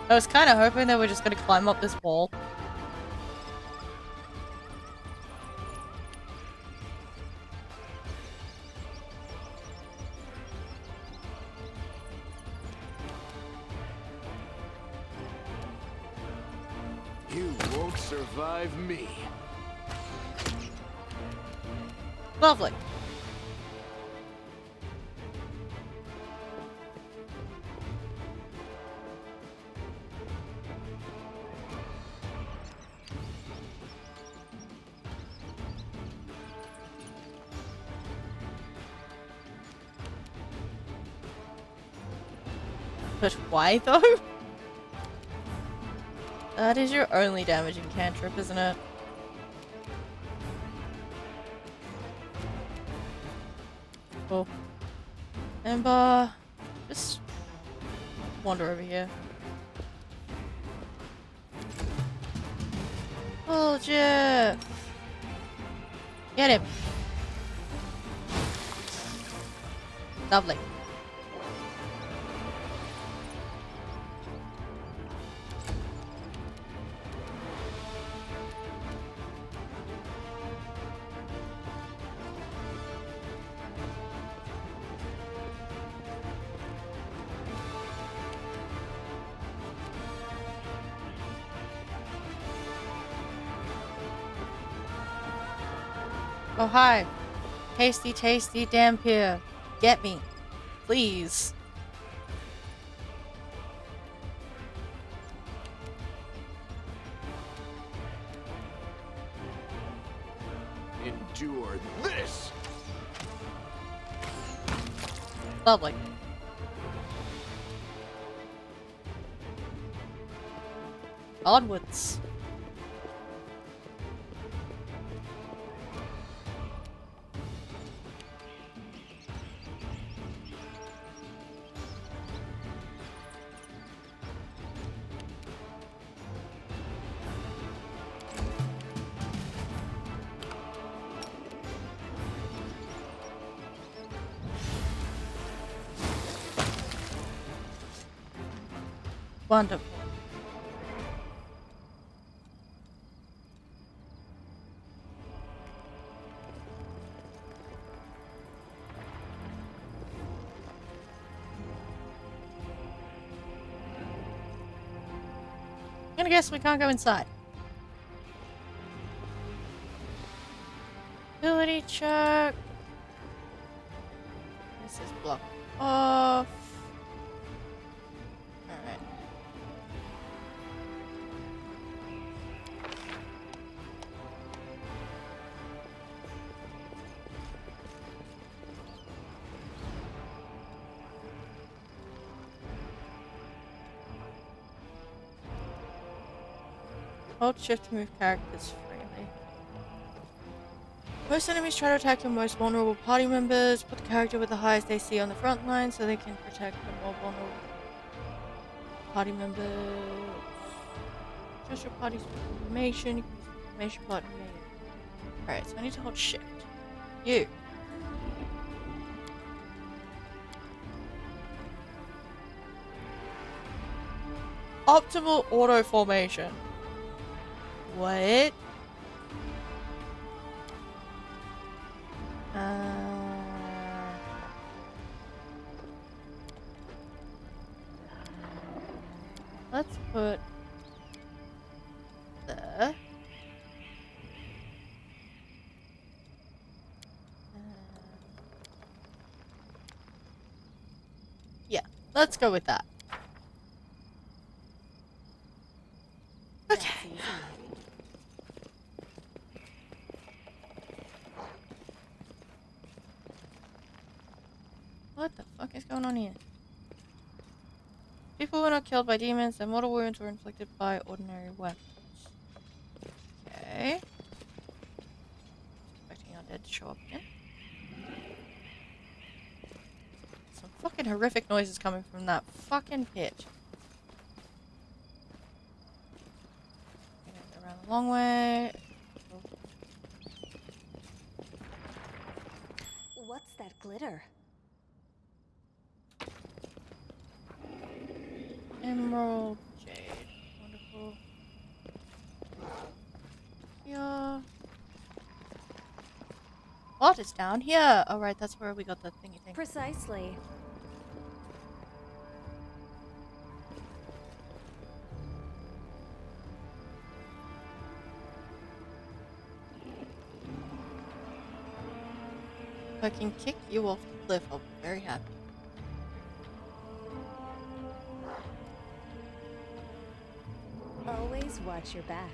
I was kind of hoping that we're just going to climb up this wall. You won't survive me. Lovely. But why though? That is your only damaging cantrip, isn't it? Cool. Ember, just wander over here. Woljif! Get him! Lovely. Oh, hi. Tasty, tasty Dampier. Get me. Please. Endure this! Lovely. Onwards. Wonderful. gonna guess we can't go inside. Ability check. This is blocked off. Alright. Hold shift to move characters freely. Most enemies try to attack your most vulnerable party members. Put the character with the highest AC on the front line so they can protect the more vulnerable party members. Just your party's information. You can use the information button. Alright, so I need to hold shift. You. Optimal auto formation. What? Let's put the yeah, let's go with that. Okay. What the fuck is going on here? People were not killed by demons, their mortal wounds were inflicted by ordinary weapons. Okay. Expecting undead to show up again. Some fucking horrific noises coming from that fucking pit. Go around the long way. What's that glitter? Emerald jade. Wonderful. Yeah. What is down here? Oh right, that's where we got the thingy thing. Precisely. If I can kick you off the cliff, I'll be very happy. Always watch your back.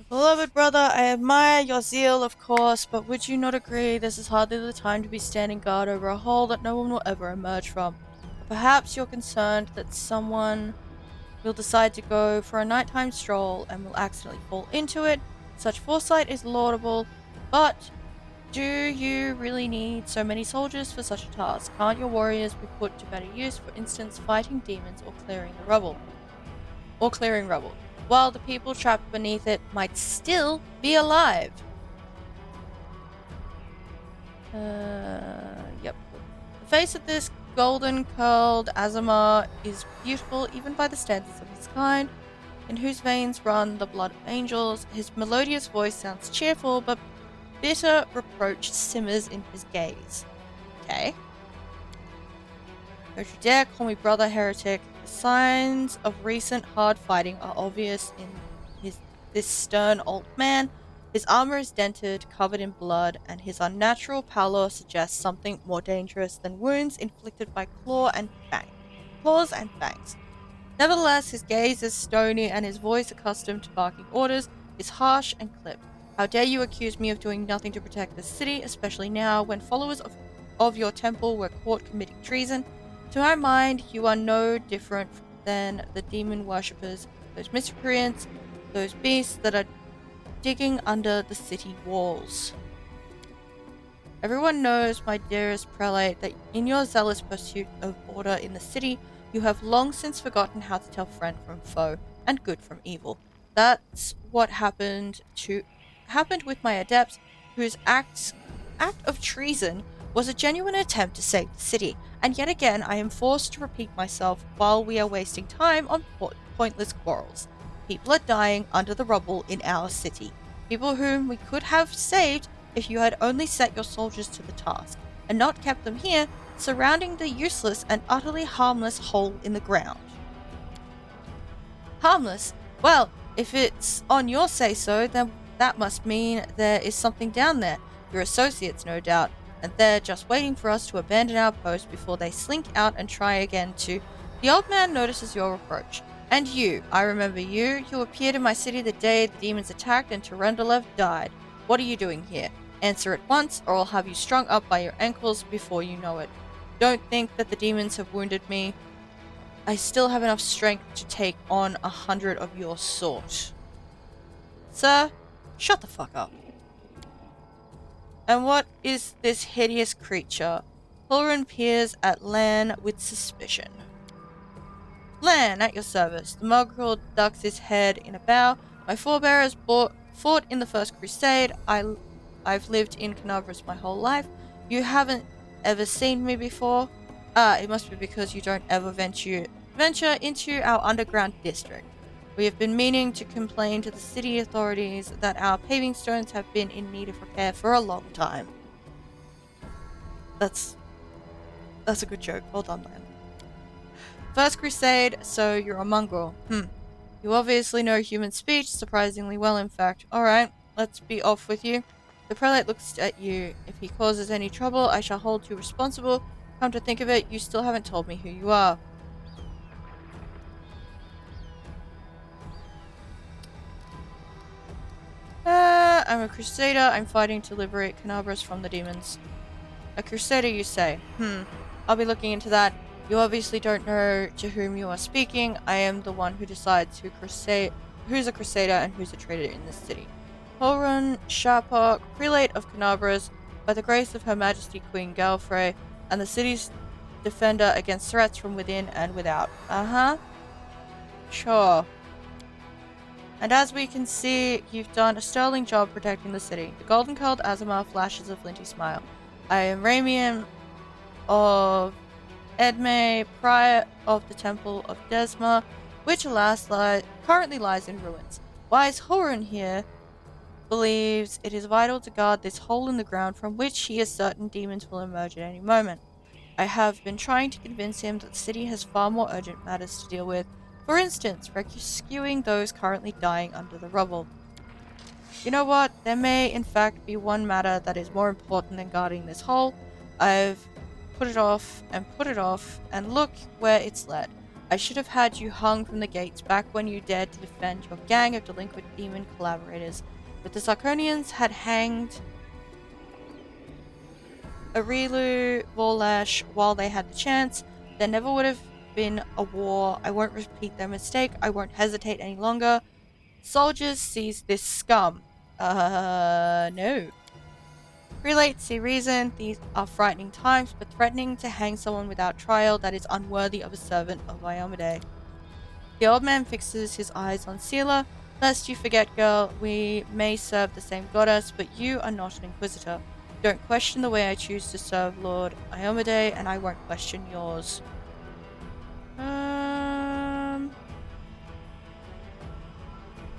Beloved brother, I admire your zeal, of course, but would you not agree this is hardly the time to be standing guard over a hole that no one will ever emerge from? Perhaps you're concerned that someone will decide to go for a nighttime stroll and will accidentally fall into it. Such foresight is laudable, but do you really need so many soldiers for such a task? Can't your warriors be put to better use, for instance, fighting demons or clearing rubble, while the people trapped beneath it might still be alive? Yep. The face of this golden curled Azamar is beautiful even by the standards of his kind, in whose veins run the blood of angels. His melodious voice sounds cheerful, but bitter reproach simmers in his gaze. Okay. Don't you dare call me brother, heretic. The signs of recent hard fighting are obvious in this stern old man. His armor is dented, covered in blood, and his unnatural pallor suggests something more dangerous than wounds inflicted by claws and fangs. Nevertheless, his gaze is stony, and his voice, accustomed to barking orders, is harsh and clipped. How dare you accuse me of doing nothing to protect the city, especially now, when followers of your temple were caught committing treason? To my mind, you are no different than the demon worshippers, those miscreants, those beasts that are digging under the city walls. Everyone knows, my dearest prelate, that in your zealous pursuit of order in the city, you have long since forgotten how to tell friend from foe and good from evil. That's what happened with my adepts, whose act of treason was a genuine attempt to save the city, and yet again I am forced to repeat myself while we are wasting time on pointless quarrels. People are dying under the rubble in our city, people whom we could have saved if you had only set your soldiers to the task, and not kept them here, surrounding the useless and utterly harmless hole in the ground. Harmless? Well, if it's on your say-so, then that must mean there is something down there. Your associates, no doubt. And they're just waiting for us to abandon our post before they slink out and try again to... The old man notices your approach. And you, I remember you. You appeared in my city the day the demons attacked and Terendelev died. What are you doing here? Answer at once, or I'll have you strung up by your ankles before you know it. Don't think that the demons have wounded me. I still have enough strength to take on 100 of your sort. Sir, shut the fuck up. And what is this hideous creature? Hulrun peers at Lan with suspicion. Lan, at your service. The mongrel ducks his head in a bow. My forebears fought in the First Crusade. I've lived in Canavras my whole life. You haven't ever seen me before? It must be because you don't ever venture into our underground district. We have been meaning to complain to the city authorities that our paving stones have been in need of repair for a long time. That's a good joke. Well done, man. First Crusade, so you're a mongrel. You obviously know human speech, surprisingly well in fact. Alright, let's be off with you. The prelate looks at you. If he causes any trouble, I shall hold you responsible. Come to think of it, you still haven't told me who you are. I'm a crusader. I'm fighting to liberate Canabras from the demons. A crusader, you say? I'll be looking into that. You obviously don't know to whom you are speaking. I am the one who decides who's a crusader and who's a traitor in this city. Hulrun Sharpak, prelate of Canabras, by the grace of Her Majesty Queen Galfrey, and the city's defender against threats from within and without. Sure. And as we can see, you've done a sterling job protecting the city. The golden-curled Azamar flashes a flinty smile. I am Ramian of Edme, prior of the Temple of Desma, which alas currently lies in ruins. Wise Hulrun here believes it is vital to guard this hole in the ground from which he is certain demons will emerge at any moment. I have been trying to convince him that the city has far more urgent matters to deal with. For instance, rescuing those currently dying under the rubble. You know what? There may in fact be one matter that is more important than guarding this hole. I've put it off, and look where it's led. I should have had you hung from the gates back when you dared to defend your gang of delinquent demon collaborators. But the Sarkonians had hanged Arilu Vorlash while they had the chance. There never would have been a war. I won't repeat their mistake. I won't hesitate any longer. Soldiers, seize this scum. No. Prelate, see reason. These are frightening times, but threatening to hang someone without trial, that is unworthy of a servant of Iomade. The old man fixes his eyes on Seela. Lest you forget, girl, we may serve the same goddess, but you are not an inquisitor. Don't question the way I choose to serve Lord Iomade, and I won't question yours.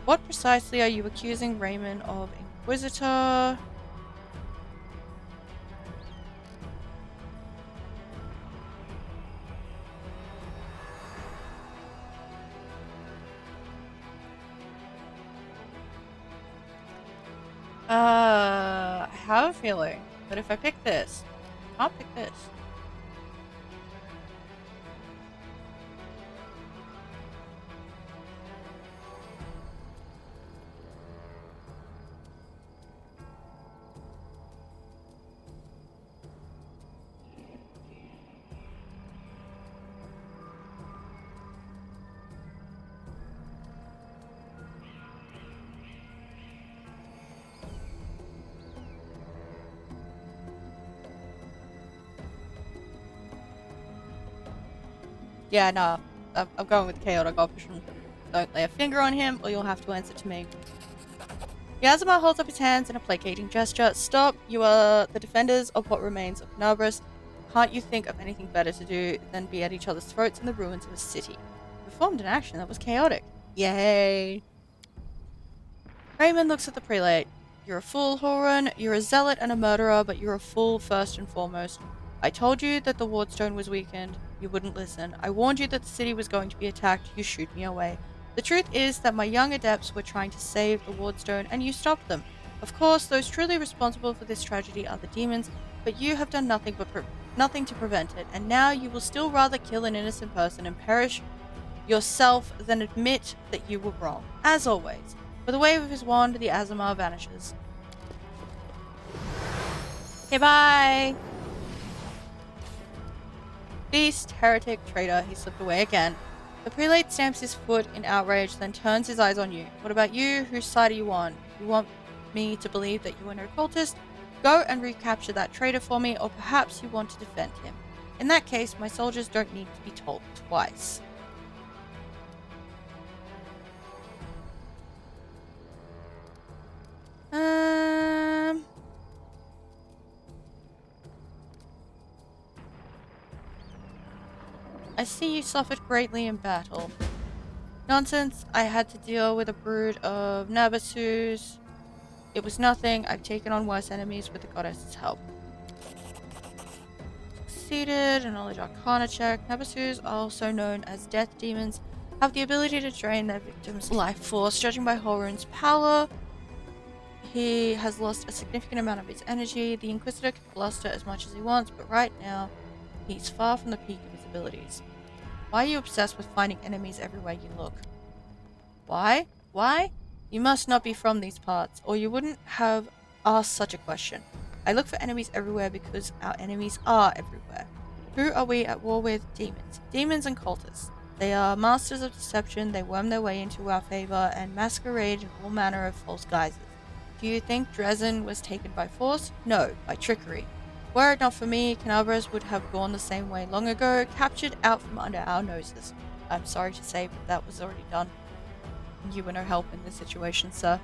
What precisely are you accusing Raymond of, Inquisitor? I have a feeling that if I pick this, I'll pick this. Yeah, no, I'm going with chaotic option. Don't lay a finger on him, or you'll have to answer to me. Yazama holds up his hands in a placating gesture. Stop, you are the defenders of what remains of Canabras. Can't you think of anything better to do than be at each other's throats in the ruins of a city? Performed an action that was chaotic. Yay! Raymond looks at the prelate. You're a fool, Horan. You're a zealot and a murderer, but you're a fool first and foremost. I told you that the wardstone was weakened. You wouldn't listen. I warned you that the city was going to be attacked. You shooed me away. The truth is that my young adepts were trying to save the Wardstone and you stopped them. Of course, those truly responsible for this tragedy are the demons, but you have done nothing to prevent it, and now you will still rather kill an innocent person and perish yourself than admit that you were wrong. As always, with a wave of his wand, the Azamar vanishes. Okay, bye! Beast, heretic, traitor, he slipped away again. The prelate stamps his foot in outrage, then turns his eyes on you. What about you? Whose side are you on? You want me to believe that you are no cultist? Go and recapture that traitor for me, or perhaps you want to defend him. In that case, my soldiers don't need to be told twice. I see you suffered greatly in battle. Nonsense, I had to deal with a brood of Nabasus. It was nothing, I've taken on worse enemies with the goddess's help. Succeeded, a knowledge arcana check. Nabasus, also known as death demons, have the ability to drain their victim's life force. Judging by Holrun's power, he has lost a significant amount of his energy. The Inquisitor can bluster as much as he wants, but right now, he's far from the peak of his abilities. Why are you obsessed with finding enemies everywhere you look? Why? Why? You must not be from these parts, or you wouldn't have asked such a question. I look for enemies everywhere because our enemies are everywhere. Who are we at war with? Demons. Demons and cultists. They are masters of deception, they worm their way into our favor and masquerade in all manner of false guises. Do you think Dresden was taken by force? No, by trickery. Were it not for me, Canabras would have gone the same way long ago, captured out from under our noses. I'm sorry to say, but that was already done. You were no help in this situation, sir.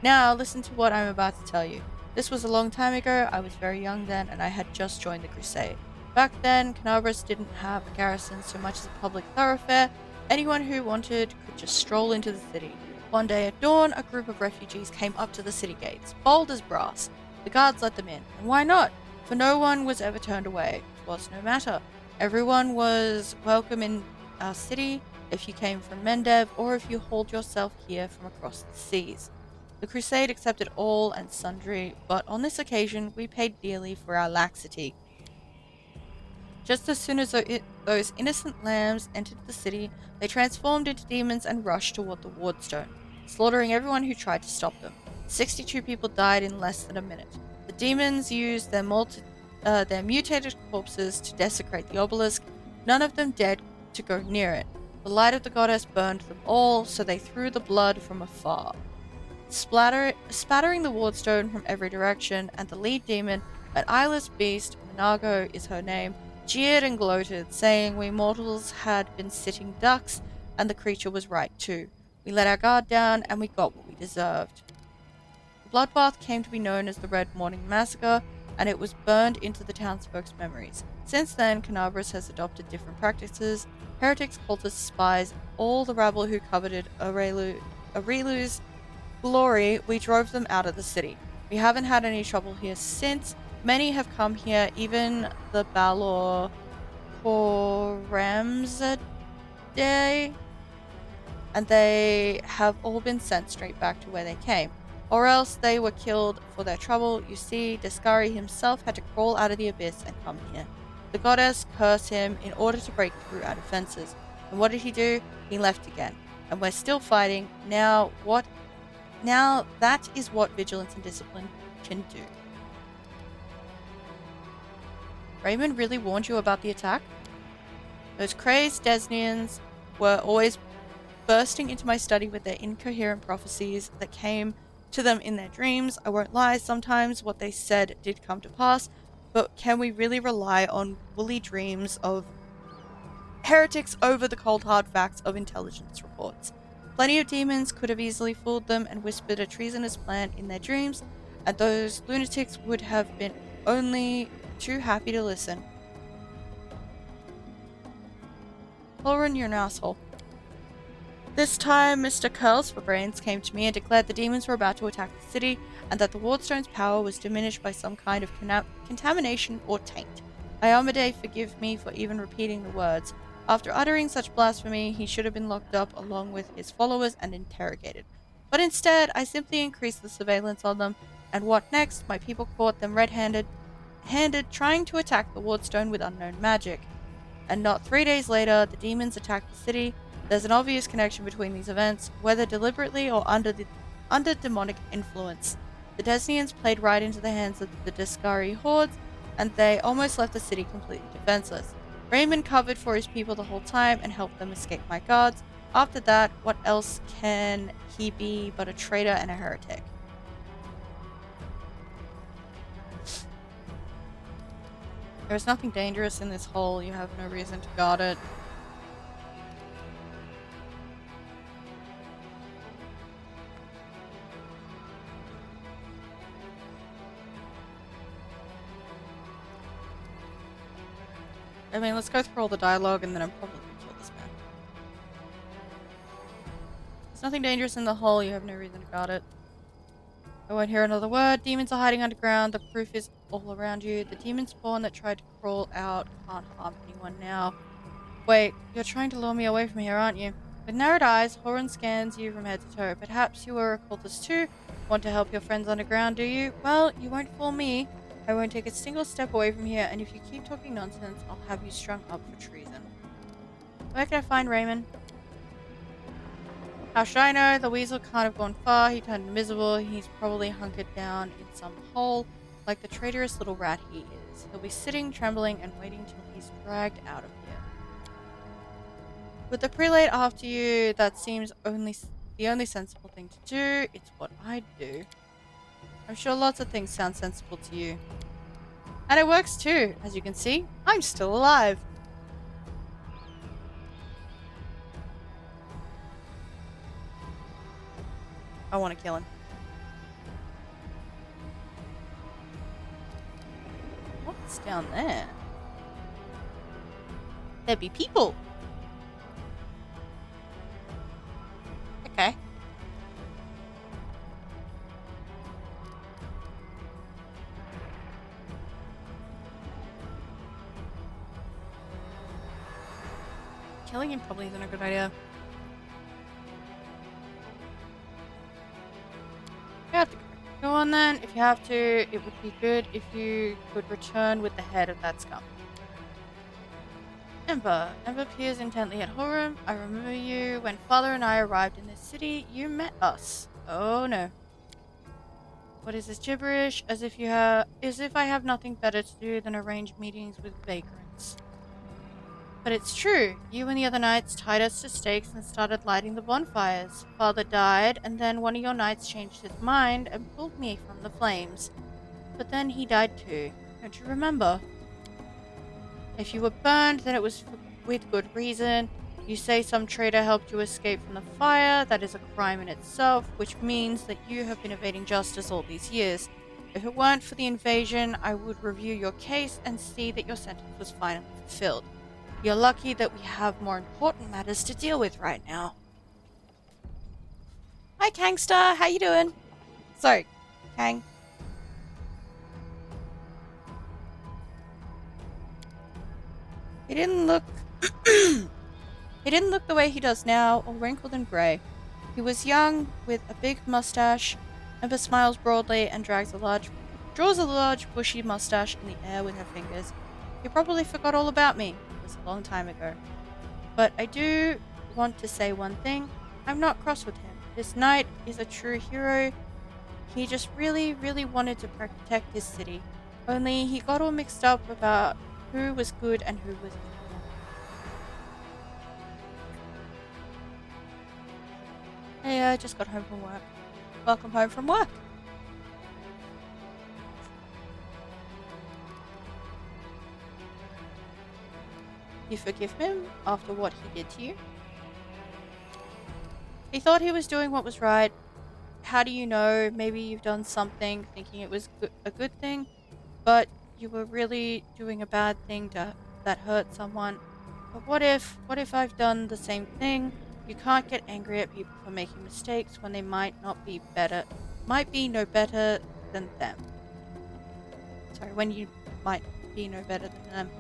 Now, listen to what I'm about to tell you. This was a long time ago, I was very young then, and I had just joined the Crusade. Back then, Canabras didn't have a garrison so much as a public thoroughfare. Anyone who wanted could just stroll into the city. One day at dawn, a group of refugees came up to the city gates, bold as brass. The guards let them in, and why not? For no one was ever turned away. It was no matter. Everyone was welcome in our city, if you came from Mendev, or if you hauled yourself here from across the seas. The Crusade accepted all and sundry, but on this occasion we paid dearly for our laxity. Just as soon as those innocent lambs entered the city, they transformed into demons and rushed toward the Wardstone, slaughtering everyone who tried to stop them. 62 people died in less than a minute. The demons used their mutated corpses to desecrate the obelisk, none of them dared to go near it. The light of the goddess burned them all, so they threw the blood from afar, spattering the Wardstone from every direction, and the lead demon, an eyeless beast, Minago is her name, jeered and gloated, saying we mortals had been sitting ducks, and the creature was right too. We let our guard down, and we got what we deserved. The bloodbath came to be known as the Red Morning Massacre, and it was burned into the townsfolk's memories. Since then, Canabras has adopted different practices. Heretics, cultists, spies, all the rabble who coveted Arelu's glory, we drove them out of the city. We haven't had any trouble here since. Many have come here, even the Balor Koramzadeh, and they have all been sent straight back to where they came. Or else they were killed for their trouble. You see, Descari himself had to crawl out of the abyss and come here. The goddess cursed him in order to break through our defenses. And what did he do? He left again. And we're still fighting. Now that is what vigilance and discipline can do. Raymond really warned you about the attack? Those crazed Desnians were always bursting into my study with their incoherent prophecies that came to them in their dreams. I won't lie, sometimes what they said did come to pass, but can we really rely on woolly dreams of heretics over the cold hard facts of intelligence reports? Plenty of demons could have easily fooled them and whispered a treasonous plan in their dreams, and those lunatics would have been only too happy to listen. Holrun, you're an asshole. This time, Mr. Curls for Brains came to me and declared the demons were about to attack the city, and that the Wardstone's power was diminished by some kind of contamination or taint. Iomade, forgive me for even repeating the words. After uttering such blasphemy, he should have been locked up along with his followers and interrogated. But instead, I simply increased the surveillance on them, and what next? My people caught them red-handed trying to attack the Wardstone with unknown magic. And not 3 days later, the demons attacked the city. There's an obvious connection between these events, whether deliberately or under demonic influence. The Desnians played right into the hands of the Descari hordes, and they almost left the city completely defenseless. Raymond covered for his people the whole time and helped them escape my guards. After that, what else can he be but a traitor and a heretic? There is nothing dangerous in this hole. You have no reason to guard it. I mean, let's go through all the dialogue and then I'm probably going to kill this man. There's nothing dangerous in the hole. You have no reason to guard it. I won't hear another word. Demons are hiding underground. The proof is all around you. The demon spawn that tried to crawl out can't harm anyone now. Wait, you're trying to lure me away from here, aren't you? With narrowed eyes, Horan scans you from head to toe. Perhaps you are a cultist too? Want to help your friends underground, do you? Well, you won't fool me. I won't take a single step away from here, and if you keep talking nonsense, I'll have you strung up for treason. Where can I find Raymond? How should I know? The weasel can't have gone far. He turned invisible. He's probably hunkered down in some hole, like the traitorous little rat he is. He'll be sitting, trembling, and waiting till he's dragged out of here. With the prelate after you, that seems the only sensible thing to do. It's what I'd do. I'm sure lots of things sound sensible to you. And it works too. As you can see, I'm still alive. I want to kill him. What's down there? There be people. Okay. Killing him probably isn't a good idea. You have to go on then. If you have to, it would be good if you could return with the head of that scum. Ember peers intently at Horam. I remember you. When Father and I arrived in this city, you met us. Oh no. What is this gibberish? As if I have nothing better to do than arrange meetings with vagrants. But it's true. You and the other knights tied us to stakes and started lighting the bonfires. Father died, and then one of your knights changed his mind and pulled me from the flames. But then he died too. Don't you remember? If you were burned, then it was with good reason. You say some traitor helped you escape from the fire. That is a crime in itself, which means that you have been evading justice all these years. If it weren't for the invasion, I would review your case and see that your sentence was finally fulfilled. You're lucky that we have more important matters to deal with right now. Hi, Kangster. How you doing? Sorry, Kang. He didn't look... He didn't look the way he does now, all wrinkled and grey. He was young, with a big mustache. Ember smiles broadly and draws a large bushy mustache in the air with her fingers. He probably forgot all about me. It was a long time ago. But I do want to say one thing. I'm not cross with him. This knight is a true hero. He just really, really wanted to protect his city. Only he got all mixed up about who was good and who was evil. Hey, I just got home from work. Welcome home from work. You forgive him after what he did to you? He thought he was doing what was right. How do you know? Maybe you've done something thinking it was a good thing, but you were really doing a bad thing that hurt someone. But what if I've done the same thing? You can't get angry at people for making mistakes when they might be no better than them. Sorry, when you might be no better than them.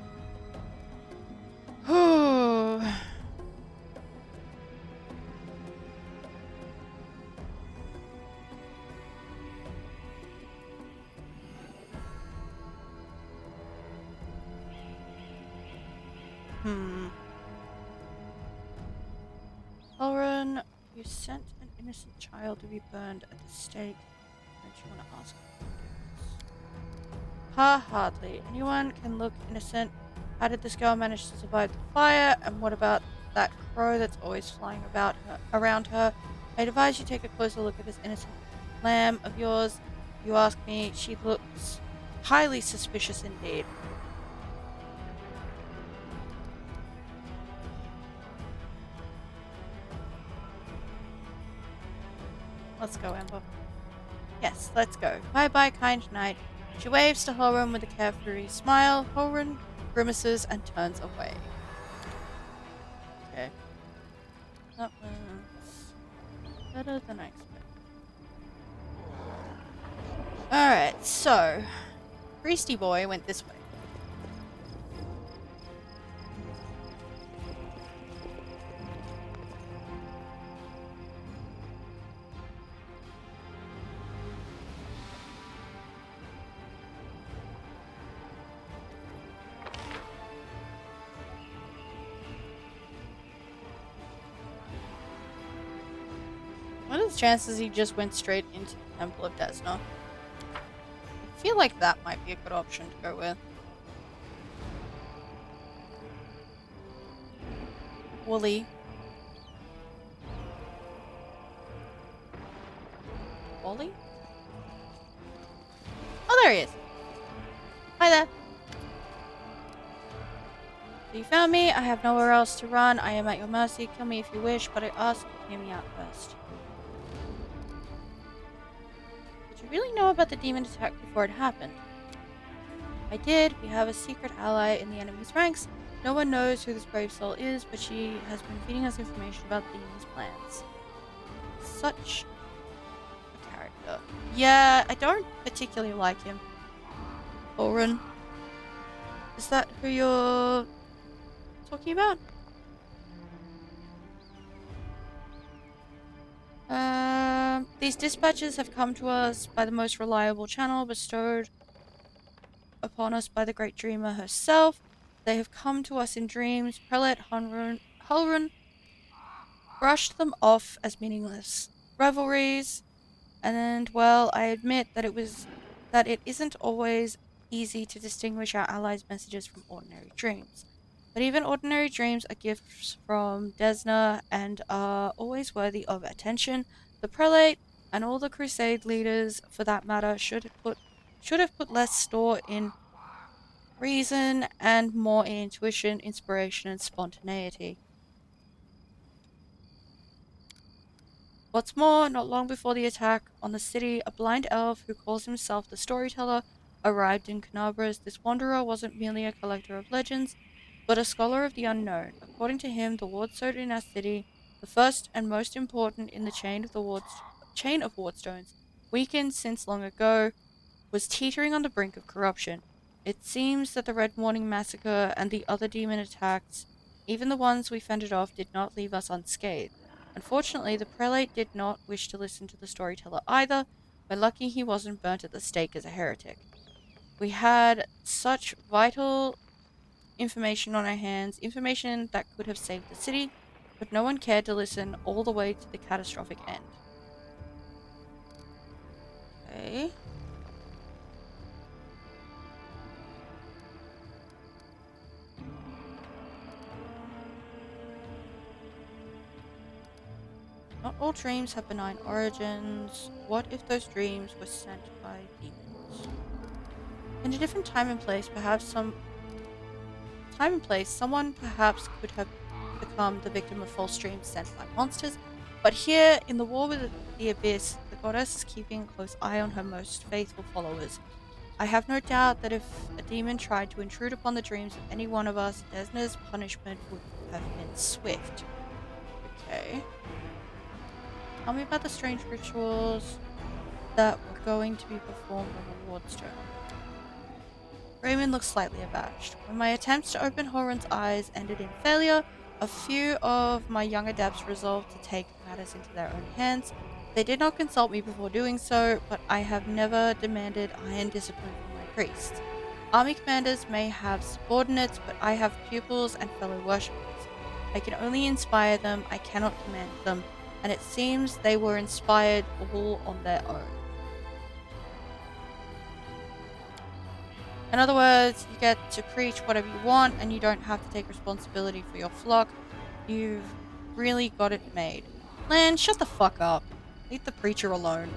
Lauren, you sent an innocent child to be burned at the stake. Don't you want to ask her? Hardly. Anyone can look innocent. How did this girl manage to survive the fire? And what about that crow that's always flying around her? I advise you take a closer look at this innocent lamb of yours. If you ask me, she looks highly suspicious indeed. Let's go, Amber. Yes, let's go. Bye-bye, kind knight. She waves to Horan with a carefree smile. Horan grimaces and turns away. Okay. That was better than I expected. Alright, so Priesty Boy went this way. What are the chances he just went straight into the Temple of Desna? I feel like that might be a good option to go with. Wooly. Wooly? Oh, there he is. Hi there. So you found me. I have nowhere else to run. I am at your mercy. Kill me if you wish, but I ask you hear me out first. Did you really know about the demon attack before it happened? I did. We have a secret ally in the enemy's ranks. No one knows who this brave soul is, but she has been feeding us information about the demon's plans. Such a character. Yeah, I don't particularly like him. Oren. Is that who you're talking about? These dispatches have come to us by the most reliable channel bestowed upon us by the great dreamer herself. They have come to us in dreams. Prelate Hulrun brushed them off as meaningless revelries, and well, I admit that it isn't always easy to distinguish our allies' messages from ordinary dreams. But even ordinary dreams are gifts from Desna and are always worthy of attention. The prelate and all the crusade leaders, for that matter, should have put less store in reason and more in intuition, inspiration, and spontaneity. What's more, not long before the attack on the city, a blind elf who calls himself the Storyteller arrived in Canabras. This wanderer wasn't merely a collector of legends, but a scholar of the unknown. According to him, the wardstone in our city, the first and most important in the chain of wardstones, weakened since long ago, was teetering on the brink of corruption. It seems that the Red Morning massacre and the other demon attacks, even the ones we fended off, did not leave us unscathed. Unfortunately, the prelate did not wish to listen to the storyteller either. We're lucky he wasn't burnt at the stake as a heretic. We had such vital information on our hands, information that could have saved the city, but no one cared to listen all the way to the catastrophic end. Okay. Not all dreams have benign origins. What if those dreams were sent by demons? In a different time and place, someone perhaps could have become the victim of false dreams sent by monsters, but here, in the war with the Abyss, the goddess is keeping a close eye on her most faithful followers. I have no doubt that if a demon tried to intrude upon the dreams of any one of us, Desna's punishment would have been swift. Okay. Tell me about the strange rituals that were going to be performed on the wardstone. Raymond looked slightly abashed. When my attempts to open Horan's eyes ended in failure, a few of my young adepts resolved to take matters into their own hands. They did not consult me before doing so, but I have never demanded iron discipline from my priests. Army commanders may have subordinates, but I have pupils and fellow worshippers. I can only inspire them, I cannot command them, and it seems they were inspired all on their own. In other words, you get to preach whatever you want and you don't have to take responsibility for your flock. You've really got it made. Lan, shut the fuck up. Leave the preacher alone.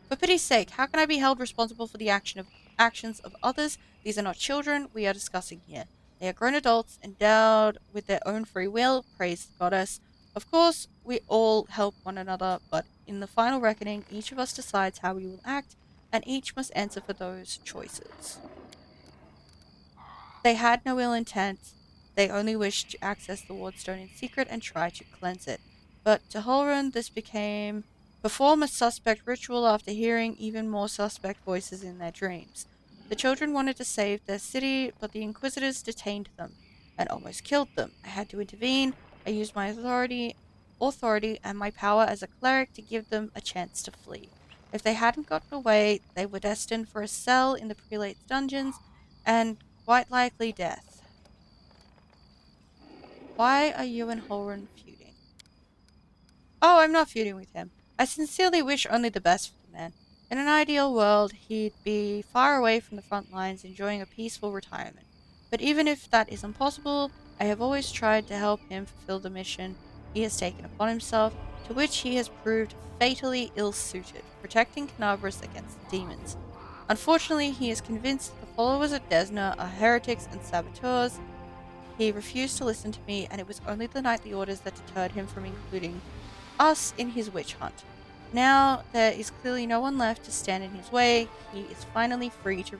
For pity's sake, how can I be held responsible for the actions of others? These are not children we are discussing here. They are grown adults, endowed with their own free will, praise the goddess. Of course, we all help one another, but in the final reckoning, each of us decides how we will act, and each must answer for those choices. They had no ill intent. They only wished to access the wardstone in secret and try to cleanse it. But to Holrun, this became perform a suspect ritual after hearing even more suspect voices in their dreams. The children wanted to save their city, but the Inquisitors detained them and almost killed them. I had to intervene. I used my authority and my power as a cleric to give them a chance to flee. If they hadn't gotten away, they were destined for a cell in the prelate's dungeons and quite likely death. Why are you and Holrun feuding? Oh, I'm not feuding with him. I sincerely wish only the best for the man. In an ideal world, he'd be far away from the front lines enjoying a peaceful retirement. But even if that isn't possible, I have always tried to help him fulfill the mission he has taken upon himself, to which he has proved fatally ill-suited, protecting Canabras against the demons. Unfortunately, he is convinced that the followers of Desna are heretics and saboteurs. He refused to listen to me, and it was only the nightly orders that deterred him from including us in his witch hunt. Now there is clearly no one left to stand in his way. He is finally free to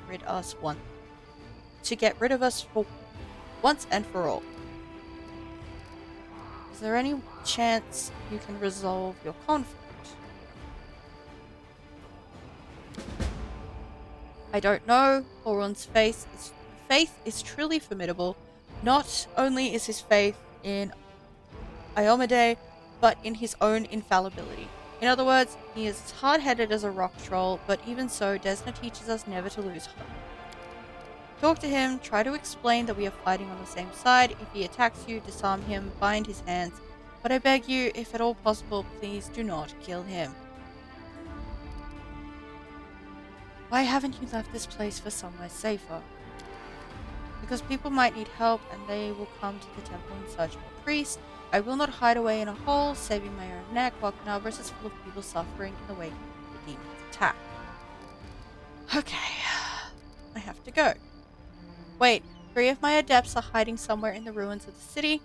get rid of us for once and for all. Is there any chance you can resolve your conflict? I don't know. Horon's faith is truly formidable. Not only is his faith in Iomade, but in his own infallibility. In other words, he is as hard-headed as a rock troll, but even so, Desna teaches us never to lose hope. Talk to him, try to explain that we are fighting on the same side. If he attacks you, disarm him, bind his hands. But I beg you, if at all possible, please do not kill him. Why haven't you left this place for somewhere safer? Because people might need help and they will come to the temple in search of a priest. I will not hide away in a hole, saving my own neck, while Canabras is full of people suffering in the wake of the demon's attack. Okay, I have to go. Wait, 3 of my adepts are hiding somewhere in the ruins of the city.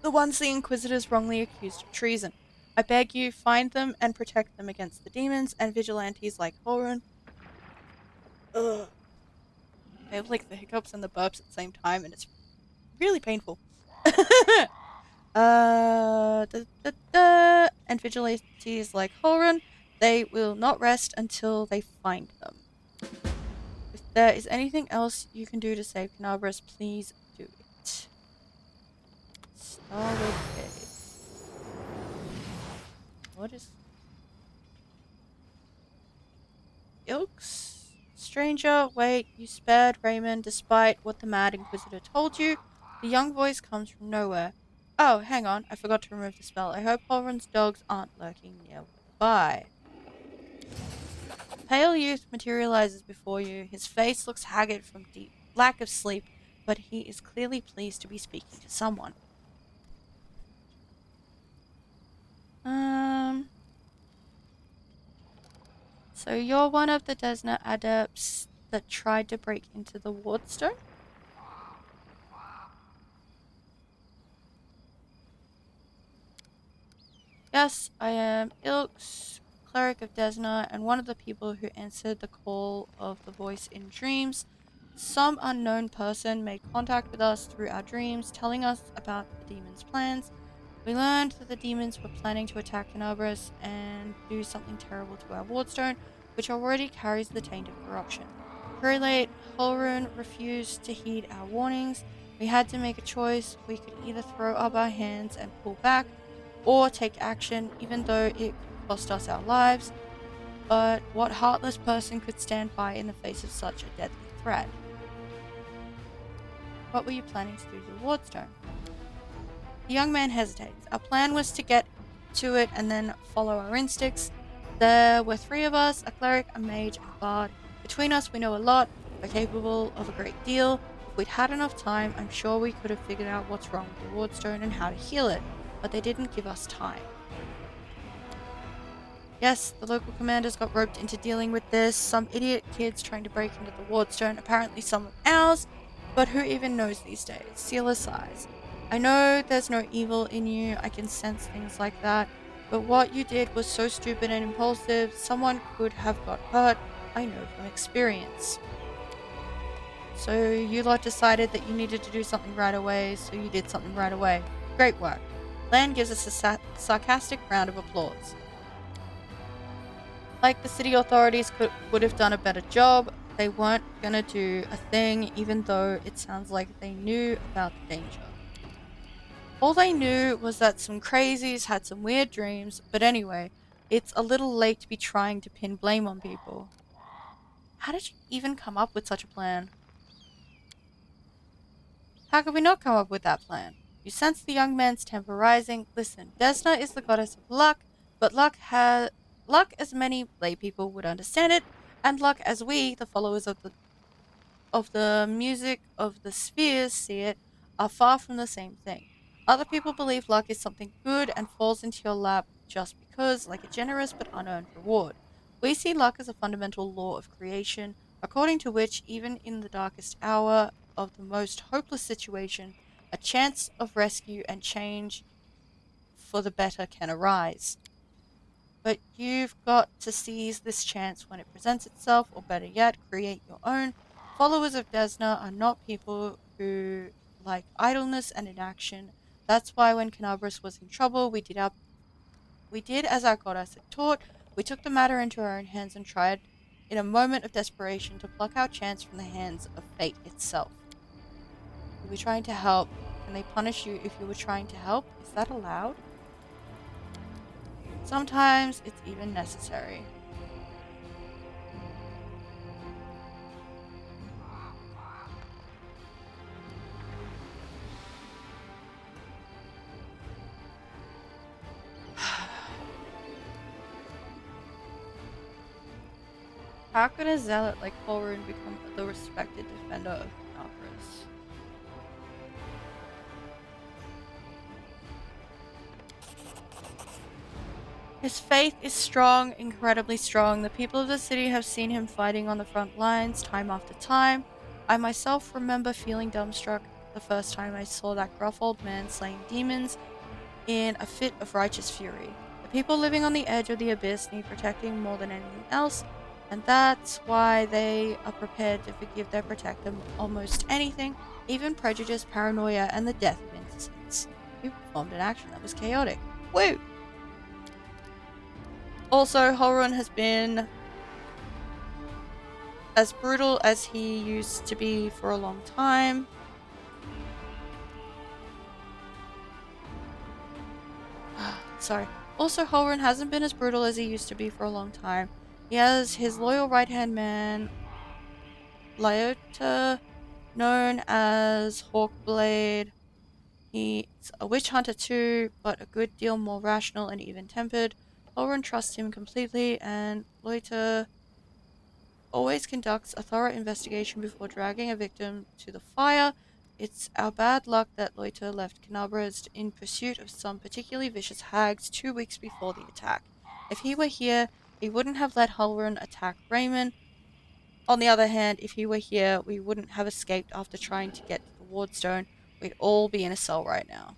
The ones the Inquisitors wrongly accused of treason. I beg you, find them and protect them against the demons and vigilantes like Holrun. Ugh. I have like the hiccups and the burps at the same time, and it's really painful. And vigilantes like Holrun, they will not rest until they find them. If there is anything else you can do to save Canabras, please do it. Starwood Cave. What is... Ilks? Stranger, wait, you spared Raymond despite what the Mad Inquisitor told you. The young voice comes from nowhere. Oh, hang on, I forgot to remove the spell. I hope Holrun's dogs aren't lurking nearby. The pale youth materializes before you. His face looks haggard from deep lack of sleep, but he is clearly pleased to be speaking to someone. So you're one of the Desna adepts that tried to break into the wardstone? Yes, I am Ilks, cleric of Desna, and one of the people who answered the call of the voice in dreams. Some unknown person made contact with us through our dreams, telling us about the demon's plans. We learned that the demons were planning to attack Canabras and do something terrible to our wardstone, which already carries the taint of corruption. Very late, Holrun refused to heed our warnings. We had to make a choice. We could either throw up our hands and pull back, or take action, even though it could cost us our lives. But what heartless person could stand by in the face of such a deadly threat? What were you planning to do to the Wardstone? The young man hesitates. Our plan was to get to it and then follow our instincts. There were 3 of us, a cleric, a mage, and a bard. Between us, we know a lot. We're capable of a great deal. If we'd had enough time, I'm sure we could have figured out what's wrong with the Wardstone and how to heal it, but they didn't give us time. Yes, the local commanders got roped into dealing with this. Some idiot kids trying to break into the Wardstone, apparently some of ours, but who even knows these days? Seal size. I know there's no evil in you, I can sense things like that, but what you did was so stupid and impulsive, someone could have got hurt, I know from experience. So you lot decided that you needed to do something right away, so you did something right away. Great work. Lan gives us a sarcastic round of applause. Like the city authorities would have done a better job, they weren't gonna do a thing even though it sounds like they knew about the danger. All they knew was that some crazies had some weird dreams, but anyway, it's a little late to be trying to pin blame on people. How did you even come up with such a plan? How could we not come up with that plan? You sense the young man's temper rising. Listen, Desna is the goddess of luck, but luck as many lay people would understand it, and luck as we, the followers of the music of the spheres, see it, are far from the same thing. Other people believe luck is something good and falls into your lap just because, like a generous but unearned reward. We see luck as a fundamental law of creation, according to which, even in the darkest hour of the most hopeless situation, a chance of rescue and change for the better can arise. But you've got to seize this chance when it presents itself, or better yet, create your own. Followers of Desna are not people who like idleness and inaction. That's why when Canabras was in trouble, we did as our goddess had taught. We took the matter into our own hands and tried, in a moment of desperation, to pluck our chance from the hands of fate itself. You were trying to help. Can they punish you if you were trying to help? Is that allowed? Sometimes it's even necessary. How could a zealot like Holrun become the respected defender of Canopus? His faith is strong, incredibly strong. The people of the city have seen him fighting on the front lines time after time. I myself remember feeling dumbstruck the first time I saw that gruff old man slaying demons in a fit of righteous fury. The people living on the edge of the abyss need protecting more than anything else, and that's why they are prepared to forgive their protector almost anything, even prejudice, paranoia, and the death of innocents. He performed an action that was chaotic. Woo! Also, Holrun has been as brutal as he used to be for a long time. Sorry. Also, Holrun hasn't been as brutal as he used to be for a long time. He has his loyal right-hand man, Lyota, known as Hawkblade. He's a witch hunter too, but a good deal more rational and even-tempered. Holrun trusts him completely, and Lyota always conducts a thorough investigation before dragging a victim to the fire. It's our bad luck that Loiter left Canabras in pursuit of some particularly vicious hags 2 weeks before the attack. If he were here, he wouldn't have let Hulrun attack Raymond. On the other hand, if he were here, we wouldn't have escaped after trying to get to the Wardstone. We'd all be in a cell right now.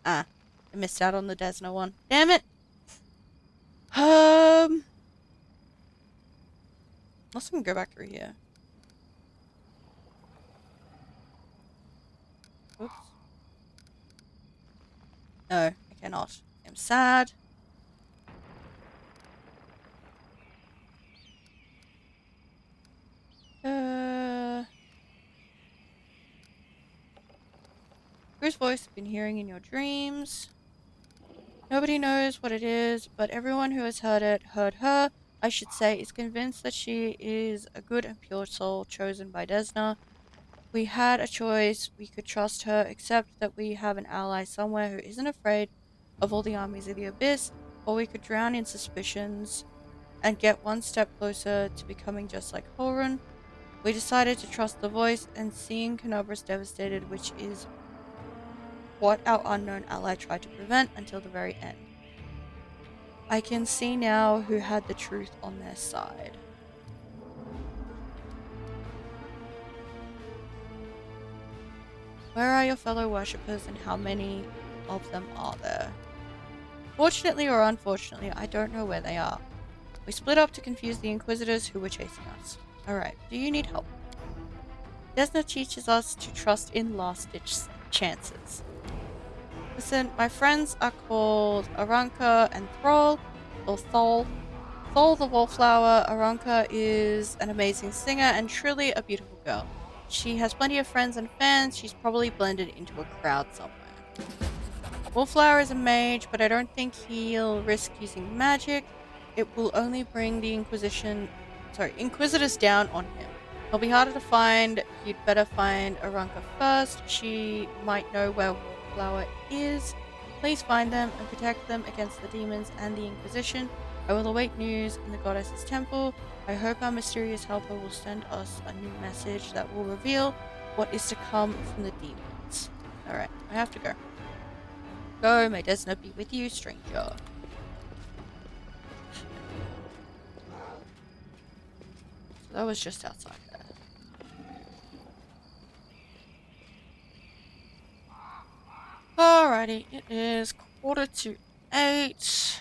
Ah, I missed out on the Desna one. Damn it! Unless I can go back through here. Oops. No, I cannot. am sad. Whose voice have been hearing in your dreams? Nobody knows what it is, but everyone who has heard it, heard her, I should say, is convinced that she is a good and pure soul chosen by Desna. We had a choice. We could trust her, except that we have an ally somewhere who isn't afraid of all the armies of the Abyss, or we could drown in suspicions and get one step closer to becoming just like Horan. We decided to trust the voice, and seeing Kenobris devastated, which is what our unknown ally tried to prevent until the very end. I can see now who had the truth on their side. Where are your fellow worshippers, and how many of them are there? Fortunately or unfortunately, I don't know where they are. We split up to confuse the Inquisitors who were chasing us. Alright, do you need help? Desna teaches us to trust in last-ditch chances. Listen, my friends are called Aranka and Thrall, or Thol. Thol the Wallflower. Aranka is an amazing singer and truly a beautiful girl. She has plenty of friends and fans. She's probably blended into a crowd somewhere. Wallflower is a mage, but I don't think he'll risk using magic. It will only bring the Inquisitors down on him. He'll be harder to find. You'd better find Aranka first. She might know where Wallflower is. Please find them and protect them against the demons and the Inquisition. I will await news in the goddess's temple. I hope our mysterious helper will send us a new message that will reveal what is to come from the demons. Alright, I have to go. Go, may Desna be with you, stranger. So that was just outside there. Alrighty, it is 7:45.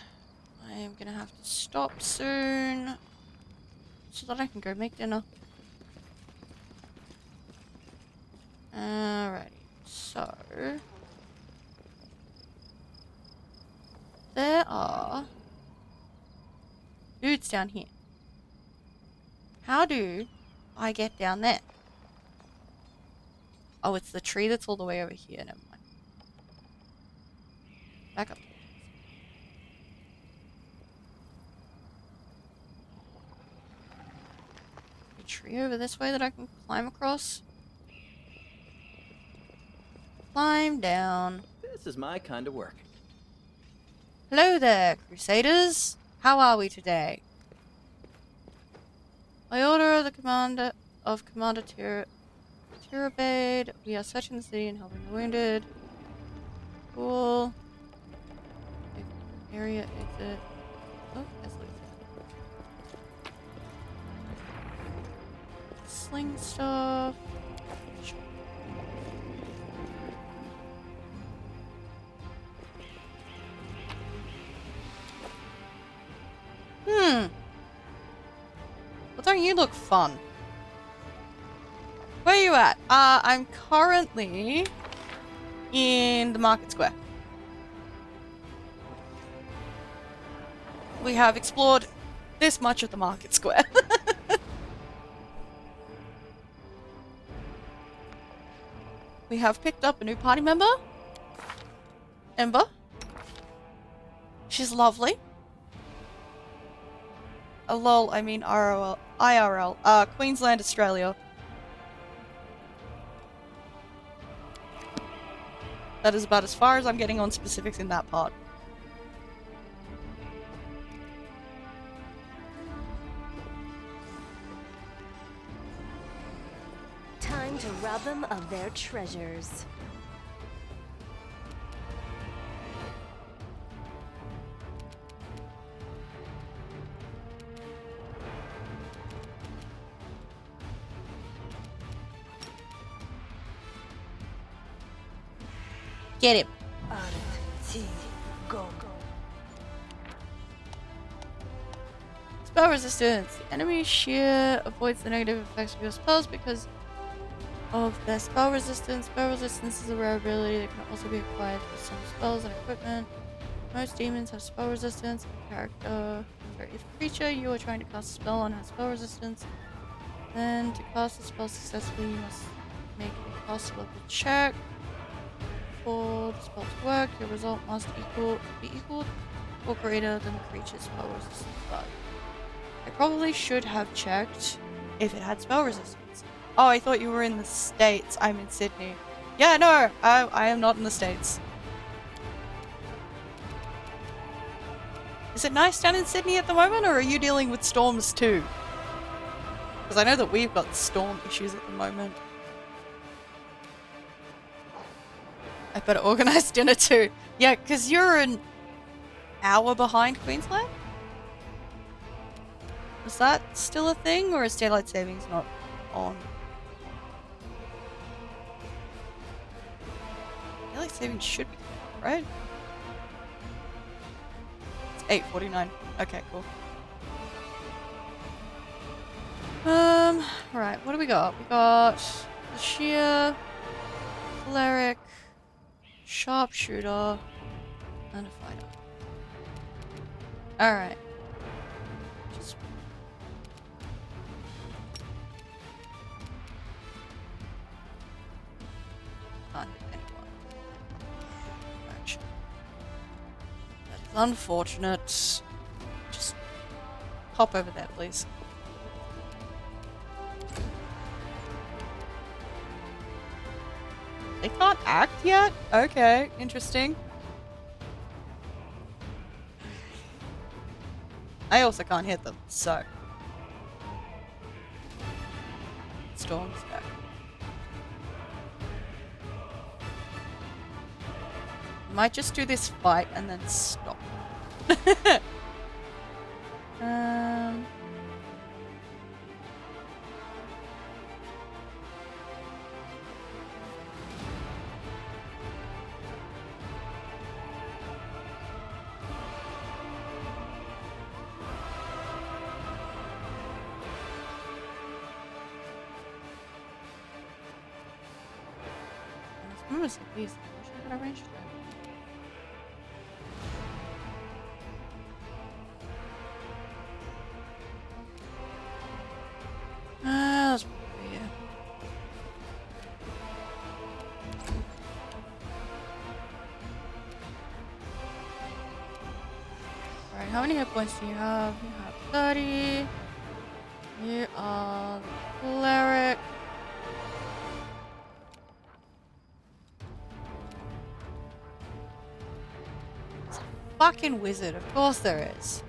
I am gonna have to stop soon so that I can go make dinner. Alrighty, so there are dudes down here. How do I get down there? Oh, it's the tree that's all the way over here. Never mind. Back up. A tree over this way that I can climb across. Climb down. This is my kind of work. Hello there, Crusaders. How are we today? By order of the Commander Tirabade, we are searching the city and helping the wounded. Cool. Area exit. Oh, that's like sling stuff. Well, don't you look fun? Where are you at? I'm currently in the market square. We have explored this much of the market square. We have picked up a new party member. Ember. She's lovely. Lol, I mean IRL. Queensland, Australia. That is about as far as I'm getting on specifics in that part. Time to rob them of their treasures. Get him. Spell resistance. The enemy sheer avoids the negative effects of your spells because of their spell resistance. Spell resistance is a rare ability that can also be acquired for some spells and equipment. Most demons have spell resistance. Character. Sorry, if a creature you are trying to cast a spell on has spell resistance, then to cast the spell successfully, you must make a cast level check. For the spell to work, your result must be equal or greater than the creature's spell resistance value. I probably should have checked if it had spell resistance. Oh, I thought you were in the States. I'm in Sydney. Yeah, no, I am not in the States. Is it nice down in Sydney at the moment, or are you dealing with storms too? Because I know that we've got storm issues at the moment. I better organize dinner too. Yeah, because you're an hour behind Queensland? Is that still a thing, or is daylight savings not on? Daylight savings should be on, right? It's 8:49. Okay, cool. Right, what do we got? We got the Sheer, Cleric, Sharpshooter, and a Fighter. Alright. Just... can't hit anyone. Actually. That is unfortunate. Just hop over there, please. They can't act yet? Okay, interesting. I also can't hit them, so. Storm's back. Might just do this fight and then stop. Please, I wish I could arrange that. That's probably it. Alright, how many hit points do you have? You have 30. You are the cleric. Fucking wizard, of course there is.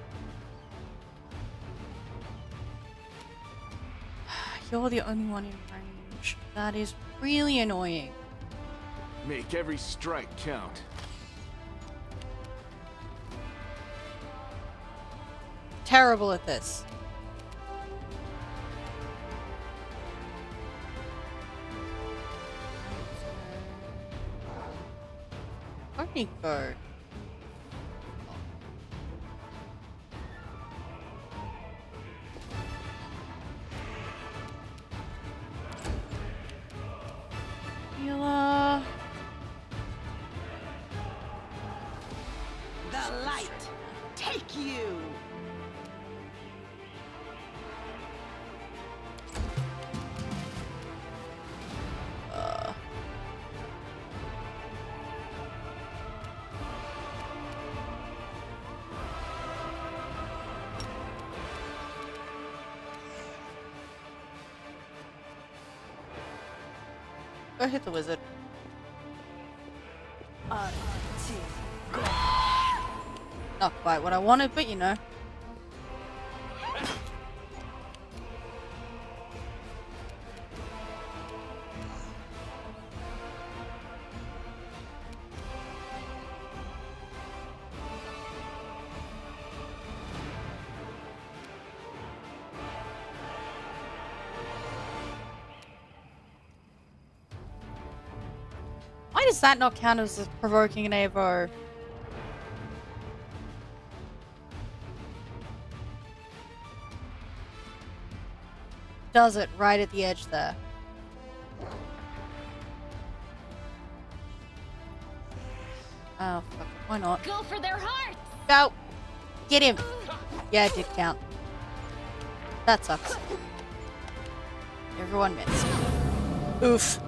You're the only one in range. That is really annoying. Make every strike count. Terrible at this. Where did he go? The light, take you! Go hit the wizard. Not quite what I wanted, but you know. Why does that not count as provoking an AVO? Does it right at the edge there. Oh, fuck. Why not? Go for their hearts! Go! Get him! Yeah, it did count. That sucks. Everyone missed. Oof.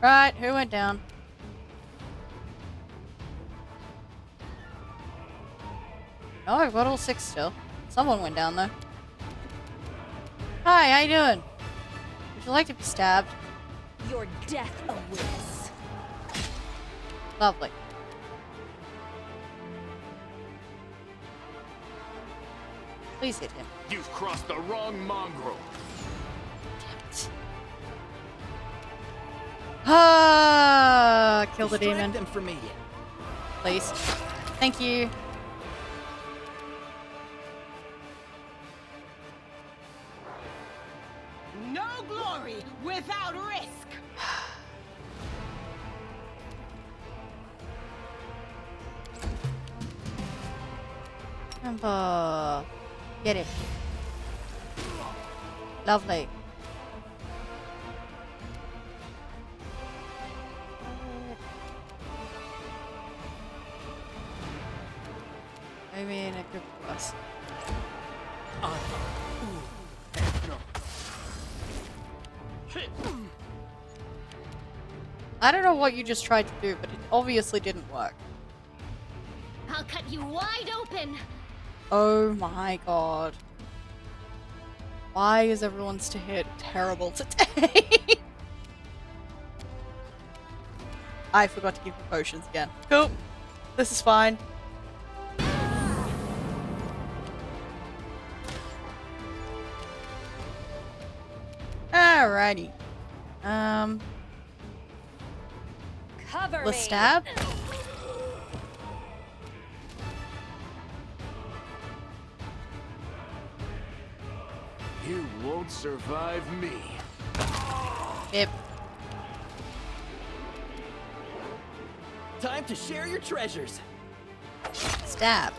Right, who went down? Oh, I've got all 6 still. Someone went down though. Hi, how you doing? Would you like to be stabbed? Your death awaits. Lovely. Please hit him. You've crossed the wrong mongrel. Ah, kill the Distract demon. them for me. Please. Thank you. No glory without risk. Remember. Get it. Lovely. I mean, a group of us. I don't know what you just tried to do, but it obviously didn't work. I'll cut you wide open! Oh my god. Why is everyone's to hit terrible today? I forgot to give you potions again. Cool. This is fine. Alrighty. Cover Let's me. stab. You won't survive me. Yep. Time to share your treasures. Stab.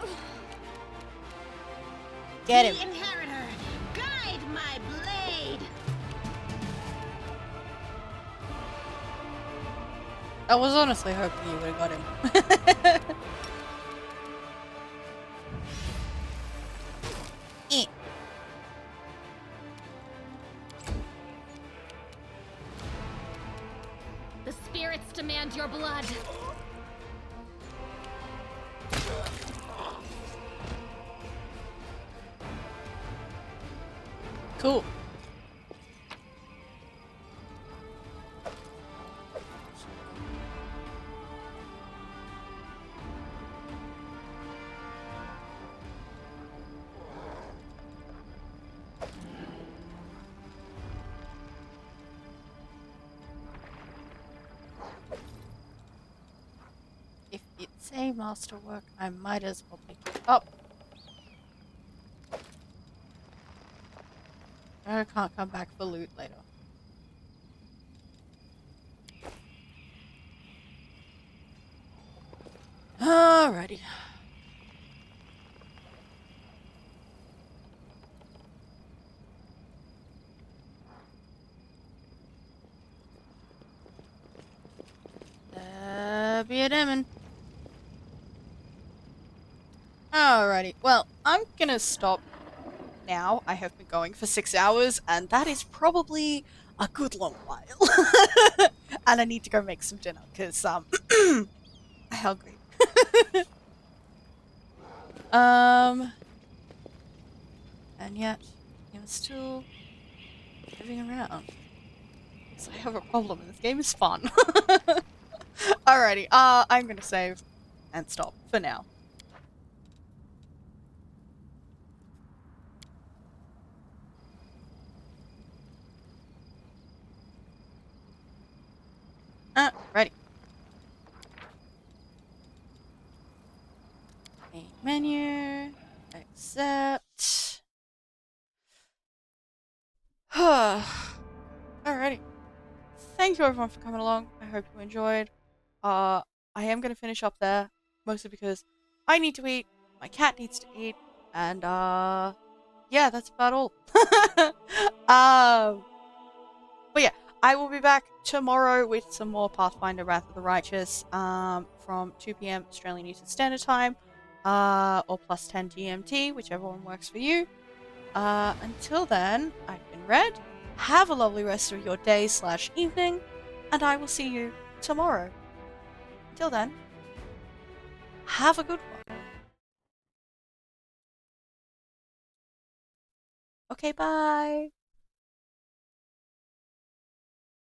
Get him. The inheritor, guide my blade. I was honestly hoping you would have got him. Eh. The spirits demand your blood. Cool. If it's a masterwork, I might as well pick it up. I can't come back for loot later. Alrighty. Be a demon. Alrighty. Well, I'm gonna stop now. I have been going for 6 hours, and that is probably a good long while. And I need to go make some dinner, because, I'm hungry. And yet, I'm still moving around. So I have a problem, and this game is fun. Alrighty, I'm gonna save and stop for now. Ready. Main menu. Accept. Alrighty. Thank you everyone for coming along. I hope you enjoyed. I am gonna finish up there, mostly because I need to eat, my cat needs to eat, and yeah, that's about all. But yeah, I will be back tomorrow with some more Pathfinder Wrath of the Righteous from 2 p.m. Australian Eastern Standard Time or plus 10 GMT, whichever one works for you. Until then, I've been Red. Have a lovely rest of your day/evening, and I will see you tomorrow. Until then, have a good one. Okay, bye.